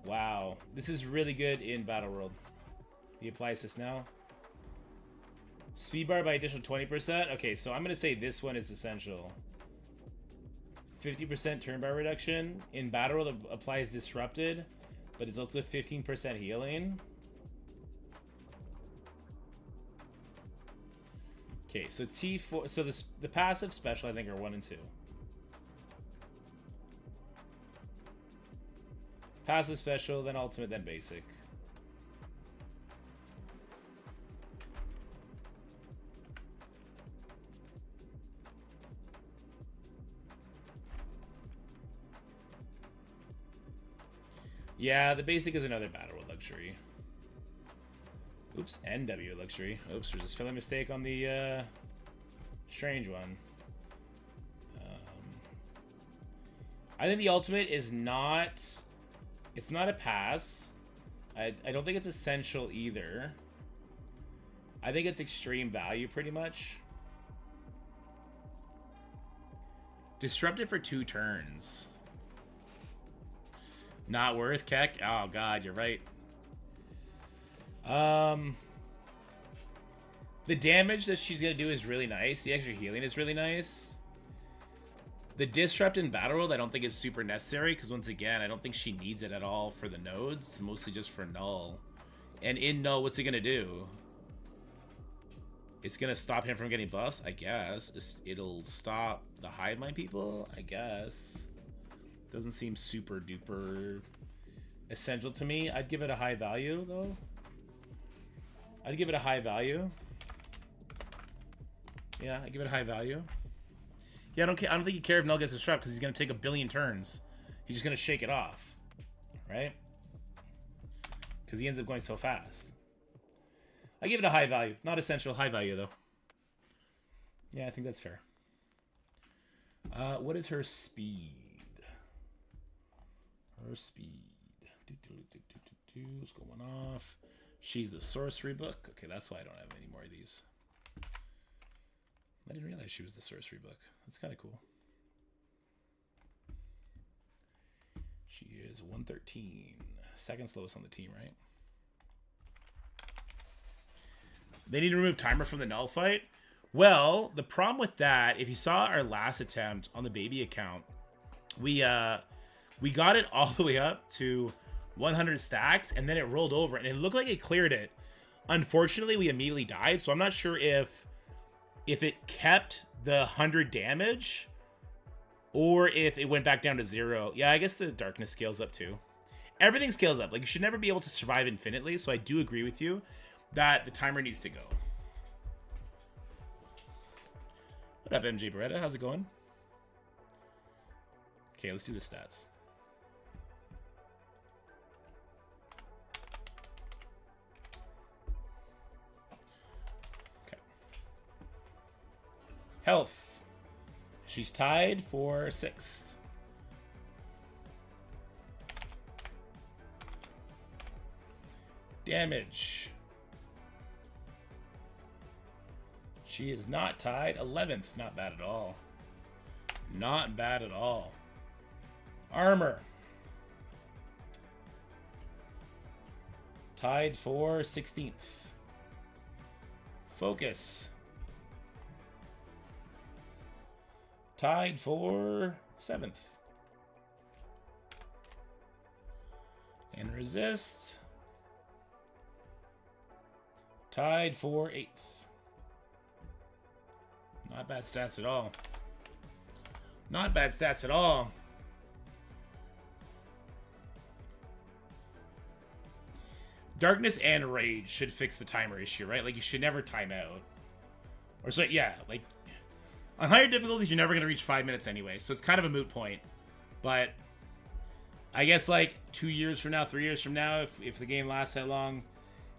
Wow, this is really good in Battle World. The apply assist now. Speed bar by additional 20%. Okay, so I'm going to say this one is essential. 50% turn bar reduction. In Battle World, applies disrupted, but it's also 15% healing. Okay, so T4. So the passive special, I think, are 1 and 2. Passive special, then ultimate, then basic. Yeah, the basic is another Battle World luxury. Oops, NW luxury. Oops, there's a spelling mistake on the strange one. I think the ultimate is not... It's not a pass. I don't think it's essential either. I think it's extreme value, pretty much. Disrupted for 2 turns. Not worth Keck? Oh god, you're right. The damage that she's gonna do is really nice. The extra healing is really nice. The disrupt in Battle World I don't think is super necessary, because once again, I don't think she needs it at all for the nodes. It's mostly just for Null. And in Null, what's it gonna do? It's gonna stop him from getting buffs, I guess. It'll stop the Hiveline people, I guess. Doesn't seem super duper essential to me. I'd give it a high value, though. I'd give it a high value. Yeah, I'd give it a high value. Yeah, I don't think you care if Null gets disrupt because he's gonna take a billion turns. He's just gonna shake it off, right? Because he ends up going so fast. I give it a high value, not essential, high value though. Yeah, I think that's fair. What is her speed? Her speed. What's going off? She's the sorcery book. Okay, that's why I don't have any more of these. I didn't realize she was the sorcery book. That's kind of cool. She is 113. Second slowest on the team, right? They need to remove timer from the null fight. Well, the problem with that, if you saw our last attempt on the baby account, we got it all the way up to 100 stacks, and then it rolled over, and it looked like it cleared it. Unfortunately, we immediately died, so I'm not sure if it kept the 100 damage or if it went back down to 0. Yeah, I guess the darkness scales up too. Everything scales up. Like, you should never be able to survive infinitely, so I do agree with you that the timer needs to go. What up, MJ Beretta? How's it going? Okay, let's do the stats. Okay. Health. She's tied for 6th. Damage. She is not tied. 11th. Not bad at all. Not bad at all. Armor. Tied for 16th. Focus. Tied for 7th. And resist. Tied for 8th. Not bad stats at all. Not bad stats at all. Darkness and Rage should fix the timer issue, right? Like, you should never time out. Or so, yeah, like, on higher difficulties, you're never going to reach 5 minutes anyway, so it's kind of a moot point. But I guess, like, 2 years from now, 3 years from now, if the game lasts that long,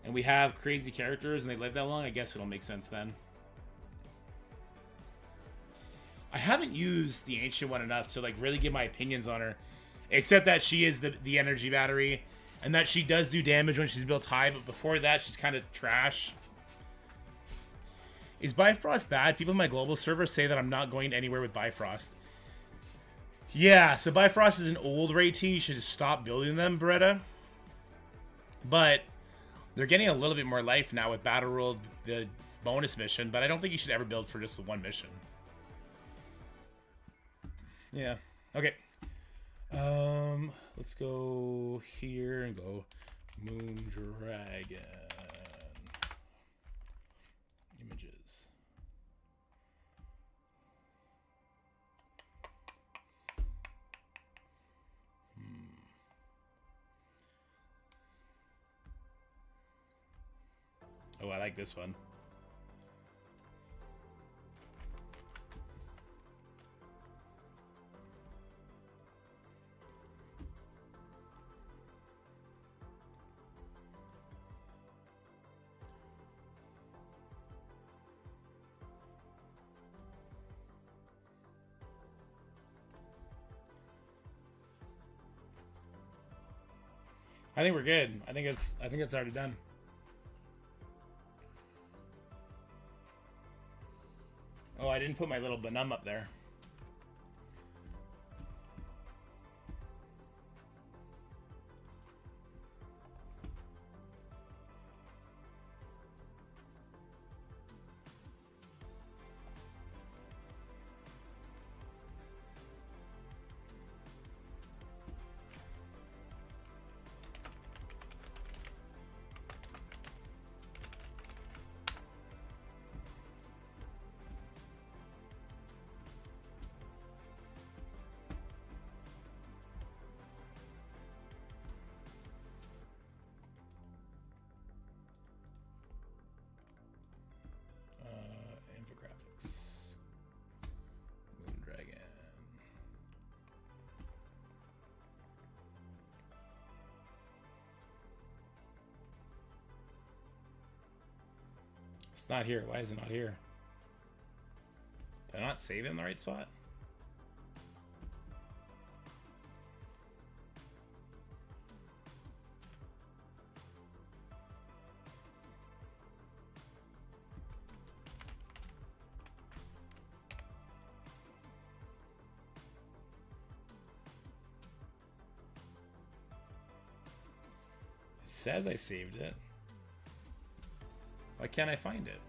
and we have crazy characters and they live that long, I guess it'll make sense then. I haven't used the Ancient one enough to, like, really give my opinions on her. Except that she is the energy battery. And that she does do damage when she's built high. But before that, she's kind of trash. Is Bifrost bad? People in my global server say that I'm not going anywhere with Bifrost. Yeah, so Bifrost is an old raid team. You should just stop building them, Beretta. But they're getting a little bit more life now with Battle World, the bonus mission. But I don't think you should ever build for just the one mission. Yeah. Okay. Let's go here and go Moon Dragon. Images. Oh, I like this one. I think we're good. I think it's already done. Oh, I didn't put my little Benum up there. It's not here. Why is it not here? Did I not save it in the right spot? It says I saved it. Why can't I find it?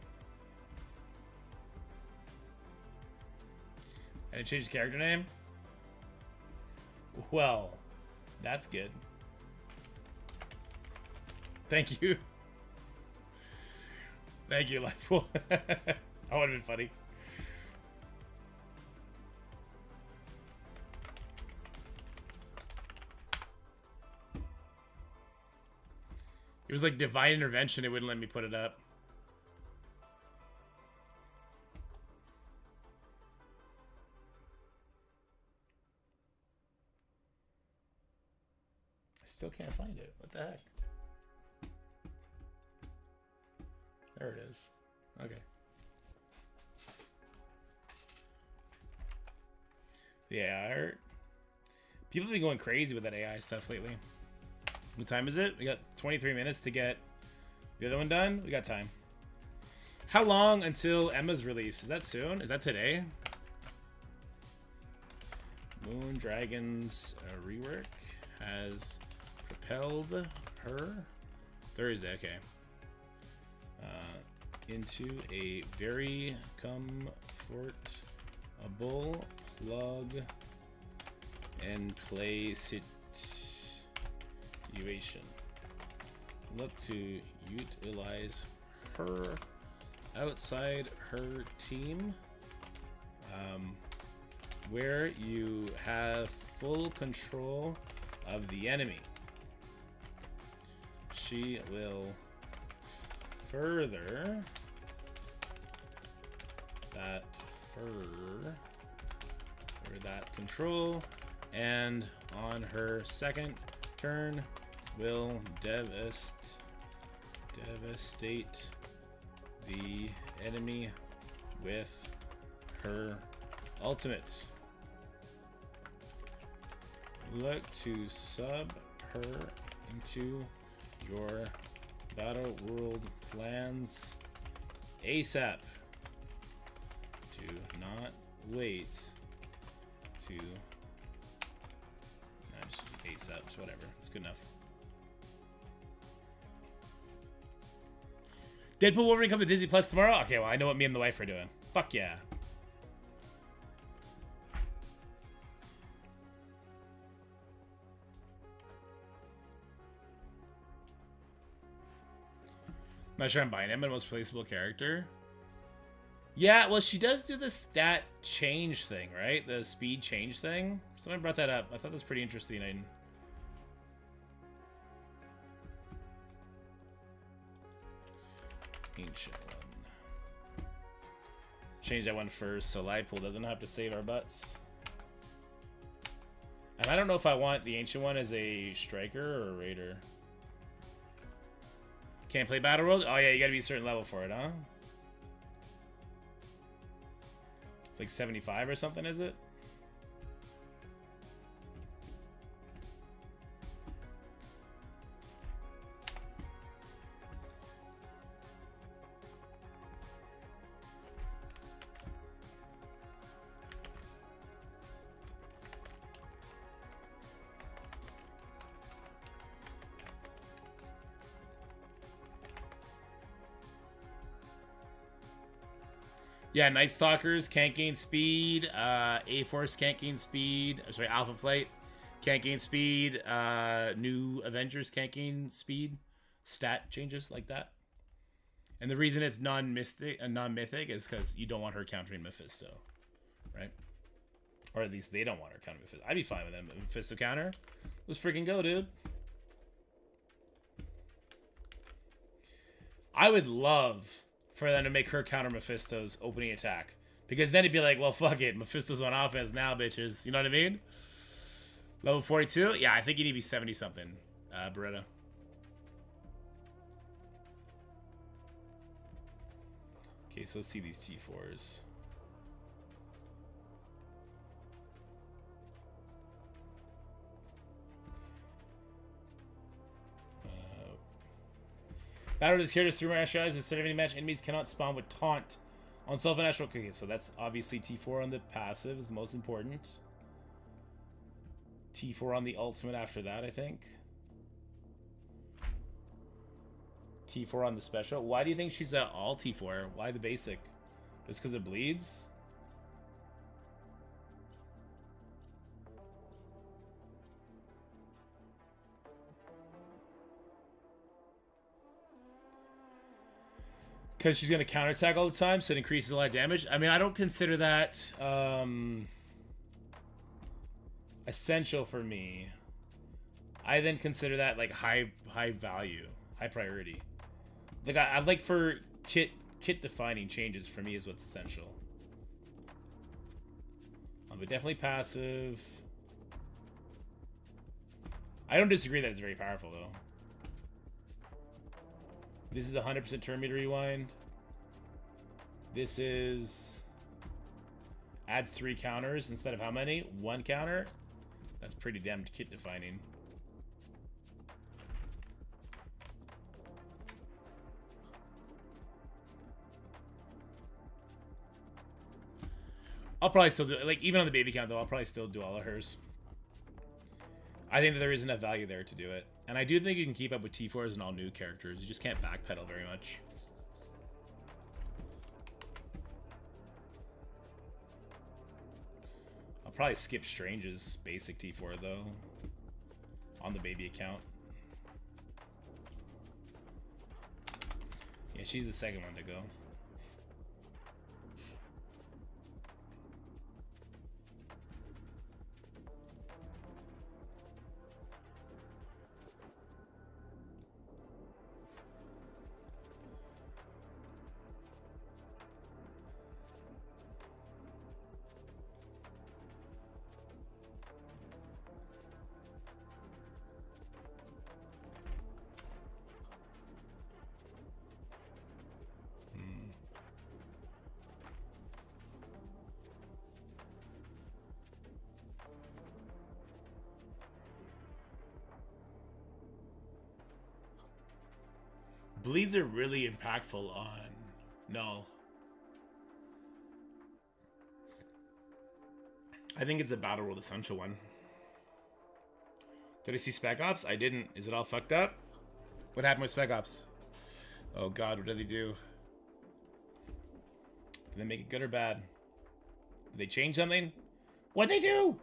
And it changed the character name? Well, that's good. Thank you. Thank you, Lightpool. That would have been funny. It was like divine intervention. It wouldn't let me put it up. I still can't find it. What the heck? There it is. Okay. Yeah, people have been going crazy with that AI stuff lately. What time is it? We got 23 minutes to get the other one done. We got time. How long until Emma's release? Is that soon? Is that today? Moon Dragon's rework has propelled her Thursday. Okay. Into a very comfortable plug and play situation. Look to utilize her outside her team, where you have full control of the enemy. She will further that control, and on her second turn will devastate the enemy with her ultimate. Look to sub her into your battle world plans ASAP. Do not wait to just ASAP, just whatever. It's good enough. Deadpool Wolverine come to Disney Plus tomorrow? Okay, well, I know what me and the wife are doing. Fuck yeah. Not sure I'm buying him, but most placeable character. Yeah, well, she does do the stat change thing, right? The speed change thing. Someone brought that up. I thought that was pretty interesting. Ancient one. Change that one first so Livepool doesn't have to save our butts. And I don't know if I want the ancient one as a striker or a raider. Can't play Battle World? Oh yeah, you gotta be a certain level for it, huh? It's like 75 or something, is it? Yeah, Night Stalkers can't gain speed. A-Force can't gain speed. Sorry, Alpha Flight can't gain speed. New Avengers can't gain speed. Stat changes like that. And the reason it's non-mythic is because you don't want her countering Mephisto, right? Or at least they don't want her countering Mephisto. I'd be fine with them. Mephisto counter. Let's freaking go, dude. I would love for them to make her counter Mephisto's opening attack. Because then it'd be like, well, fuck it. Mephisto's on offense now, bitches. You know what I mean? Level 42? Yeah, I think you need to be 70-something, Beretta. Okay, so let's see these T4s. Battle is here to through eyes instead of any match. Enemies cannot spawn with taunt on self and natural. Okay, so that's obviously T4 on the passive is the most important. T4 on the ultimate after that, I think. T4 on the special. Why do you think she's all T4? Why the basic? Just because it bleeds? Because she's going to counterattack all the time, so it increases a lot of damage. I mean, I don't consider that essential for me. I then consider that like high value, high priority. Like I'd like for kit defining changes for me is what's essential. But definitely passive. I don't disagree that it's very powerful though. This is 100% turn meter rewind. This is adds 3 counters instead of how many? 1 counter. That's pretty damn kit defining. I'll probably still do it. Like, even on the baby count, though, I'll probably still do all of hers. I think that there is enough value there to do it. And I do think you can keep up with T4s and all new characters. You just can't backpedal very much. I'll probably skip Strange's basic T4, though. On the baby account. Yeah, she's the second one to go. Bleeds are really impactful on Null. I think it's a Battle World Essential one. Did I see Spec Ops? I didn't. Is it all fucked up? What happened with Spec Ops? Oh god, what did they do? Did they make it good or bad? Did they change something? What'd they do?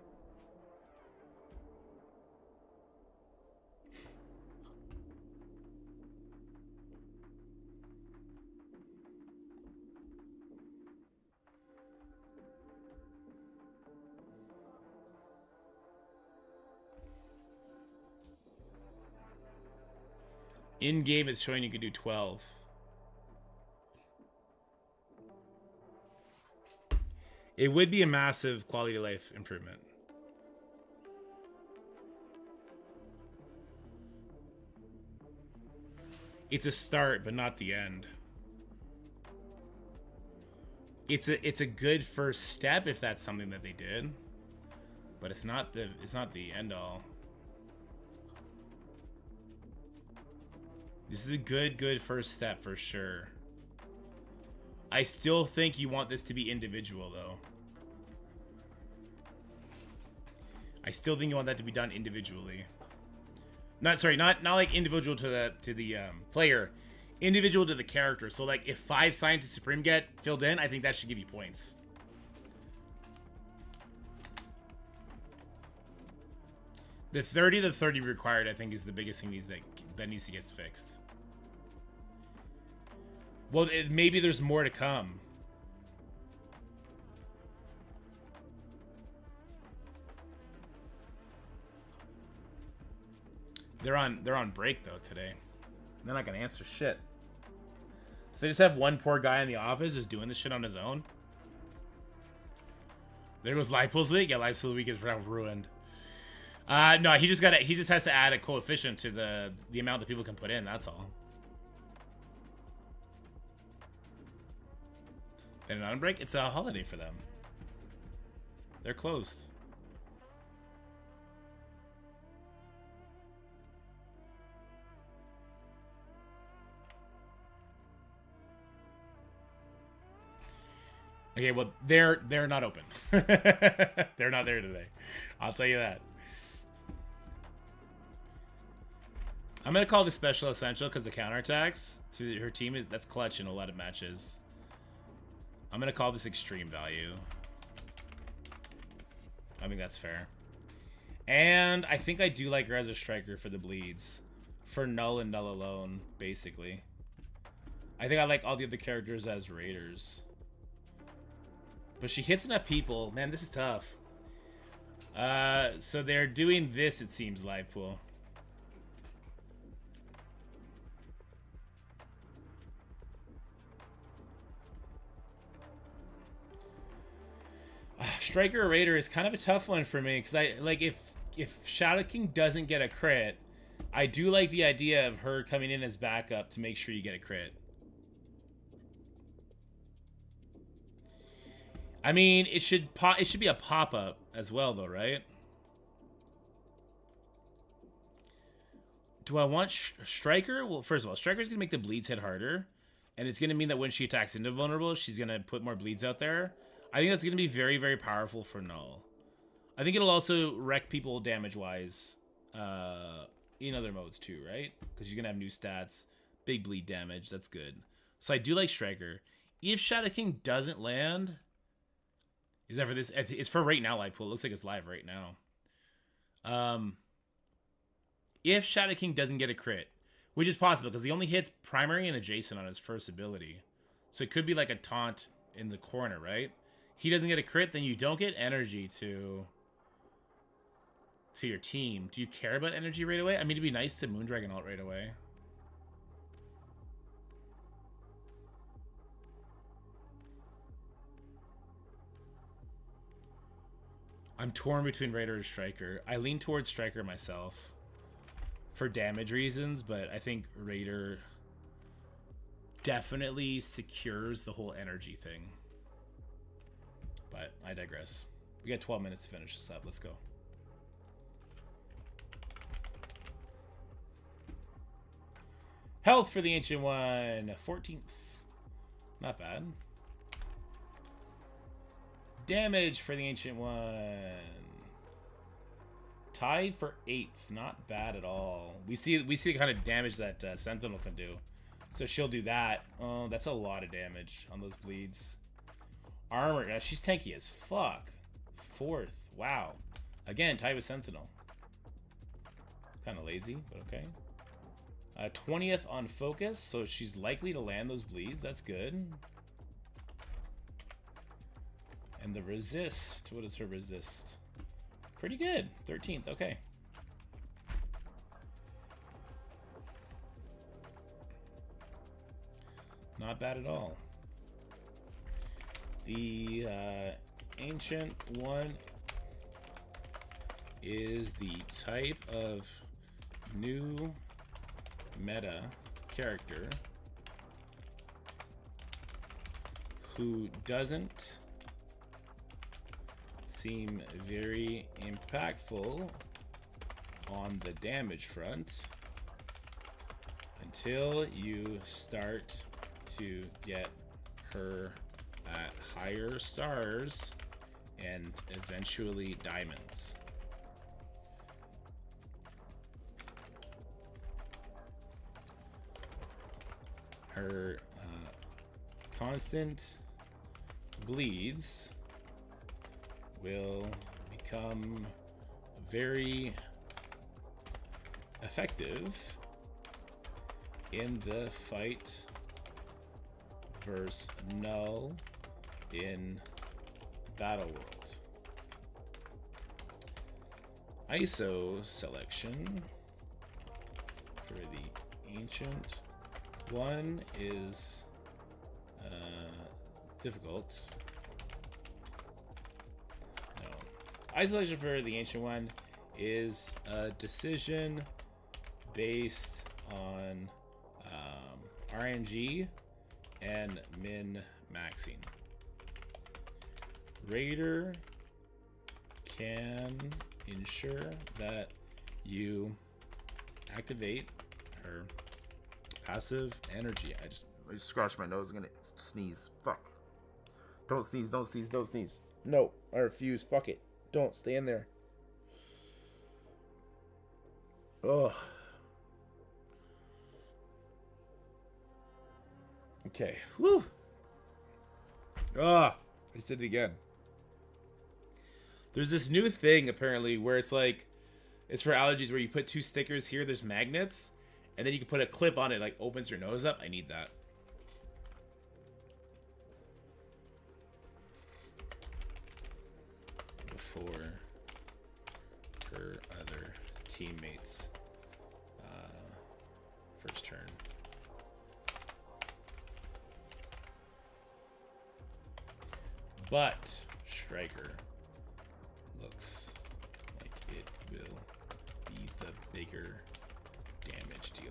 In game, it's showing you can do 12. It would be a massive quality of life improvement. It's a start, but not the end. It's a good first step if that's something that they did, but it's not the end all. This is a good first step for sure. I still think you want this to be individual though. I still think you want that to be done individually. Not like individual to the player, individual to the character. So like if 5 Scientist Supreme get filled in, I think that should give you points. The 30 required, I think, is the biggest thing that needs to get fixed. Well, maybe there's more to come. They're on break though today. They're not gonna answer shit. So they just have one poor guy in the office just doing this shit on his own. There goes Live Pools Week. Yeah, Live Pools Week is ruined. No, he just has to add a coefficient to the amount that people can put in. That's all. They're not on break. It's a holiday for them. They're closed. Okay, well, they're not open. They're not there today. I'll tell you that. I'm gonna call this special essential because the counterattacks to her team that's clutch in a lot of matches. I'm gonna call this extreme value. I think that's fair. And I think I do like her as a striker for the bleeds. For null and null alone, basically. I think I like all the other characters as raiders. But she hits enough people. Man, this is tough. So they're doing this, it seems, live pool. Striker or Raider is kind of a tough one for me because I like if Shadow King doesn't get a crit, I do like the idea of her coming in as backup to make sure you get a crit. I mean, it should be a pop-up as well, though, right? Do I want Striker? Well, first of all, Striker's gonna make the bleeds hit harder, and it's gonna mean that when she attacks into vulnerable, she's gonna put more bleeds out there. I think that's gonna be very, very powerful for null. I think it'll also wreck people damage-wise in other modes too, right? Because you're gonna have new stats, big bleed damage. That's good. So I do like Striker. If Shadow King doesn't land. Is that for this? It's for right now live pool. It looks like it's live right now. If Shadow King doesn't get a crit, which is possible because he only hits primary and adjacent on his first ability. So it could be like a taunt in the corner, right? He doesn't get a crit, then you don't get energy to your team. Do you care about energy right away? I mean, it'd be nice to Moondragon ult right away. I'm torn between Raider and Striker. I lean towards Striker myself for damage reasons, but I think Raider definitely secures the whole energy thing. But I digress. We got 12 minutes to finish this up. Let's go. Health for the Ancient One. 14th. Not bad. Damage for the Ancient One. Tied for 8th. Not bad at all. We see the kind of damage that Sentinel can do. So she'll do that. Oh, that's a lot of damage on those bleeds. Armor. Now she's tanky as fuck. 4th. Wow. Again, tied with Sentinel. Kind of lazy, but okay. 20th on focus, so she's likely to land those bleeds. That's good. And the resist. What is her resist? Pretty good. 13th. Okay. Not bad at all. The Ancient One is the type of new meta character who doesn't seem very impactful on the damage front until you start to get her at higher stars and eventually diamonds. Her constant bleeds will become very effective in the fight versus null in Battle World. ISO selection for the Ancient One is difficult. No. Isolation for the Ancient One is a decision based on RNG and min-maxing. Raider can ensure that you activate her passive energy. I just scratched my nose. I'm gonna sneeze. Fuck. Don't sneeze. Don't sneeze. Don't sneeze. No, I refuse. Fuck it. Don't stay in there. Ugh. Okay. Whew. I just did it again. There's this new thing apparently where it's like, it's for allergies where you put 2 stickers here. There's magnets, and then you can put a clip on it. Like opens your nose up. I need that. Before her other teammates' first turn. But Striker looks like it will be the bigger damage dealer.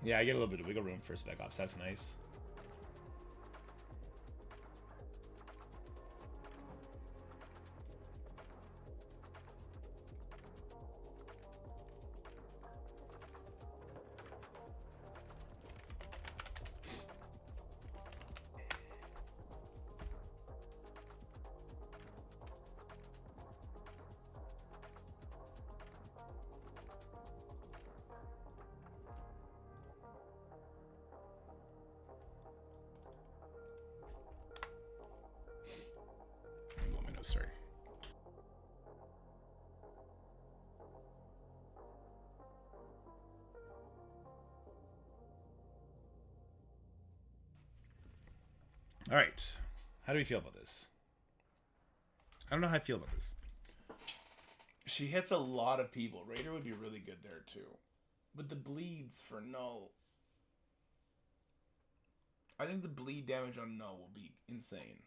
Yeah, I get a little bit of wiggle room for Spec Ops. That's nice. Sorry. All right. How do we feel about this? I don't know how I feel about this. She hits a lot of people. Raider would be really good there too. But the bleeds for null. I think the bleed damage on null will be insane.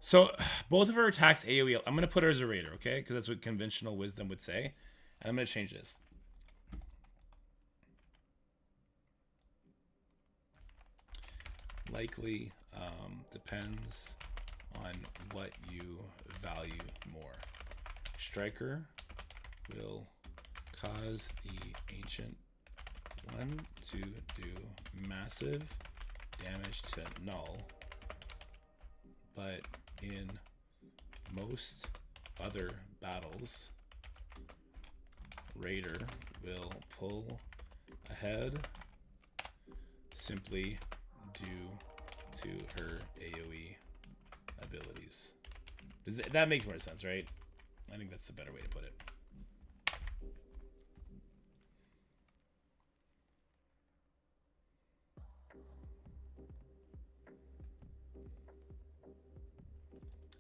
So, both of her attacks AoE. I'm going to put her as a Raider, okay? Because that's what conventional wisdom would say. And I'm going to change this. Likely depends on what you value more. Striker will cause the Ancient One to do massive damage to null. But in most other battles, Raider will pull ahead simply due to her AoE abilities. That makes more sense, right? I think that's the better way to put it.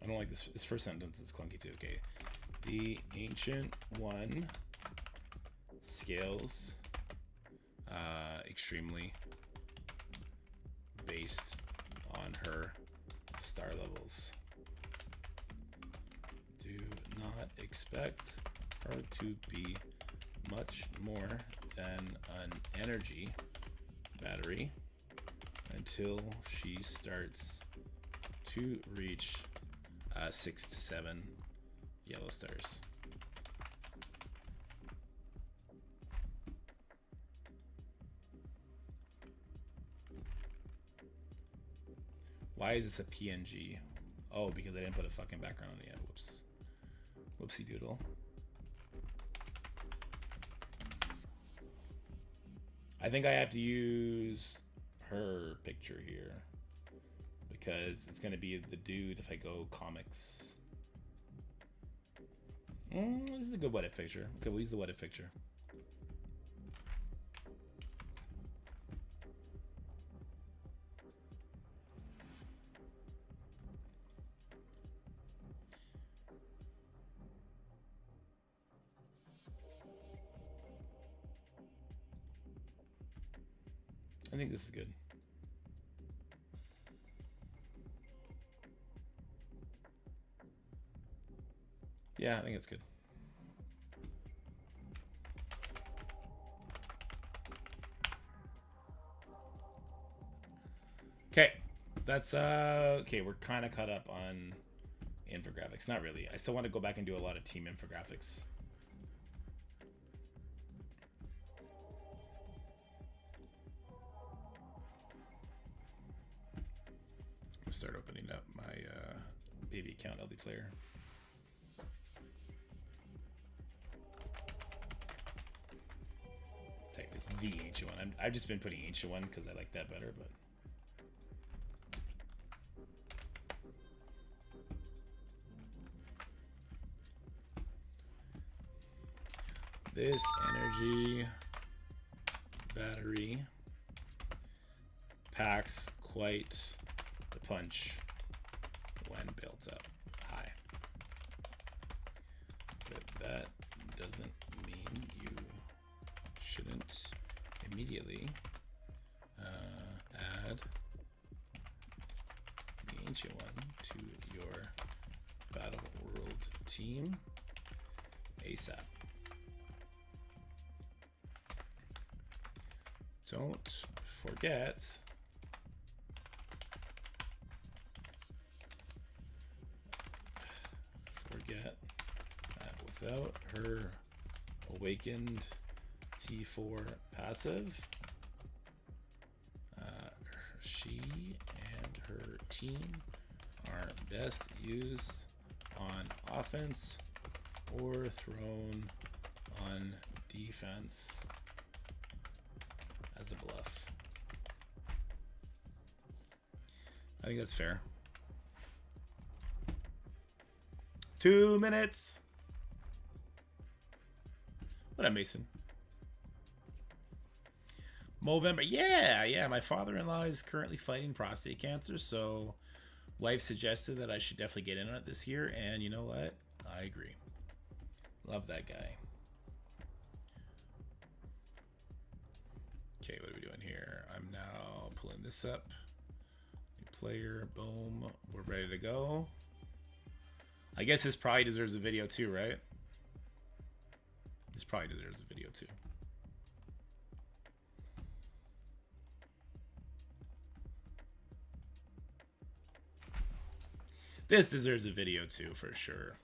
I don't like this. This first sentence is clunky too. Okay. The Ancient One scales extremely based on her star levels. Do not expect her to be much more than an energy battery until she starts to reach 6 to 7 yellow stars. Why is this a PNG? Oh, because I didn't put a fucking background on it yet. Whoops. Whoopsie doodle. I think I have to use her picture here because it's going to be the dude if I go comics. This is a good what if picture. Okay, we'll use the what if picture. I think this is good. Yeah, I think it's good. Okay, that's okay. We're kind of caught up on infographics. Not really. I still want to go back and do a lot of team infographics. Start opening up my baby account LD player. It's the ancient one. I've just been putting ancient one because I like that better, but this energy battery packs quite the punch when built up high. But that doesn't mean you shouldn't immediately add the ancient one to your Battle World team ASAP. Don't forget that without her awakened T4 passive, she and her team are best used on offense or thrown on defense as a bluff. I think that's fair. 2 minutes. What up, Mason? Movember. Yeah. My father-in-law is currently fighting prostate cancer, so wife suggested that I should definitely get in on it this year, and you know what? I agree. Love that guy. Okay, what are we doing here? I'm now pulling this up. New player, boom. We're ready to go. I guess this probably deserves a video too, right? This probably deserves a video too. This deserves a video too, for sure.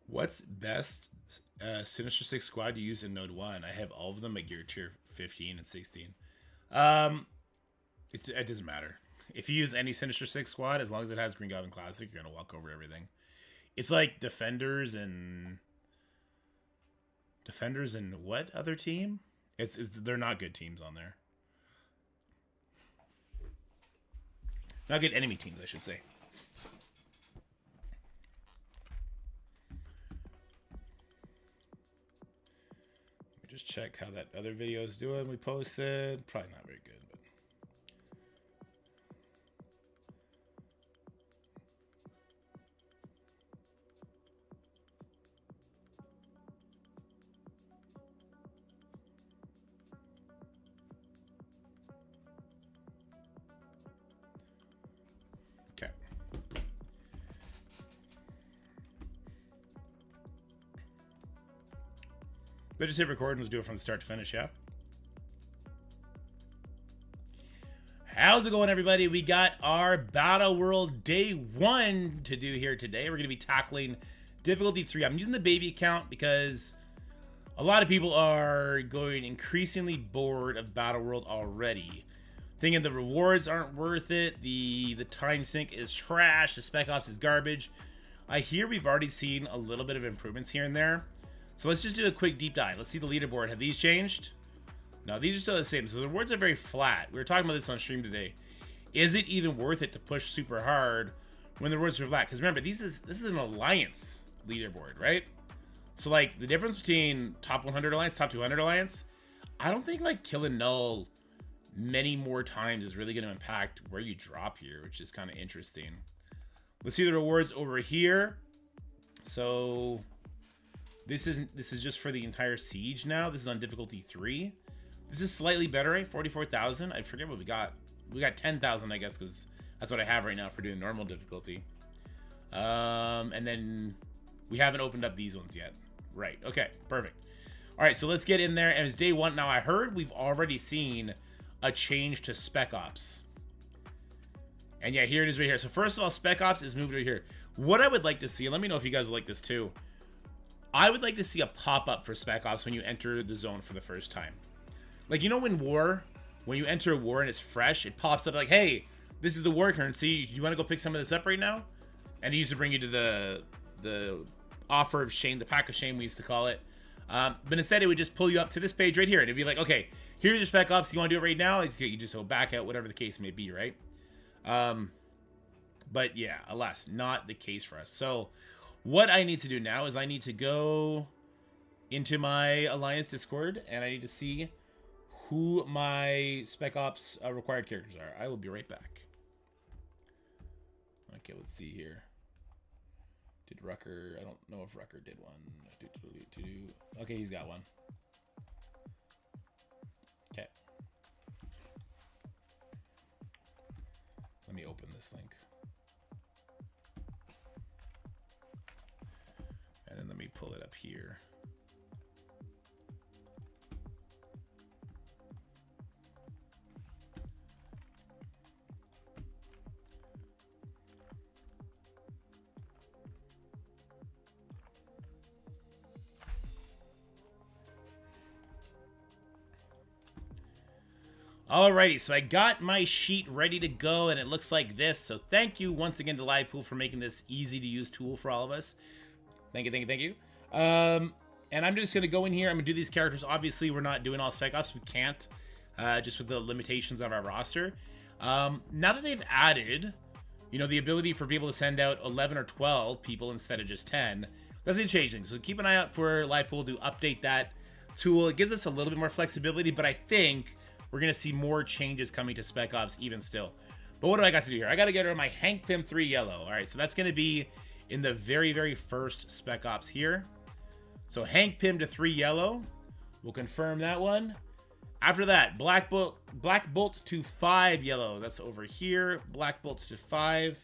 What's best Sinister 6 squad to use in Node 1? I have all of them at gear tier 15 and 16. It doesn't matter. If you use any Sinister 6 squad, as long as it has Green Goblin Classic, you're going to walk over everything. It's like Defenders and what other team? They're not good teams on there. Not good enemy teams, I should say. Let me just check how that other video is doing. We posted. Probably not very good, but okay. But just hit record and let's do it from the start to finish, yeah? How's it going, everybody? We got our Battle World Day 1 to do here today. We're going to be tackling difficulty 3. I'm using the baby account because a lot of people are going increasingly bored of Battle World already. Thinking the rewards aren't worth it, the time sink is trash, the Spec Ops is garbage. I hear we've already seen a little bit of improvements here and there. So let's just do a quick deep dive. Let's see the leaderboard. Have these changed? No, these are still the same. So the rewards are very flat. We were talking about this on stream today. Is it even worth it to push super hard when the rewards are flat? Because remember, this is an alliance leaderboard, right? So like the difference between top 100 alliance, top 200 alliance, I don't think like killing null many more times is really going to impact where you drop here, which is kind of interesting. Let's see the rewards over here. So this is just for the entire siege now. This is on difficulty 3. This is slightly better, right? 44,000. I forget what we got. We got 10,000, I guess, because that's what I have right now for doing normal difficulty. And then we haven't opened up these ones yet. Right. Okay. Perfect. All right. So let's get in there. And it's day 1. Now, I heard we've already seen a change to Spec Ops. And yeah, here it is right here. So first of all, Spec Ops is moved over here. What I would like to see, let me know if you guys would like this too. I would like to see a pop-up for Spec Ops when you enter the zone for the first time. Like, you know, in war, when you enter a war and it's fresh, it pops up like, hey, this is the war currency. You want to go pick some of this up right now? And it used to bring you to the offer of shame, the pack of shame we used to call it. But instead, it would just pull you up to this page right here. And it'd be like, okay, here's your Spec Ops. You want to do it right now? You just go back out, whatever the case may be, right? But yeah, alas, not the case for us. So what I need to do now is I need to go into my Alliance Discord, and I need to see who my Spec Ops required characters are. I will be right back. Okay, let's see here. Did Rucker... I don't know if Rucker did one. Okay, he's got one. Okay. Let me open this link. And then let me pull it up here. Alrighty, so I got my sheet ready to go, and it looks like this. So thank you once again to LivePool for making this easy to use tool for all of us. Thank you, thank you, thank you. And I'm just going to go in here. I'm going to do these characters. Obviously, we're not doing all Spec Ops. We can't, just with the limitations of our roster. Now that they've added, you know, the ability for people to send out 11 or 12 people instead of just 10, that's going to change things. So keep an eye out for LivePool to update that tool. It gives us a little bit more flexibility, but I think we're going to see more changes coming to Spec Ops even still. But what do I got to do here? I got to get rid of my Hank Pym 3 yellow. All right, so that's going to be in the very, very first Spec Ops here. So Hank Pym to 3 yellow. We'll confirm that one. After that, Black Bolt to 5 yellow. That's over here. Black Bolt to 5.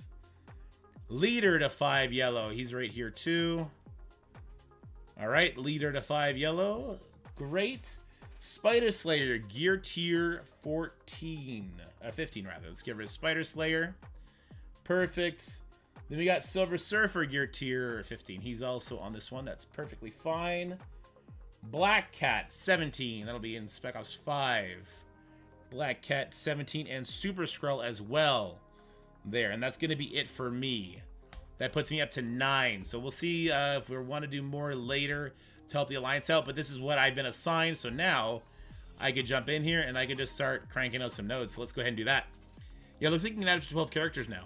Leader to 5 yellow. He's right here too. All right, Leader to 5 yellow. Great. Spider Slayer, gear tier 14. 15 rather. Let's get rid of Spider Slayer. Perfect. Then we got Silver Surfer, gear tier 15. He's also on this one. That's perfectly fine. Black Cat, 17. That'll be in Spec Ops 5. Black Cat, 17. And Super Skrull as well. There. And that's going to be it for me. That puts me up to 9. So we'll see if we want to do more later to help the Alliance out. But this is what I've been assigned. So now I could jump in here and I could just start cranking out some nodes. So let's go ahead and do that. Yeah, looks like you can add up to 12 characters now.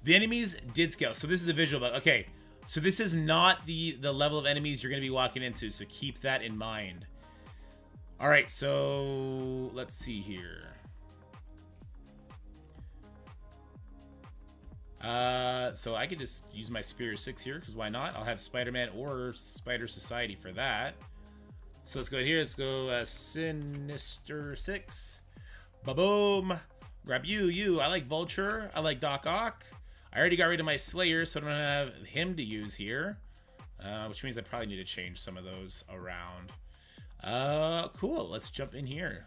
The enemies did scale. So this is a visual bug. Okay, so this is not the level of enemies you're going to be walking into. So keep that in mind. All right, so let's see here. So I could just use my Superior 6 here, because why not? I'll have Spider-Man or Spider Society for that. So let's go here. Let's go Sinister 6. Ba-boom. Grab you. I like Vulture. I like Doc Ock. I already got rid of my Slayer, so I don't have him to use here. Which means I probably need to change some of those around. Cool. Let's jump in here.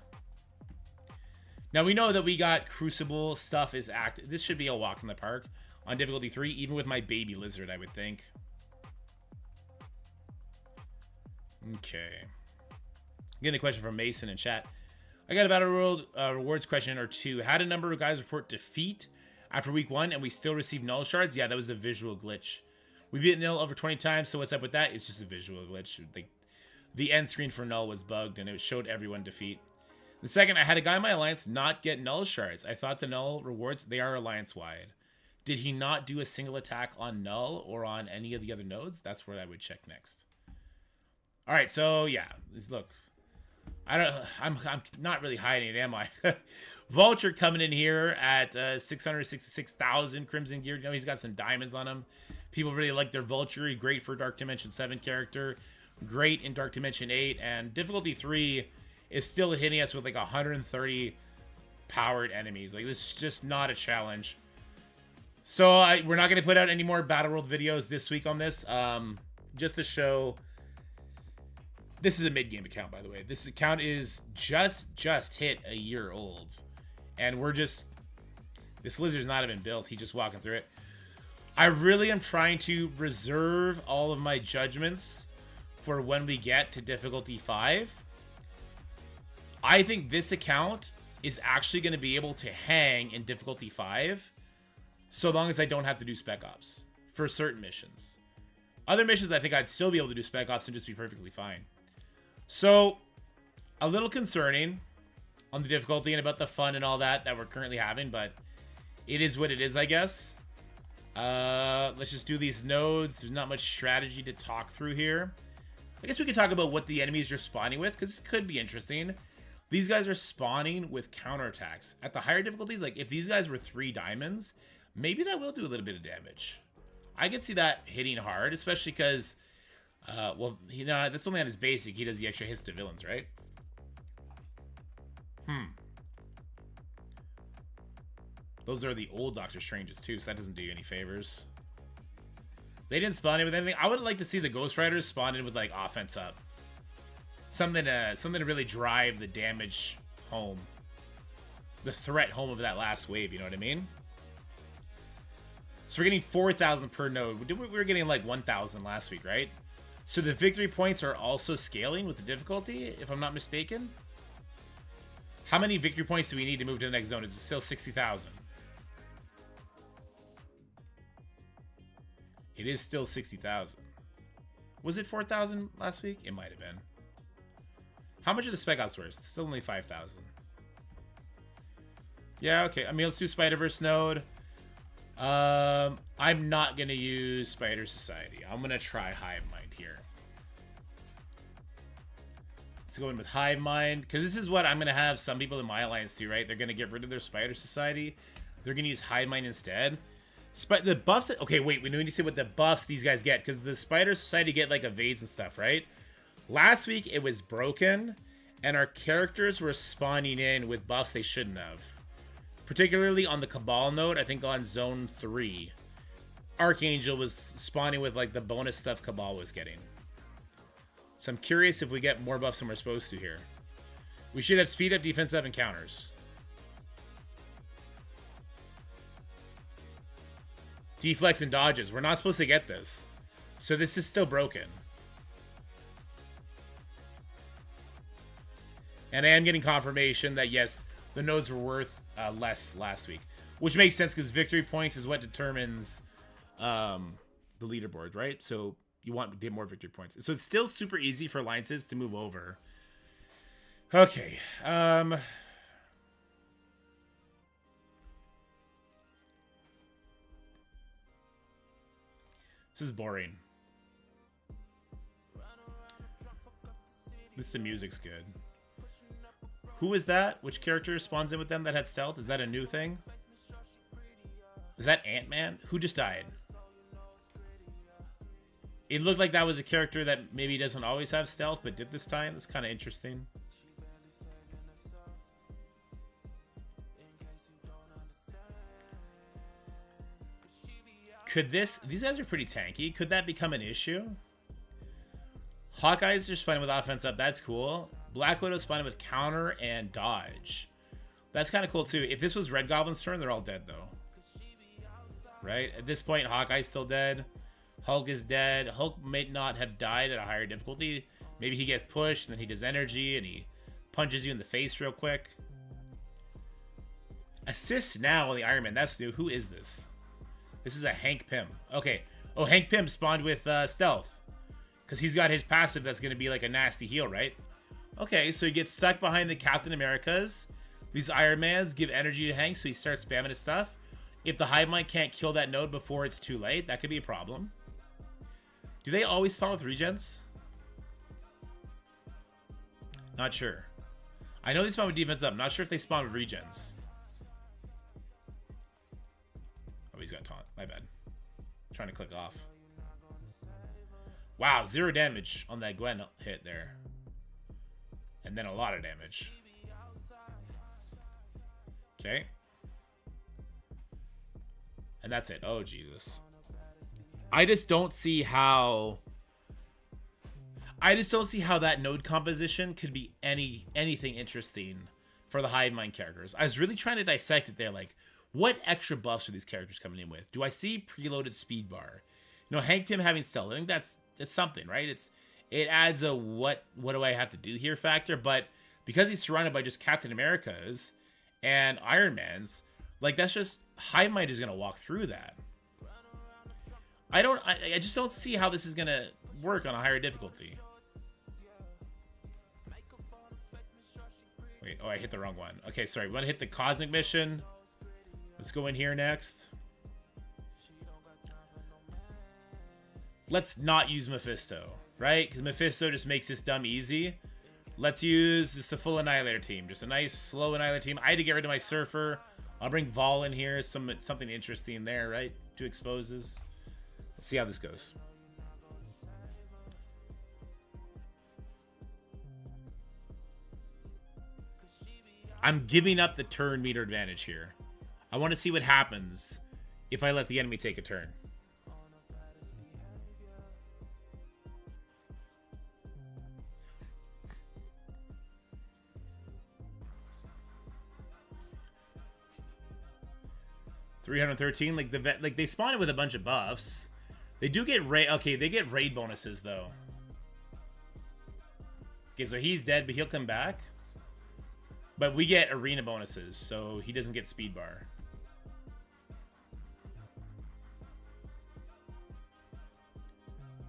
Now we know that we got Crucible stuff is active. This should be a walk in the park on difficulty 3, even with my baby lizard, I would think. Okay. Getting a question from Mason in chat. I got a Battle World rewards question or two. Had a number of guys report defeat after week 1 and we still received null shards? Yeah, that was a visual glitch. We beat null over 20 times, so what's up with that? It's just a visual glitch. Like, the end screen for Null was bugged and it showed everyone defeat. The second, I had a guy in my alliance not get Null shards. I thought the Null rewards, they are alliance-wide. Did he not do a single attack on Null or on any of the other nodes? That's what I would check next. All right, so yeah, look, I'm not really hiding it, am I? Vulture coming in here at 666,000 Crimson gear. You know, he's got some diamonds on him. People really like their Vulture. Great for Dark Dimension 7 character. Great in Dark Dimension 8. And difficulty 3 is still hitting us with like 130 powered enemies. Like, this is just not a challenge. So we're not going to put out any more Battle World videos this week on this. Just to show... This is a mid-game account, by the way. This account is just hit a year old. And we're just... This lizard's not even built. He's just walking through it. I really am trying to reserve all of my judgments for when we get to difficulty 5. I think this account is actually going to be able to hang in difficulty 5 so long as I don't have to do Spec Ops for certain missions. Other missions, I think I'd still be able to do Spec Ops and just be perfectly fine. So, a little concerning on the difficulty and about the fun and all that we're currently having, but it is what it is, I guess. Let's just do these nodes. There's not much strategy to talk through here. I guess we could talk about what the enemies are spawning with, because this could be interesting. These guys are spawning with counterattacks. At the higher difficulties, like if these guys were 3 diamonds, maybe that will do a little bit of damage. I could see that hitting hard, especially because, well, you know, that's only on his basic. He does the extra hits to villains, right? Those are the old Doctor Stranges too, so that doesn't do you any favors. They didn't spawn in with anything. I would like to see the Ghost Riders spawn in with like offense up. Something to really drive the damage home. The threat home of that last wave, you know what I mean? So we're getting 4,000 per node. We were getting like 1,000 last week, right? So the victory points are also scaling with the difficulty, if I'm not mistaken. How many victory points do we need to move to the next zone? Is it still 60,000? It is still 60,000. Was it 4,000 last week? It might have been. How much are the Spec Ops worth? It's still only 5,000. Yeah, okay. I mean, let's do Spider-Verse node. I'm not going to use Spider Society. I'm going to try Hive Mind here. Let's go in with Hive Mind, because this is what I'm going to have some people in my alliance do, right? They're going to get rid of their Spider Society. They're going to use Hive Mind instead. The buffs... Okay, wait. We need to see what the buffs these guys get, because the Spider Society get, like, evades and stuff, right? Last week, it was broken, and our characters were spawning in with buffs they shouldn't have. Particularly on the Cabal node, I think on Zone 3. Archangel was spawning with, like, the bonus stuff Cabal was getting. So I'm curious if we get more buffs than we're supposed to here. We should have speed up, defense up, and counters. Deflex and dodges. We're not supposed to get this. So this is still broken. And I am getting confirmation that, yes, the nodes were worth less last week. Which makes sense, because victory points is what determines the leaderboard, right? So you want to get more victory points. So it's still super easy for alliances to move over. Okay. This is boring. The music's good. Who is that? Which character spawns in with them that had stealth? Is that a new thing? Is that Ant-Man? Who just died? It looked like that was a character that maybe doesn't always have stealth, but did this time. That's kind of interesting. Could this... These guys are pretty tanky. Could that become an issue? Hawkeye's just spawning with offense up. That's cool. Black Widow's spawning with counter and dodge. That's kind of cool, too. If this was Red Goblin's turn, they're all dead, though. Right? At this point, Hawkeye's still dead. Hulk is dead. Hulk may not have died at a higher difficulty. Maybe he gets pushed, and then he does energy, and he punches you in the face real quick. Assist now on the Iron Man. That's new. Who is this? This is a Hank Pym. Okay. Oh, Hank Pym spawned with stealth. Because he's got his passive that's going to be like a nasty heal, right? Okay, so he gets stuck behind the Captain Americas. These Iron Mans give energy to Hank, so he starts spamming his stuff. If the Hive Mind can't kill that node before it's too late, that could be a problem. Do they always spawn with regens? Not sure. I know they spawn with defense up. Not sure if they spawn with regens. Oh, he's got taunt. My bad. I'm trying to click off. Wow, 0 damage on that Gwen hit there. And then a lot of damage. Okay. And that's it. Oh, Jesus. I just don't see how... that node composition could be anything interesting for the Hive Mind characters. I was really trying to dissect it there. Like, what extra buffs are these characters coming in with? Do I see preloaded speed bar? You know, Hank Pym having stealth. I think that's something, right? It adds a what do I have to do here factor. But because he's surrounded by just Captain Americas and Iron Mans, like, that's just... Hive Mind is going to walk through that. I just don't see how this is going to work on a higher difficulty. Wait, oh, I hit the wrong one. Okay, sorry. We want to hit the Cosmic Mission. Let's go in here next. Let's not use Mephisto, right? Because Mephisto just makes this dumb easy. Let's use just a full Annihilator team. Just a nice, slow Annihilator team. I had to get rid of my Surfer. I'll bring Vol in here. Something interesting there, right? 2 exposes. Let's see how this goes. I'm giving up the turn meter advantage here. I want to see what happens if I let the enemy take a turn. $313. Like they spawn it with a bunch of buffs. They do get raid. Okay, they get raid bonuses though. Okay, so he's dead, but he'll come back. But we get arena bonuses, so he doesn't get speed bar.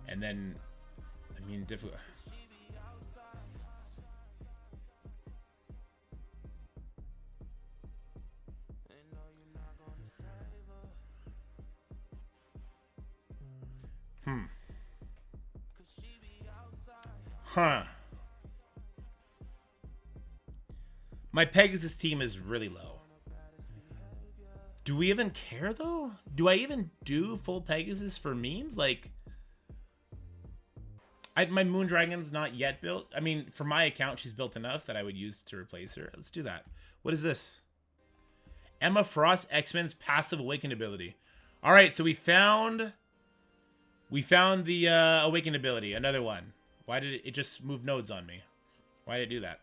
And then, I mean, difficult. Huh. My Pegasus team is really low. Do we even care, though? Do I even do full Pegasus for memes? Like, my Moondragon's not yet built. I mean, for my account, she's built enough that I would use to replace her. Let's do that. What is this? Emma Frost, X-Men's passive awakened ability. All right, so we found the awakened ability. Another one. Why did it just move nodes on me? Why did it do that?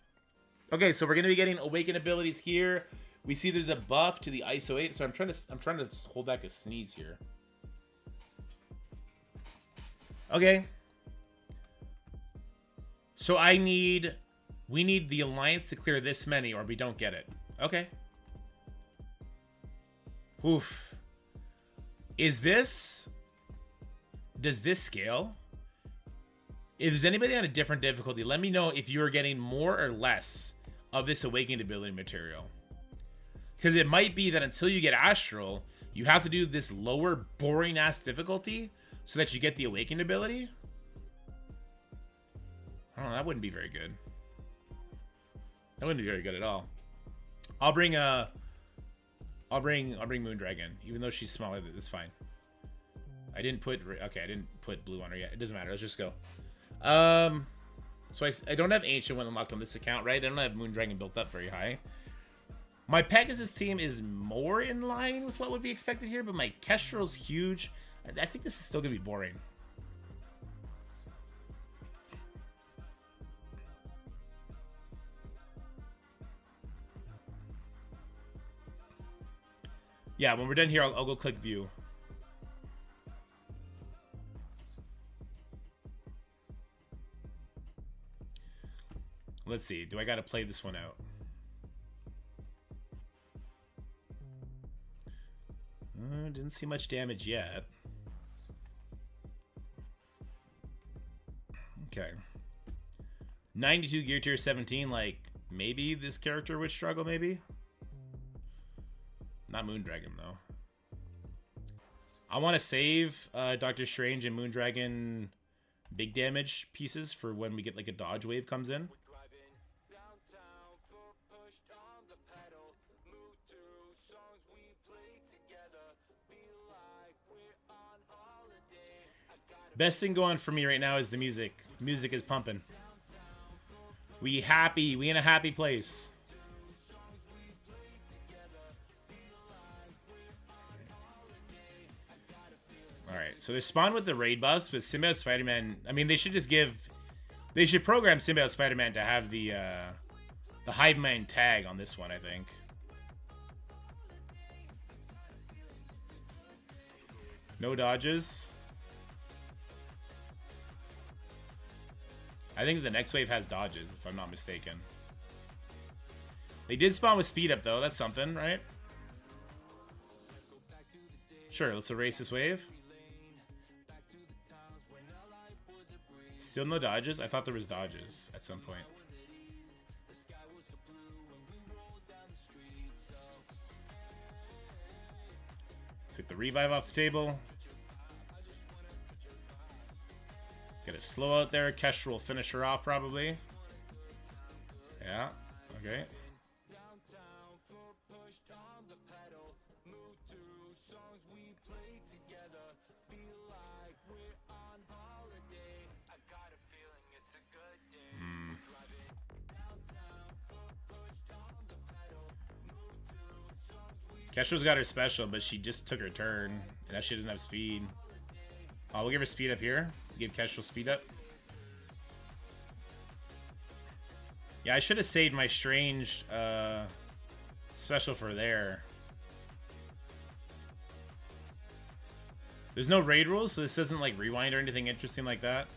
Okay, so we're gonna be getting awakened abilities here. We see there's a buff to the ISO 8, so I'm trying to hold back a sneeze here. Okay. So we need the Alliance to clear this many, or we don't get it. Okay. Oof. Does this scale? If there's anybody on a different difficulty, let me know if you're getting more or less of this awakened ability material. Because it might be that until you get Astral, you have to do this lower, boring-ass difficulty so that you get the awakened ability. I don't know, that wouldn't be very good. That wouldn't be very good at all. I'll bring Moondragon, even though she's smaller. That's fine. I didn't put blue on her yet. It doesn't matter. Let's just go. So I don't have Ancient One unlocked on this account, right? I don't have Moondragon built up very high. My Pegasus team is more in line with what would be expected here, but my Kestrel's huge. I think this is still gonna be boring. Yeah, when we're done here, I'll go click view. Let's see. Do I got to play this one out? Didn't see much damage yet. 92 gear tier 17, like, maybe this character would struggle, maybe? Not Moondragon, though. I want to save Doctor Strange and Moondragon big damage pieces for when we get, like, a dodge wave comes in. Best thing going for me right now is the music. Music is pumping. We happy. We in a happy place. Alright, so they're spawned with the raid buffs, but Symbiote Spider-Man... I mean, they should just give... They should program Symbiote Spider-Man to have the Hive Mind tag on this one, I think. No dodges. I think the next wave has dodges, if I'm not mistaken. They did spawn with speed up, though. That's something, right? Sure, let's erase this wave. Still no dodges? I thought there was dodges at some point. Took the revive off the table. Get a slow out there. Kesher will finish her off, probably. Yeah, okay. Kesha's got her special, but she just took her turn. And now she doesn't have speed. Oh, we'll give her speed up here. Give Kesha speed up. Yeah, I should have saved my Strange special for there. There's no raid rules, so this doesn't like rewind or anything interesting like that.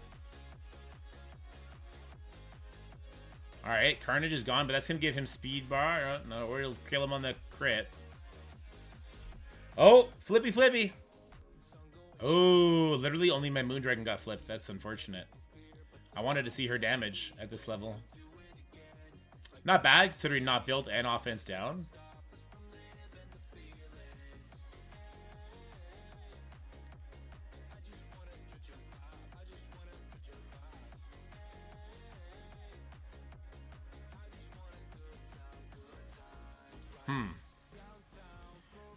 Alright, Carnage is gone, but that's going to give him speed bar. No, or he'll kill him on the crit. Oh, flippy flippy. Oh, literally only my Moondragon got flipped. That's unfortunate. I wanted to see her damage at this level. Not bad, considering not built and offense down.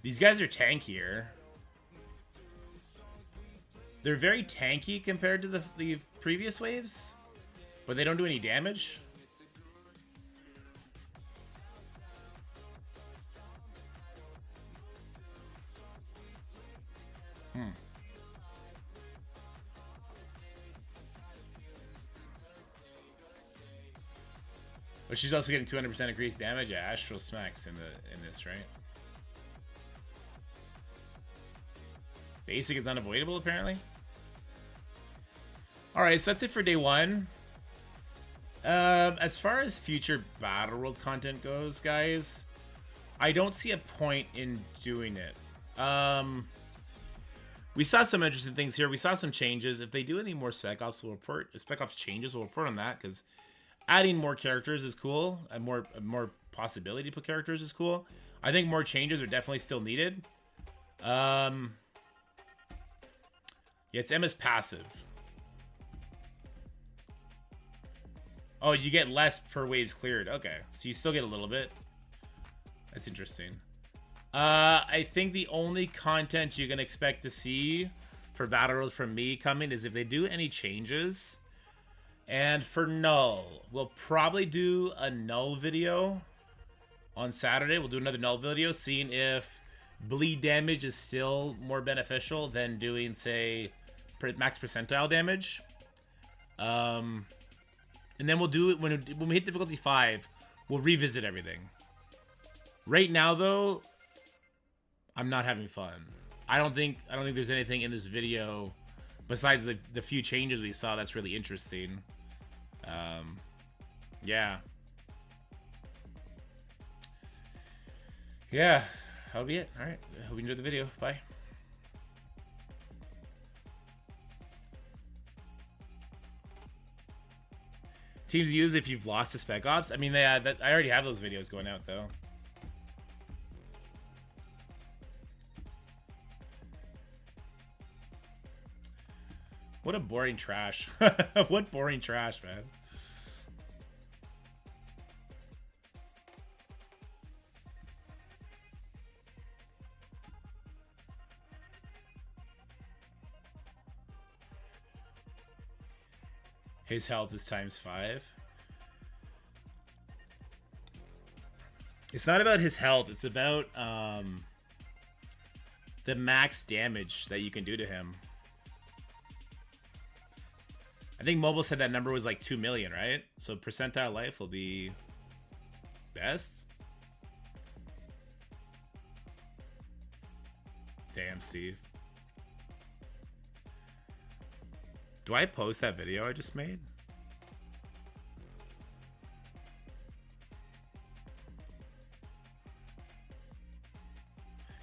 These guys are tankier. They're very tanky compared to the previous waves, but they don't do any damage. But she's also getting 200% increased damage. Yeah, Astral Smacks in this, right? Basic is unavoidable, apparently. Alright, so that's it for day one. As far as future Battle World content goes, guys, I don't see a point in doing it. We saw some interesting things here. We saw some changes. If they do any more Spec Ops, we'll report. Spec Ops changes, we'll report on that, because adding more characters is cool. And more possibility to put characters is cool. I think more changes are definitely still needed. Yeah, it's Emma's passive. Oh, you get less per waves cleared. Okay, so you still get a little bit. That's interesting. I think the only content you can expect to see for Battle Road from me coming is if they do any changes. And for Null, we'll probably do a Null video on Saturday. We'll do another Null video, seeing if bleed damage is still more beneficial than doing, say, max percentile damage. And then we'll do it when we hit difficulty 5. We'll revisit everything. Right now, though, I'm not having fun. I don't think there's anything in this video besides the few changes we saw that's really interesting. Yeah. Yeah, that'll be it. All right. Hope you enjoyed the video. Bye. Teams use if you've lost to Spec Ops. I mean, I already have those videos going out though. What a boring trash. What boring trash, man. His health is ×5. It's not about his health. It's about the max damage that you can do to him. I think Mobile said that number was like 2 million, right? So percentile life will be best. Damn, Steve. Do I post that video I just made?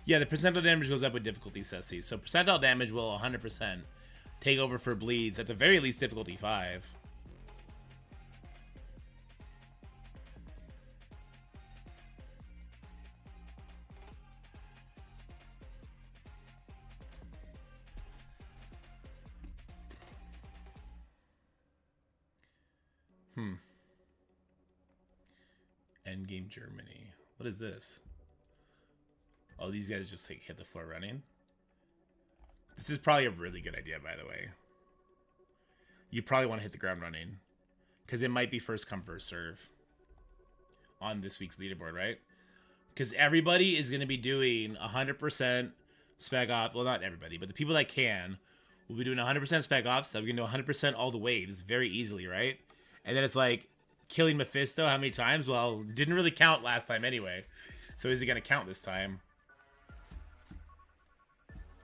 Yeah, the percentile damage goes up with difficulty, Ceci. So percentile damage will 100% take over for bleeds, at the very least difficulty 5. Endgame Germany. What is this? Oh, these guys just like hit the floor running. This is probably a really good idea, by the way. You probably want to hit the ground running, because it might be first come, first serve on this week's leaderboard, right? Because everybody is going to be doing 100% Spec Ops. Well, not everybody, but the people that can will be doing 100% Spec Ops. That we can do 100% all the waves very easily, right? And then it's like killing Mephisto how many times? Well, it didn't really count last time anyway. So is it going to count this time?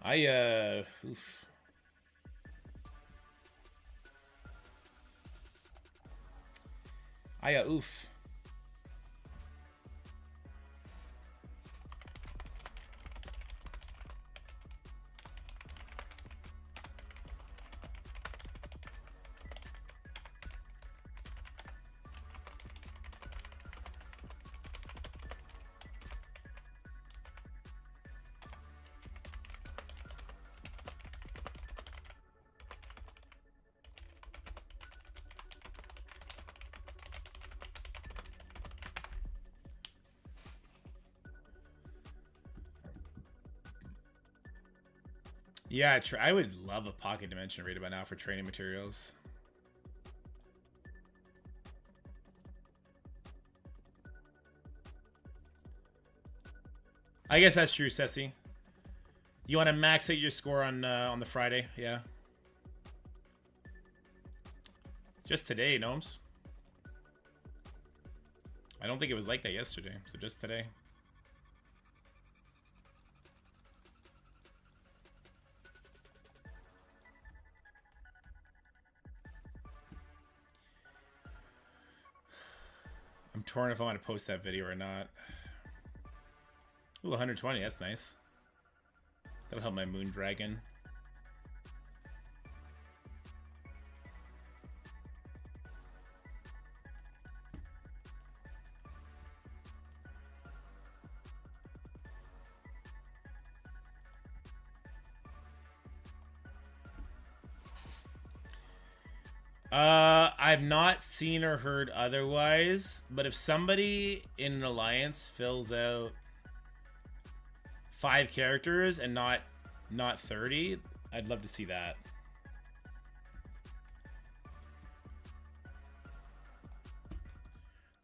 Oof. Oof. Yeah, I would love a pocket dimension rated by now for training materials. I guess that's true, Ceci. You want to max out your score on the Friday, yeah? Just today, Gnomes. I don't think it was like that yesterday, so just today. I'm torn if I want to post that video or not. Ooh, 120, that's nice. That'll help my Moon Dragon. I've not seen or heard otherwise, but if somebody in an alliance fills out 5 characters and not 30, I'd love to see that.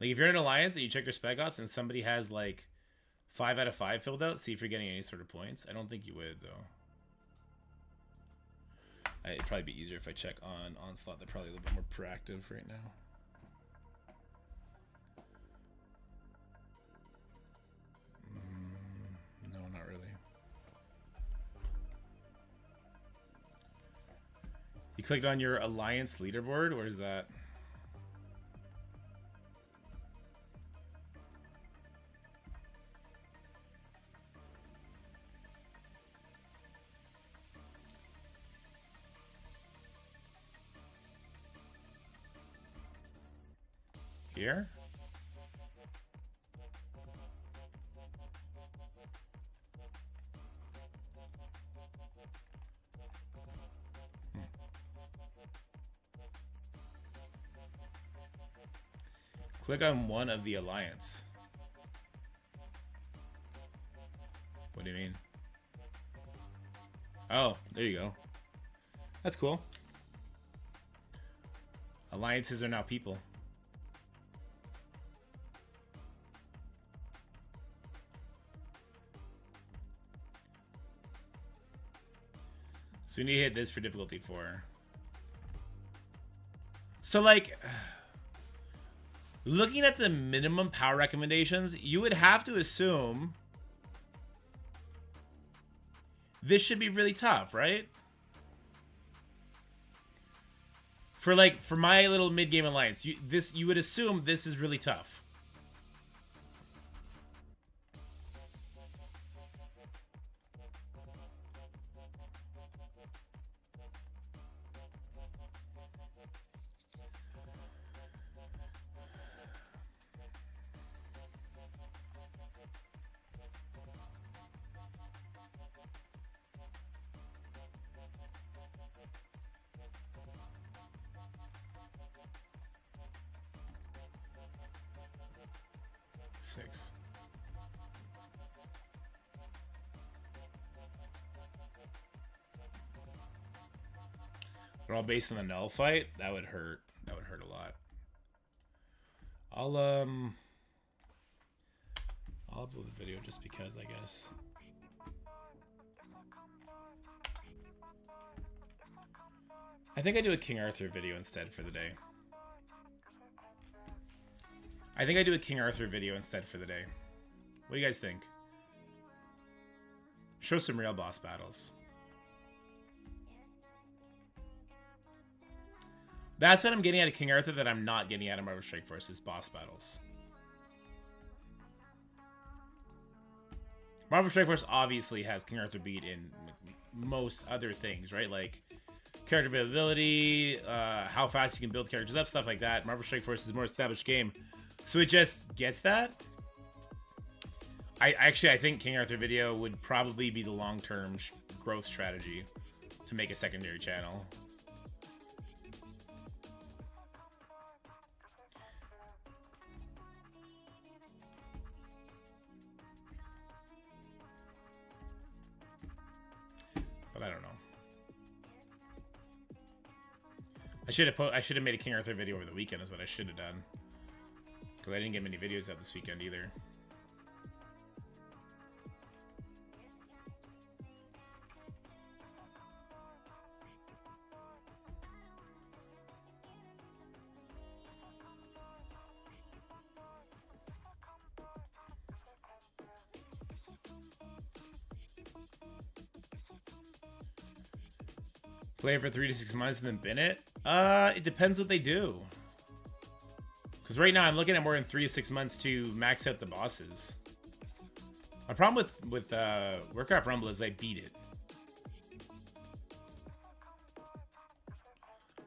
Like if you're in an alliance and you check your Spec Ops and somebody has like 5 out of 5 filled out, see if you're getting any sort of points. I don't think you would though. It'd probably be easier if I check on Onslaught. They're probably a little bit more proactive right now. No, not really. You clicked on your Alliance leaderboard? Where's that? Here? Click on one of the alliance. What do you mean? Oh, there you go. That's cool. Alliances are now people. So you need to hit this for difficulty 4. So, like, looking at the minimum power recommendations, you would have to assume this should be really tough, right? For my little mid-game alliance, you would assume this is really tough. Six. They're all based on the null fight. That would hurt. That would hurt a lot. I'll upload the video just because, I guess. I think I do a King Arthur video instead for the day. I think I do a King Arthur video instead for the day. What do you guys think? Show some real boss battles. That's what I'm getting out of King Arthur that I'm not getting out of Marvel Strike Force is boss battles. Marvel Strike Force obviously has King Arthur beat in most other things, right? Like character availability, how fast you can build characters up, stuff like that. Marvel Strike Force is a more established game. So it just gets that. I think King Arthur video would probably be the long-term growth strategy to make a secondary channel. But I don't know. I should have made a King Arthur video over the weekend is what I should have done. Because I didn't get many videos out this weekend either. Play it for 3 to 6 months and then bin it? It depends what they do. Because right now I'm looking at more than 3 to 6 months to max out the bosses. My problem with Warcraft Rumble is I beat it.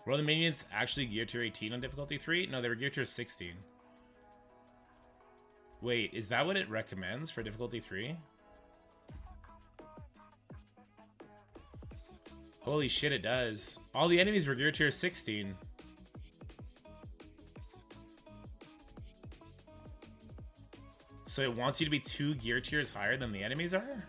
Were the minions actually geared tier 18 on difficulty 3? No, they were geared tier 16. Wait, is that what it recommends for difficulty 3? Holy shit, it does. All the enemies were gear tier 16. So it wants you to be 2 gear tiers higher than the enemies are?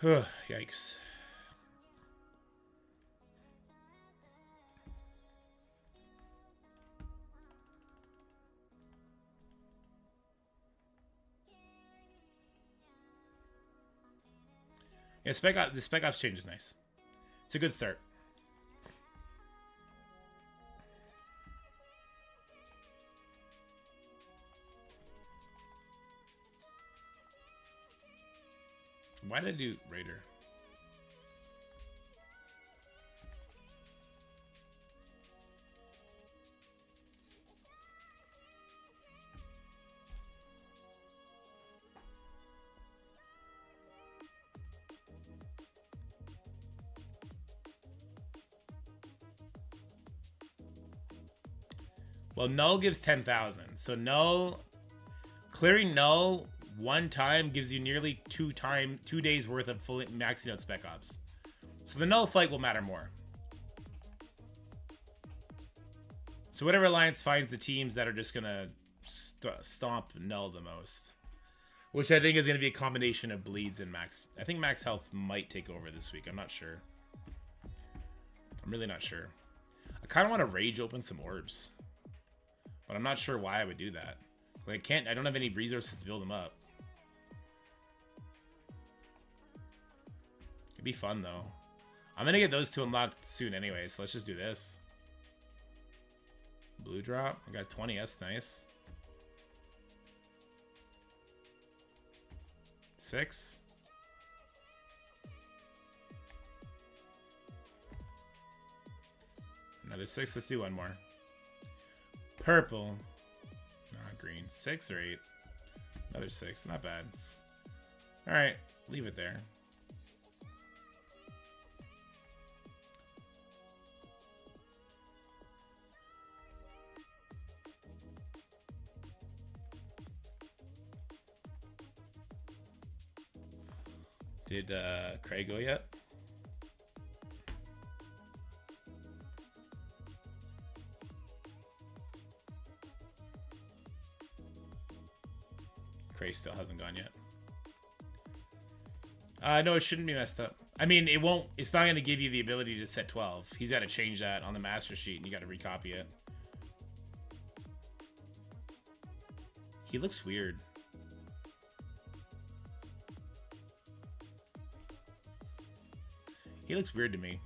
Yikes. Yeah, the Spec Ops change is nice. It's a good start. Why did I do Raider? Well, null gives 10,000. So null, clearing null one time gives you nearly 2 days worth of fully maxing out Spec Ops. So the null fight will matter more. So whatever alliance finds the teams that are just gonna stomp null the most, which I think is gonna be a combination of bleeds and max. I think max health might take over this week. I'm not sure. I'm really not sure. I kind of want to rage open some orbs, but I'm not sure why I would do that. Like, I don't have any resources to build them up. It'd be fun though. I'm gonna get those two unlocked soon anyway, so let's just do this. Blue drop. I got 20. That's nice. 6. Another 6. Let's do one more. Purple. Not green. 6 or 8. Another 6. Not bad. Alright. Leave it there. Did Craig go yet? Craig still hasn't gone yet. No, it shouldn't be messed up. I mean, it won't. It's not going to give you the ability to set 12. He's got to change that on the master sheet, and you got to recopy it. He looks weird. He looks weird to me.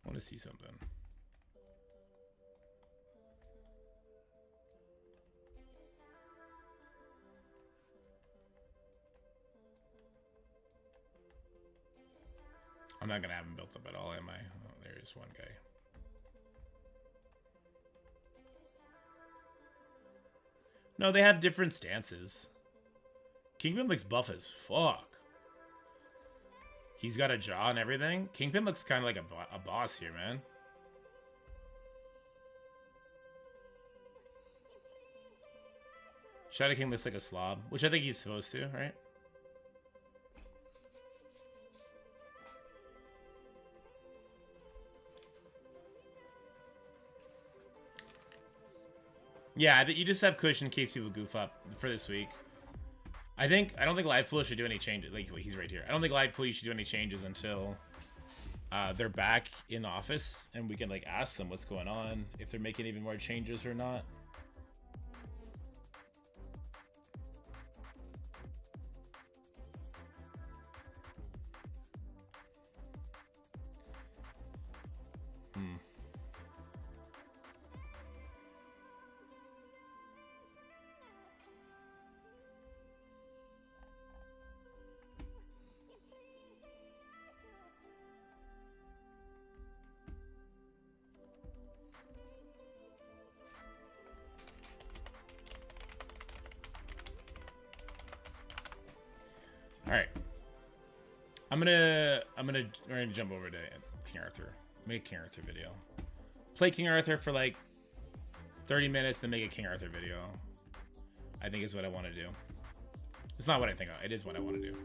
I want to see something. I'm not going to have him built up at all, am I? Oh, there's one guy. No, they have different stances. Kingpin looks buff as fuck. He's got a jaw and everything. Kingpin looks kind of like a boss here, man. Shadow King looks like a slob, which I think he's supposed to, right? Yeah, you just have cushion in case people goof up for this week. I don't think live pool should do any changes. Like, he's right here. I don't think live pool should do any changes until they're back in office and we can like ask them what's going on, if they're making even more changes or not. Alright. We're gonna jump over to King Arthur. Make a King Arthur video. Play King Arthur for like 30 minutes, then make a King Arthur video. I think is what I want to do. It's not what I think. It is what I want to do.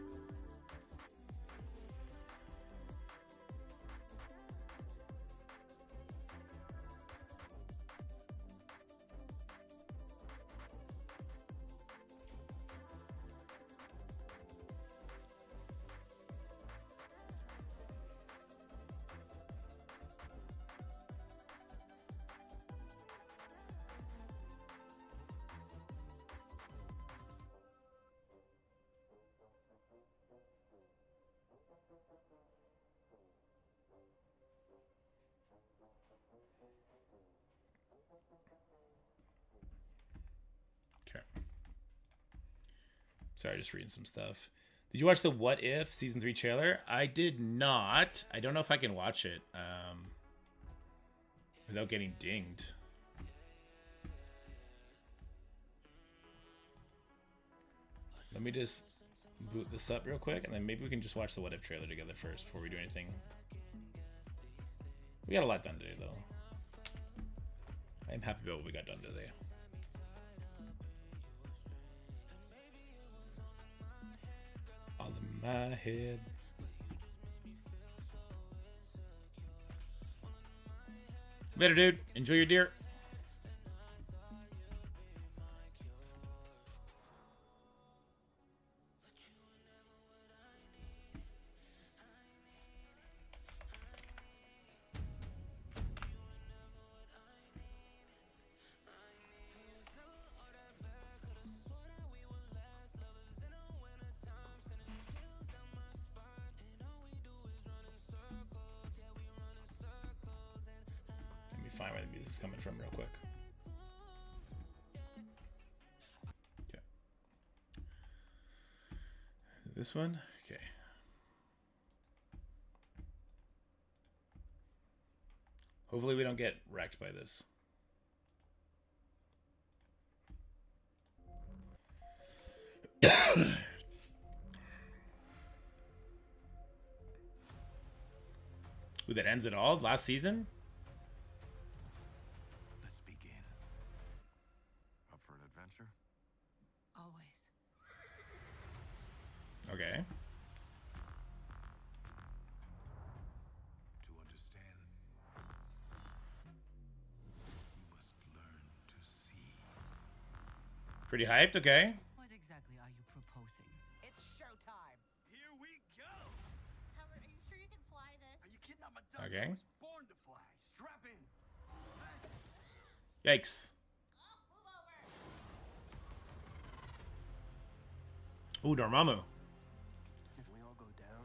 Sorry, just reading some stuff. Did you watch the What If Season 3 trailer? I did not. I don't know if I can watch it without getting dinged. Let me just boot this up real quick, and then maybe we can just watch the What If trailer together first before we do anything. We got a lot done today, though. I'm happy about what we got done today. All in my head. Later, dude. Enjoy your deer. Let me find where the music's coming from real quick. Okay. This one? Okay. Hopefully we don't get wrecked by this. Ooh, that ends it all? Last season? Let's begin. Up for an adventure? Always. Okay. To understand, you must learn to see. Pretty hyped, okay. What exactly are you proposing? It's showtime. Here we go! Howard, are you sure you can fly this? Are you kidding? I'm a duck. Okay. I was born to fly. Strap in. Yikes. Oh, move over. Ooh, Dormammu. If we all go down,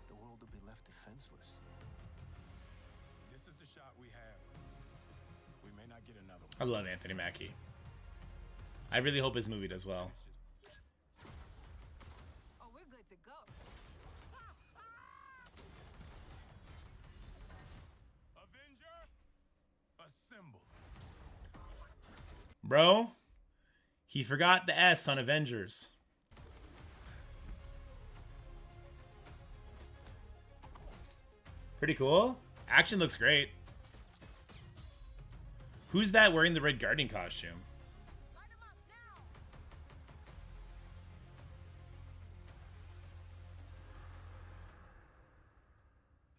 the world will be left defenseless. This is the shot we have. We may not get another one. I love Anthony Mackie. I really hope his movie does well. Oh, we're good to go. Avenger, assemble. Bro, he forgot the S on Avengers. Pretty cool. Action looks great. Who's that wearing the Red Guardian costume? Light 'em up now.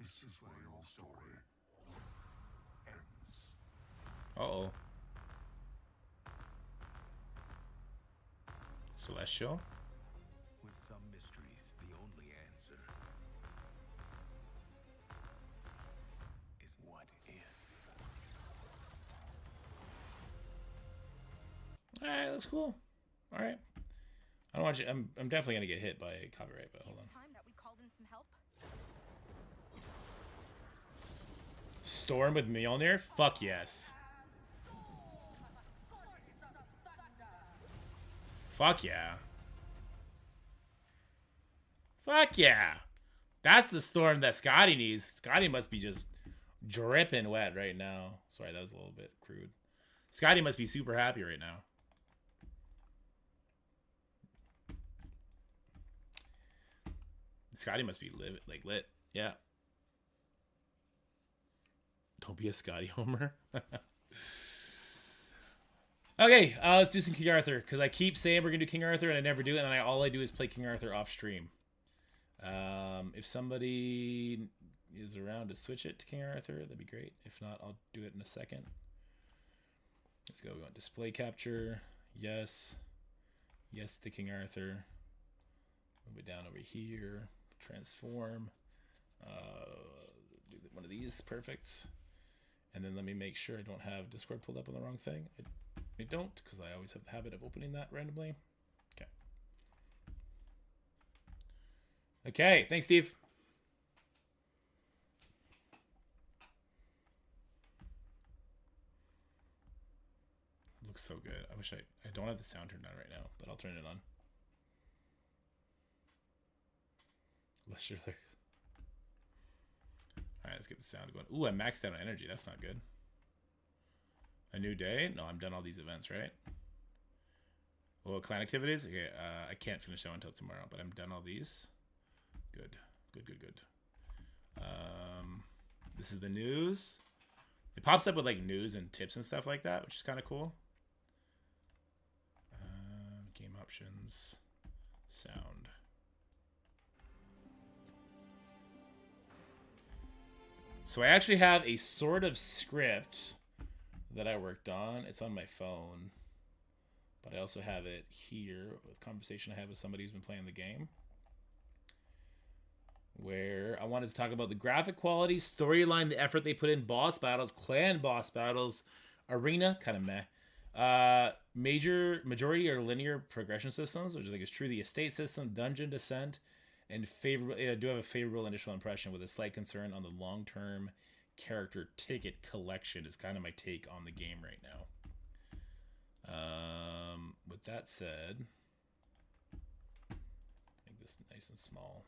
This is where your story ends. Uh-oh. Celestial? With some mysteries, the only answer is what if. Alright, looks cool. Alright. I don't want you. I'm definitely gonna get hit by copyright, but hold on. Time that we called in some help. Storm with Mjolnir? Fuck yes. Fuck yeah. Fuck yeah. That's the storm that Scotty needs. Scotty must be just dripping wet right now. Sorry, that was a little bit crude. Scotty must be super happy right now. Scotty must be lit. Yeah. Don't be a Scotty homer. Okay, let's do some King Arthur, because I keep saying we're going to do King Arthur, and I never do, and then all I do is play King Arthur off stream. If somebody is around to switch it to King Arthur, that'd be great. If not, I'll do it in a second. Let's go. We want display capture. Yes. Yes to King Arthur. Move it down over here. Transform. Do one of these. Perfect. And then let me make sure I don't have Discord pulled up on the wrong thing. I don't, because I always have the habit of opening that randomly. Okay. Okay, thanks, Steve. It looks so good. I wish I don't have the sound turned on right now, but I'll turn it on. Less lyrics. Alright, let's get the sound going. Ooh, I maxed out on energy. That's not good. A new day? No, I'm done all these events, right? Oh, clan activities? Okay, I can't finish that one until tomorrow, but I'm done all these. Good. Good, good, good. This is the news. It pops up with like news and tips and stuff like that, which is kind of cool. Game options, sound. So I actually have a sort of script that I worked on. It's on my phone, but I also have it here with conversation I had with somebody who's been playing the game, where I wanted to talk about the graphic quality, storyline, the effort they put in, boss battles, clan boss battles, arena, kind of meh. Majority are linear progression systems, which I think is true. The estate system, dungeon descent, and favorable. I do have a favorable initial impression with a slight concern on the long-term character ticket collection is kind of my take on the game right now. With that said, make this nice and small.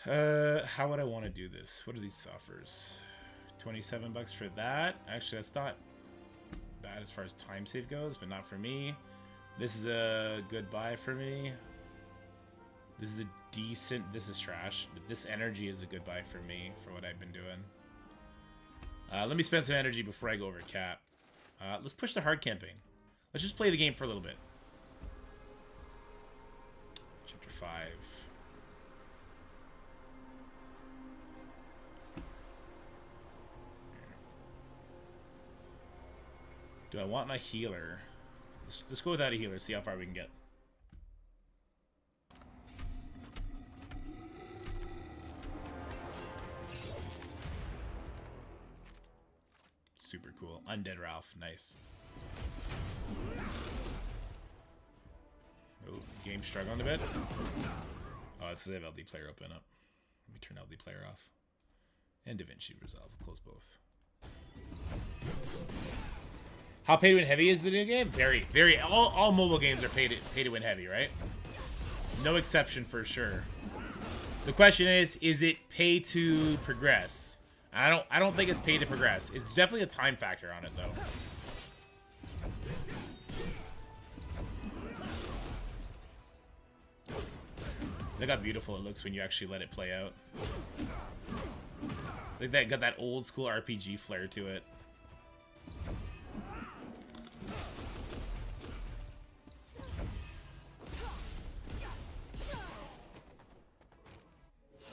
How would I want to do this? What are these offers? 27 bucks for that. Actually, that's not bad as far as time save goes, but not for me. This is a good buy for me. This is a decent. This is trash, but this energy is a good buy for me for what I've been doing. Let me spend some energy before I go over cap. Let's push the hard camping. Let's just play the game for a little bit. Chapter 5. Do I want my healer? Let's go without a healer, see how far we can get. Super cool. Undead Ralph, nice. Oh, game struggling a bit. Oh, let's have LD player open up. Let me turn LD player off. And DaVinci Resolve, we'll close both. How pay to win heavy is the new game? Very, very. All mobile games are pay to win heavy, right? No exception for sure. The question is it pay to progress? I don't think it's pay to progress. It's definitely a time factor on it though. Look how beautiful it looks when you actually let it play out. Like that got that old school RPG flair to it.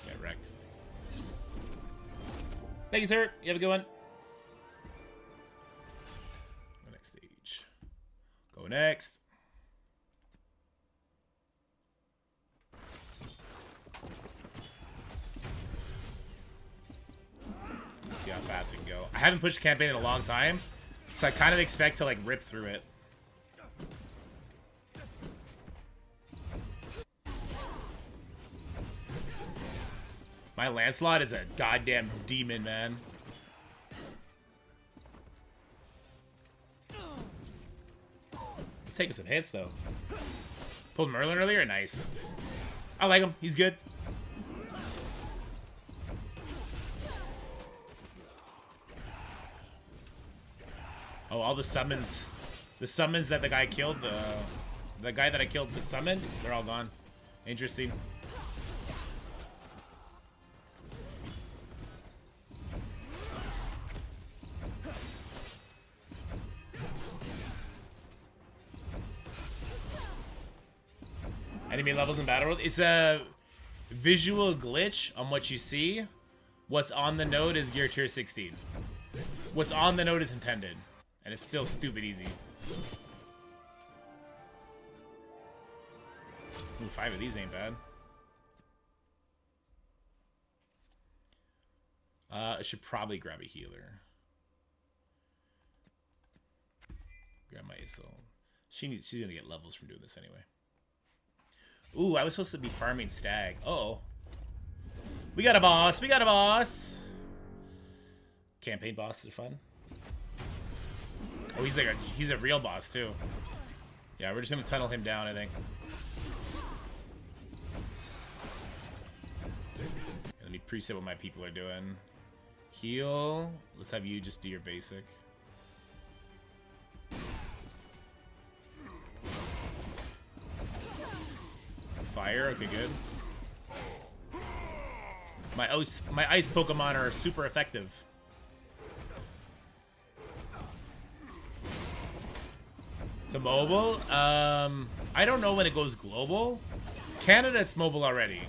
Get wrecked. Thank you, sir. You have a good one. Go next stage. Go next. See how fast we can go. I haven't pushed campaign in a long time, so I kind of expect to like rip through it. My Lancelot is a goddamn demon, man. Taking some hits though. Pulled Merlin earlier, nice. I like him. He's good. Oh, all the summons that the guy killed, the guy that I killed the summoned, they're all gone. Interesting. Enemy levels in Battle World. It's a visual glitch on what you see. What's on the node is gear tier 16. What's on the node is intended. And it's still stupid easy. Ooh, 5 of these ain't bad. I should probably grab a healer. Grab my Isol. She's gonna get levels from doing this anyway. Ooh, I was supposed to be farming stag. Uh-oh. We got a boss. We got a boss. Campaign bosses are fun. Oh, he's a real boss too. Yeah, we're just gonna tunnel him down, I think. Let me preset what my people are doing. Heal. Let's have you just do your basic. fire. Okay, good. My ice Pokemon are super effective. To mobile? I don't know when it goes global. Canada, it's mobile already.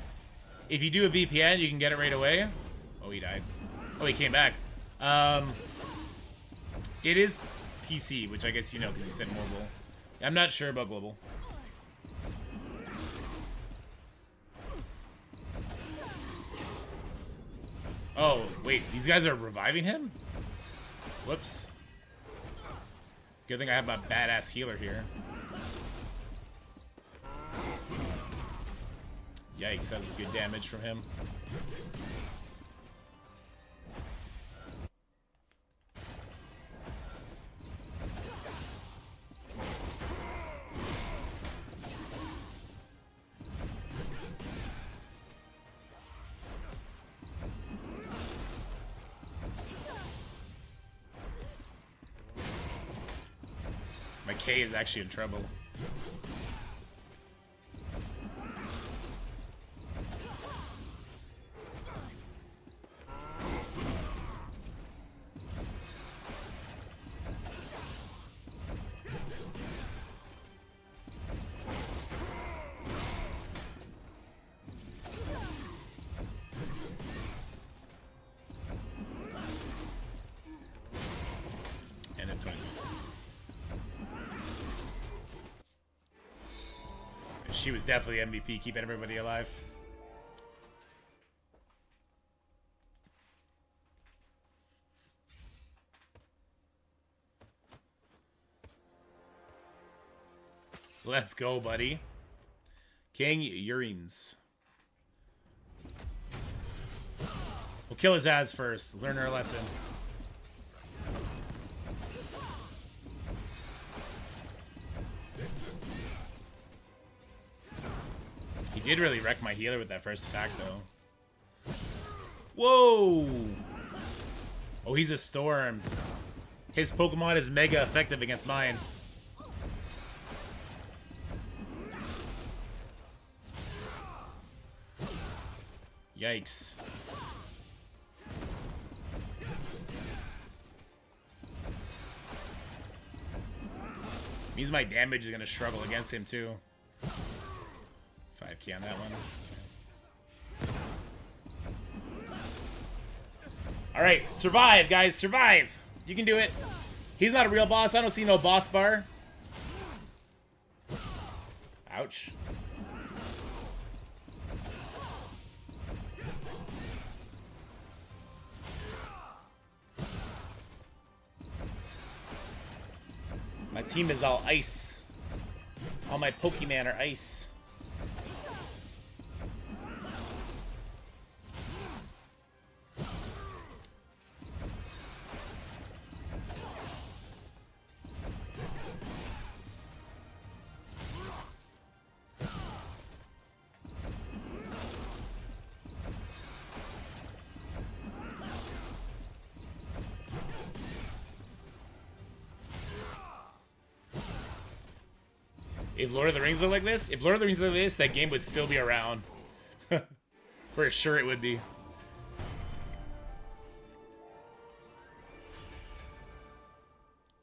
If you do a VPN, you can get it right away. Oh, he died. Oh, he came back. It is PC, which I guess you know because you said mobile. I'm not sure about global. Oh, wait. These guys are reviving him? Whoops. Good thing I have my badass healer here. Yikes, that was good damage from him. My K is actually in trouble. And then 20. She was definitely MVP, keeping everybody alive. Let's go, buddy. King Urines. We'll kill his ass first. Learn our lesson. He did really wreck my healer with that first attack, though. Whoa! Oh, he's a storm. His Pokemon is mega effective against mine. Yikes. Means my damage is gonna struggle against him too. 5k on that one. Alright, survive, guys, survive! You can do it. He's not a real boss. I don't see no boss bar. Ouch. My team is all ice. All my Pokemon are ice. If Lord of the Rings looked like this, that game would still be around. For sure it would be.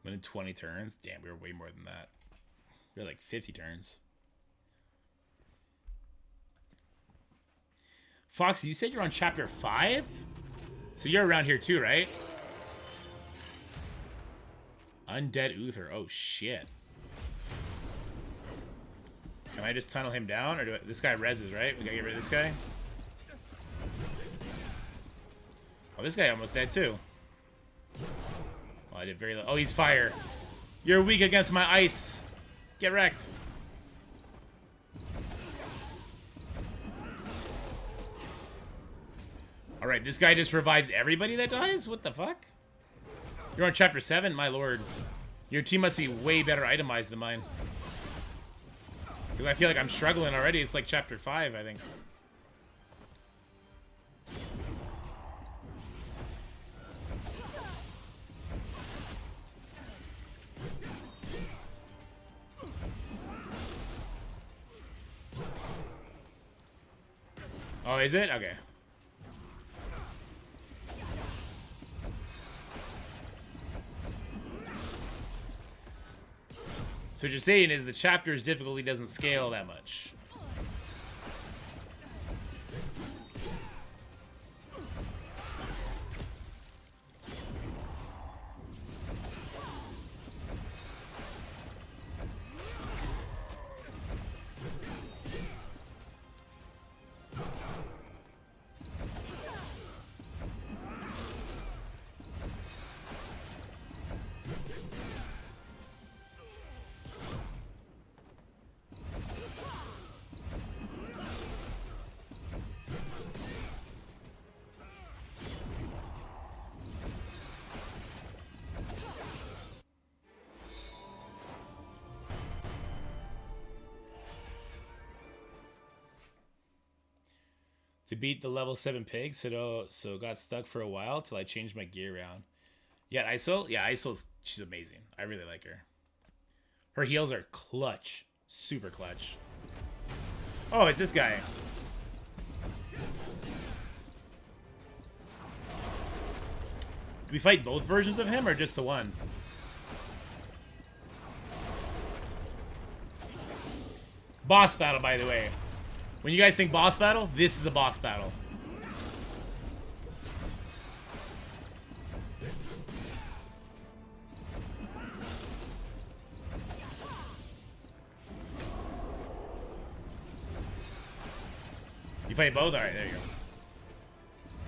Went in 20 turns? Damn, we were way more than that. We were like 50 turns. Fox, you said you're on chapter 5? So you're around here too, right? Undead Uther. Oh, shit. Can I just tunnel him down? Or this guy reses, right? We gotta get rid of this guy. Oh, this guy almost dead too. Oh, I did very low. Oh, he's fire. You're weak against my ice. Get wrecked. Alright, this guy just revives everybody that dies? What the fuck? You're on chapter 7? My lord. Your team must be way better itemized than mine. Because I feel like I'm struggling already. It's like chapter 5, I think. Oh, is it? Okay. So what you're saying is the chapter's difficulty doesn't scale that much. To beat the level 7 pig, so got stuck for a while till I changed my gear around. Yeah, ISO? Yeah, ISO's, she's amazing. I really like her. Her heals are clutch. Super clutch. Oh, it's this guy. Do we fight both versions of him or just the one? Boss battle, by the way. When you guys think boss battle, this is a boss battle. You fight both? Alright, there you go.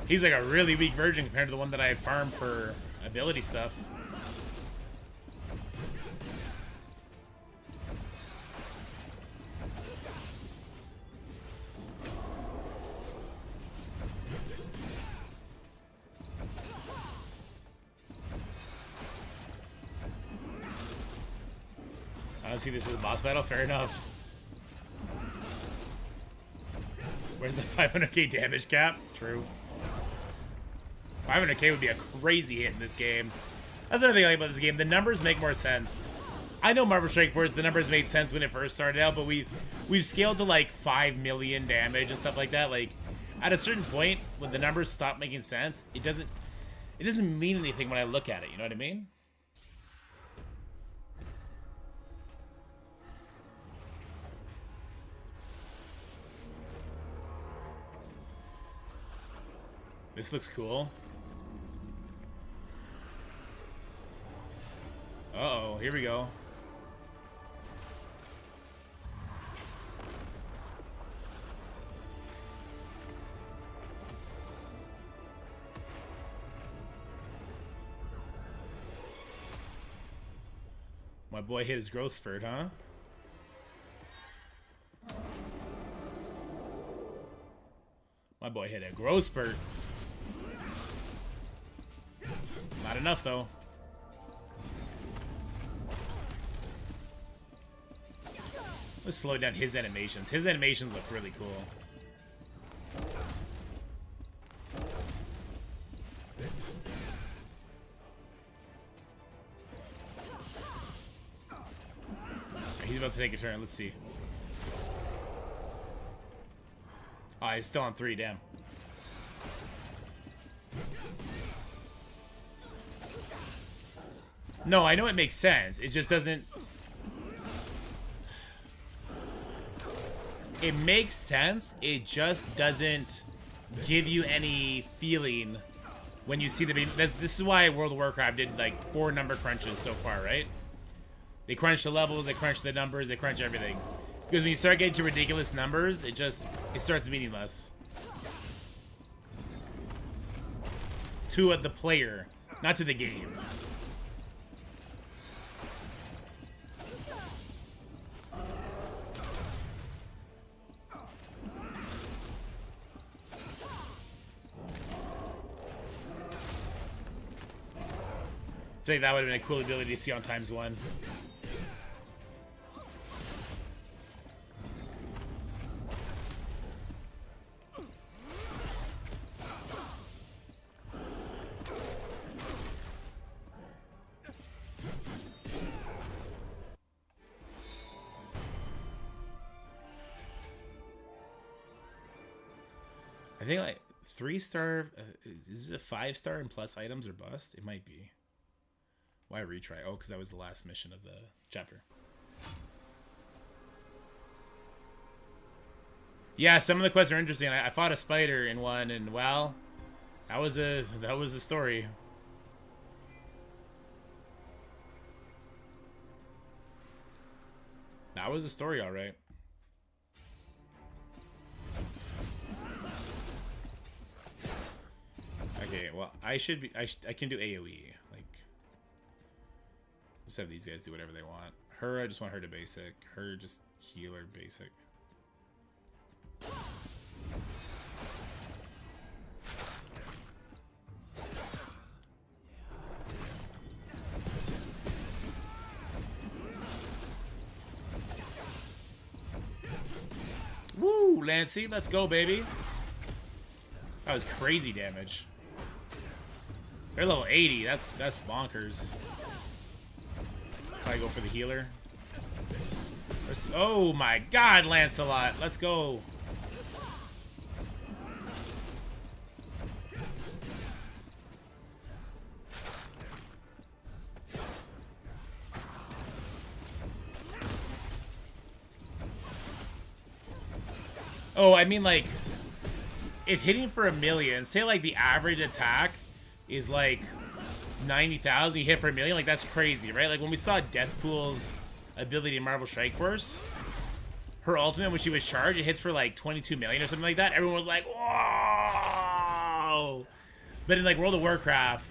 He's like a really weak version compared to the one that I farmed for ability stuff. I don't see this as a boss battle. Fair enough. Where's the 500k damage cap? True. 500k would be a crazy hit in this game. That's another thing I like about this game. The numbers make more sense. I know Marvel Strike Force, the numbers made sense when it first started out, but we've scaled to like 5 million damage and stuff like that. Like, at a certain point, when the numbers stop making sense, it doesn't mean anything when I look at it. You know what I mean? This looks cool. Uh-oh, here we go. My boy hit his growth spurt, huh? My boy hit a growth spurt. Not enough, though. Let's slow down his animations. His animations look really cool. He's about to take a turn. Let's see. Oh, he's still on 3. Damn. No, I know it makes sense. It just doesn't... It makes sense. It just doesn't give you any feeling when you see the... This is why World of Warcraft did like 4 number crunches so far, right? They crunch the levels, they crunch the numbers, they crunch everything. Because when you start getting to ridiculous numbers, it starts meaningless. To the player, not to the game. I think that would have been a cool ability to see on ×1. think like 3-star. Is it a 5-star and plus items or bust? It might be. Why retry? Oh, because that was the last mission of the chapter. Yeah, some of the quests are interesting. I fought a spider in one, and well, that was a story. That was a story, all right. Okay, well, I can do AoE. Like, let's have these guys do whatever they want. Her, I just want her to basic. Her, just healer basic. Woo, Lancy, let's go, baby. That was crazy damage. They're level 80. That's bonkers. Probably go for the healer. Oh my God, Lancelot, let's go. Oh, I mean, like, if hitting for 1,000,000, say like the average attack is like 90,000, you hit for 1,000,000, like that's crazy, right? Like when we saw Deathpool's ability in Marvel Strike Force, her ultimate when she was charged, it hits for like 22 million or something like that. Everyone was like, whoa! But in like World of Warcraft,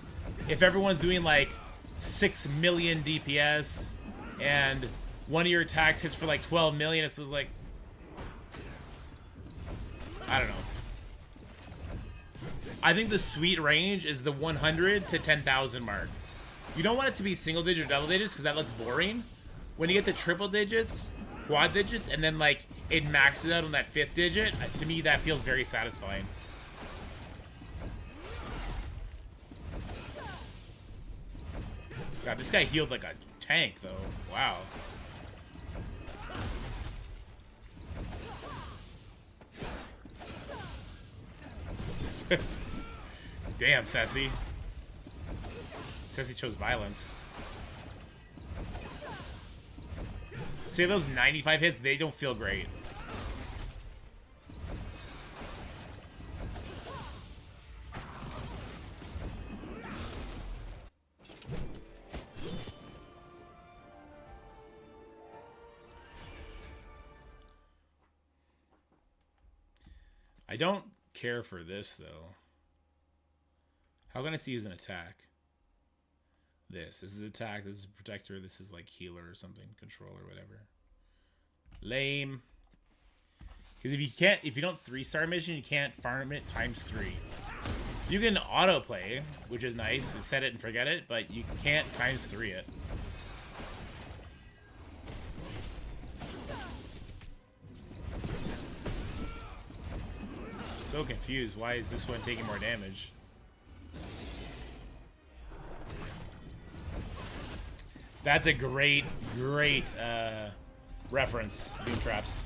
if everyone's doing like 6 million DPS and one of your attacks hits for like 12 million, it's just like, I don't know. I think the sweet range is the 100 to 10,000 mark. You don't want it to be single digit or double digits because that looks boring. When you get to triple digits, quad digits, and then like it maxes out on that 5th digit, to me that feels very satisfying. God, this guy healed like a tank though. Wow. Damn, Sassy. Sassy chose violence. See, those 95 hits, they don't feel great. I don't care for this, though. How can I see use an attack? This is attack, this is protector, this is like healer or something, controller, whatever. Lame. Because if you don't 3-star mission, you can't farm it ×3. You can autoplay, which is nice, set it and forget it, but you can't ×3 it. So confused. Why is this one taking more damage? That's a great reference, Doom Traps.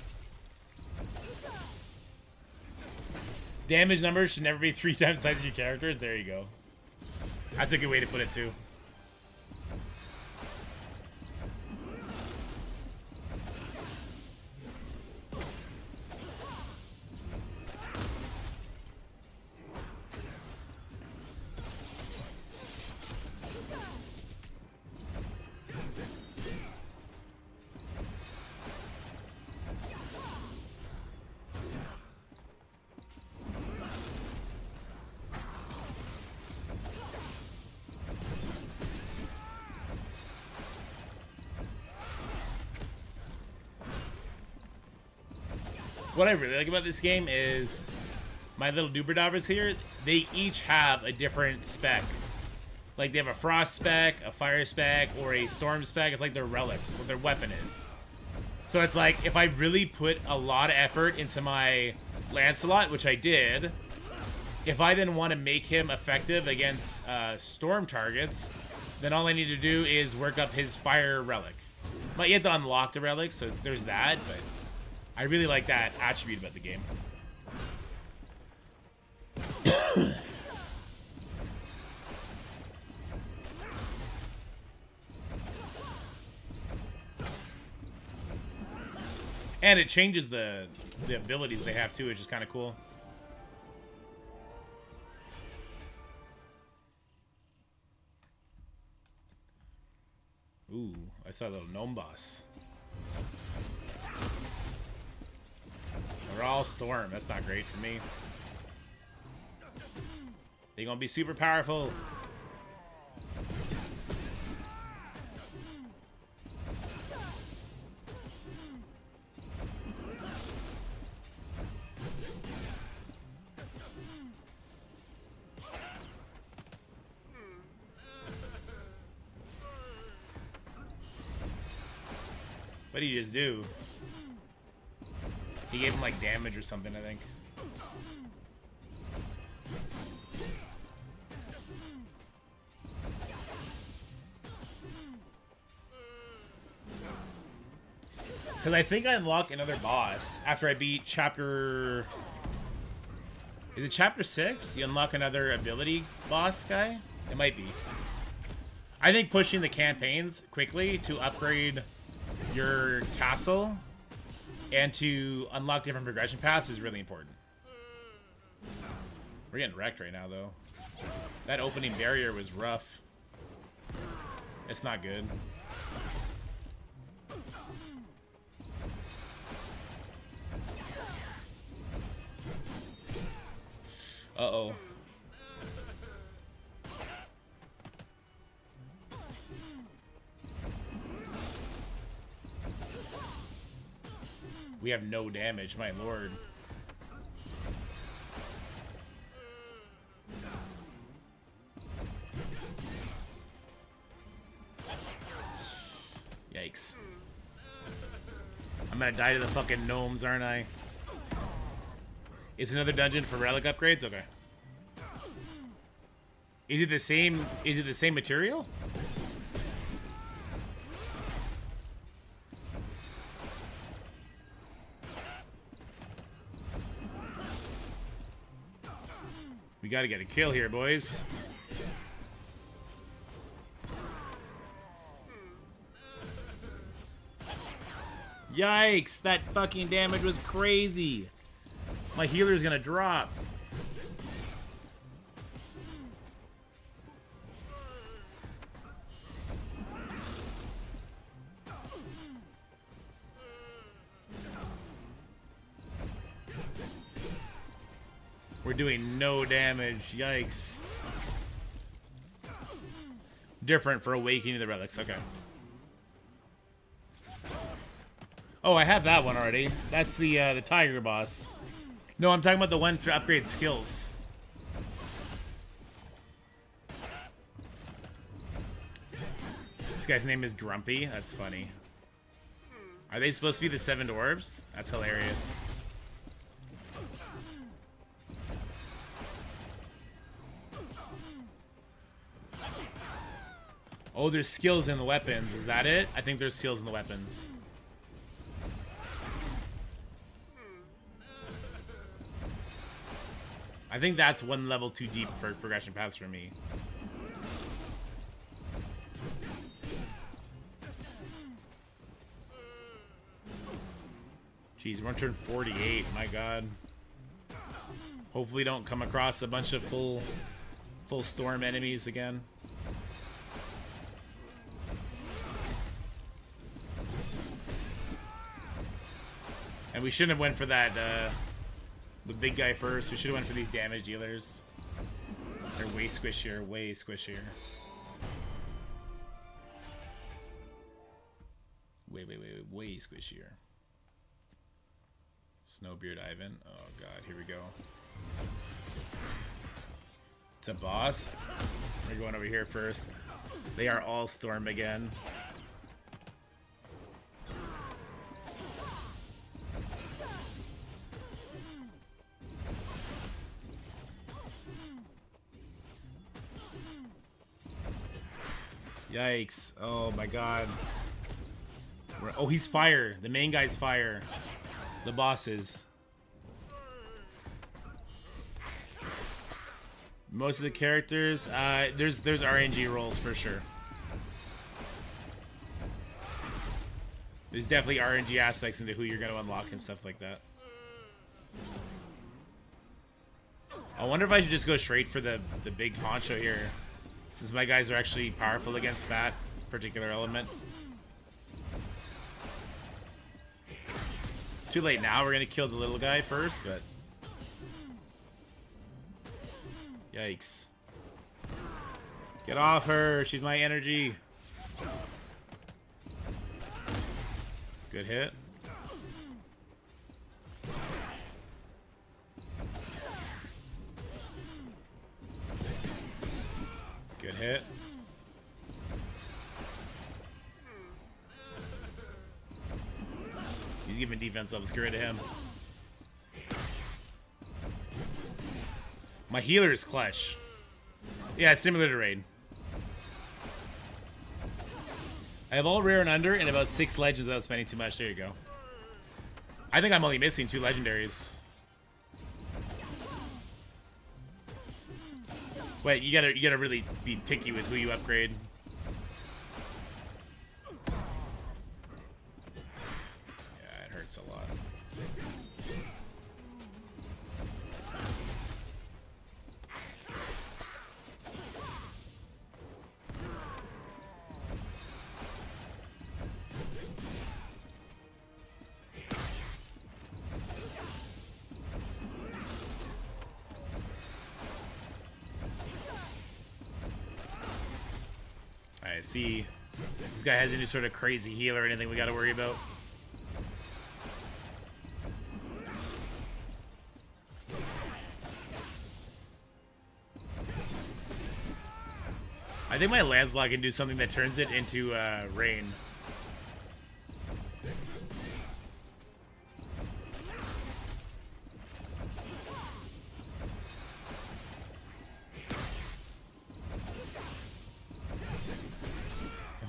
Damage numbers should never be 3 times the size of your characters. There you go. That's a good way to put it, too. What I really like about this game is my little Dooberdaubers here, they each have a different spec. Like they have a frost spec, a fire spec, or a storm spec. It's like their relic, what their weapon is. So it's like, if I really put a lot of effort into my Lancelot, which I did, if I then want to make him effective against storm targets, then all I need to do is work up his fire relic. But you have to unlock the relic, so there's that, but I really like that attribute about the game. And it changes the abilities they have too, which is kind of cool. Ooh, I saw a little gnome boss. We're all storm. That's not great for me. They're gonna be super powerful. What did he just do? He gave him like damage or something, I think. Because I think I unlock another boss after I beat chapter... Is it chapter 6? You unlock another ability boss guy? It might be. I think pushing the campaigns quickly to upgrade your castle and to unlock different progression paths is really important. We're getting wrecked right now, though. That opening barrier was rough. It's not good. Uh-oh. We have no damage, my lord. Yikes. I'm gonna die to the fucking gnomes, aren't I? It's another dungeon for relic upgrades? Okay. Is it the same material? We gotta get a kill here, boys. Yikes! That fucking damage was crazy. My healer's gonna drop. We're doing no damage. Yikes. Different for Awakening the Relics. Okay. Oh, I have that one already. That's the tiger boss. No, I'm talking about the one to upgrade skills. This guy's name is Grumpy. That's funny. Are they supposed to be the 7 dwarves? That's hilarious. Oh, there's skills in the weapons. Is that it? I think there's skills in the weapons. I think that's one level too deep for progression paths for me. Jeez, we're on turn 48. My God. Hopefully, don't come across a bunch of full storm enemies again. And we shouldn't have went for that. The big guy first. We should have went for these damage dealers. They're way squishier, way squishier. Way squishier. Snowbeard Ivan. Oh god, here we go. It's a boss. We're going over here first. They are all storm again. Yikes. Oh my god. Oh, he's fire. The main guy's fire. The boss is. Most of the characters, there's RNG rolls for sure. There's definitely RNG aspects into who you're going to unlock and stuff like that. I wonder if I should just go straight for the big honcho here, since my guys are actually powerful against that particular element. Too late now. We're going to kill the little guy first, but... Yikes. Get off her. She's my energy. Good hit. Good hit. He's giving defense levels. Get rid of him. My healer is clutch. Yeah, similar to Raid. I have all rare and under and about 6 legends without spending too much. There you go. I think I'm only missing 2 legendaries. Wait, you gotta really be picky with who you upgrade. Yeah, it hurts a lot. Alright, see. This guy has any sort of crazy heal or anything we gotta worry about. I think my Lancelot can do something that turns it into rain.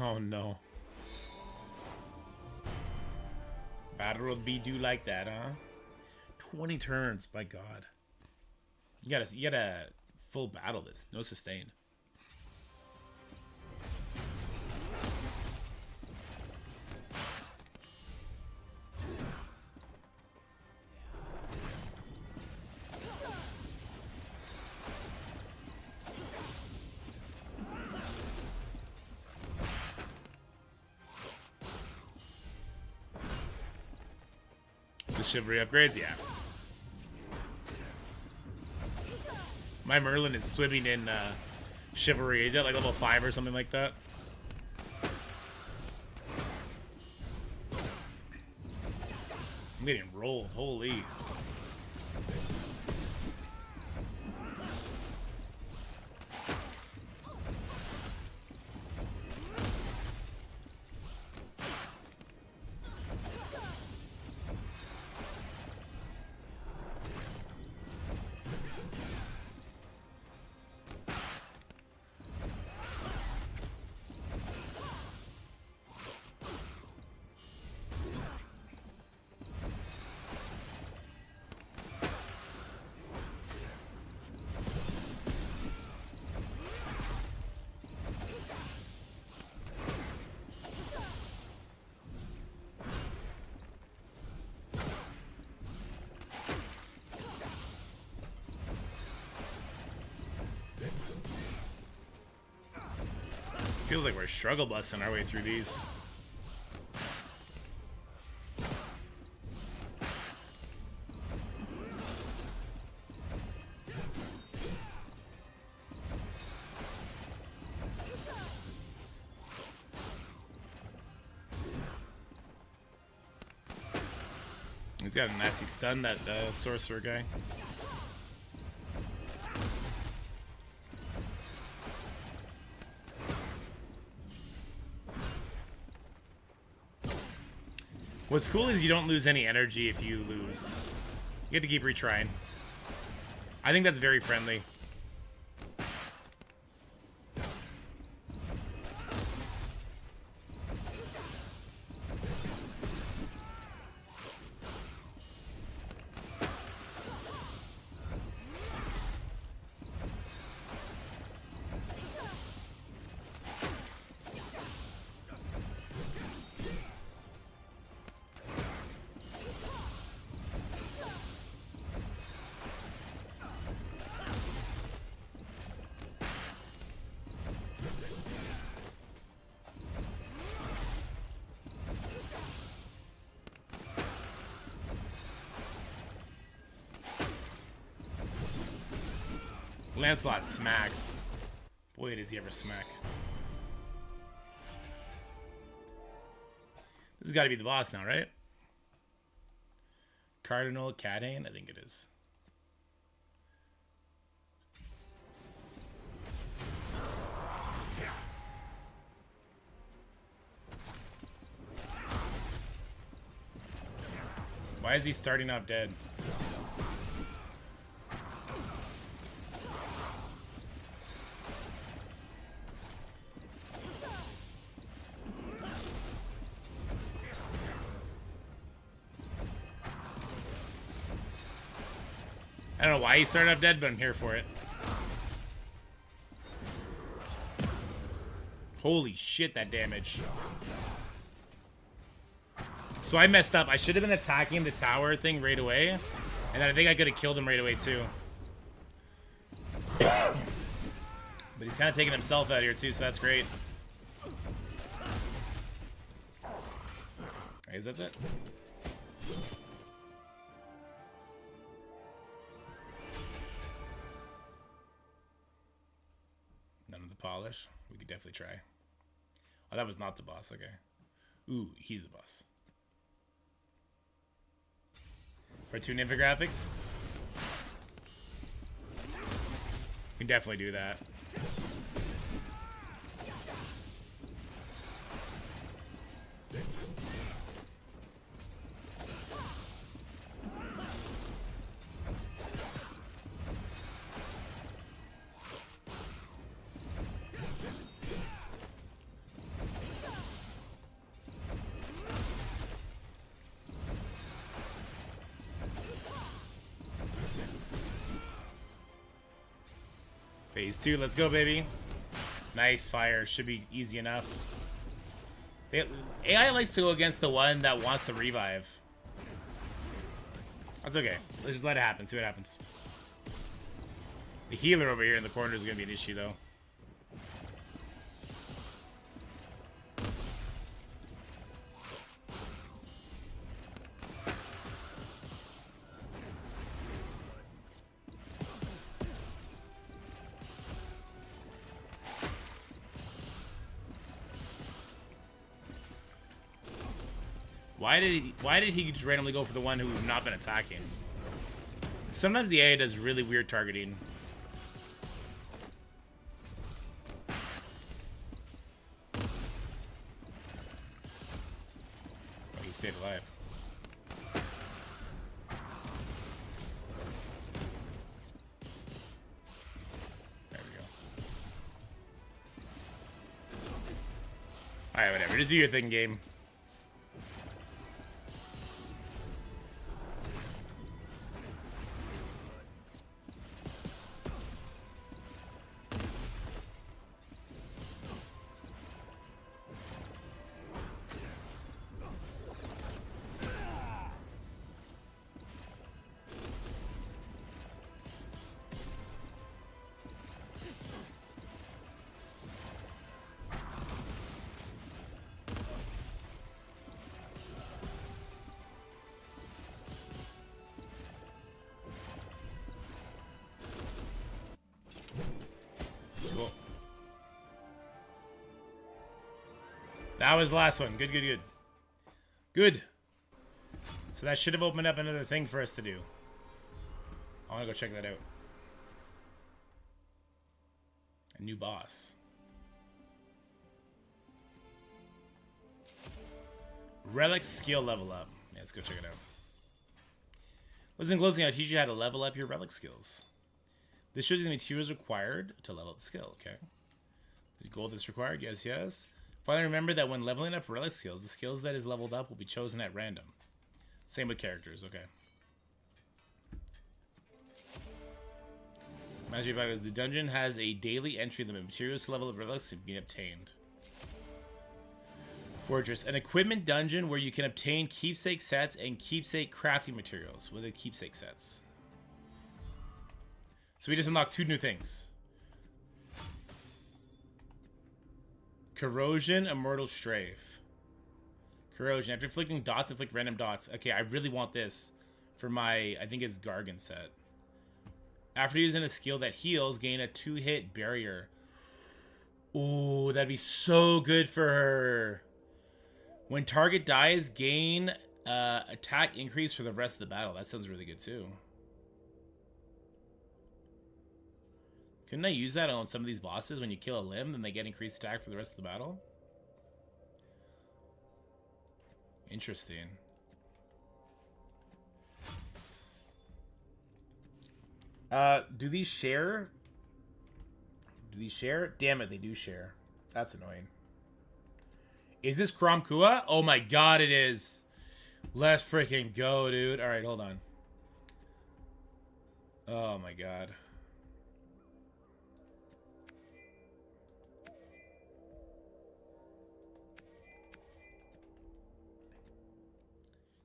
Oh no. Battle will be do like that, huh? 20 turns, by God. You gotta full battle this. No sustain. The chivalry upgrades, yeah. My Merlin is swimming in chivalry. Is that like level 5 or something like that? I'm getting rolled. Holy. Feels like we're struggle busting our way through these. He's got a nasty stun, that sorcerer guy. What's cool is you don't lose any energy if you lose. You have to keep retrying. I think that's very friendly. Lancelot smacks. Boy, does he ever smack. This has got to be the boss now, right? Cardinal Cadane? I think it is. Why is he starting off dead? I don't know why he started off dead, but I'm here for it. Holy shit, that damage. So I messed up. I should have been attacking the tower thing right away. And then I think I could have killed him right away, too. But he's kind of taking himself out here, too, so that's great. I guess that's it. None of the polish. We could definitely try. Oh, that was not the boss. Okay. Ooh, he's the boss. For 2 infographics? We can definitely do that. Phase 2, let's go, baby. Nice fire. Should be easy enough. AI likes to go against the one that wants to revive. That's okay. Let's just let it happen. See what happens. The healer over here in the corner is going to be an issue, though. Why did he just randomly go for the one who's not been attacking? Sometimes the AI does really weird targeting. Oh, he stayed alive. There we go. Alright, whatever. Just do your thing, game. That was the last one. Good, good, good. Good. So that should have opened up another thing for us to do. I want to go check that out. A new boss. Relic skill level up. Yeah, let's go check it out. Listen closely, I'll teach you how to level up your relic skills. This shows you the materials required to level up the skill, okay? The gold that's required, yes, yes. Finally, remember that when leveling up relic skills, the skills that is leveled up will be chosen at random. Same with characters, okay. Magic Bible, the dungeon has a daily entry limit. Materials to level up relics can be obtained. Fortress, an equipment dungeon where you can obtain keepsake sets and keepsake crafting materials. What are the keepsake sets? So we just unlocked 2 new things. Corrosion, Immortal Strafe. Corrosion. After inflicting dots, inflict random dots. Okay, I really want this for my, I think it's Gargan set. After using a skill that heals, gain a 2-hit barrier. Ooh, that'd be so good for her. When target dies, gain attack increase for the rest of the battle. That sounds really good too. Couldn't I use that on some of these bosses? When you kill a limb, then they get increased attack for the rest of the battle? Interesting. Do these share? Do these share? Damn it, they do share. That's annoying. Is this Kromkua? Oh my god, it is. Let's freaking go, dude. Alright, hold on. Oh my god.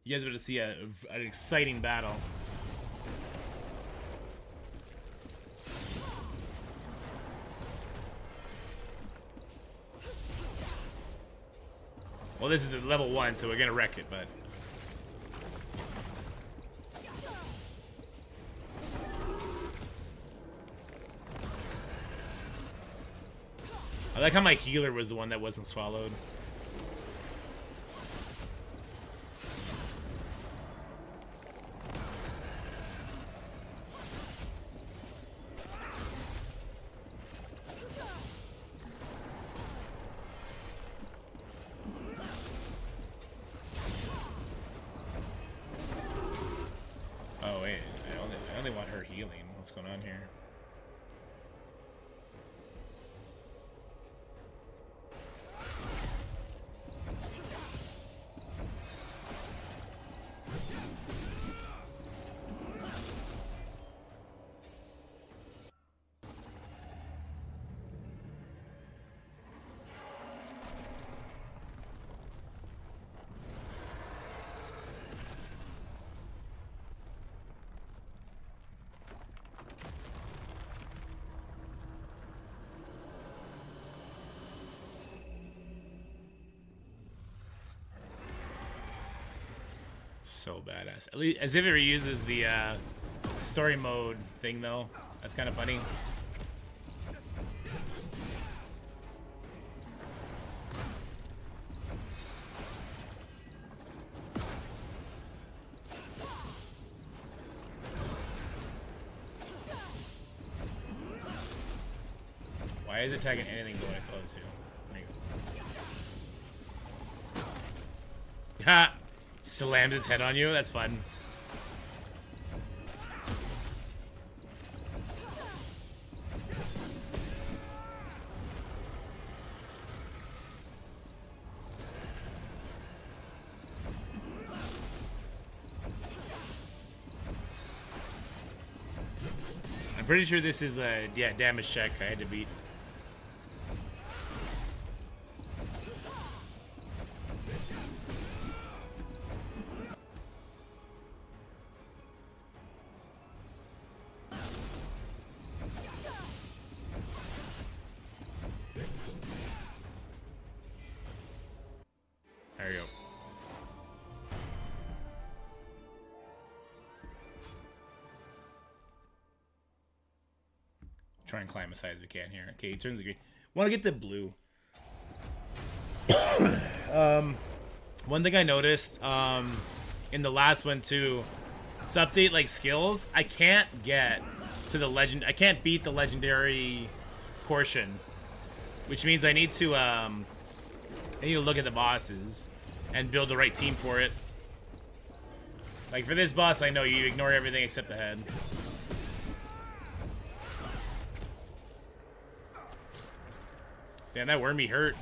You guys are about to see an exciting battle. Well, this is the level 1, so we're gonna wreck it, but... I like how my healer was the one that wasn't swallowed. Oh wait, I only want her healing. What's going on here? So badass. At least as if it reuses the story mode thing, though. That's kind of funny. Why is it tagging anything going to other two? There you go. Ha! Slammed his head on you? That's fun. I'm pretty sure this is a damage check I had to beat. There you go. Try and climb as high as we can here. Okay, he turns the green. Want to get to blue. One thing I noticed in the last one too, to update like skills, I can't get to the legend. I can't beat the legendary portion, which means I need to look at the bosses and build the right team for it. Like for this boss, I know you ignore everything except the head. Damn, that wormy hurt.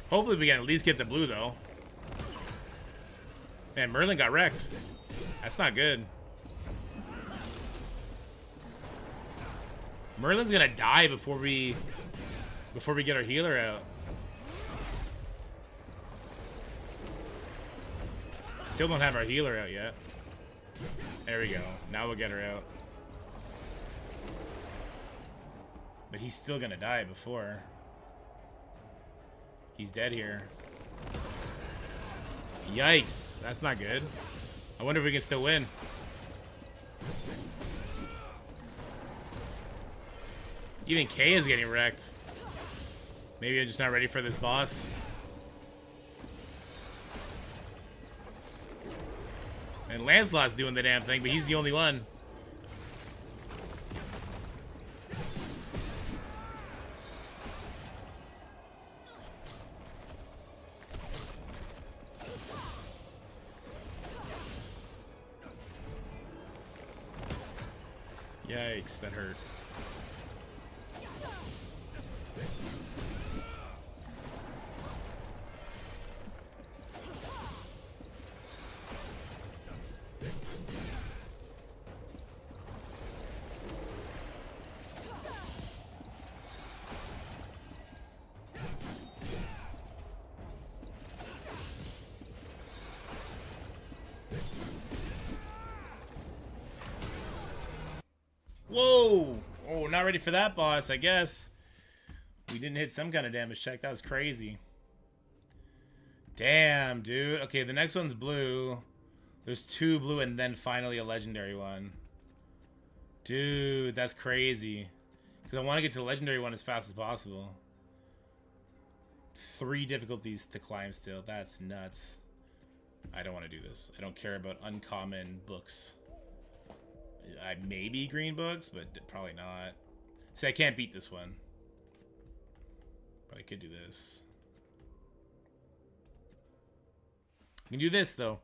Hopefully we can at least get the blue, though. Man, Merlin got wrecked. That's not good. Merlin's gonna die before we get our healer out. Still don't have our healer out yet. There we go. Now we'll get her out. But he's still gonna die before. He's dead here. Yikes. That's not good. I wonder if we can still win. Even Kay is getting wrecked. Maybe I'm just not ready for this boss. And Lancelot's doing the damn thing, but he's the only one. Yikes, that hurt. Whoa! Oh, not ready for that boss, I guess. We didn't hit some kind of damage check. That was crazy. Damn, dude. Okay, the next one's blue. There's 2 blue and then finally a legendary one. Dude, that's crazy. Because I want to get to the legendary one as fast as possible. 3 difficulties to climb still. That's nuts. I don't want to do this. I don't care about uncommon books. I maybe green books, but probably not. See, I can't beat this one. But I could do this. I can do this, though.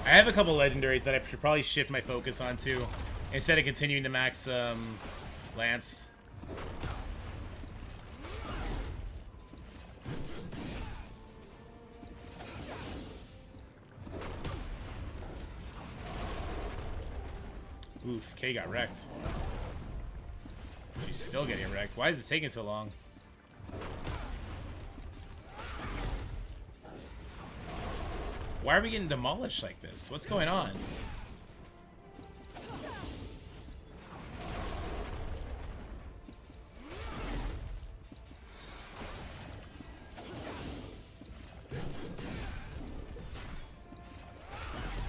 I have a couple legendaries that I should probably shift my focus onto instead of continuing to max Lance. Oof, Kay got wrecked. She's still getting wrecked. Why is this taking so long? Why are we getting demolished like this? What's going on?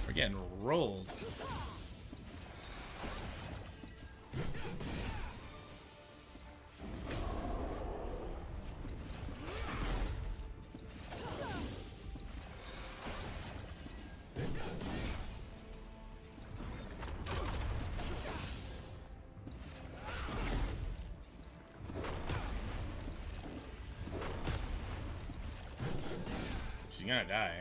We're getting rolled. She's gonna die.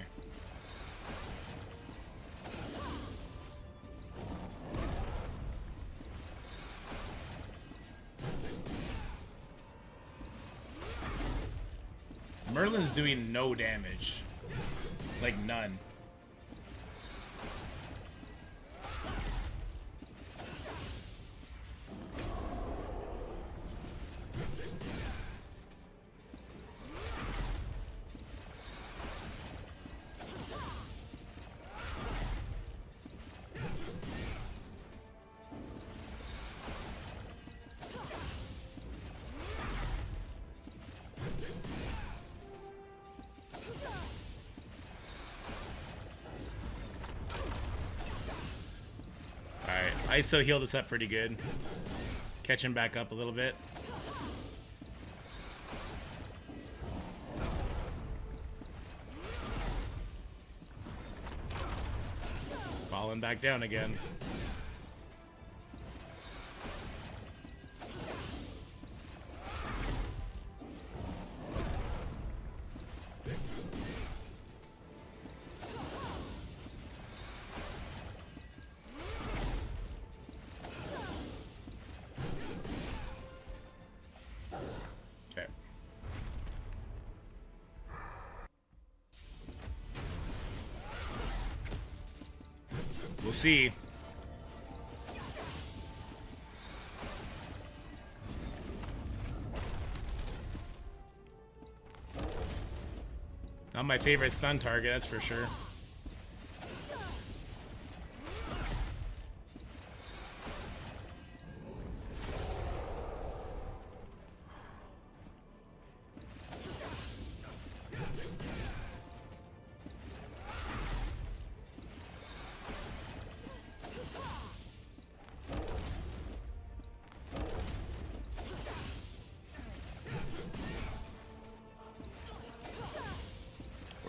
Merlin's doing no damage. Like none. ISO healed us up pretty good. Catch him back up a little bit. Falling back down again. We'll see. Not my favorite stun target, that's for sure.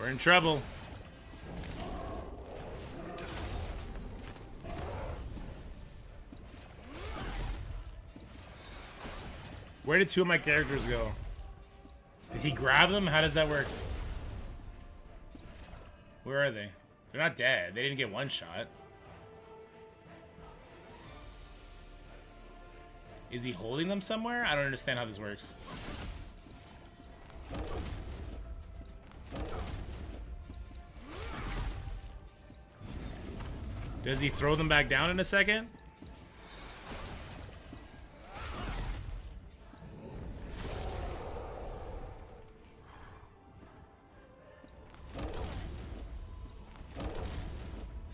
We're in trouble. Where did two of my characters go? Did he grab them? How does that work? Where are they? They're not dead. They didn't get one shot. Is he holding them somewhere? I don't understand how this works. Does he throw them back down in a second?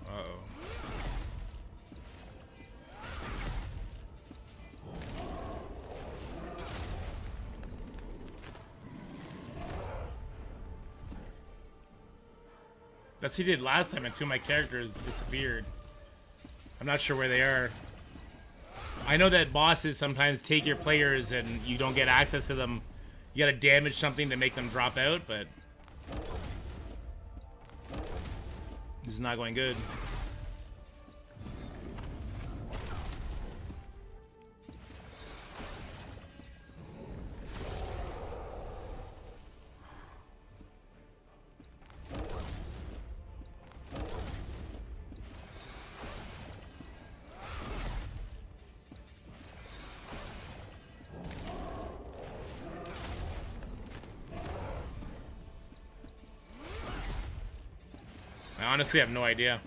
Uh-oh. That's what he did last time, and two of my characters disappeared. I'm not sure where they are. I know that bosses sometimes take your players and you don't get access to them. You gotta damage something to make them drop out, but this is not going good. I honestly have no idea.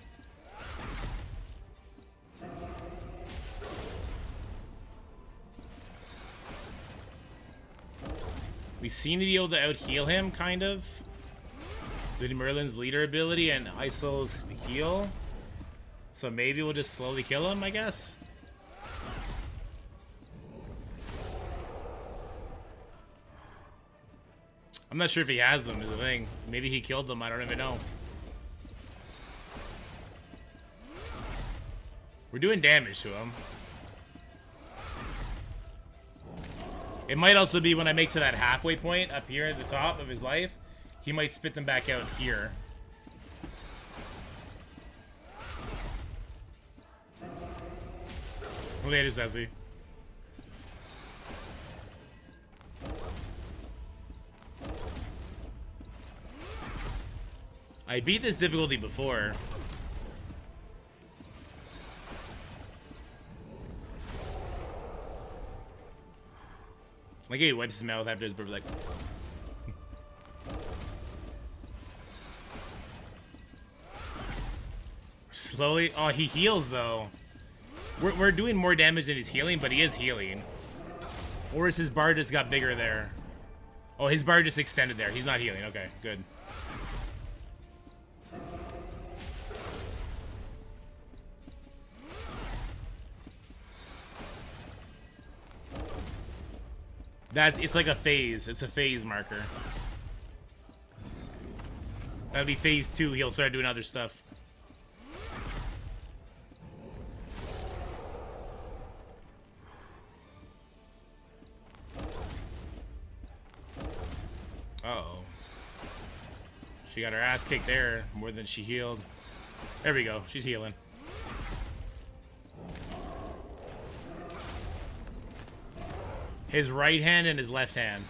We seem to be able to out-heal him, kind of. With Merlin's leader ability and Isol's heal. So maybe we'll just slowly kill him, I guess. I'm not sure if he has them, is the thing. Maybe he killed them, I don't even know. We're doing damage to him. It might also be when I make to that halfway point up here at the top of his life, he might spit them back out here. Later, Sassy. I beat this difficulty before. Like he wipes his mouth after his burp, like. Slowly. Oh, he heals though. We're doing more damage than he's healing, but he is healing. Or is his bar just got bigger there? Oh, his bar just extended there. He's not healing. Okay, good. It's like a phase. It's a phase marker. That'll be phase 2. He'll start doing other stuff. Uh-oh. She got her ass kicked there more than she healed. There we go. She's healing. His right hand and his left hand.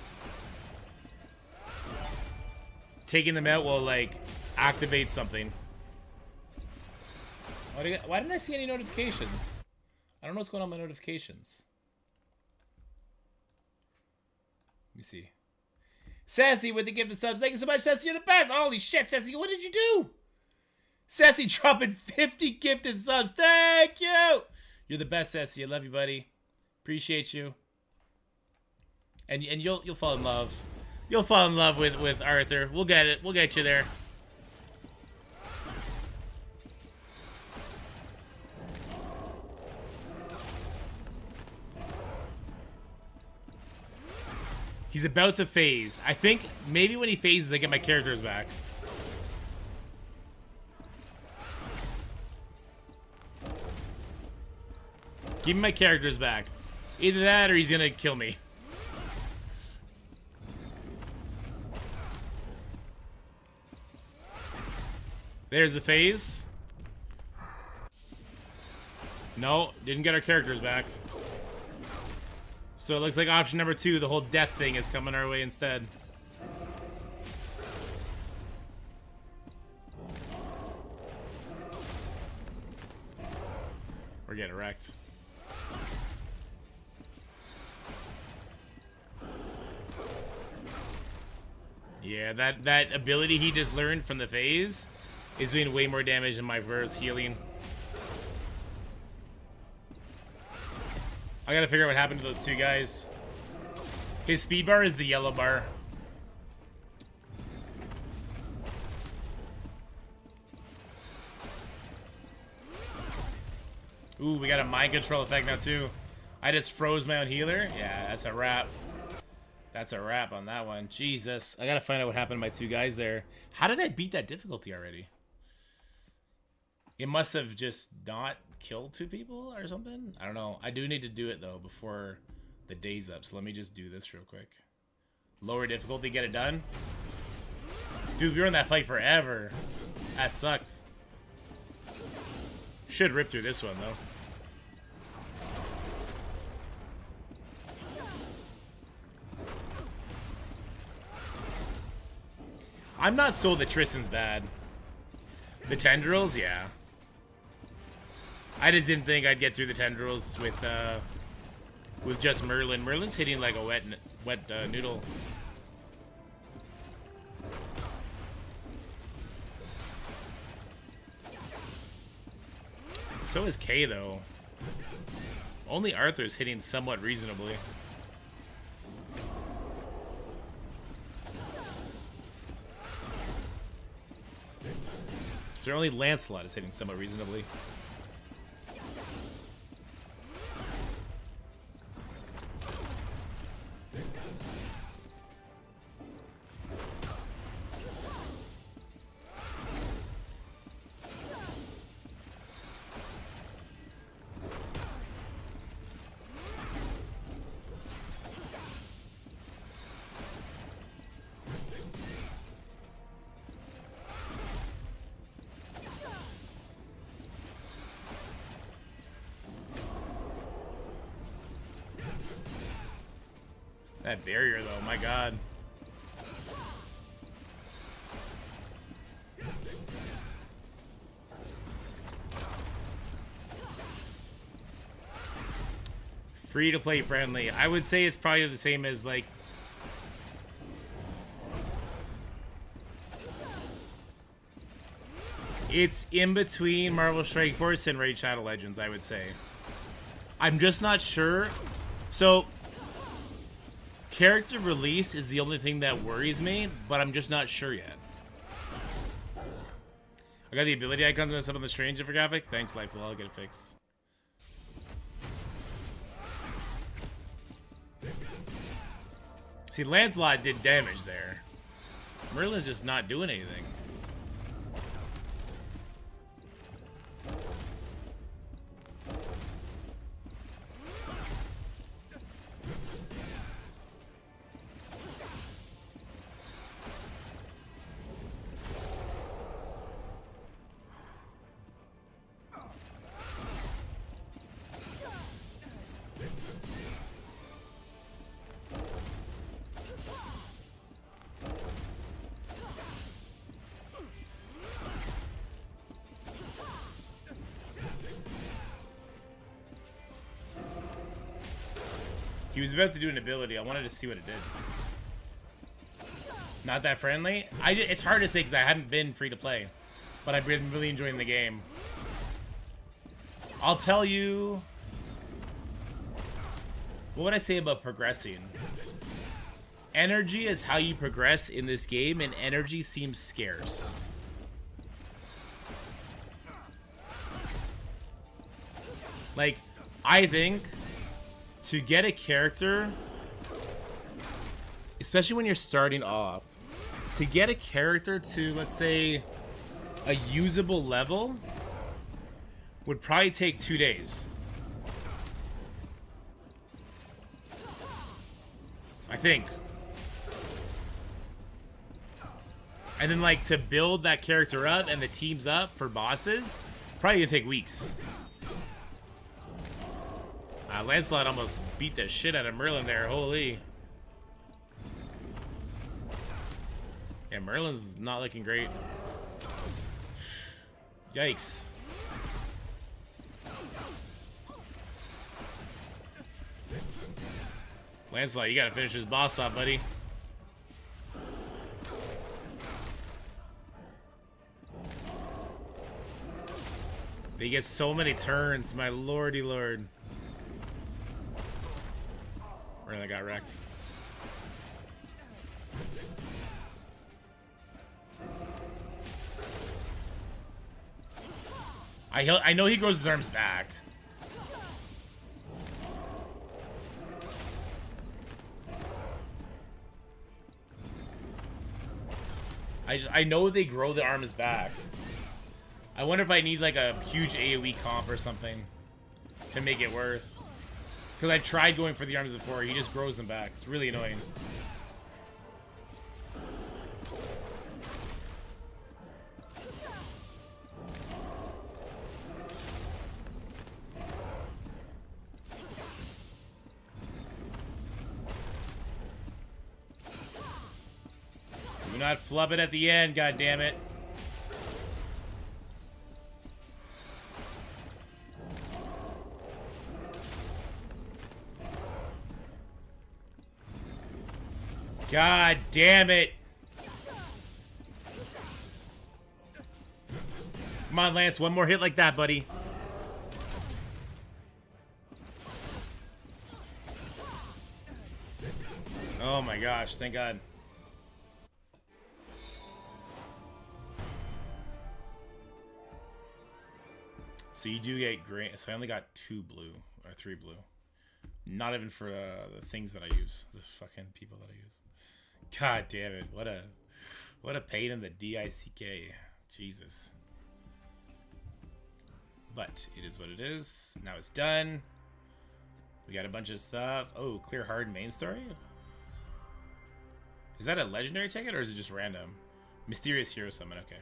Taking them out will, like, activate something. Why didn't I see any notifications? I don't know what's going on with my notifications. Let me see. Sassy with the gift of subs. Thank you so much, Sassy. You're the best. Holy shit, Sassy. What did you do? Sassy dropping 50 gifted subs. Thank you. You're the best, Sassy. I love you, buddy. Appreciate you. And you'll fall in love. You'll fall in love with Arthur. We'll get it. We'll get you there. He's about to phase. I think maybe when he phases, I get my characters back. Give me my characters back. Either that or he's gonna kill me. There's the phase. No, didn't get our characters back. So it looks like option number 2, the whole death thing, is coming our way instead. We're getting wrecked. Yeah, that ability he just learned from the phase is doing way more damage than my verse healing. I gotta figure out what happened to those two guys. His speed bar is the yellow bar. Ooh, we got a mind control effect now too. I just froze my own healer. Yeah, that's a wrap. That's a wrap on that one. Jesus. I gotta find out what happened to my two guys there. How did I beat that difficulty already? It must have just not killed 2 people or something? I don't know. I do need to do it though before the day's up. So let me just do this real quick. Lower difficulty, get it done. Dude, we were in that fight forever. That sucked. Should rip through this one though. I'm not sold that Tristan's bad. The tendrils, yeah. I just didn't think I'd get through the tendrils with just Merlin. Merlin's hitting like a wet noodle. So is Kay though. Only Arthur's hitting somewhat reasonably. So only Lancelot is hitting somewhat reasonably. That barrier though, my god. Free to play friendly. I would say it's probably the same as like it's in between Marvel Strike Force and Raid Shadow Legends, I would say. I'm just not sure. So character release is the only thing that worries me, but I'm just not sure yet. I got the ability icons messed up on the strange infographic. Thanks, Lifeful. I'll get it fixed. See, Lancelot did damage there. Merlin's just not doing anything. He was about to do an ability. I wanted to see what it did. Not that friendly? It's hard to say because I haven't been free to play. But I've been really enjoying the game. I'll tell you... What would I say about progressing? Energy is how you progress in this game, and energy seems scarce. Like, I think... to get a character, especially when you're starting off, to get a character to, let's say, a usable level would probably take 2 days. I think. And then, like, to build that character up and the teams up for bosses, probably gonna take weeks. Lancelot almost beat the shit out of Merlin there. Holy. Yeah, Merlin's not looking great. Yikes. Lancelot, you gotta finish this boss off, buddy. They get so many turns, my lordy lord. Really got wrecked. I know he grows his arms back. I know they grow the arms back. I wonder if I need like a huge AoE comp or something to make it worth. Because I tried going for the arms before, he just grows them back. It's really annoying. Do not flub it at the end, god damn it. God damn it. Come on, Lance, one more hit like that, buddy. Oh my gosh, thank God. So you do get green. So I only got 2 blue, or 3 blue. Not even for the things that I use. The fucking people that I use. God damn it. What a pain in the DICK. Jesus. But it is what it is. Now it's done. We got a bunch of stuff. Oh, clear hard main story? Is that a legendary ticket or is it just random? Mysterious hero summon, okay.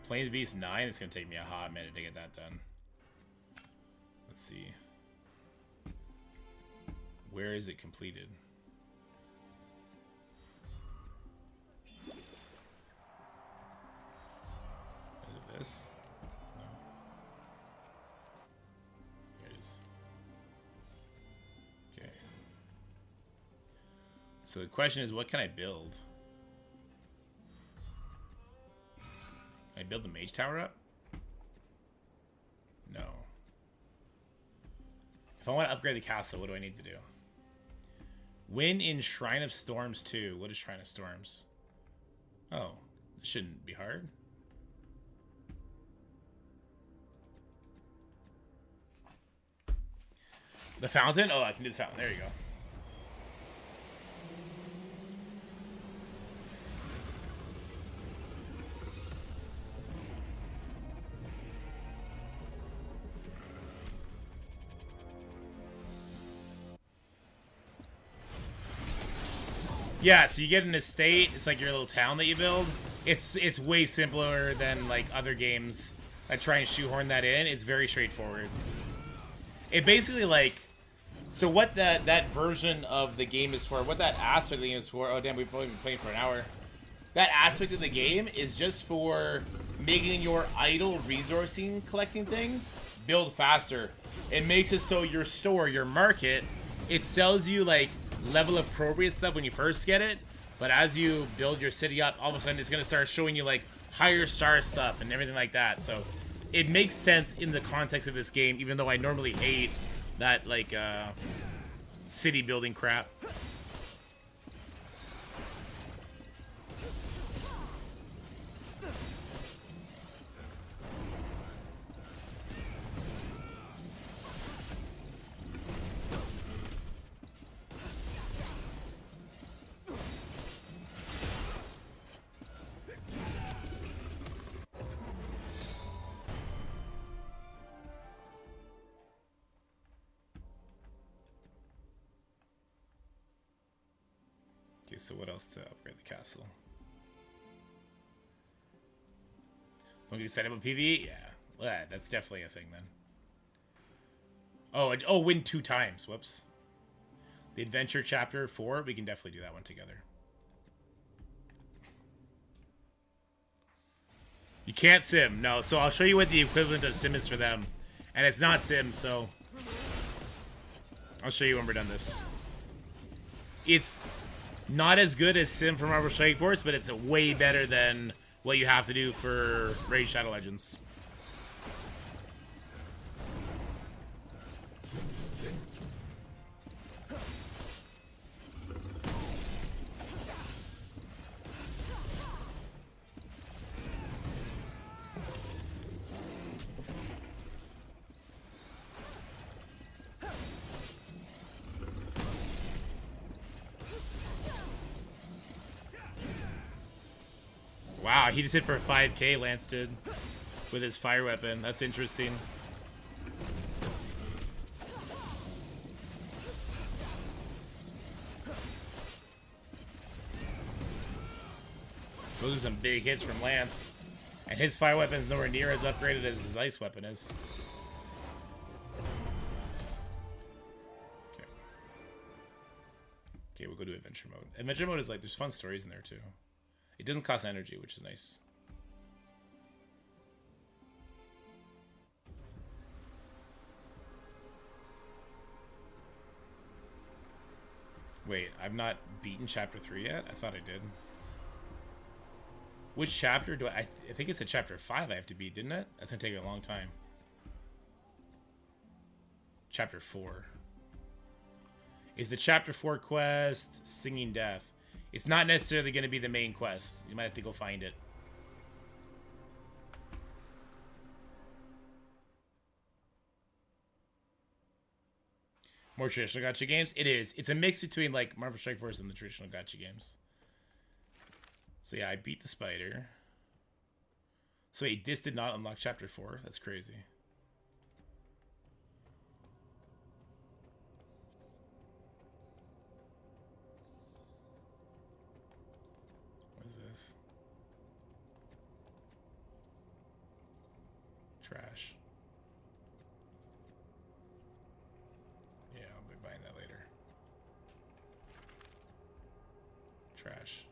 Plains Beast 9, it's gonna take me a hot minute to get that done. Let's see. Where is it completed? Is it this? No. Here it is. Okay. So the question is, what can I build? Can I build the mage tower up? No. If I want to upgrade the castle, what do I need to do? Win in Shrine of Storms 2. What is Shrine of Storms? Oh, this shouldn't be hard. The fountain? Oh, I can do the fountain. There you go. Yeah, so you get an estate. It's like your little town that you build. It's way simpler than like other games that try and shoehorn that in. It's very straightforward. It basically like, so what that version of the game is for, what that aspect of the game is for. Oh damn, we've only been playing for an hour. That aspect of the game is just for making your idle resourcing collecting things build faster. It makes it so your store, your market, it sells you like level appropriate stuff when you first get it, but as you build your city up, all of a sudden it's going to start showing you like higher star stuff and everything like that. So it makes sense in the context of this game, even though I normally hate that like city building crap. so what else to upgrade the castle? Want to get set up with PvE? Yeah. Well, that's definitely a thing then. Oh, win 2 times. Whoops. The Adventure Chapter 4, we can definitely do that one together. You can't sim, no. So I'll show you what the equivalent of sim is for them. And it's not sim, so... I'll show you when we're done this. It's not as good as sim for Marvel Strike Force, but it's way better than what you have to do for Raid Shadow Legends. Wow, he just hit for a 5k, Lance did, with his fire weapon. That's interesting. Those are some big hits from Lance. And his fire weapon's nowhere near as upgraded as his ice weapon is. Okay. Okay, we'll go to adventure mode. Adventure mode is like, there's fun stories in there too. It doesn't cost energy, which is nice. Wait, I've not beaten chapter 3 yet? I thought I did. Which chapter do I think it's a chapter 5 I have to beat, didn't it? That's gonna take a long time. Chapter 4. Is the chapter 4 quest Singing Death? It's not necessarily going to be the main quest. You might have to go find it. More traditional gacha games? It is. It's a mix between like Marvel Strike Force and the traditional gacha games. So yeah, I beat the spider. So wait, this did not unlock chapter 4? That's crazy. This trash. Yeah, I'll be buying that later. Trash.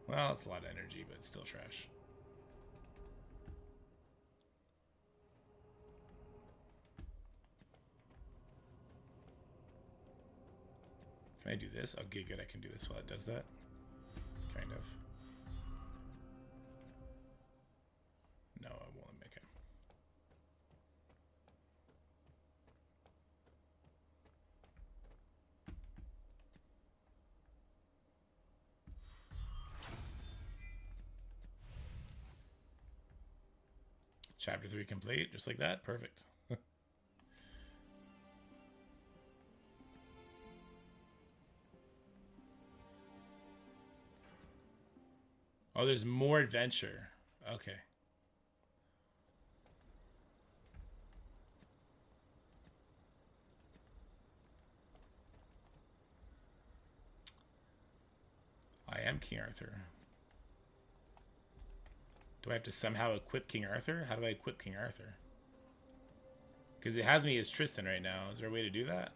Well, it's a lot of energy, but it's still trash. Can I do this? Okay, good. I can do this while it does that. Kind of. No, I won't make it. Chapter 3 complete, just like that. Perfect. Oh, there's more adventure. Okay. I am King Arthur. Do I have to somehow equip King Arthur? How do I equip King Arthur? Because it has me as Tristan right now. Is there a way to do that?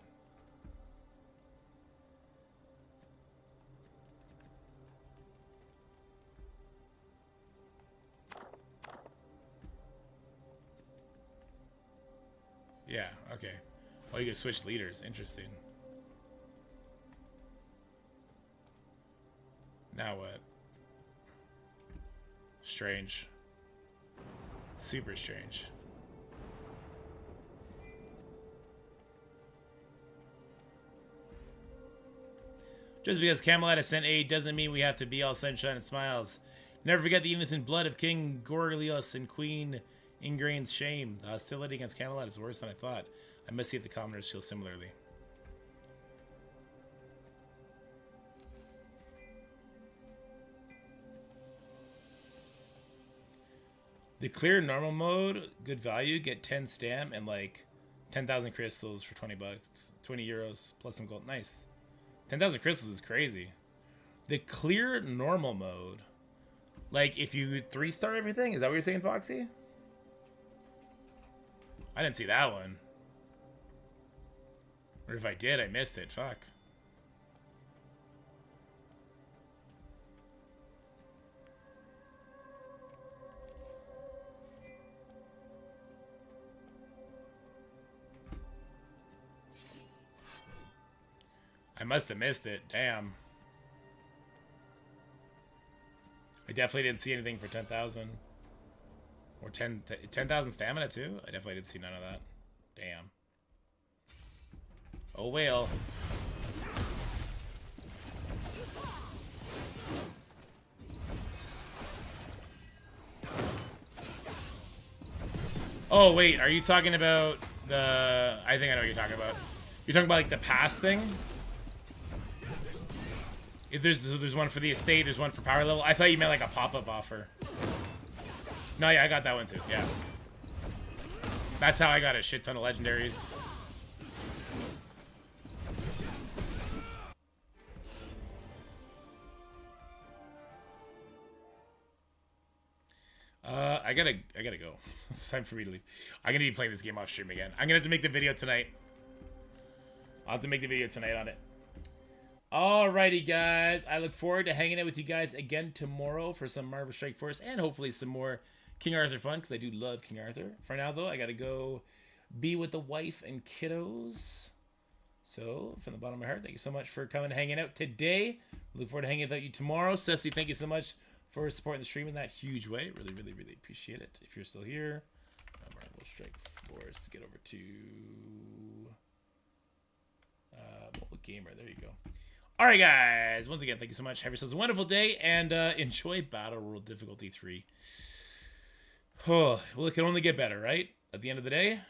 Yeah, okay. Oh, you can switch leaders. Interesting. Now what? Strange. Super strange. Just because Camelot has sent aid doesn't mean we have to be all sunshine and smiles. Never forget the innocent blood of King Gorlios and Queen Ingraine's shame. The hostility against Camelot is worse than I thought. I must see if the commoners feel similarly. The clear normal mode, good value, get 10 stam and like 10,000 crystals for 20 bucks, 20 euros plus some gold. Nice. 10,000 crystals is crazy. The clear normal mode. Like, if you 3-star everything? Is that what you're saying, Foxy? I didn't see that one. Or if I did, I missed it. Fuck. I must have missed it. Damn. I definitely didn't see anything for 10,000. Or 10,000 stamina, too? I definitely didn't see none of that. Damn. Oh, well. Oh, wait. Are you talking about the... I think I know what you're talking about. You're talking about, like, the pass thing? If there's one for the estate, there's one for power level. I thought you meant, like, a pop-up offer. No, yeah, I got that one, too. Yeah. That's how I got a shit ton of legendaries. I gotta go. It's time for me to leave. I'm gonna be playing this game off stream again. I'm gonna have to make the video tonight. I'll have to make the video tonight on it. Alrighty, guys. I look forward to hanging out with you guys again tomorrow for some Marvel Strike Force and hopefully some more King Arthur fun, because I do love King Arthur. For now, though, I gotta go be with the wife and kiddos. So, from the bottom of my heart, thank you so much for coming and hanging out today. Look forward to hanging out with you tomorrow. Ceci, thank you so much for supporting the stream in that huge way. Really, really, really appreciate it. If you're still here, Marvel Strike Force. Get over to Mobile Gamer. There you go. All right, guys. Once again, thank you so much. Have yourselves a wonderful day and enjoy Battle World Difficulty 3. Oh, well, it can only get better, right? At the end of the day.